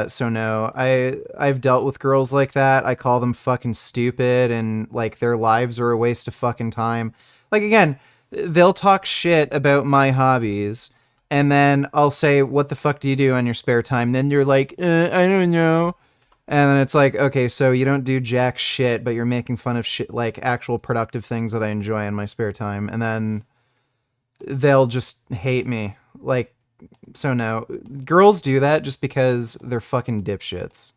So no, I've dealt with girls like that. I call them fucking stupid and like their lives are a waste of fucking time. Like again, they'll talk shit about my hobbies. And then I'll say, what the fuck do you do on your spare time? Then you're like, I don't know. And then it's like, okay, so you don't do jack shit, but you're making fun of shit, like actual productive things that I enjoy in my spare time. And then they'll just hate me. Like, so no. Girls do that just because they're fucking dipshits.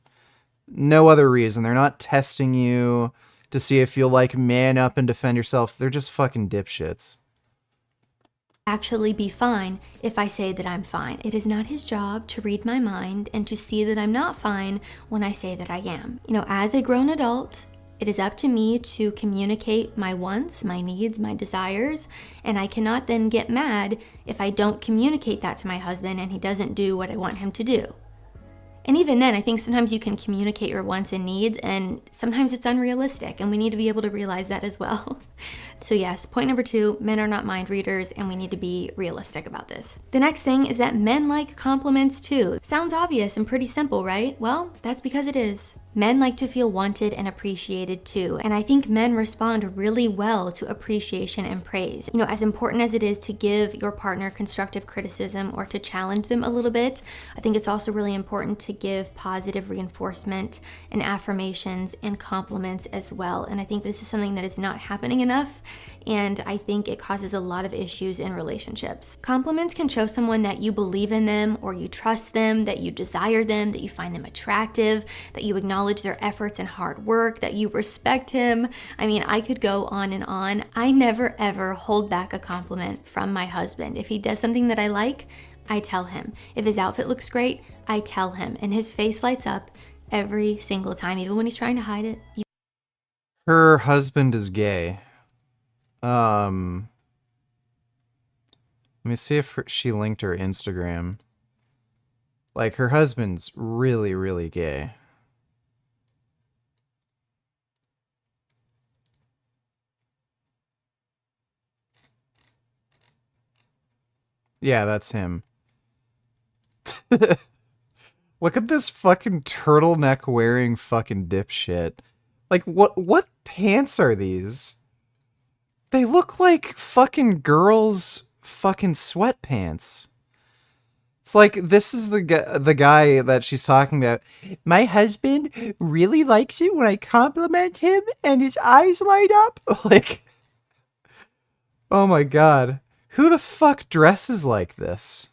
No other reason. They're not testing you to see if you'll like man up and defend yourself. They're just fucking dipshits. Actually be fine if I say that I'm fine. It is not his job to read my mind and to see that I'm not fine when I say that I am. You know, as a grown adult, it is up to me to communicate my wants, my needs, my desires, and I cannot then get mad if I don't communicate that to my husband and he doesn't do what I want him to do. And even then, I think sometimes you can communicate your wants and needs, and sometimes it's unrealistic, and we need to be able to realize that as well. So yes, point number 2, men are not mind readers, and we need to be realistic about this. The next thing is that men like compliments too. Sounds obvious and pretty simple, right? Well, that's because it is. Men like to feel wanted and appreciated too, and I think men respond really well to appreciation and praise. You know, as important as it is to give your partner constructive criticism or to challenge them a little bit, I think it's also really important to give positive reinforcement and affirmations and compliments as well. And I think this is something that is not happening enough, and I think it causes a lot of issues in relationships. Compliments can show someone that you believe in them, or you trust them, that you desire them, that you find them attractive, that you acknowledge their efforts and hard work, that you respect him. I mean, I could go on and on. I never ever hold back a compliment from my husband. If he does something that I like, I tell him. If his outfit looks great, I tell him, and his face lights up every single time, even when he's trying to hide it. Her husband is gay. Let me see if she linked her Instagram. Like, her husband's really, really gay. Yeah, that's him. Look at this fucking turtleneck wearing fucking dipshit. Like, what pants are these? They look like fucking girls' fucking sweatpants. It's like, this is the guy that she's talking about. My husband really likes it when I compliment him and his eyes light up. Like, oh my god. Who the fuck dresses like this?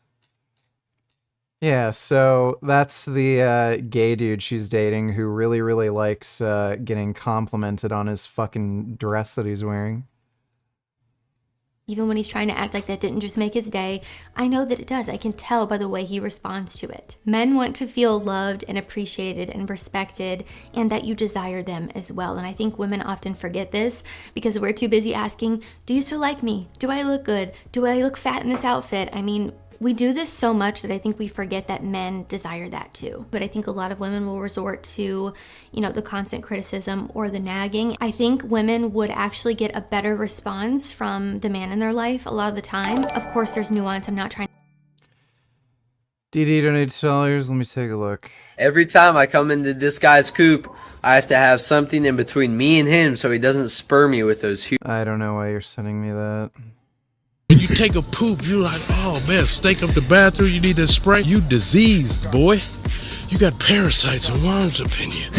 Yeah, so that's the gay dude she's dating who really, really likes getting complimented on his fucking dress that he's wearing. Even when he's trying to act like that didn't just make his day, I know that it does. I can tell by the way he responds to it. Men want to feel loved and appreciated and respected, and that you desire them as well. And I think women often forget this because we're too busy asking, do you still like me? Do I look good? Do I look fat in this outfit? I mean, we do this so much that I think we forget that men desire that too. But I think a lot of women will resort to, you know, the constant criticism or the nagging. I think women would actually get a better response from the man in their life a lot of the time. Of course, there's nuance. I'm not trying. DD $8. Let me take a look. Every time I come into this guy's coop, I have to have something in between me and him so he doesn't spur me with those huge... I don't know why you're sending me that. When you take a poop, you're like, oh man, stink up the bathroom, you need that spray. You diseased, boy. You got parasites and worms up in you.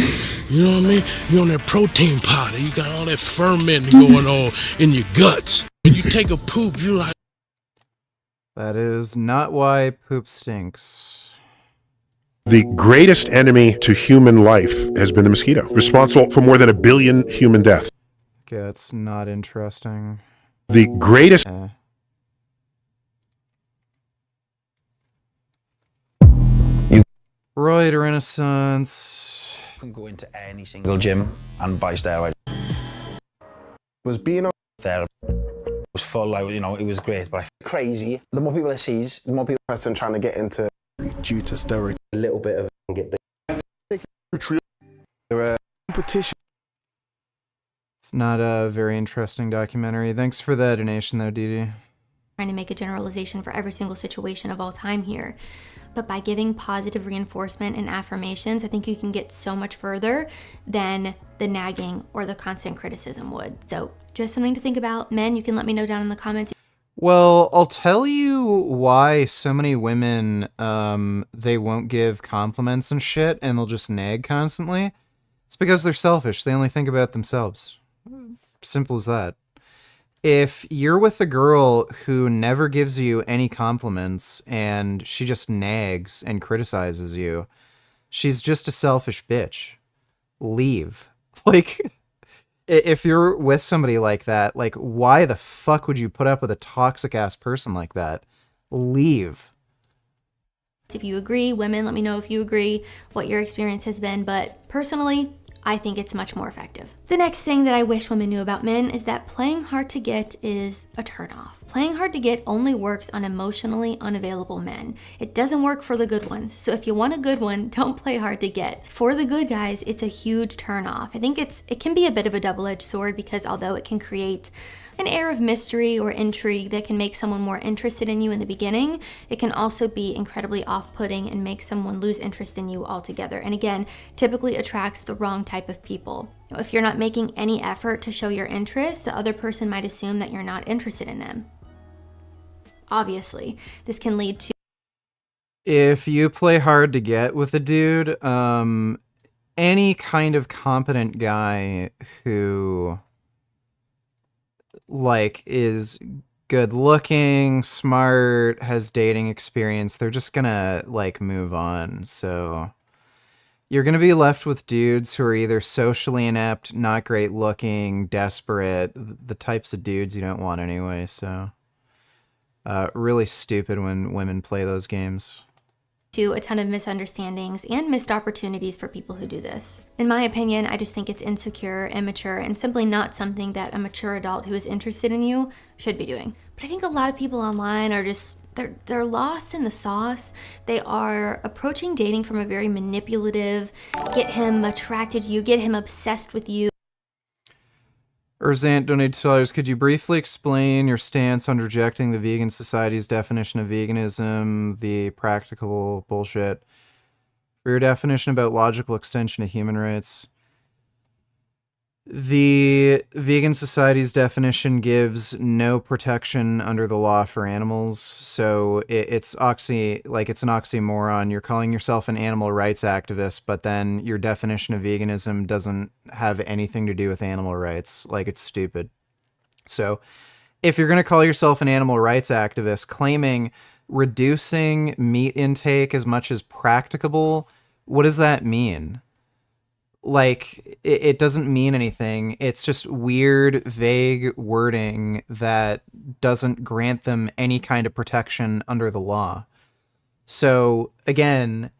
You know what I mean? You on that protein powder, you got all that ferment going on in your guts. When you take a poop, you're like... That is not why poop stinks. The greatest enemy to human life has been the mosquito, responsible for more than 1 billion human deaths. Okay, that's not interesting. The greatest... Roid Renaissance. You can go into any single gym and buy steroids. Was being on therapy was full, like, you know, it was great, but I feel crazy. The more people it sees, the more people person trying to get into due to steroid. A little bit of it get big. Competition. It's not a very interesting documentary. Thanks for the donation though, Didi. Trying to make a generalization for every single situation of all time here. But by giving positive reinforcement and affirmations, I think you can get so much further than the nagging or the constant criticism would. So just something to think about. Men, you can let me know down in the comments. Well, I'll tell you why so many women, they won't give compliments and shit, and they'll just nag constantly. It's because they're selfish. They only think about themselves. Simple as that. If you're with a girl who never gives you any compliments and she just nags and criticizes you, she's just a selfish bitch. Leave. Like, if you're with somebody like that, like, why the fuck would you put up with a toxic ass person like that? Leave. If you agree, women, let me know if you agree, what your experience has been. But personally, I think it's much more effective. The next thing that I wish women knew about men is that playing hard to get is a turnoff. Playing hard to get only works on emotionally unavailable men. It doesn't work for the good ones. So if you want a good one, don't play hard to get. For the good guys, it's a huge turnoff. I think it can be a bit of a double-edged sword because although it can create an air of mystery or intrigue that can make someone more interested in you in the beginning, it can also be incredibly off-putting and make someone lose interest in you altogether. And again, typically attracts the wrong type of people. If you're not making any effort to show your interest, the other person might assume that you're not interested in them. Obviously, this can lead to... If you play hard to get with a dude, any kind of competent guy who, like, is good looking, smart, has dating experience, they're just gonna, like, move on. So you're gonna be left with dudes who are either socially inept, not great looking, desperate, the types of dudes you don't want anyway. So really stupid when women play those games. A ton of misunderstandings and missed opportunities for people who do this. In my opinion, I just think it's insecure, immature, and simply not something that a mature adult who is interested in you should be doing. But I think a lot of people online are just, they're lost in the sauce. They are approaching dating from a very manipulative, get him attracted to you, get him obsessed with you. Urzant donated $2. Could you briefly explain your stance on rejecting the Vegan Society's definition of veganism, the practical bullshit, for your definition about logical extension of human rights? The Vegan Society's definition gives no protection under the law for animals, so it's an oxymoron. You're calling yourself an animal rights activist, but then your definition of veganism doesn't have anything to do with animal rights. Like, it's stupid. So if you're going to call yourself an animal rights activist, claiming reducing meat intake as much as practicable, what does that mean? Like, it doesn't mean anything. It's just weird, vague wording that doesn't grant them any kind of protection under the law. So, again,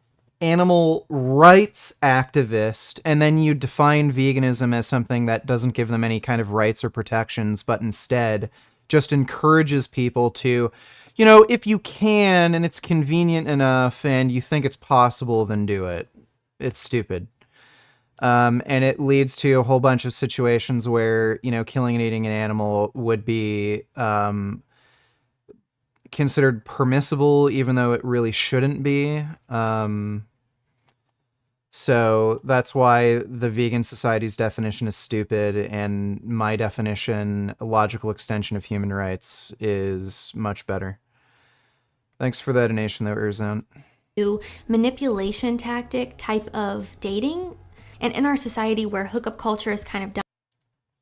animal rights activist, and then you define veganism as something that doesn't give them any kind of rights or protections, but instead just encourages people to, you know, if you can and it's convenient enough and you think it's possible, then do it. It's stupid. And it leads to a whole bunch of situations where, you know, killing and eating an animal would be considered permissible, even though it really shouldn't be. So that's why the Vegan Society's definition is stupid, and my definition, a logical extension of human rights, is much better. Thanks for that donation, though, Urzant. Manipulation tactic type of dating. And in our society where hookup culture is kind of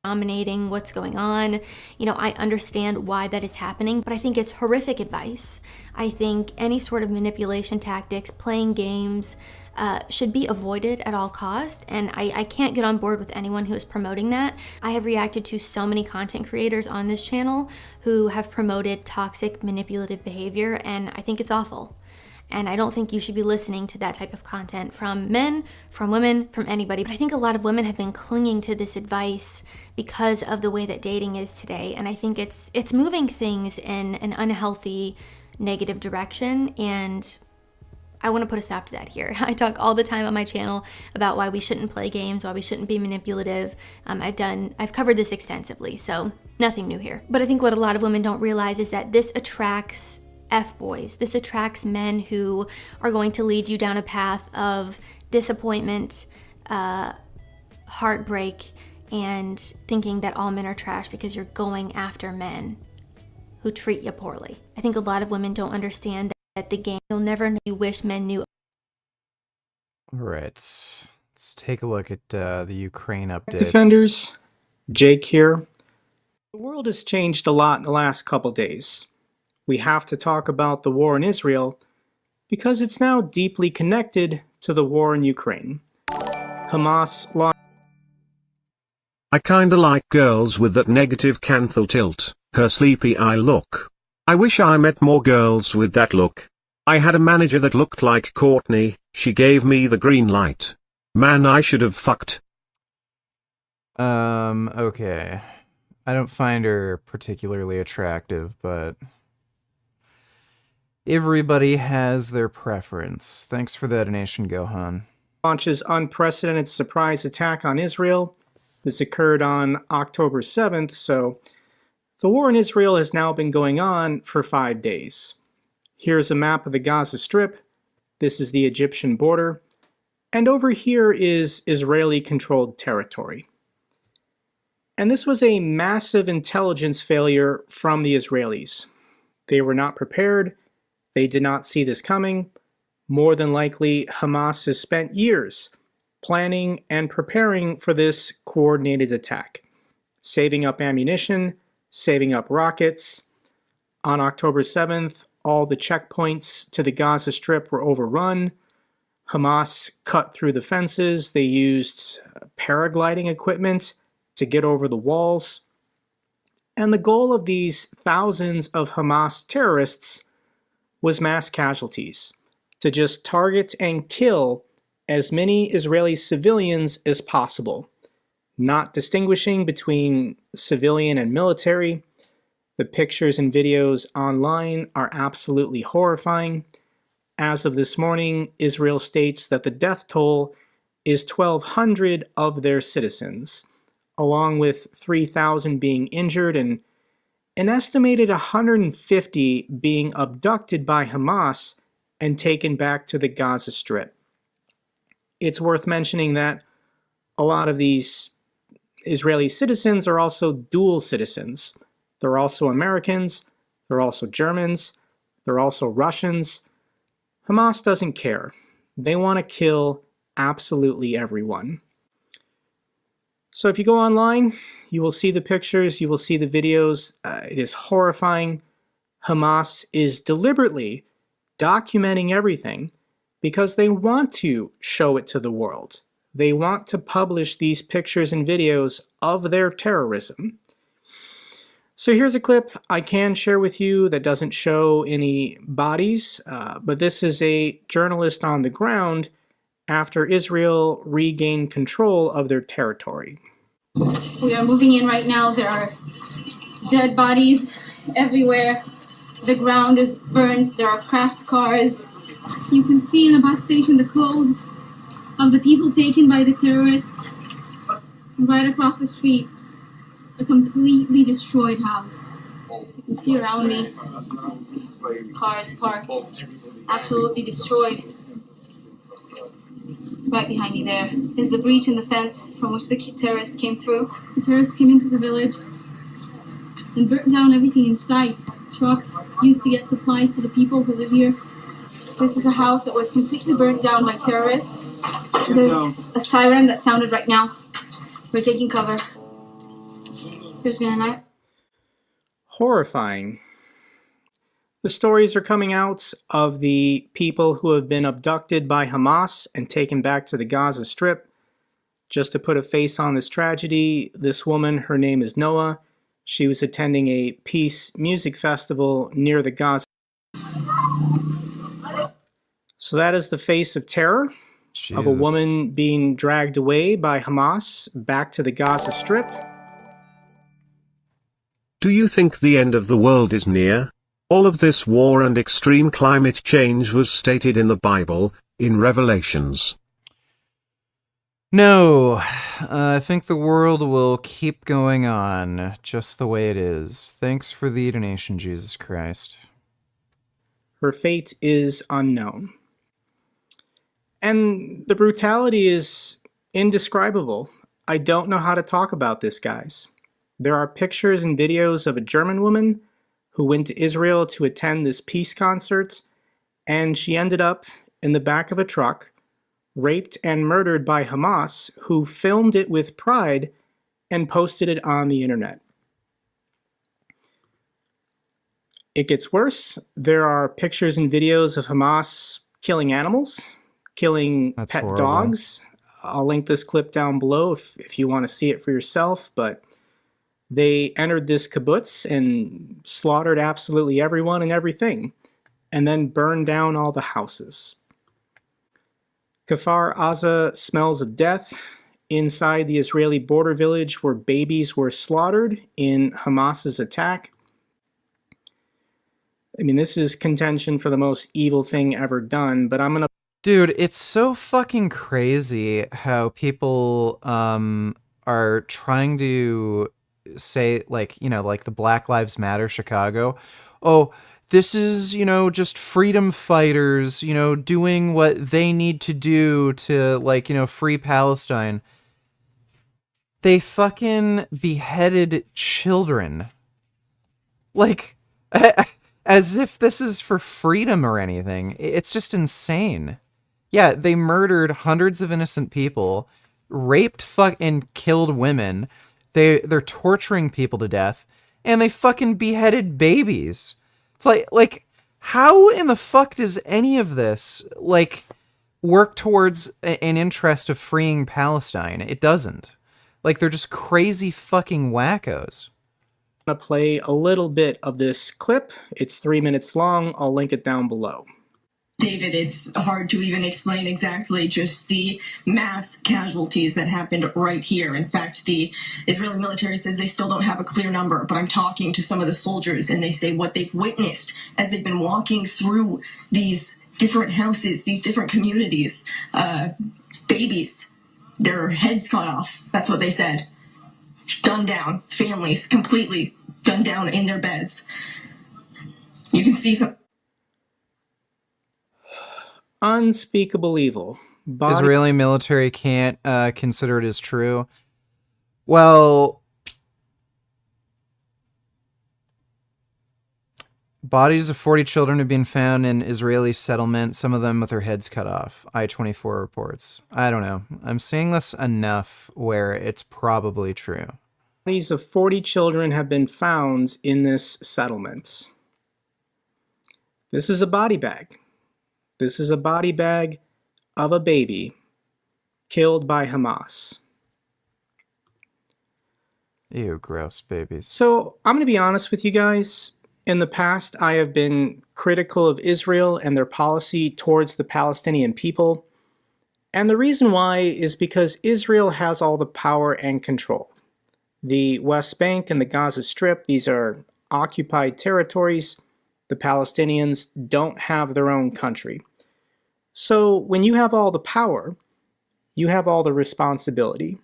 dominating what's going on, you know, I understand why that is happening, but I think it's horrific advice. I think any sort of manipulation tactics, playing games, should be avoided at all costs, and I can't get on board with anyone who is promoting that. I have reacted to so many content creators on this channel who have promoted toxic, manipulative behavior, and I think it's awful. And I don't think you should be listening to that type of content from men, from women, from anybody. But I think a lot of women have been clinging to this advice because of the way that dating is today. And I think it's moving things in an unhealthy, negative direction. And I want to put a stop to that here. I talk all the time on my channel about why we shouldn't play games, why we shouldn't be manipulative. I've covered this extensively, so nothing new here. But I think what a lot of women don't realize is that this attracts F-boys. This attracts men who are going to lead you down a path of disappointment, heartbreak, and thinking that all men are trash because you're going after men who treat you poorly. I think a lot of women don't understand that the game, you'll never know, you wish men knew. All right, let's take a look at the Ukraine updates. Defenders, Jake here. The world has changed a lot in the last couple days. We have to talk about the war in Israel because it's now deeply connected to the war in Ukraine. Hamas launched. I kinda like girls with that negative canthal tilt, her sleepy eye look. I wish I met more girls with that look. I had a manager that looked like Courtney, she gave me the green light. Man, I should have fucked. Okay. I don't find her particularly attractive, but everybody has their preference. Thanks for that donation, Gohan. Launches unprecedented surprise attack on Israel. This occurred on October 7th, so The war in Israel has now been going on for 5 days. Here's a map of the Gaza Strip. This is the Egyptian border. And over here is Israeli-controlled territory. And this was a massive intelligence failure from the Israelis. They were not prepared. They did not see this coming. More than likely, Hamas has spent years planning and preparing for this coordinated attack, saving up ammunition, saving up rockets. On October 7th, all the checkpoints to the Gaza Strip were overrun. Hamas cut through the fences. They used paragliding equipment to get over the walls. And the goal of these thousands of Hamas terrorists was mass casualties, to just target and kill as many Israeli civilians as possible, not distinguishing between civilian and military. The pictures and videos online are absolutely horrifying. As of this morning, Israel states that the death toll is 1,200 of their citizens, along with 3,000 being injured and an estimated 150 being abducted by Hamas and taken back to the Gaza Strip. It's worth mentioning that a lot of these Israeli citizens are also dual citizens. They're also Americans, they're also Germans, they're also Russians. Hamas doesn't care. They want to kill absolutely everyone. So if you go online, you will see the pictures, you will see the videos. It is horrifying. Hamas is deliberately documenting everything because they want to show it to the world. They want to publish these pictures and videos of their terrorism. So here's a clip I can share with you that doesn't show any bodies, but this is a journalist on the ground after Israel regained control of their territory. We are moving in right now. There are dead bodies everywhere. The ground is burned. There are crashed cars. You can see in the bus station the clothes of the people taken by the terrorists. Right across the street, a completely destroyed house. You can see around me cars parked, absolutely destroyed. Right behind me there is the breach in the fence from which the terrorists came through. The terrorists came into the village and burnt down everything in sight. Trucks used to get supplies to the people who live here. This is a house that was completely burnt down by terrorists. There's a siren that sounded right now. We're taking cover. There's been a night. Horrifying. The stories are coming out of the people who have been abducted by Hamas and taken back to the Gaza Strip. Just to put a face on this tragedy, this woman, her name is Noah. She was attending a peace music festival near the Gaza. So that is the face of terror of a woman being dragged away by Hamas back to the Gaza Strip. Do you think the end of the world is near? All of this war and extreme climate change was stated in the Bible, in Revelations. No, I think the world will keep going on just the way it is. Thanks for the donation, Jesus Christ. Her fate is unknown. And the brutality is indescribable. I don't know how to talk about this, guys. There are pictures and videos of a German woman who went to Israel to attend this peace concert, and she ended up in the back of a truck, raped and murdered by Hamas, who filmed it with pride and posted it on the internet. It gets worse. There are pictures and videos of Hamas killing animals, killing pet dogs. I'll link this clip down below if you want to see it for yourself, but they entered this kibbutz and slaughtered absolutely everyone and everything, and then burned down all the houses. Kfar Aza smells of death. Inside the Israeli border village where babies were slaughtered in Hamas's attack. I mean, this is contention for the most evil thing ever done, but I'm gonna... Dude, it's so fucking crazy how people are trying to say, like, you know, like the Black Lives Matter Chicago. Oh, this is, you know, just freedom fighters, you know, doing what they need to do to, like, you know, free Palestine. They fucking beheaded children. Like, as if this is for freedom or anything. It's just insane. Yeah, they murdered hundreds of innocent people, raped and killed women. They're torturing people to death, and they fucking beheaded babies. It's like how in the fuck does any of this, like, work towards an interest of freeing Palestine? It doesn't. Like, they're just crazy fucking wackos. I'm going to play a little bit of this clip. It's 3 minutes long. I'll link it down below. David, it's hard to even explain exactly just the mass casualties that happened right here. In fact, the Israeli military says they still don't have a clear number, but I'm talking to some of the soldiers and they say what they've witnessed as they've been walking through these different houses, these different communities, babies, their heads cut off. That's what they said. Gunned down, families completely gunned down in their beds. You can see some unspeakable evil. Israeli military can't consider it as true. Well, bodies of 40 children have been found in Israeli settlement, some of them with their heads cut off. I-24 reports. I don't know. I'm seeing this enough where it's probably true. Bodies of 40 children have been found in this settlement. This is a body bag. This is a body bag of a baby killed by Hamas. Ew, gross babies. So I'm going to be honest with you guys. In the past, I have been critical of Israel and their policy towards the Palestinian people. And the reason why is because Israel has all the power and control. The West Bank and the Gaza Strip, these are occupied territories. The Palestinians don't have their own country. So when you have all the power, you have all the responsibility.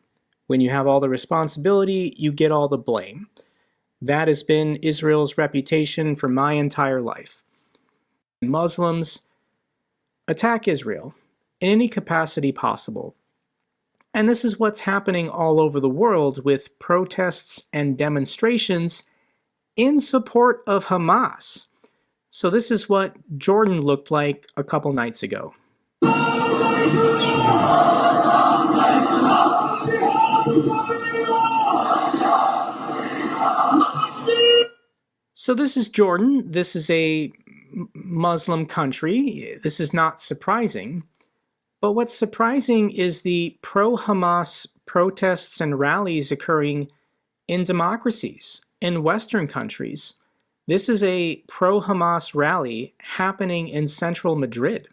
When you have all the responsibility, you get all the blame. That has been Israel's reputation for my entire life. Muslims attack Israel in any capacity possible. And this is what's happening all over the world with protests and demonstrations in support of Hamas. So this is what Jordan looked like a couple nights ago. So this is Jordan. This is a Muslim country. This is not surprising. But what's surprising is the pro-Hamas protests and rallies occurring in democracies, in Western countries. This is a pro-Hamas rally happening in central Madrid.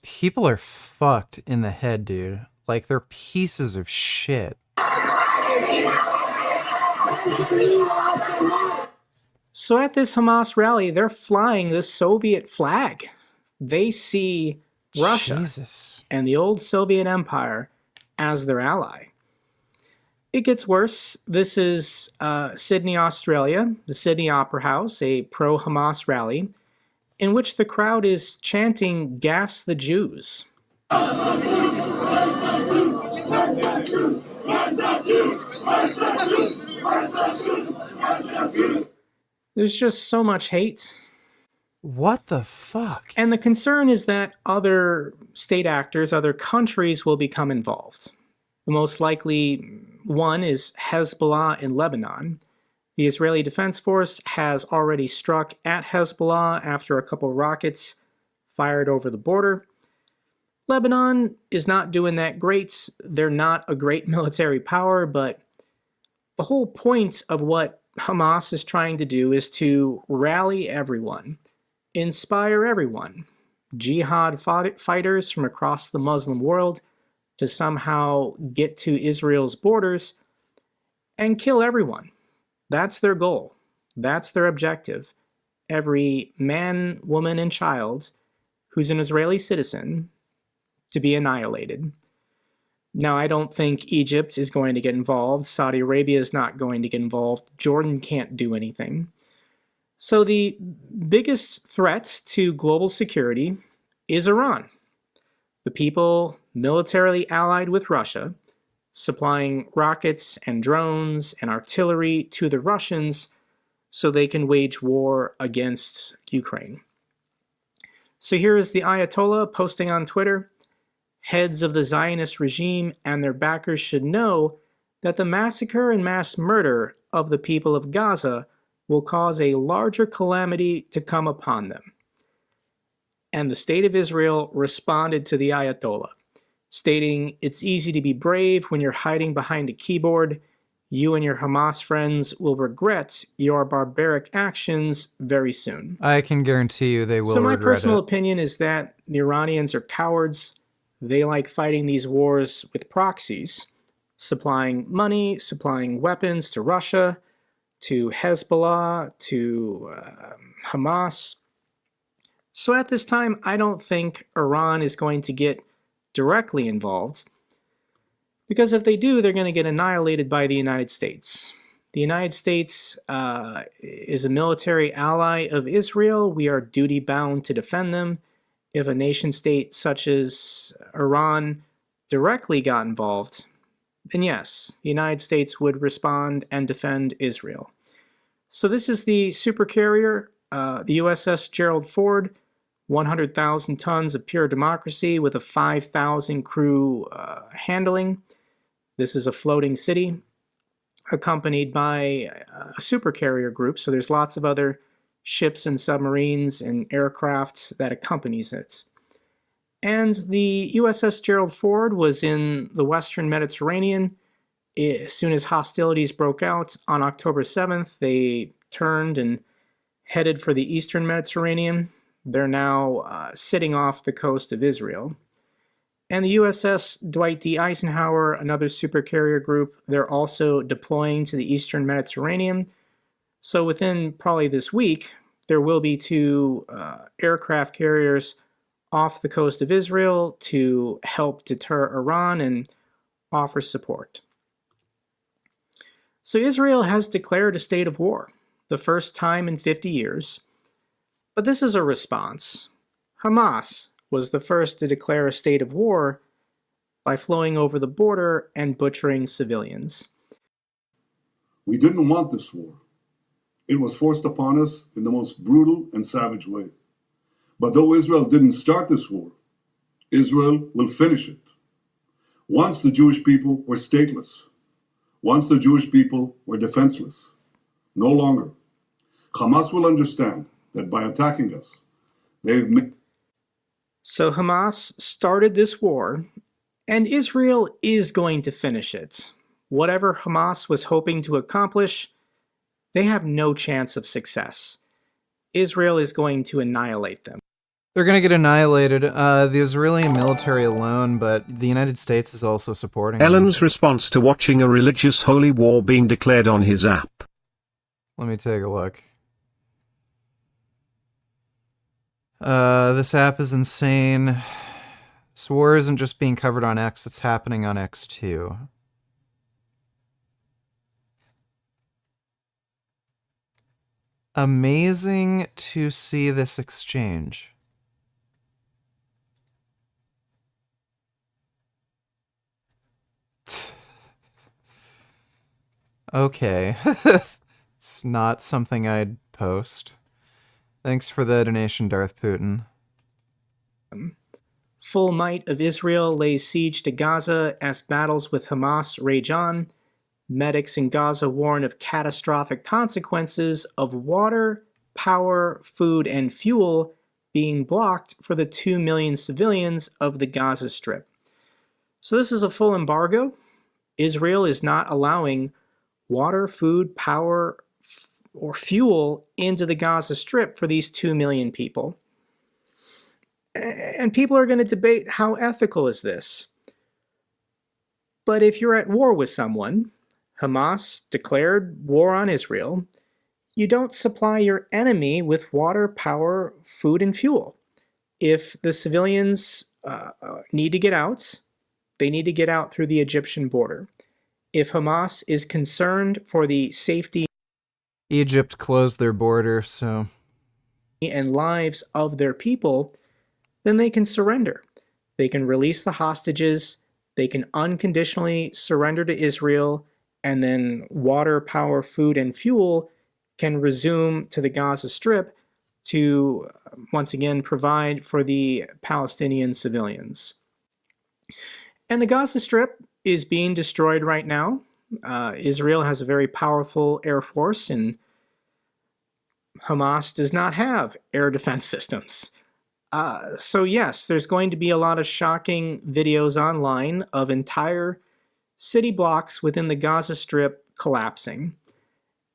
People are fucked in the head, dude. Like, they're pieces of shit. So at this Hamas rally, they're flying the Soviet flag. They see Russia and the old Soviet Empire as their ally. It gets worse. This is Sydney, Australia, the Sydney Opera House, a pro-Hamas rally, in which the crowd is chanting, "Gas the Jews." There's just so much hate. What the fuck? And the concern is that other state actors, other countries will become involved. The most likely one is Hezbollah in Lebanon. The Israeli Defense Force has already struck at Hezbollah after a couple rockets fired over the border. Lebanon is not doing that great. They're not a great military power, but the whole point of what Hamas is trying to do is to rally everyone, inspire everyone, jihad fighters from across the Muslim world to somehow get to Israel's borders and kill everyone. That's their goal. That's their objective. Every man, woman, and child who's an Israeli citizen to be annihilated. Now, I don't think Egypt is going to get involved. Saudi Arabia is not going to get involved. Jordan can't do anything. So the biggest threat to global security is Iran. The people militarily allied with Russia, supplying rockets and drones and artillery to the Russians so they can wage war against Ukraine. So here is the Ayatollah posting on Twitter, "Heads of the Zionist regime and their backers should know that the massacre and mass murder of the people of Gaza will cause a larger calamity to come upon them." And the state of Israel responded to the Ayatollah, stating, "It's easy to be brave when you're hiding behind a keyboard. You and your Hamas friends will regret your barbaric actions very soon." I can guarantee you they will So my regret personal it. opinion is that the Iranians are cowards. They like fighting these wars with proxies, supplying money, supplying weapons to Russia, to Hezbollah, to Hamas. So at this time, I don't think Iran is going to get directly involved, because if they do, they're going to get annihilated by the United States. The United States is a military ally of Israel. We are duty-bound to defend them. If a nation state such as Iran directly got involved, then yes, the United States would respond and defend Israel. So this is the supercarrier, the USS Gerald Ford, 100,000 tons of pure democracy with a 5,000 crew handling. This is a floating city accompanied by a supercarrier group, so there's lots of other ships and submarines and aircraft that accompanies it. And the USS Gerald Ford was in the Western Mediterranean. As soon as hostilities broke out on October 7th, they turned and headed for the Eastern Mediterranean. They're now sitting off the coast of Israel. And the USS Dwight D. Eisenhower, another supercarrier group, they're also deploying to the Eastern Mediterranean. So within probably this week, there will be 2 aircraft carriers off the coast of Israel to help deter Iran and offer support. So Israel has declared a state of war, the first time in 50 years. But this is a response. Hamas was the first to declare a state of war by flowing over the border and butchering civilians. We didn't want this war. It was forced upon us in the most brutal and savage way. But though Israel didn't start this war, Israel will finish it. Once the Jewish people were stateless. Once the Jewish people were defenseless. No longer. Hamas will understand that by attacking us, they've made... So Hamas started this war, and Israel is going to finish it. Whatever Hamas was hoping to accomplish, they have no chance of success. Israel is going to annihilate them. They're going to get annihilated. The Israeli military alone, but the United States is also supporting them. Ellen's response to watching a religious holy war being declared on his app. Let me take a look. This app is insane. This war isn't just being covered on X, it's happening on X too. Amazing to see this exchange. Okay. It's not something I'd post. Thanks for the donation, Darth Putin. Full might of Israel lays siege to Gaza as battles with Hamas rage on. Medics in Gaza warn of catastrophic consequences of water, power, food, and fuel being blocked for the 2 million civilians of the Gaza Strip. So this is a full embargo. Israel is not allowing water, food, power, or fuel into the Gaza Strip for these 2 million people. And people are going to debate, how ethical is this? But if you're at war with someone, Hamas declared war on Israel, you don't supply your enemy with water, power, food, and fuel. If the civilians need to get out, they need to get out through the Egyptian border. If Hamas is concerned for the safety Egypt closed their border, so and lives of their people, then they can surrender. They can release the hostages, they can unconditionally surrender to Israel, and then water, power, food, and fuel can resume to the Gaza Strip to, once again, provide for the Palestinian civilians. And the Gaza Strip is being destroyed right now. Israel has a very powerful air force, and Hamas does not have air defense systems. So yes, there's going to be a lot of shocking videos online of entire city blocks within the Gaza Strip collapsing.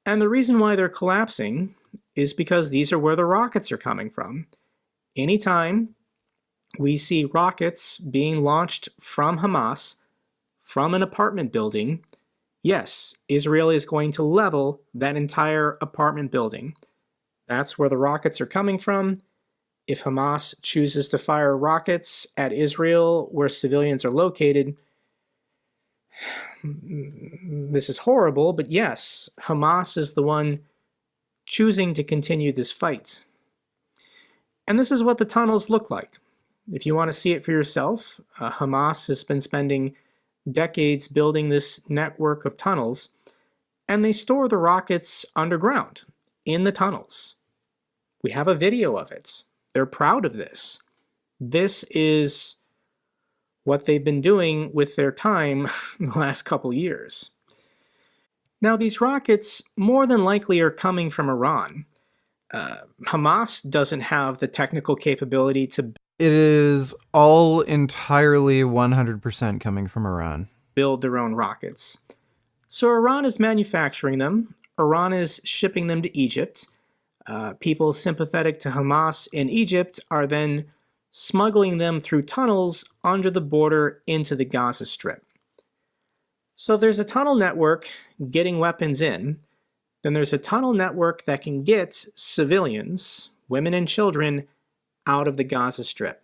And the reason why they're collapsing is because these are where the rockets are coming from. Anytime we see rockets being launched from Hamas, from an apartment building, yes, Israel is going to level that entire apartment building. That's where the rockets are coming from. If Hamas chooses to fire rockets at Israel where civilians are located, this is horrible, but yes, Hamas is the one choosing to continue this fight. And this is what the tunnels look like. If you want to see it for yourself, Hamas has been spending decades building this network of tunnels, and they store the rockets underground in the tunnels. We have a video of it. They're proud of this. This is what they've been doing with their time in the last couple years. Now, these rockets more than likely are coming from Iran. Hamas doesn't have the technical capability to it is all entirely 100% coming from Iran. Build their own rockets. So Iran is manufacturing them. Iran is shipping them to Egypt. People sympathetic to Hamas in Egypt are then smuggling them through tunnels under the border into the Gaza Strip. So there's a tunnel network getting weapons in. Then there's a tunnel network that can get civilians, women and children, out of the Gaza Strip.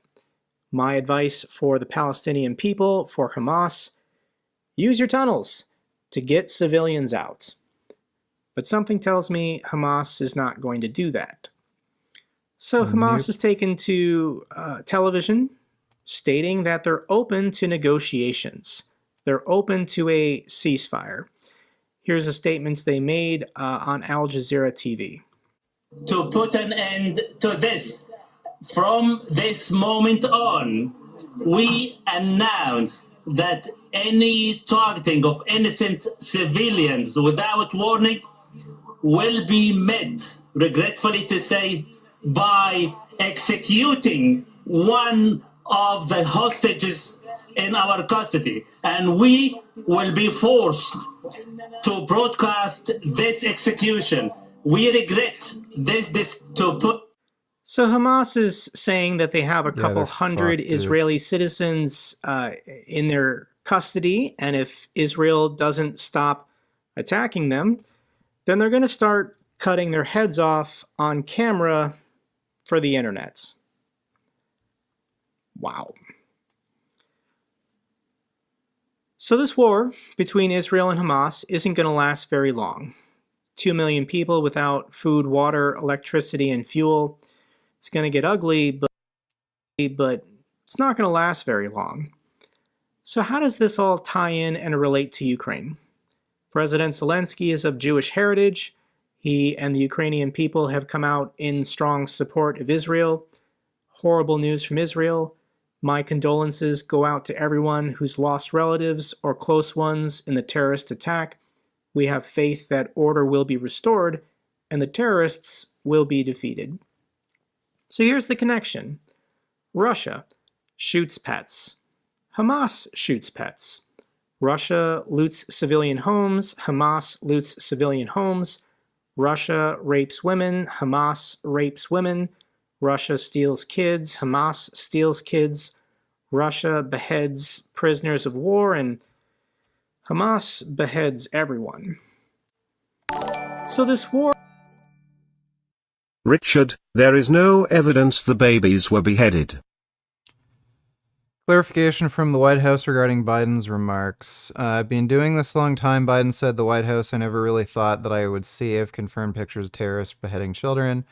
My advice for the Palestinian people, for Hamas, use your tunnels to get civilians out. But something tells me Hamas is not going to do that. So Hamas has taken to television stating that they're open to negotiations. They're open to a ceasefire. Here's a statement they made on Al Jazeera TV. To put an end to this, from this moment on, we announce that any targeting of innocent civilians without warning will be met, regretfully to say, by executing one of the hostages in our custody. And we will be forced to broadcast this execution. We regret this to put... So Hamas is saying that they have a couple hundred Israeli citizens in their custody, and if Israel doesn't stop attacking them, then they're going to start cutting their heads off on camera for the internet. Wow. So this war between Israel and Hamas isn't going to last very long. 2 million people without food, water, electricity, and fuel. It's going to get ugly, but it's not going to last very long. So how does this all tie in and relate to Ukraine? President Zelensky is of Jewish heritage. He and the Ukrainian people have come out in strong support of Israel. Horrible news from Israel. My condolences go out to everyone who's lost relatives or close ones in the terrorist attack. We have faith that order will be restored and the terrorists will be defeated. So here's the connection. Russia shoots pets. Hamas shoots pets. Russia loots civilian homes. Hamas loots civilian homes. Russia rapes women. Hamas rapes women. Russia steals kids. Hamas steals kids. Russia beheads prisoners of war, and Hamas beheads everyone. So this war... Richard, there is no evidence the babies were beheaded. Clarification from the White House regarding Biden's remarks. I've been doing this a long time. Biden said the White House, I never really thought that I would see if confirmed pictures of terrorists beheading children.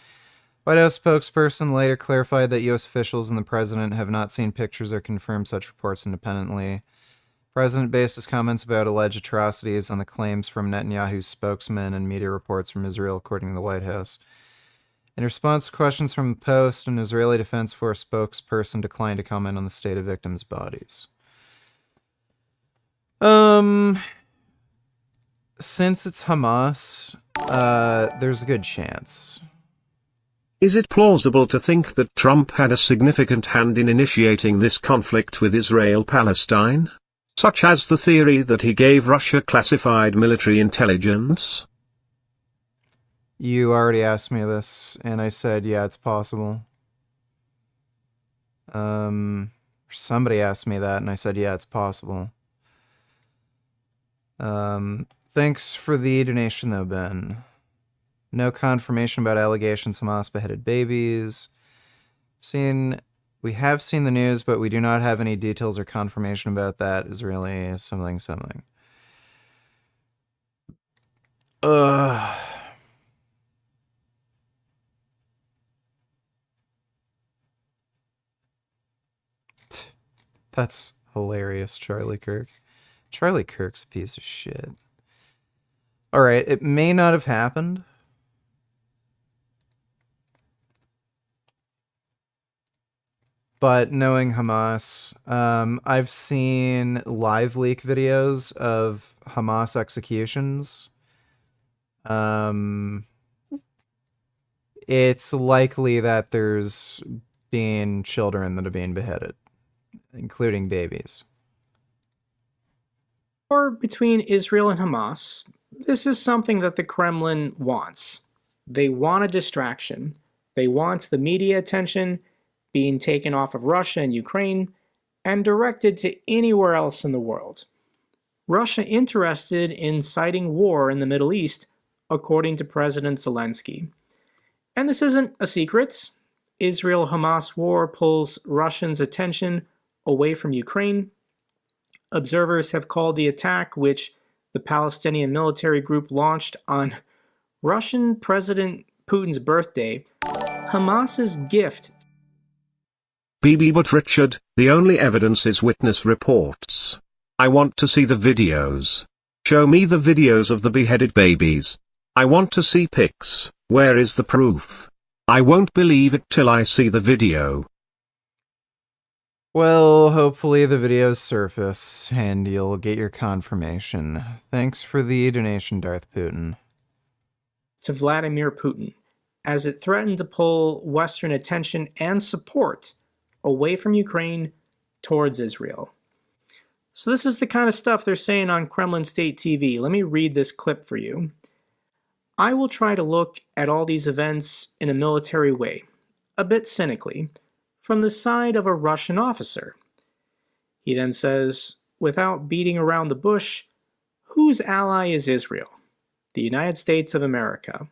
White House spokesperson later clarified that U.S. officials and the president have not seen pictures or confirmed such reports independently. The president based his comments about alleged atrocities on the claims from Netanyahu's spokesman and media reports from Israel, according to the White House. In response to questions from the Post, an Israeli Defense Force spokesperson declined to comment on the state of victims' bodies. Since it's Hamas, there's a good chance. Is it plausible to think that Trump had a significant hand in initiating this conflict with Israel-Palestine? Such as the theory that he gave Russia classified military intelligence? You already asked me this, and I said, yeah, it's possible. Somebody asked me that, and I said, yeah, it's possible. Thanks for the donation, though, Ben. No confirmation about allegations Hamas beheaded babies. We have seen the news, but we do not have any details or confirmation about that. Israeli something. That's hilarious, Charlie Kirk. Charlie Kirk's a piece of shit. Alright, it may not have happened. But knowing Hamas, I've seen live leak videos of Hamas executions. It's likely that there's been children that are being beheaded, including babies. War between Israel and Hamas, this is something that the Kremlin wants. They want a distraction. They want the media attention being taken off of Russia and Ukraine and directed to anywhere else in the world. Russia interested in inciting war in the Middle East, according to President Zelensky. And this isn't a secret. Israel-Hamas war pulls Russians' attention away from Ukraine. Observers have called the attack, which the Palestinian military group launched on Russian President Putin's birthday, Hamas's gift. BB but Richard, the only evidence is witness reports. I want to see the videos. Show me the videos of the beheaded babies. I want to see pics. Where is the proof? I won't believe it till I see the video. Well, hopefully the videos surface, and you'll get your confirmation. Thanks for the donation, Darth Putin. To Vladimir Putin, as it threatened to pull Western attention and support away from Ukraine towards Israel. So this is the kind of stuff they're saying on Kremlin State TV. Let me read this clip for you. I will try to look at all these events in a military way, a bit cynically, from the side of a Russian officer. He then says, without beating around the bush, whose ally is Israel? The United States of America.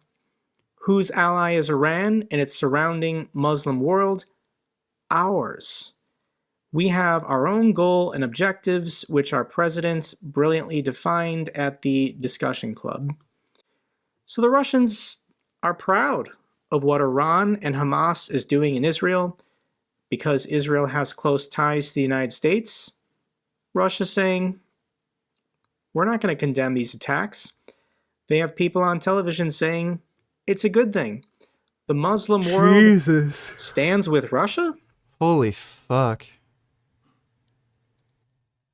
Whose ally is Iran and its surrounding Muslim world? Ours. We have our own goal and objectives, which our president brilliantly defined at the discussion club. So the Russians are proud of what Iran and Hamas is doing in Israel because Israel has close ties to the United States. Russia's saying, we're not going to condemn these attacks. They have people on television saying, it's a good thing. The Muslim world stands with Russia? Holy fuck.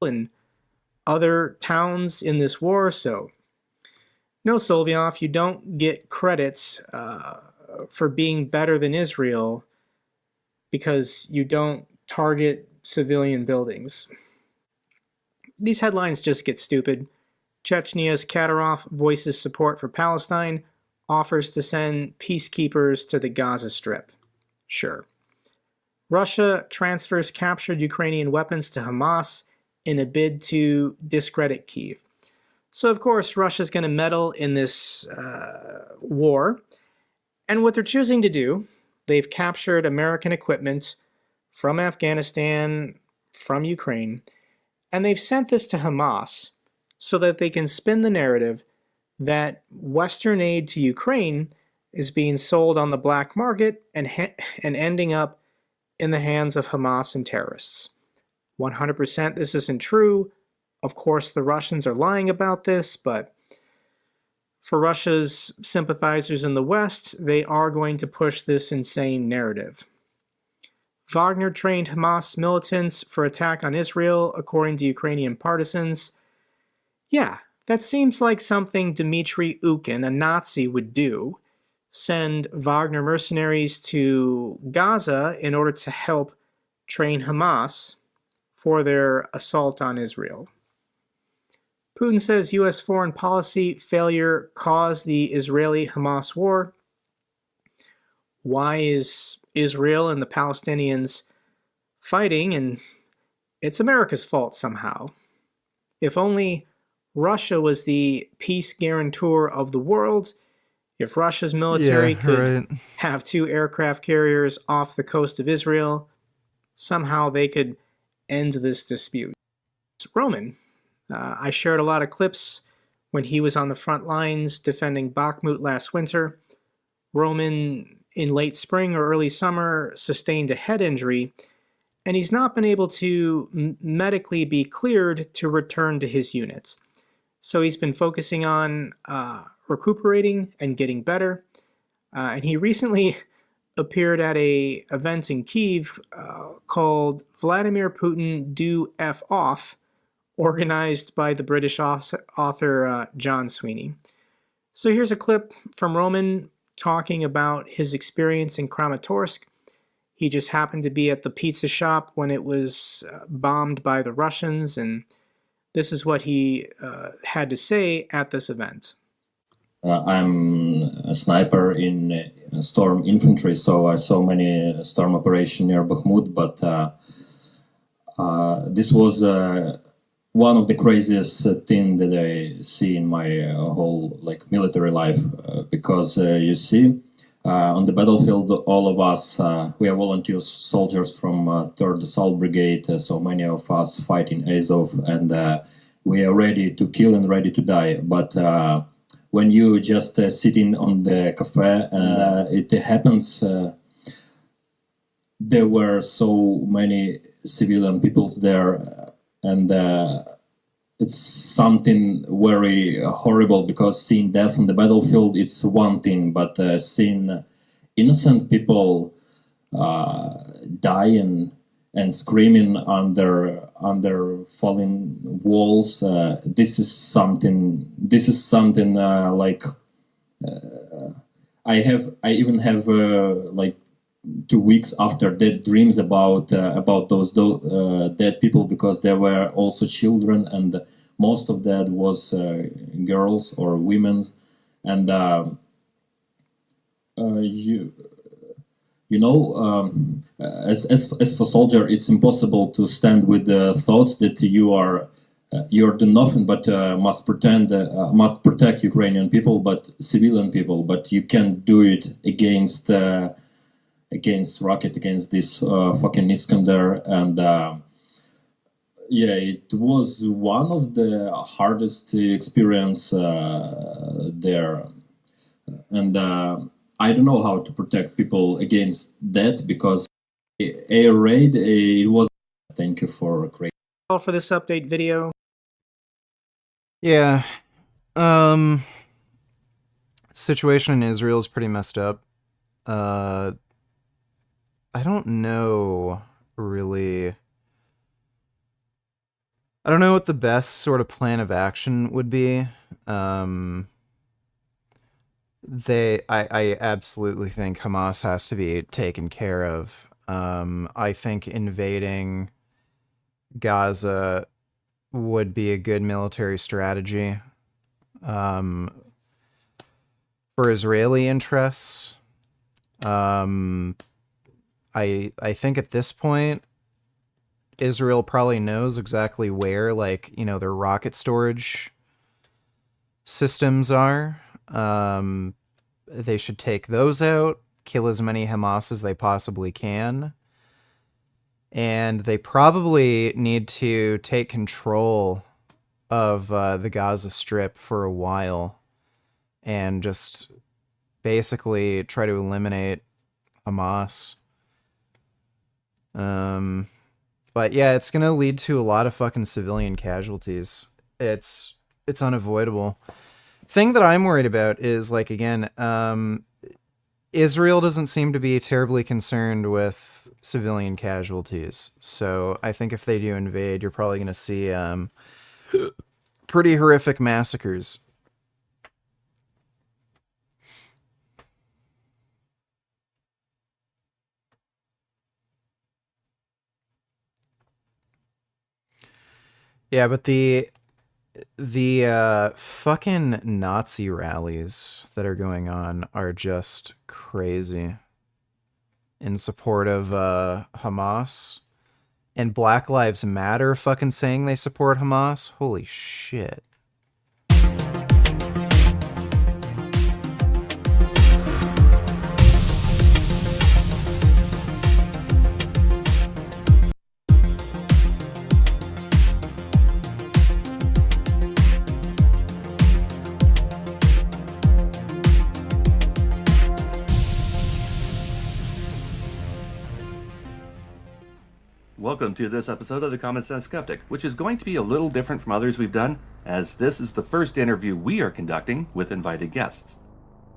And other towns in this war, so no, Solyov, you don't get credits for being better than Israel because you don't target civilian buildings. These headlines just get stupid. Chechnya's Kadyrov voices support for Palestine, offers to send peacekeepers to the Gaza Strip. Sure. Russia transfers captured Ukrainian weapons to Hamas in a bid to discredit Kyiv. So, of course, Russia's going to meddle in this war. And what they're choosing to do, they've captured American equipment from Afghanistan, from Ukraine, and they've sent this to Hamas so that they can spin the narrative that Western aid to Ukraine is being sold on the black market and ending up in the hands of Hamas and terrorists. 100% this isn't true. Of course, the Russians are lying about this, but for Russia's sympathizers in the West, they are going to push this insane narrative. Wagner trained Hamas militants for attack on Israel, according to Ukrainian partisans. Yeah, that seems like something Dmitry Ukin, a Nazi, would do. Send Wagner mercenaries to Gaza in order to help train Hamas for their assault on Israel. Putin says U.S. foreign policy failure caused the Israeli-Hamas war. Why is Israel and the Palestinians fighting? And it's America's fault somehow. If only Russia was the peace guarantor of the world, if Russia's military could have 2 aircraft carriers off the coast of Israel, somehow they could end this dispute. Roman. I shared a lot of clips when he was on the front lines defending Bakhmut last winter. Roman, in late spring or early summer, sustained a head injury, and he's not been able to medically be cleared to return to his units. So he's been focusing on recuperating and getting better. And he recently appeared at an event in Kyiv called Vladimir Putin Do F Off, organized by the British author John Sweeney. So here's a clip from Roman talking about his experience in Kramatorsk. He just happened to be at the pizza shop when it was bombed by the Russians, and this is what he had to say at this event. I'm a sniper in storm infantry, so I saw many storm operations near Bakhmut, but this was one of the craziest thing that I see in my whole military life, because you see, on the battlefield, all of us, we are volunteer soldiers from 3rd Assault Brigade, so many of us fight in Azov, and we are ready to kill and ready to die. But when you just sitting on the cafe and it happens, there were so many civilian peoples there, and it's something very horrible, because seeing death on the battlefield, it's one thing, but seeing innocent people dying and screaming under falling walls, this is something I even have 2 weeks after dead dreams about those dead people, because there were also children, and most of that was girls or women, and as for soldier, it's impossible to stand with the thoughts that you're doing nothing but must protect Ukrainian people, but civilian people, but you can't do it against rocket, against this fucking Iskander. And it was one of the hardest experience there, and I don't know how to protect people against that, because air raid, it was. Thank you for creating all for this update video. Yeah, situation in Israel is pretty messed up. I don't know, really. I don't know what the best sort of plan of action would be. I absolutely think Hamas has to be taken care of. I think invading Gaza would be a good military strategy for Israeli interests. I think at this point, Israel probably knows exactly where, their rocket storage systems are. They should take those out, kill as many Hamas as they possibly can, And they probably need to take control of the Gaza Strip for a while and just basically try to eliminate Hamas. But yeah, it's gonna lead to a lot of fucking civilian casualties. It's unavoidable. Thing that I'm worried about is, like, again, Israel doesn't seem to be terribly concerned with civilian casualties. So I think if they do invade, you're probably gonna see pretty horrific massacres. Yeah, but the fucking Nazi rallies that are going on are just crazy in support of Hamas, and Black Lives Matter fucking saying they support Hamas. Holy shit. Welcome to this episode of The Common Sense Skeptic, which is going to be a little different from others we've done, as this is the first interview we are conducting with invited guests.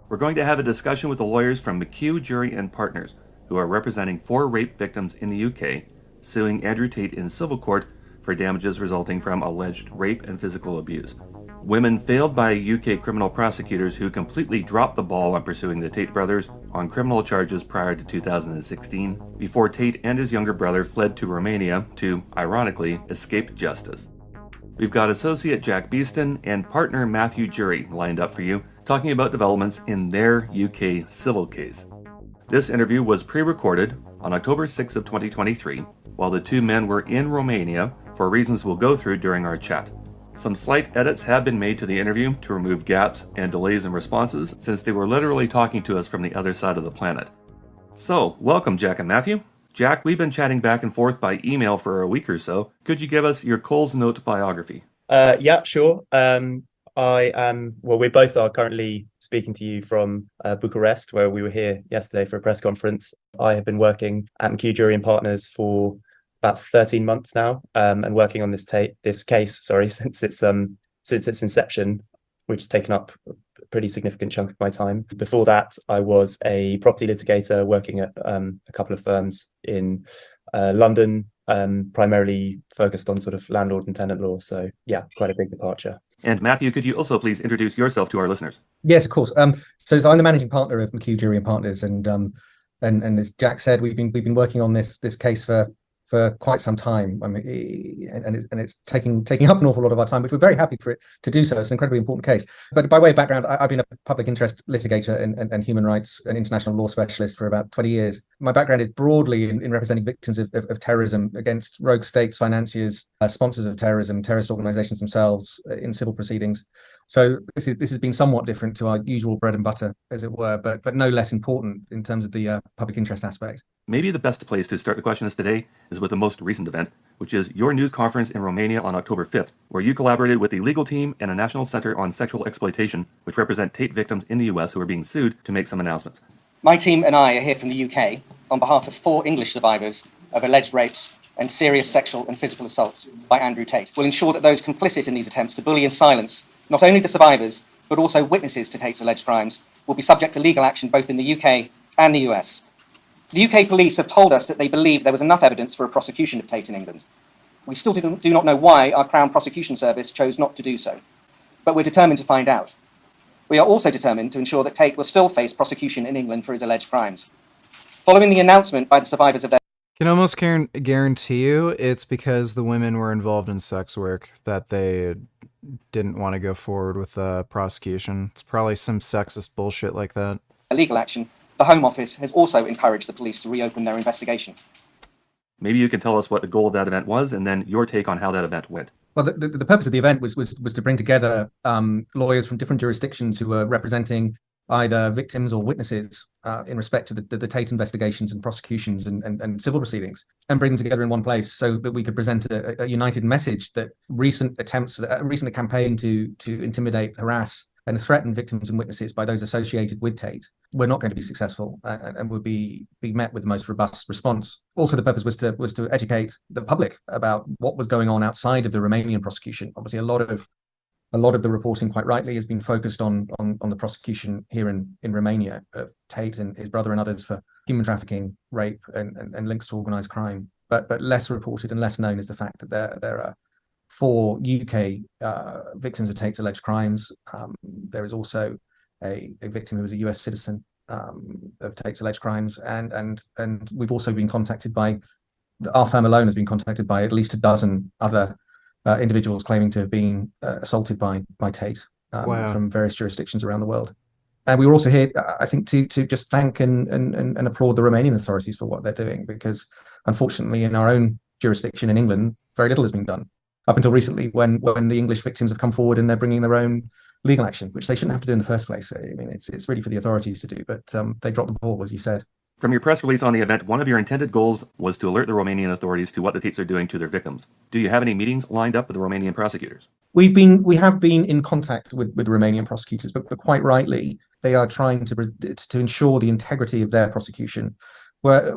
We're going to have a discussion with the lawyers from McHugh Jury and Partners, who are representing 4 rape victims in the UK, suing Andrew Tate in civil court for damages resulting from alleged rape and physical abuse. Women failed by UK criminal prosecutors who completely dropped the ball on pursuing the Tate brothers on criminal charges prior to 2016, before Tate and his younger brother fled to Romania to, ironically, escape justice. We've got associate Jack Beeston and partner Matthew Jury lined up for you, talking about developments in their UK civil case. This interview was pre-recorded on October 6th of 2023, while the two men were in Romania for reasons we'll go through during our chat. Some slight edits have been made to the interview to remove gaps and delays in responses, since they were literally talking to us from the other side of the planet. So, welcome Jack and Matthew. Jack, we've been chatting back and forth by email for a week or so. Could you give us your Coles Note biography? Yeah, sure. We both are currently speaking to you from Bucharest, where we were here yesterday for a press conference. I have been working at McHugh Jury and Partners for about 13 months now, and working on this case, since its inception, which has taken up a pretty significant chunk of my time. Before that, I was a property litigator working at a couple of firms in London, primarily focused on sort of landlord and tenant law. So yeah, quite a big departure. And Matthew, could you also please introduce yourself to our listeners? Yes, of course. So I'm the managing partner of McHugh Jury and Partners, and as Jack said, we've been working on this case for quite some time. I mean, and it's taking up an awful lot of our time, which we're very happy for it to do so. It's an incredibly important case. But by way of background, I've been a public interest litigator and human rights and international law specialist for about 20 years. My background is broadly in representing victims of terrorism against rogue states, financiers, sponsors of terrorism, terrorist organizations themselves in civil proceedings. So this has been somewhat different to our usual bread and butter, as it were, but no less important in terms of the public interest aspect. Maybe the best place to start the questions today is with the most recent event, which is your news conference in Romania on October 5th, where you collaborated with the legal team and a National Center on Sexual Exploitation, which represent Tate victims in the US who are being sued, to make some announcements. My team and I are here from the UK on behalf of 4 English survivors of alleged rapes and serious sexual and physical assaults by Andrew Tate. We'll ensure that those complicit in these attempts to bully and silence not only the survivors, but also witnesses to Tate's alleged crimes, will be subject to legal action both in the UK and the US. The UK police have told us that they believe there was enough evidence for a prosecution of Tate in England. We still do not know why our Crown Prosecution Service chose not to do so, but we're determined to find out. We are also determined to ensure that Tate will still face prosecution in England for his alleged crimes. Following the announcement by the survivors of their... Can almost guarantee you it's because the women were involved in sex work that they didn't want to go forward with the prosecution. It's probably some sexist bullshit like that. Legal action. The Home Office has also encouraged the police to reopen their investigation. Maybe you can tell us what the goal of that event was, and then your take on how that event went. Well, the purpose of the event was to bring together lawyers from different jurisdictions who were representing either victims or witnesses in respect to the Tate investigations and prosecutions and civil proceedings, and bring them together in one place so that we could present a united message that recent campaign to intimidate, harass, and threaten victims and witnesses by those associated with Tate were not going to be successful and would be met with the most robust response. Also, the purpose was to educate the public about what was going on outside of the Romanian prosecution. Obviously, a lot of the reporting, quite rightly, has been focused on the prosecution here in Romania of Tate and his brother and others for human trafficking, rape, and links to organised crime. But less reported and less known is the fact that there are 4 UK victims of Tate's alleged crimes. There is also a victim who was a US citizen of Tate's alleged crimes, and we've also been contacted by, our firm alone has been contacted by at least a dozen other individuals claiming to have been assaulted by Tate from various jurisdictions around the world. And we were also here, I think, to just thank and applaud the Romanian authorities for what they're doing, because unfortunately in our own jurisdiction in England, very little has been done. Up until recently, when the English victims have come forward and they're bringing their own legal action, which they shouldn't have to do in the first place. I mean, it's really for the authorities to do, but they dropped the ball, as you said. From your press release on the event, one of your intended goals was to alert the Romanian authorities to what the Tates are doing to their victims. Do you have any meetings lined up with the Romanian prosecutors? We have been in contact with the Romanian prosecutors, but quite rightly, they are trying to ensure the integrity of their prosecution, where,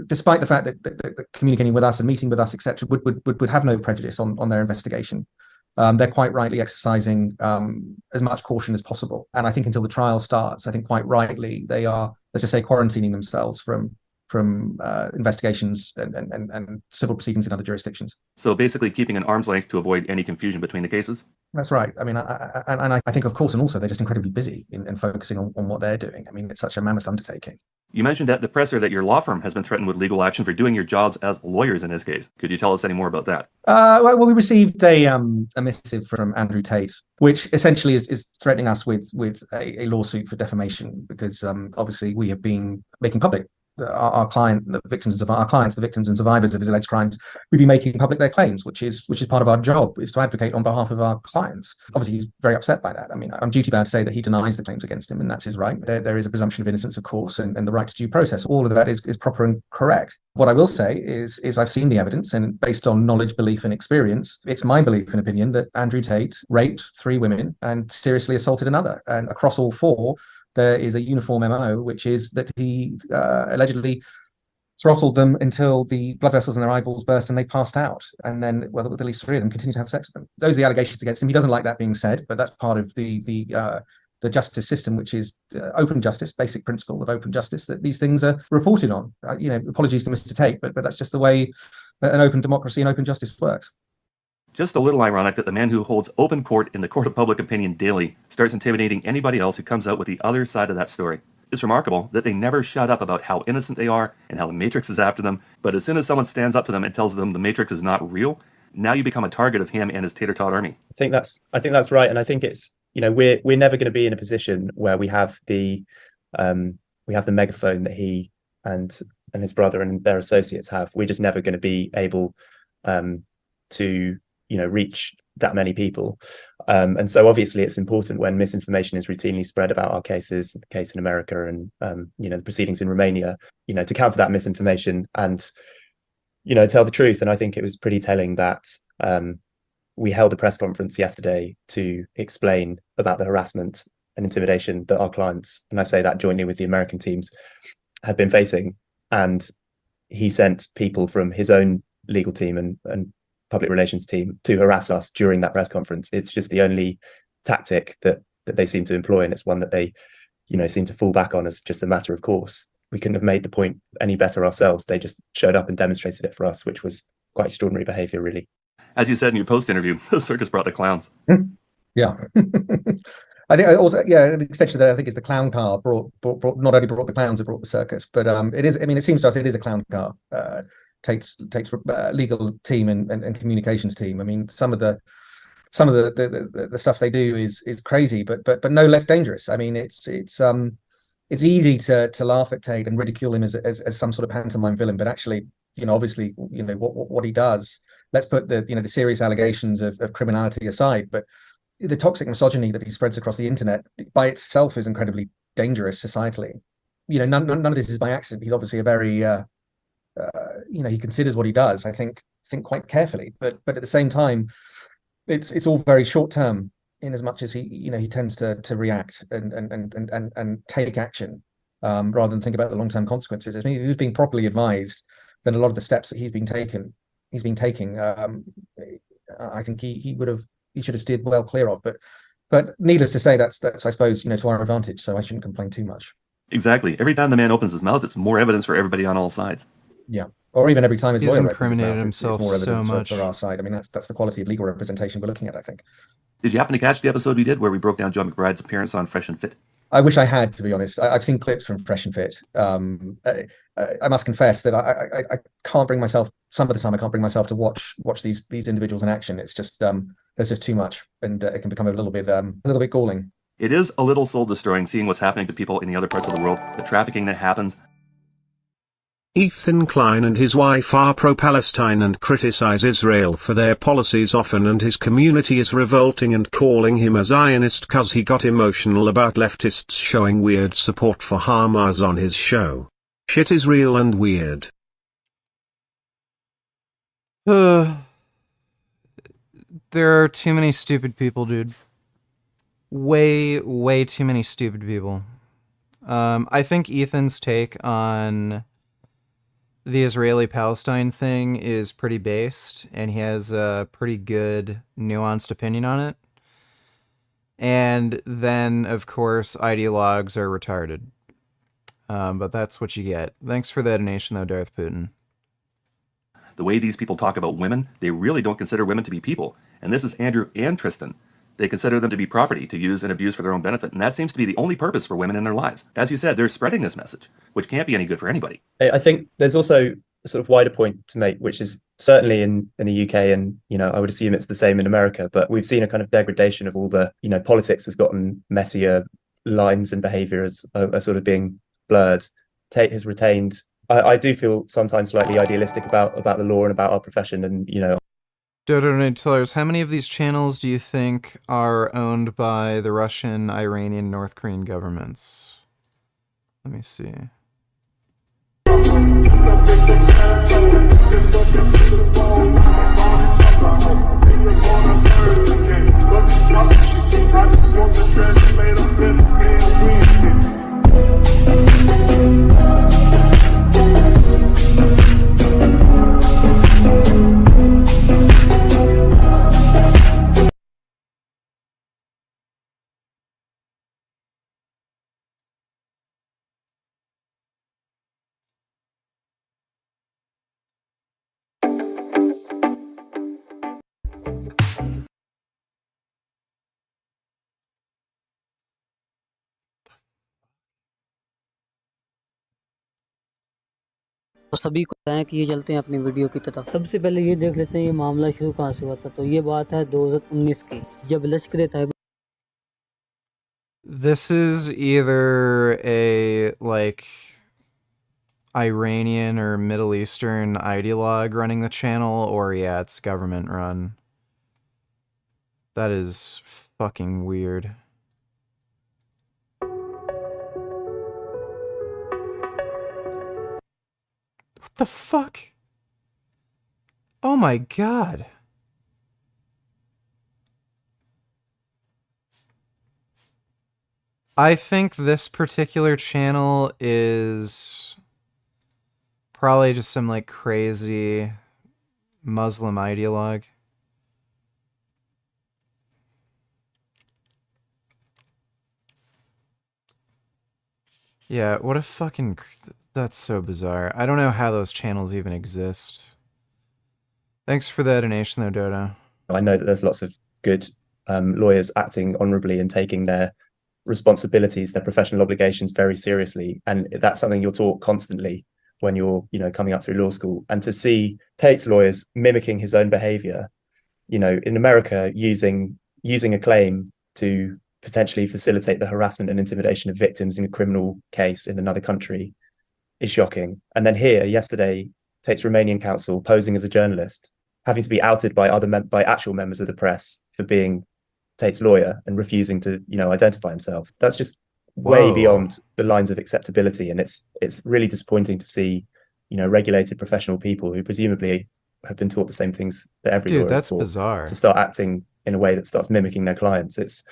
despite the fact that communicating with us and meeting with us, etc., would have no prejudice on their investigation. They're quite rightly exercising as much caution as possible. And I think until the trial starts, I think quite rightly they are, let's just say, quarantining themselves from investigations and civil proceedings in other jurisdictions. So basically keeping an arm's length to avoid any confusion between the cases? That's right. I mean, I think, of course, and also they're just incredibly busy in focusing on what they're doing. I mean, it's such a mammoth undertaking. You mentioned at the presser that your law firm has been threatened with legal action for doing your jobs as lawyers in this case. Could you tell us any more about that? Well, we received a missive from Andrew Tate, which essentially is threatening us with a lawsuit for defamation, because obviously we have been making public our clients, the victims and survivors of his alleged crimes. We'd be making public their claims, which is part of our job, is to advocate on behalf of our clients. Obviously, he's very upset by that. I mean, I'm duty bound to say that he denies the claims against him, and that's his right. There is a presumption of innocence, of course, and the right to due process. All of that is proper and correct. What I will say is I've seen the evidence, and based on knowledge, belief, and experience, it's my belief and opinion that Andrew Tate raped 3 women and seriously assaulted another. And across all 4, there is a uniform MO, which is that he allegedly throttled them until the blood vessels in their eyeballs burst and they passed out. And then, well, at least 3 of them continued to have sex with them. Those are the allegations against him. He doesn't like that being said, but that's part of the justice system, which is open justice, basic principle of open justice, that these things are reported on. Apologies to Mr. Tate, but that's just the way an open democracy and open justice works. Just a little ironic that the man who holds open court in the court of public opinion daily starts intimidating anybody else who comes out with the other side of that story. It's remarkable that they never shut up about how innocent they are and how the Matrix is after them, but as soon as someone stands up to them and tells them the Matrix is not real, now you become a target of him and his tater tot army. I think that's right, and I think it's, we're never going to be in a position where we have the megaphone that he and his brother and their associates have. We're just never going to be able to reach that many people. And so obviously it's important when misinformation is routinely spread about our cases, the case in America and, the proceedings in Romania, to counter that misinformation and, tell the truth. And I think it was pretty telling that we held a press conference yesterday to explain about the harassment and intimidation that our clients, and I say that jointly with the American teams, had been facing. And he sent people from his own legal team and public relations team to harass us during that press conference. It's just the only tactic that they seem to employ, and it's one that they seem to fall back on as just a matter of course. We couldn't have made the point any better ourselves. They just showed up and demonstrated it for us, which was quite extraordinary behavior, really. As you said in your post interview, the circus brought the clowns. Yeah. I think also, an extension of that, I think, is the clown car brought not only brought the clowns, it brought the circus, but it is, it seems to us it is a clown car. Tate's legal team and communications team. I mean, some of the stuff they do is crazy, but no less dangerous. I mean, it's easy to laugh at Tate and ridicule him as some sort of pantomime villain, but actually, obviously, what he does. Let's put the serious allegations of criminality aside, but the toxic misogyny that he spreads across the internet by itself is incredibly dangerous societally. None of this is by accident. He's obviously a very he considers what he does, I think quite carefully, but at the same time, it's all very short term, in as much as he tends to react and take action, rather than think about the long term consequences. If he was being properly advised, then a lot of the steps that he's been taking, I think he should have steered well clear of. But needless to say, that's I suppose to our advantage. So I shouldn't complain too much. Exactly. Every time the man opens his mouth, it's more evidence for everybody on all sides. Yeah. Or even every time his He's lawyer incriminated opens his mouth, himself it's more evidence so much. for our side. I mean, that's the quality of legal representation we're looking at, I think. Did you happen to catch the episode we did where we broke down Joe McBride's appearance on Fresh and Fit? I wish I had, to be honest. I've seen clips from Fresh and Fit. I must confess that I can't bring myself. Some of the time, I can't bring myself to watch these individuals in action. It's just there's just too much, and it can become a little bit galling. It is a little soul destroying seeing what's happening to people in the other parts of the world, the trafficking that happens. Ethan Klein and his wife are pro-Palestine and criticize Israel for their policies often, and his community is revolting and calling him a Zionist cause he got emotional about leftists showing weird support for Hamas on his show. Shit is real and weird. There are too many stupid people, dude. Way too many stupid people. I think Ethan's take on the Israeli-Palestine thing is pretty based, and he has a pretty good, nuanced opinion on it. And then, of course, ideologues are retarded. But that's what you get. Thanks for the donation, though, Darth Putin. The way these people talk about women, they really don't consider women to be people. And this is Andrew and Tristan. They consider them to be property to use and abuse for their own benefit, and that seems to be the only purpose for women in their lives. As you said, they're spreading this message, which can't be any good for anybody. I think there's also a sort of wider point to make, which is certainly in the UK, and I would assume it's the same in America, but we've seen a kind of degradation of all the politics has gotten messier, lines and behaviours are sort of being blurred. Tate has retained. I do feel sometimes slightly idealistic about the law and about our profession, and Donators, how many of these channels do you think are owned by the Russian, Iranian, North Korean governments? Let me see. तो सभी को बताएं कि ये चलते हैं अपनी video की तरफ। सबसे पहले ये देख लेते हैं ये मामला शुरू कहाँ से हुआ था। तो ये बात है 2019 की, जब Lashkar-e-Taiba This is either a, Iranian or Middle Eastern ideologue running the channel, or yeah, it's government run. That is fucking weird. What the fuck? Oh my god. I think this particular channel is probably just some crazy Muslim ideologue. Yeah, what a fucking... That's so bizarre. I don't know how those channels even exist. Thanks for the donation though, Dodo. I know that there's lots of good lawyers acting honourably and taking their responsibilities, their professional obligations very seriously, and that's something you're taught constantly when you're coming up through law school. And to see Tate's lawyers mimicking his own behavior, in America, using a claim to potentially facilitate the harassment and intimidation of victims in a criminal case in another country is shocking. And then here yesterday, Tate's Romanian counsel posing as a journalist, having to be outed by by actual members of the press for being Tate's lawyer and refusing to identify himself. That's just way Whoa. beyond the lines of acceptability, and it's really disappointing to see, regulated professional people who presumably have been taught the same things that every Dude, lawyer is that's taught bizarre. to start acting in a way that starts mimicking their clients. It's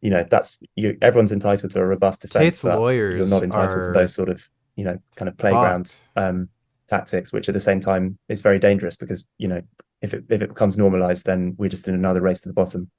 everyone's entitled to a robust defense, Tate's but lawyers you're not entitled to are those sort of kind of playground tactics, which at the same time is very dangerous because if it becomes normalized, then we're just in another race to the bottom.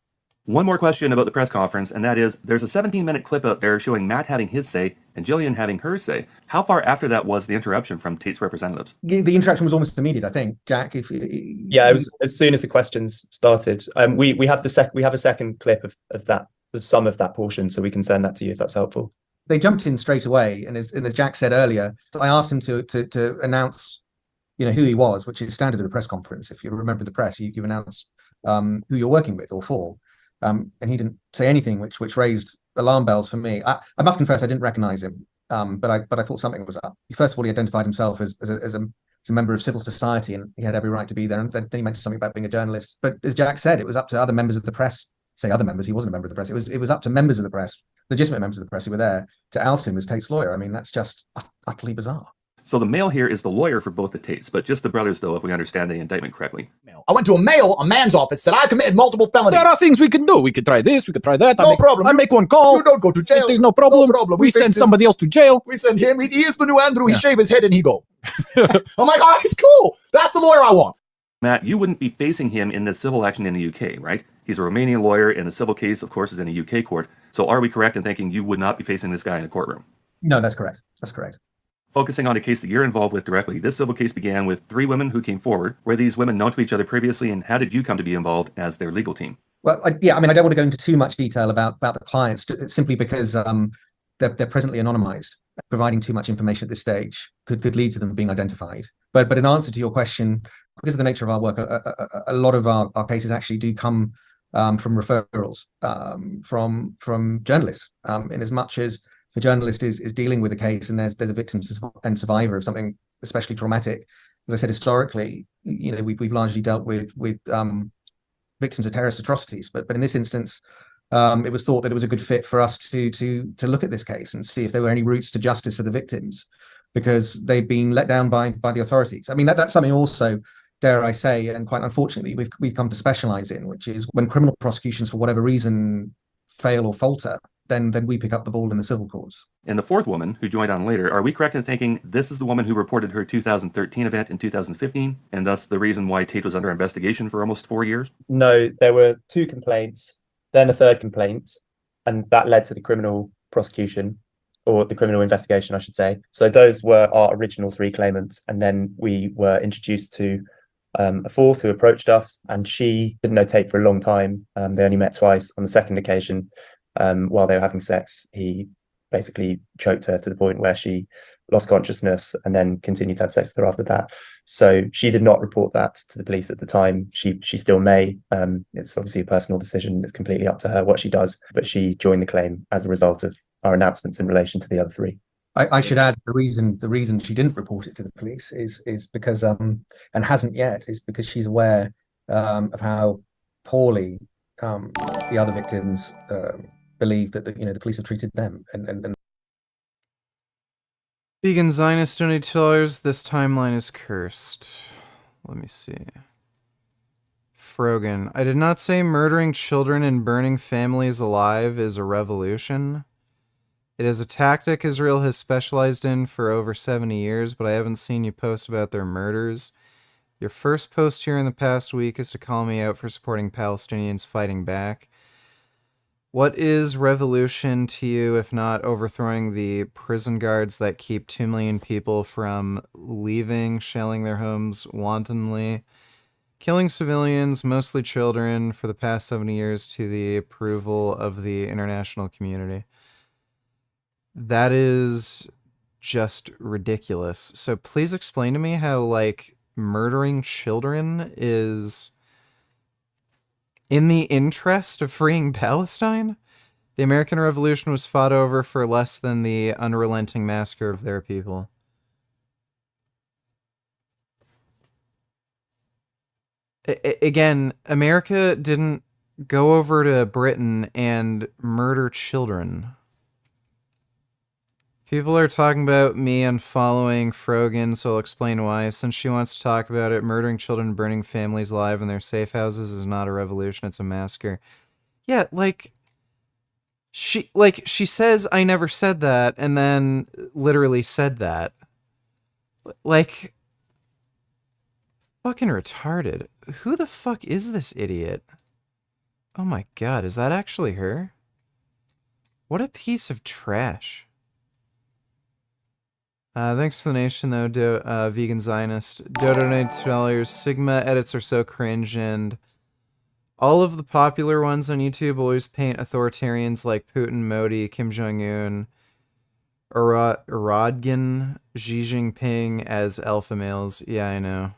One more question about the press conference, and that is, there's a 17-minute clip out there showing Matt having his say and Jillian having her say. How far after that was the interruption from Tate's representatives? The interaction was almost immediate, I think. Jack, it was as soon as the questions started. We have a second clip of some of that portion, so we can send that to you if that's helpful. They jumped in straight away, and as Jack said earlier, I asked him to announce, who he was, which is standard at a press conference. If you remember the press, you announce who you're working with or for. And he didn't say anything which raised alarm bells for me. I must confess I didn't recognize him, but I thought something was up. First of all, he identified himself as a member of civil society, and he had every right to be there. And then he mentioned something about being a journalist. But as Jack said, it was up to other members of the press. Say other members. He wasn't a member of the press. It was up to members of the press, legitimate members of the press who were there, to out him as Tate's lawyer. I mean, that's just utterly bizarre. So the male here is the lawyer for both the Tates, but just the brothers, though, if we understand the indictment correctly. I went to a man's office, said I committed multiple felonies. There are things we can do. We could try this, we could try that. No problem. I make one call. You don't go to jail. There's no problem. We send somebody else to jail. We send him. He is the new Andrew. He shave his head and he go. I'm like, all right, it's cool. That's the lawyer I want. Matt, you wouldn't be facing him in this civil action in the UK, right? He's a Romanian lawyer, and the civil case, of course, is in a UK court. So are we correct in thinking you would not be facing this guy in a courtroom? No, that's correct. That's correct. Focusing on a case that you're involved with directly, this civil case began with 3 women who came forward. Were these women known to each other previously, and how did you come to be involved as their legal team? Well, I don't want to go into too much detail about the clients, simply because they're presently anonymized. Providing too much information at this stage could lead to them being identified. But in answer to your question, because of the nature of our work, a lot of our cases actually do come from referrals from journalists, in as much as the journalist is dealing with a case and there's a victim and survivor of something especially traumatic. As I said, historically, we've largely dealt with victims of terrorist atrocities, but in this instance, it was thought that it was a good fit for us to look at this case and see if there were any routes to justice for the victims, because they'd been let down by the authorities. I mean, that's something also, dare I say, and quite unfortunately, we've come to specialize in, which is when criminal prosecutions, for whatever reason, fail or falter, then we pick up the ball in the civil courts. And the 4th woman, who joined on later, are we correct in thinking this is the woman who reported her 2013 event in 2015, and thus the reason why Tate was under investigation for almost 4 years? No, there were 2 complaints, then a 3rd complaint, and that led to the criminal prosecution, or the criminal investigation, I should say. So those were our original 3 claimants, and then we were introduced to a 4th who approached us, and she didn't know Tate for a long time. They only met twice. On the 2nd occasion, while they were having sex, he basically choked her to the point where she lost consciousness and then continued to have sex with her after that. So she did not report that to the police at the time. She still may. It's obviously a personal decision. It's completely up to her what she does, but she joined the claim as a result of our announcements in relation to the other 3. I should add the reason she didn't report it to the police is because and hasn't yet, is because she's aware of how poorly the other victims believe that the police have treated them. And Vegan Zionist $22, this timeline is cursed. Let me see. Frogan, I did not say murdering children and burning families alive is a revolution. It is a tactic Israel has specialized in for over 70 years, but I haven't seen you post about their murders. Your first post here in the past week is to call me out for supporting Palestinians fighting back. What is revolution to you if not overthrowing the prison guards that keep 2 million people from leaving, shelling their homes wantonly, killing civilians, mostly children, for the past 70 years to the approval of the international community? That is just ridiculous. So please explain to me how, like, murdering children is in the interest of freeing Palestine? The American Revolution was fought over for less than the unrelenting massacre of their people. Again, America didn't go over to Britain and murder children. People are talking about me unfollowing Frogan, so I'll explain why. Since she wants to talk about it, murdering children, burning families alive in their safe houses is not a revolution, it's a massacre. Yeah, like she says I never said that, and then literally said that. Like, fucking retarded. Who the fuck is this idiot? Oh my god, is that actually her? What a piece of trash. Thanks for the nation, though, Vegan Zionist. Dodo donated $2. Sigma edits are so cringe, and all of the popular ones on YouTube always paint authoritarians like Putin, Modi, Kim Jong-un, Rodgan, Xi Jinping as alpha males. Yeah, I know.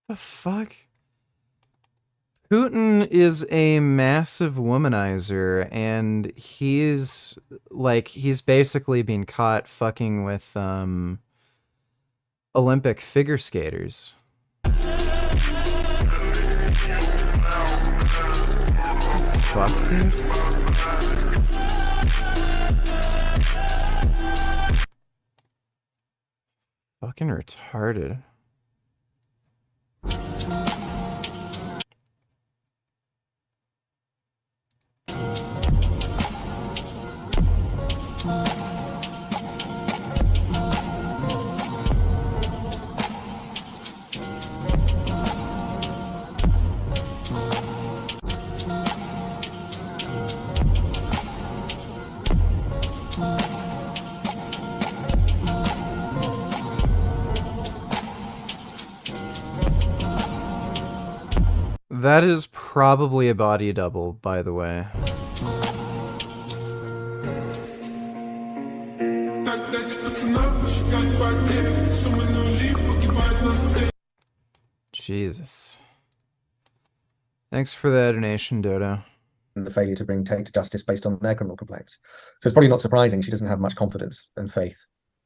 The fuck? Putin is a massive womanizer, and he's basically been caught fucking with Olympic figure skaters. Fuck, dude. Fucking retarded. That is probably a body double, by the way. Jesus. Thanks for the donation, Dodo. And the failure to bring Tate to justice based on their criminal complaints. So it's probably not surprising she doesn't have much confidence and faith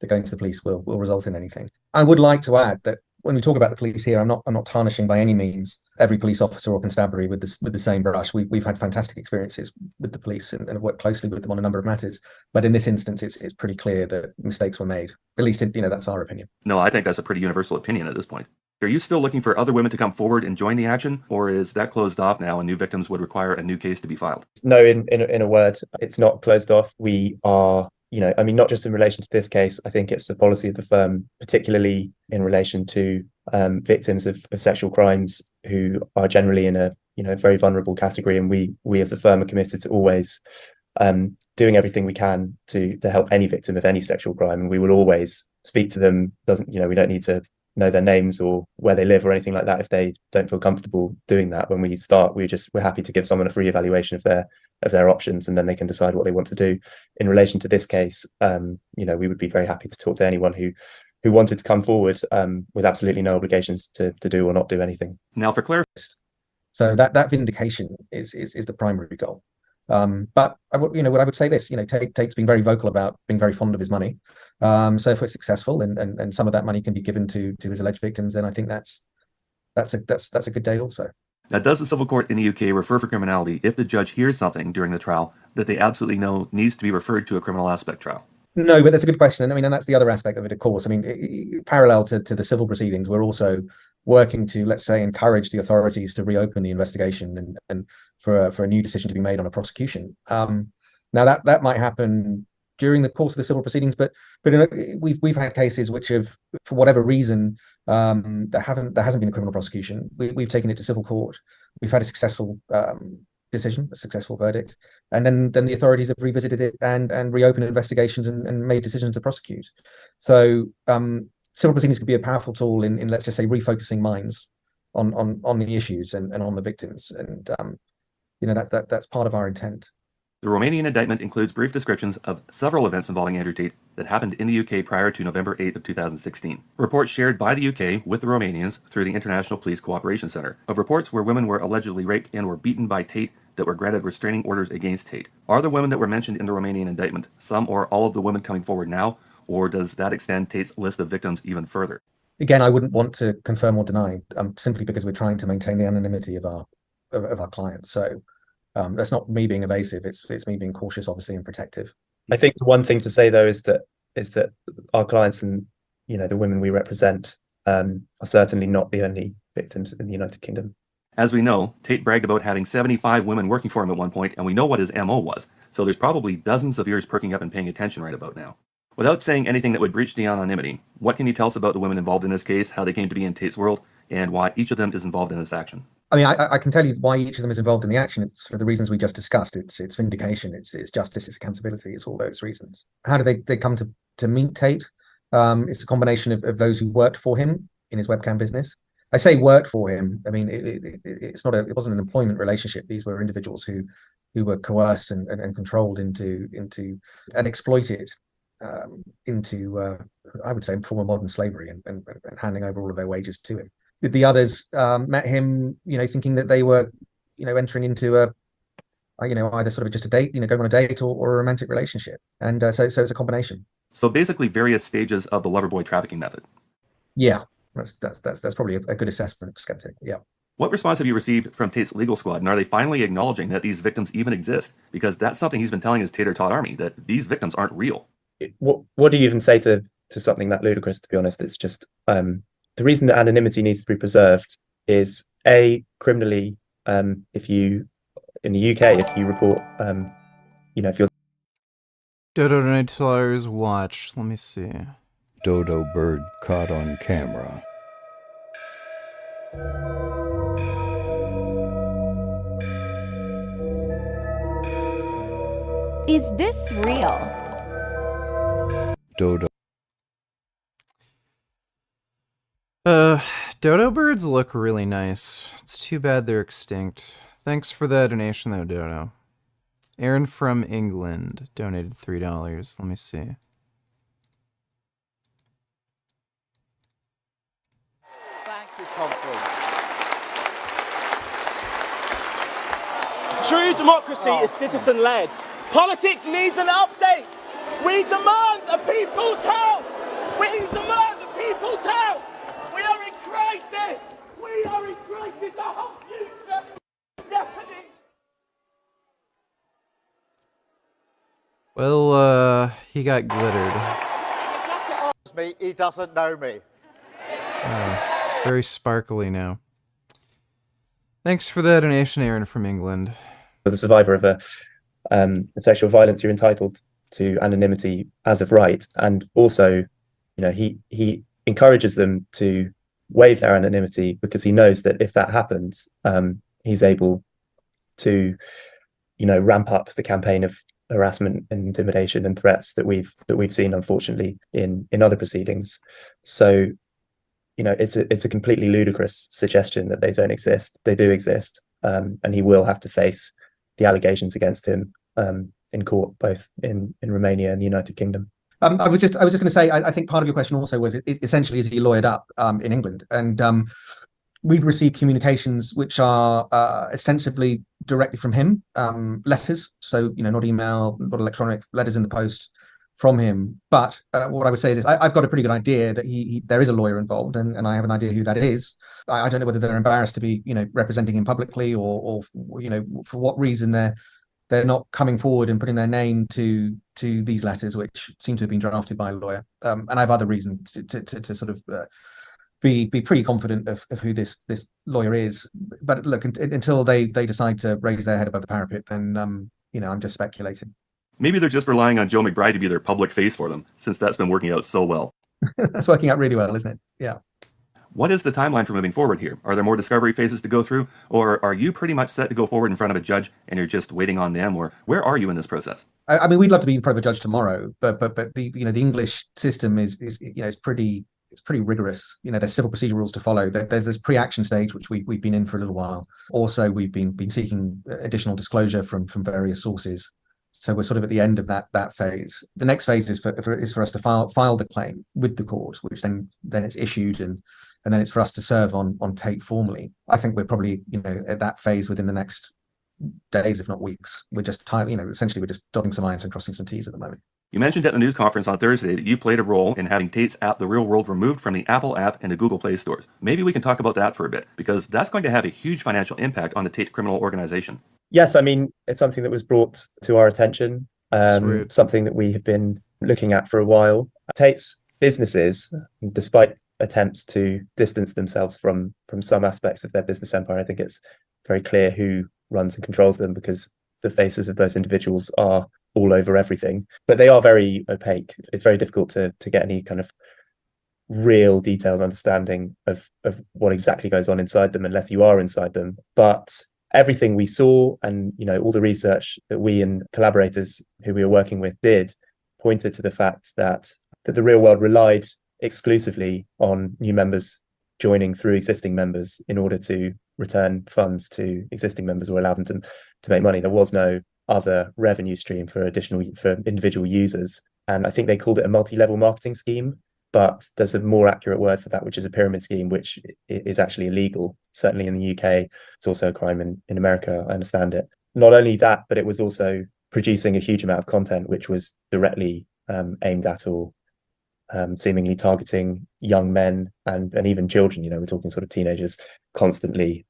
that going to the police will result in anything. I would like to add that when we talk about the police here, I'm not tarnishing by any means every police officer or constabulary with the same brush. We've had fantastic experiences with the police and have worked closely with them on a number of matters. But in this instance, it's pretty clear that mistakes were made. At least, that's our opinion. No, I think that's a pretty universal opinion at this point. Are you still looking for other women to come forward and join the action, or is that closed off now and new victims would require a new case to be filed? No, in a word, it's not closed off. We are, not just in relation to this case. I think it's the policy of the firm, particularly in relation to victims of sexual crimes who are generally in a very vulnerable category, and we as a firm are committed to always doing everything we can to help any victim of any sexual crime, and we will always speak to them. We don't need to know their names or where they live or anything like that if they don't feel comfortable doing that. When we start, we're happy to give someone a free evaluation of their options, and then they can decide what they want to do. In relation to this case, we would be very happy to talk to anyone who wanted to come forward with absolutely no obligations to do or not do anything. Now, for clarification, so that vindication is the primary goal. But what I would say this, Tate's been very vocal about being very fond of his money. So if we're successful and some of that money can be given to his alleged victims, then I think that's a good day also. Now, does the civil court in the UK refer for criminality if the judge hears something during the trial that they absolutely know needs to be referred to a criminal aspect trial? No, but that's a good question. And that's the other aspect of it, of course. Parallel to the civil proceedings, we're also working to, let's say, encourage the authorities to reopen the investigation and for a new decision to be made on a prosecution. Now that might happen during the course of the civil proceedings, but we've had cases which have, for whatever reason, there hasn't been a criminal prosecution. We've taken it to civil court. We've had a successful decision, a successful verdict, and then the authorities have revisited it and reopened investigations and made decisions to prosecute. So civil proceedings could be a powerful tool in let's just say refocusing minds on the issues and on the victims, and that's part of our intent. The Romanian indictment includes brief descriptions of several events involving Andrew Tate that happened in the UK prior to November 8th of 2016. Reports shared by the UK with the Romanians through the International Police Cooperation Center of reports where women were allegedly raped and were beaten by Tate that were granted restraining orders against Tate. Are the women that were mentioned in the Romanian indictment some or all of the women coming forward now, or does that extend Tate's list of victims even further? Again, I wouldn't want to confirm or deny, simply because we're trying to maintain the anonymity of our clients. So that's not me being evasive. It's me being cautious, obviously, and protective. I think the one thing to say though is that our clients and the women we represent are certainly not the only victims in the United Kingdom. As we know, Tate bragged about having 75 women working for him at one point, and we know what his MO was, so there's probably dozens of ears perking up and paying attention right about now. Without saying anything that would breach the anonymity, what can you tell us about the women involved in this case, how they came to be in Tate's world, and why each of them is involved in this action? I mean, I can tell you why each of them is involved in the action. It's for the reasons we just discussed. It's vindication, it's justice, it's accountability, it's all those reasons. How do they come to meet Tate? It's a combination of those who worked for him in his webcam business. I say worked for him. I mean, it wasn't an employment relationship. These were individuals who were coerced and controlled into and exploited into I would say form of modern slavery and handing over all of their wages to him. The others met him, thinking that they were, entering into a, either sort of just a date, going on a date or a romantic relationship, and so it's a combination. So basically, various stages of the lover boy trafficking method. Yeah. That's probably a good assessment, Skeptic. Yeah. What response have you received from Tate's legal squad, and are they finally acknowledging that these victims even exist? Because that's something he's been telling his tater-tot army, that these victims aren't real. What do you even say to something that ludicrous, to be honest? It's just the reason that anonymity needs to be preserved is criminally, if you, in the UK, if you report, if you're... Dodo Nightlar's watch, let me see. Dodo bird caught on camera. Is this real? Dodo. Dodo birds look really nice. It's too bad they're extinct. Thanks for the donation though, Dodo. Aaron from England donated $3. Let me see. True democracy is citizen-led. Politics needs an update. We demand a people's house. We demand a people's house. We are in crisis. We are in crisis. Our whole future is deafening. Well, he got glittered. He doesn't know me. It's very sparkly now. Thanks for the donation, Aaron from England. For the survivor of sexual violence, you're entitled to anonymity as of right, and also, he encourages them to waive their anonymity because he knows that if that happens, he's able to, ramp up the campaign of harassment and intimidation and threats that we've seen, unfortunately, in other proceedings. So, it's a completely ludicrous suggestion that they don't exist. They do exist, and he will have to face the allegations against him in court, both in Romania and the United Kingdom. I was just going to say, I think part of your question also was essentially, is he lawyered up in England? And we've received communications which are ostensibly directly from him, letters, so not email, not electronic, letters in the post from him. But what I would say is this, I've got a pretty good idea that there is a lawyer involved, and I have an idea who that is. I don't know whether they're embarrassed to be representing him publicly, or for what reason they're not coming forward and putting their name to these letters, which seem to have been drafted by a lawyer. And I have other reasons to sort of be pretty confident of who this lawyer is. But look, until they decide to raise their head above the parapet, then I'm just speculating. Maybe they're just relying on Joe McBride to be their public face for them, since that's been working out so well. That's working out really well, isn't it? Yeah. What is the timeline for moving forward here? Are there more discovery phases to go through, or are you pretty much set to go forward in front of a judge and you're just waiting on them, or where are you in this process? I mean, we'd love to be in front of a judge tomorrow, but the the English system is pretty rigorous. There's civil procedure rules to follow. There's this pre-action stage which we've been in for a little while. Also, we've been seeking additional disclosure from various sources. So we're sort of at the end of that phase. The next phase is for us to file the claim with the court, which then it's issued, and then it's for us to serve on Tate formally. I think we're probably, at that phase within the next days, if not weeks. We're just essentially we're just dotting some I's and crossing some T's at the moment. You mentioned at the news conference on Thursday that you played a role in having Tate's app, The Real World, removed from the Apple app and the Google Play stores. Maybe we can talk about that for a bit, because that's going to have a huge financial impact on the Tate criminal organization. Yes, I mean, it's something that was brought to our attention, something that we have been looking at for a while. Tate's businesses, despite attempts to distance themselves from some aspects of their business empire, I think it's very clear who runs and controls them, because the faces of those individuals are all over everything, but they are very opaque. It's very difficult to get any kind of real detailed understanding of what exactly goes on inside them unless you are inside them. But everything we saw, and all the research that we and collaborators who we were working with did, pointed to the fact that the Real World relied exclusively on new members joining through existing members in order to return funds to existing members or allow them to make money. There was no other revenue stream for individual users, and I think they called it a multi-level marketing scheme, but there's a more accurate word for that, which is a pyramid scheme, which is actually illegal, certainly in the UK. It's also a crime in America, I understand it. Not only that, but it was also producing a huge amount of content which was directly aimed at or seemingly targeting young men and even children. We're talking sort of teenagers, constantly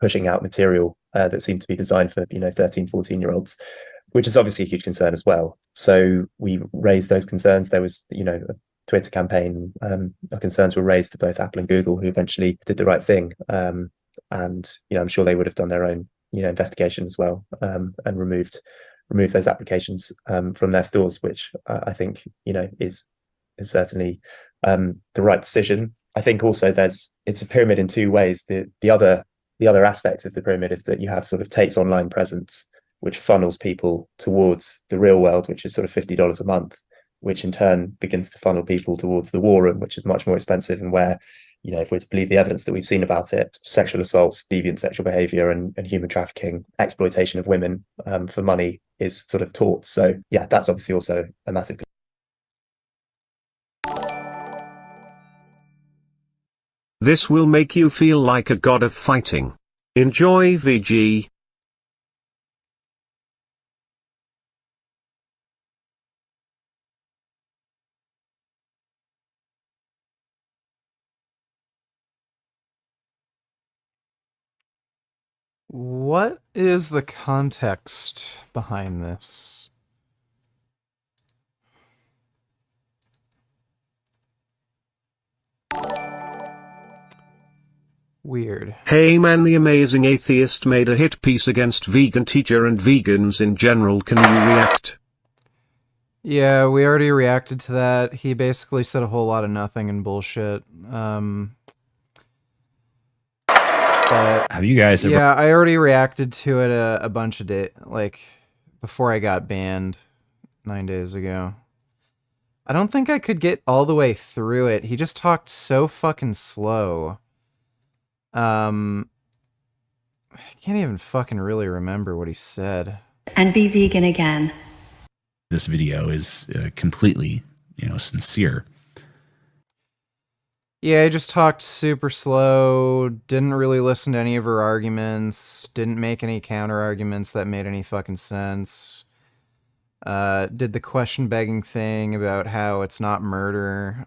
pushing out material that seemed to be designed for 13, 14-year-olds, which is obviously a huge concern as well. So we raised those concerns. There was a Twitter campaign. Our concerns were raised to both Apple and Google, who eventually did the right thing, and I'm sure they would have done their own investigation as well, and removed those applications from their stores, which I think is certainly the right decision. I think also it's a pyramid in two ways. The other aspect of the pyramid is that you have sort of Tate's online presence, which funnels people towards the Real World, which is sort of $50 a month, which in turn begins to funnel people towards the War Room, which is much more expensive, and where, if we're to believe the evidence that we've seen about it, sexual assaults, deviant sexual behavior, and human trafficking, exploitation of women for money is sort of taught. So yeah, that's obviously also a massive. This will make you feel like a god of fighting. Enjoy VG. What is the context behind this? Weird. Hey man, the amazing atheist made a hit piece against vegan teacher and vegans in general. Can you react? Yeah, we already reacted to that. He basically said a whole lot of nothing and bullshit. But have you guys ever... Yeah, I already reacted to it a bunch of days, like, before I got banned 9 days ago. I don't think I could get all the way through it. He just talked so fucking slow. I can't even fucking really remember what he said. And be vegan again. This video is completely, sincere. Yeah, he just talked super slow, didn't really listen to any of her arguments, didn't make any counter arguments that made any fucking sense. Did the question begging thing about how it's not murder.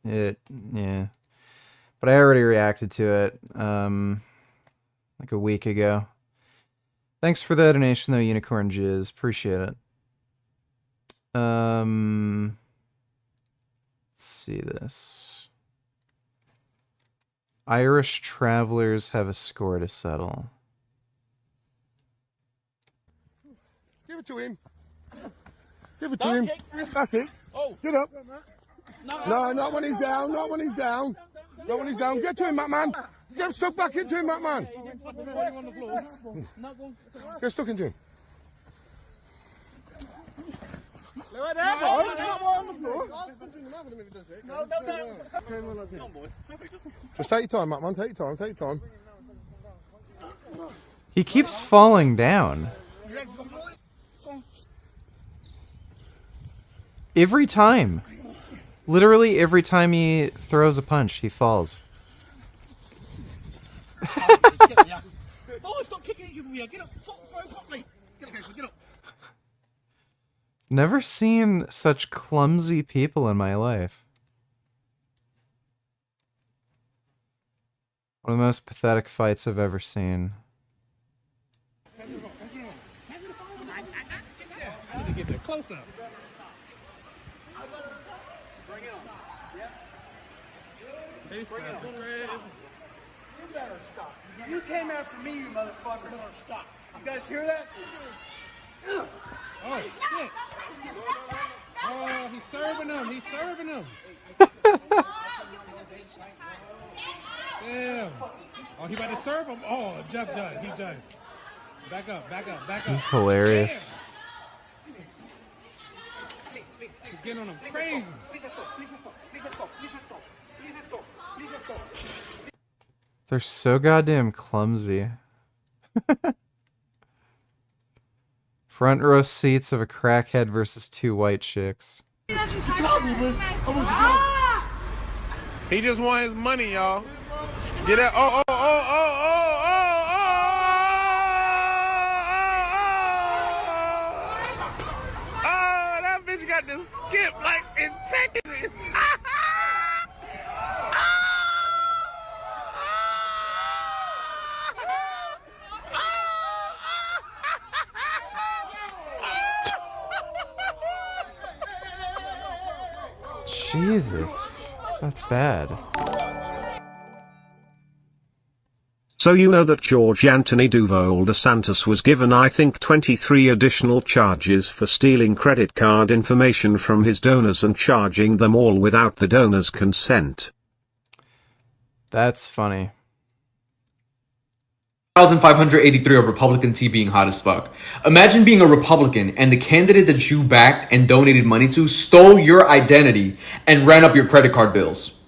Yeah. But I already reacted to it, like a week ago. Thanks for the donation though, Unicorn Jizz. Appreciate it. Let's see this. Irish travelers have a score to settle. Give it to him. Give it to him. That's it. Get up. No, not when he's down. Not when he's down. Not when he's down. Get to him, Batman. Get stuck back into him, Batman. Get stuck into him. Just take your time, Batman. Take your time. Take your time. He keeps falling down. Every time. Literally every time he throws a punch, he falls. Never seen such clumsy people in my life. One of the most pathetic fights I've ever seen. Get there close up. You better stop. You came after me, you motherfucker. Stop. You guys hear that? Oh, shit. Oh, he's serving him. He's serving him. Damn. Oh, he about to serve him. Oh, Jeff done. He done. Back up, back up, back up. This is hilarious. He's getting on him crazy. They're so goddamn clumsy. Front row seats of a crackhead versus two white chicks. He just want his money, y'all. Get that. Oh. Oh, that bitch got to skip like in Tekken. Jesus, that's bad. So you know that George Anthony Duval dos Santos was given I think 23 additional charges for stealing credit card information from his donors and charging them all without the donors' consent. That's funny. 1,583 of Republican tea being hot as fuck. Imagine being a Republican and the candidate that you backed and donated money to stole your identity and ran up your credit card bills.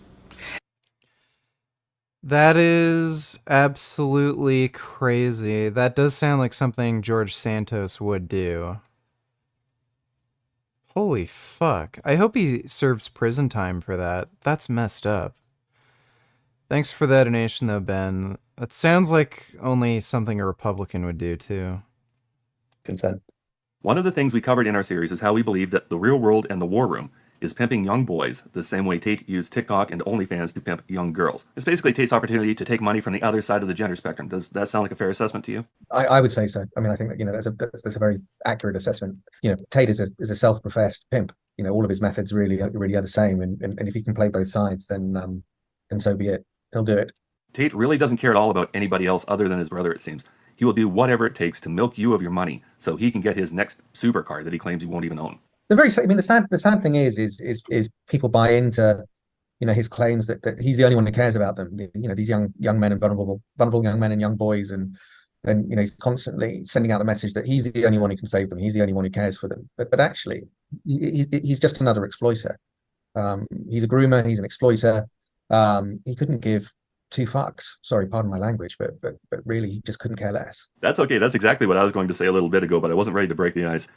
That is absolutely crazy. That does sound like something George Santos would do. Holy fuck. I hope he serves prison time for that. That's messed up. Thanks for that donation though, Ben. That sounds like only something a Republican would do too. Consent. One of the things we covered in our series is how we believe that the real world and the war room is pimping young boys the same way Tate used TikTok and OnlyFans to pimp young girls. It's basically Tate's opportunity to take money from the other side of the gender spectrum. Does that sound like a fair assessment to you? I would say so. I mean, I think that, you know, that's a very accurate assessment. You know, Tate is a self-professed pimp. You know, all of his methods really are the same. And if he can play both sides, then so be it. He'll do it. Tate really doesn't care at all about anybody else other than his brother, it seems. He will do whatever it takes to milk you of your money so he can get his next supercar that he claims he won't even own. The sad thing is people buy into, you know, his claims that he's the only one who cares about them. You know, these young men and vulnerable young men and young boys, and you know, he's constantly sending out the message that he's the only one who can save them. He's the only one who cares for them. But actually, he's just another exploiter. He's a groomer. He's an exploiter. He couldn't give two fucks. Sorry, pardon my language, but really, he just couldn't care less. That's okay. That's exactly what I was going to say a little bit ago, but I wasn't ready to break the ice.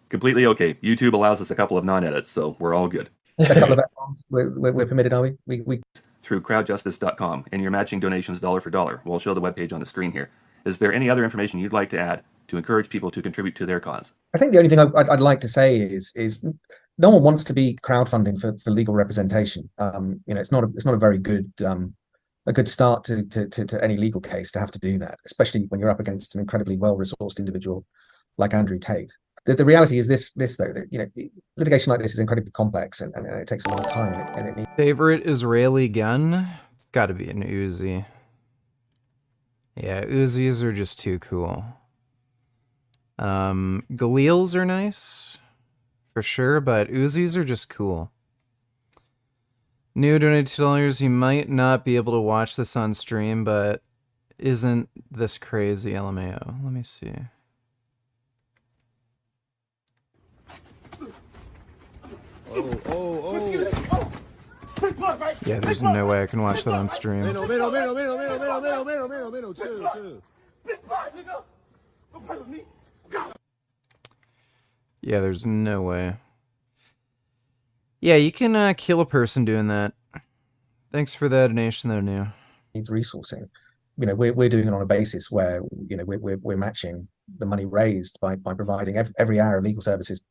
Completely okay. YouTube allows us a couple of non-edits, so we're all good. A couple of F-bombs we're permitted, are we? We through crowdjustice.com, and you're matching donations dollar for dollar. We'll show the webpage on the screen here. Is there any other information you'd like to add to encourage people to contribite to their cause? I think the only thing I'd like to say is no one wants to be crowdfunding for legal representation. You know, it's not a very good a good start to any legal case to have to do that, especially when you're up against an incredibly well-resourced individual like Andrew Tate. The reality is this though, that, you know, litigation like this is incredibly complex and it takes a long time. And it needs... Favorite Israeli gun? It's got to be an Uzi. Yeah, Uzis are just too cool. Galils are nice, for sure, but Uzis are just cool. New donated $2. You might not be able to watch this on stream, but isn't this crazy, LMAO? Let me see. Yeah, there's no way I can watch that on stream. Yeah, there's no way. Yeah, you can kill a person doing that. Thanks for the donation, though, New. Needs resourcing. We're doing it on a basis where we're matching the money raised by providing every hour of legal services,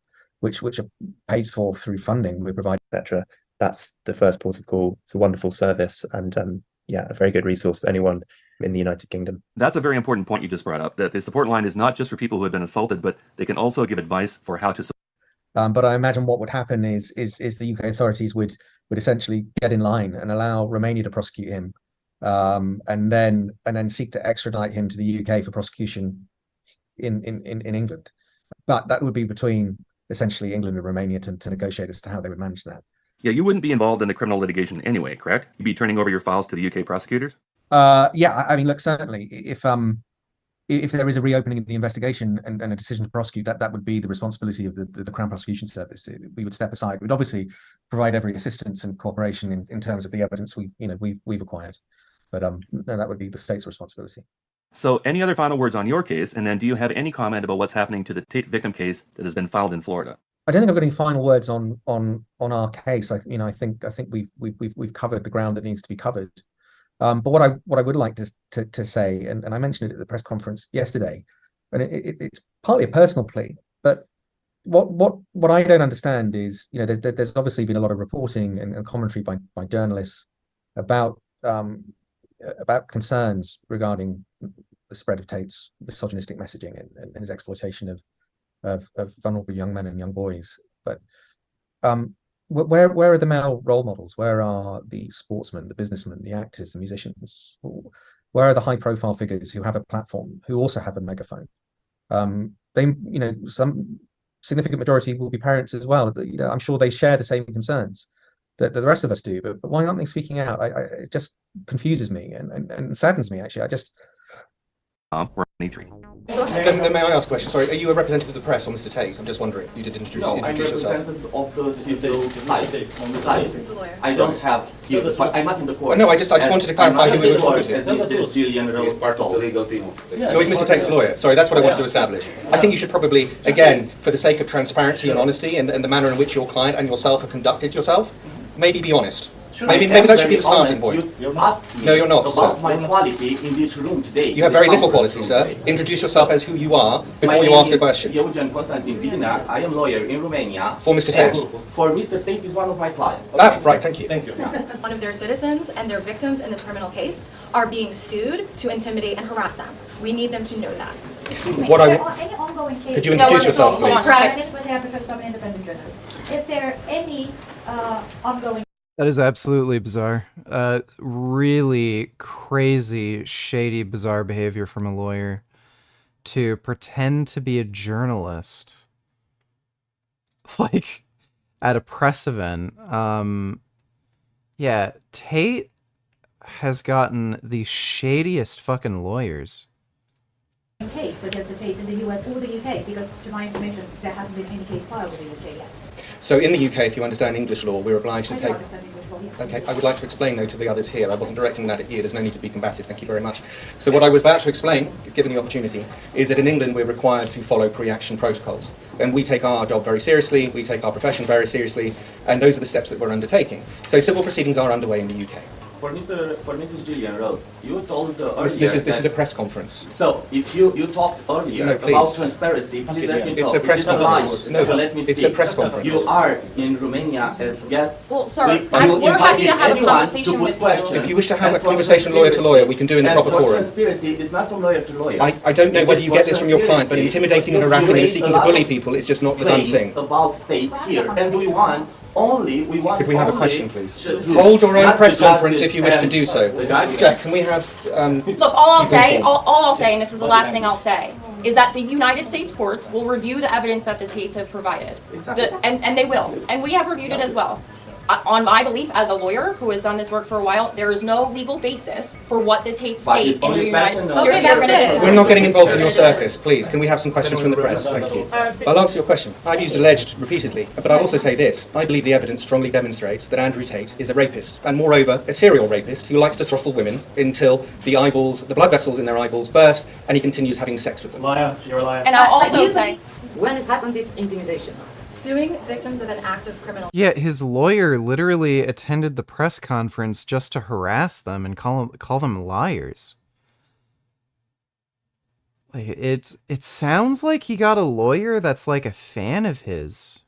which are paid for through funding. We provide, etc. That's the first port of call. It's a wonderful service and a very good resource for anyone in the United Kingdom. That's a very important point you just brought up, that the support line is not just for people who have been assaulted, but they can also give advice for how to support. But I imagine what would happen is the UK authorities would essentially get in line and allow Romania to prosecute him, and then seek to extradite him to the UK for prosecution in England. But that would be between essentially England and Romania to negotiate as to how they would manage that. Yeah, you wouldn't be involved in the criminal litigation anyway, correct? You'd be turning over your files to the UK prosecutors? Yeah, I mean, look, certainly, if there is a reopening of the investigation and a decision to prosecute, that would be the responsibility of the Crown Prosecution Service. We would step aside. We'd obviously provide every assistance and cooperation in terms of the evidence we've acquired, but no, that would be the state's responsibility. So, any other final words on your case? And then, do you have any comment about what's happening to the Tate victim case that has been filed in Florida? I don't think I've got any final words on our case. I think we've covered the ground that needs to be covered. But what I would like to say, and I mentioned it at the press conference yesterday, and it's partly a personal plea, but what I don't understand is, there's obviously been a lot of reporting and commentary by journalists about concerns regarding the spread of Tate's misogynistic messaging and his exploitation of vulnerable young men and young boys. But where are the male role models? Where are the sportsmen, the businessmen, the actors, the musicians? Where are the high-profile figures who have a platform, who also have a megaphone? Some significant majority will be parents as well. I'm sure they share the same concerns that the rest of us do. But why aren't they speaking out? It just confuses me and saddens me, actually. We're 23. Then may I ask a question? Sorry, are you a representative of the press or Mr. Tate? I'm just wondering. You did introduce yourself. I'm representative of the site. I don't have here, but I'm not in the court. No, I just wanted to clarify who we were talking to. As Mr. Gillian wrote, part of the legal team. No, he's Mr. Tate's lawyer. Sorry, that's what I wanted to establish. I think you should probably, again, for the sake of transparency and honesty and the manner in which your client and yourself have conducted yourself, maybe be honest. Maybe that should be the starting point. You asked me no, you're not, about sir. my quality in this room today. You have very little quality, sir. Introduce yourself as who you are before you ask a question. Eugen Constantin Vigna. I am lawyer in Romania. For Mr. Tate. For Mr. Tate is one of my clients. Ah, right, thank you. Thank you. One of their citizens and their victims in this criminal case are being sued to intimidate and harass them. We need them to know that. Could you introduce yourself, please? Is there any ongoing? That is absolutely bizarre. Really crazy, shady, bizarre behavior from a lawyer to pretend to be a journalist. Like, at a press event. Yeah, Tate has gotten the shadiest fucking lawyers. Case against the Tate in the US or the UK, because to my information, there hasn't been any case filed in the UK yet. So in the UK, if you understand English law, we're obliged to take... Okay, I would like to explain, though, to the others here. I wasn't directing that at you. There's no need to be combative. Thank you very much. So what I was about to explain, given the opportunity, is that in England we're required to follow pre-action protocols. And we take our job very seriously, we take our profession very seriously, and those are the steps that we're undertaking. So civil proceedings are underway in the UK. For Mrs. Gillian Road, you told earlier This is a press conference. So, if you talked earlier about transparency, please let me talk. It's a press conference. No, it's a press conference. You are in Romania as guests. Well, sir, we're happy to have a conversation with you. If you wish to have a conversation lawyer to lawyer, we can do in the proper forum. Transparency is not from lawyer to lawyer. I don't know whether you get this from your client, but intimidating and harassing and seeking to bully people is just not the done thing. About Tates here, and do we want Could we have a question, please? Hold your own press conference if you wish to do so. Jack, can we have... Look, all I'll say, and this is the last thing I'll say, is that the United States courts will review the evidence that the Tates have provided. And they will. And we have reviewed it as well. On my belief, as a lawyer who has done this work for a while, there is no legal basis for what the Tates state in the United States. We're not getting involved in your circus, please. Can we have some questions from the press? Thank you. I'll answer your question. I've used alleged repeatedly, but I'll also say this. I believe the evidence strongly demonstrates that Andrew Tate is a rapist, and moreover, a serial rapist who likes to throttle women until the blood vessels in their eyeballs burst, and he continues having sex with them. Liar, you're a liar. And I'll also say... When has happened this intimidation? Suing victims of an act of criminal. Yeah, his lawyer literally attended the press conference just to harass them and call them liars. Like it sounds like he got a lawyer that's like a fan of his.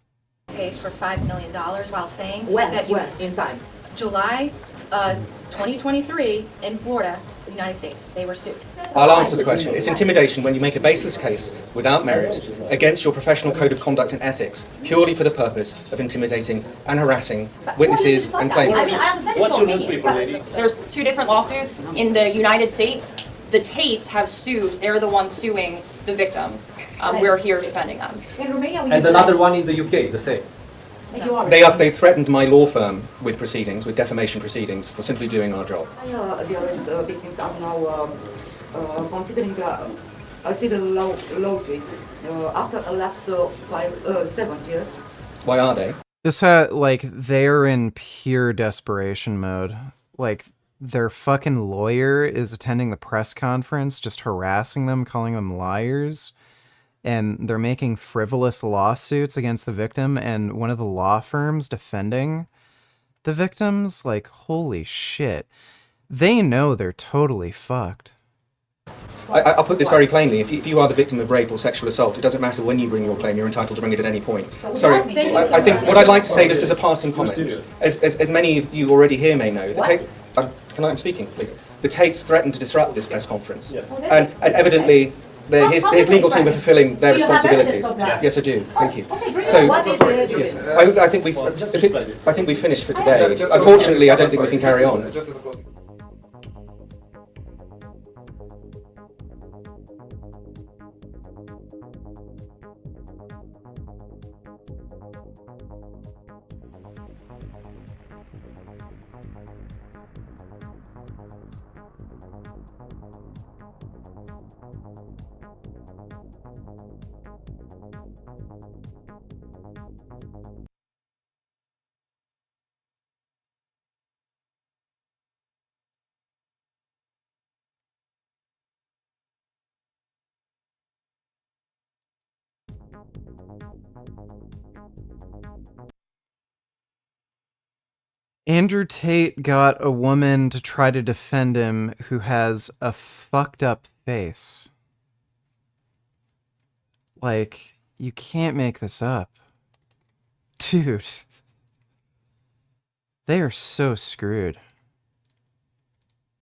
Case for $5 million while saying When? that When? In time? July 2023 in Florida, the United States. They were sued. I'll answer the question. It's intimidation when you make a baseless case without merit against your professional code of conduct and ethics, purely for the purpose of intimidating and harassing witnesses and claimants. What's your newspaper, lady? There's two different lawsuits. In the United States, the Tates have sued. They're the ones suing the victims. We're here defending them. And another one in the UK, the same. They threatened my law firm with proceedings, with defamation proceedings, for simply doing our job. The alleged victims are now considering a civil lawsuit after a lapse of 7 years. Why are they? This like they're in pure desperation mode. Like their fucking lawyer is attending the press conference, just harassing them, calling them liars. And they're making frivolous lawsuits against the victim, and one of the law firms defending the victims, like, holy shit. They know they're totally fucked. I'll put this very plainly. If you are the victim of rape or sexual assault, it doesn't matter when you bring your claim, you're entitled to bring it at any point. Sorry, I think what I'd like to say just as a passing comment, as many of you already here may know, I'm speaking, please. The Tates threatened to disrupt this press conference. And evidently, his legal team are fulfilling their responsibilities. Yes, I do. Thank you. So, I think we've finished for today. Unfortunately, I don't think we can carry on. Andrew Tate got a woman to try to defend him who has a fucked up face. Like, you can't make this up. Dude. They are so screwed.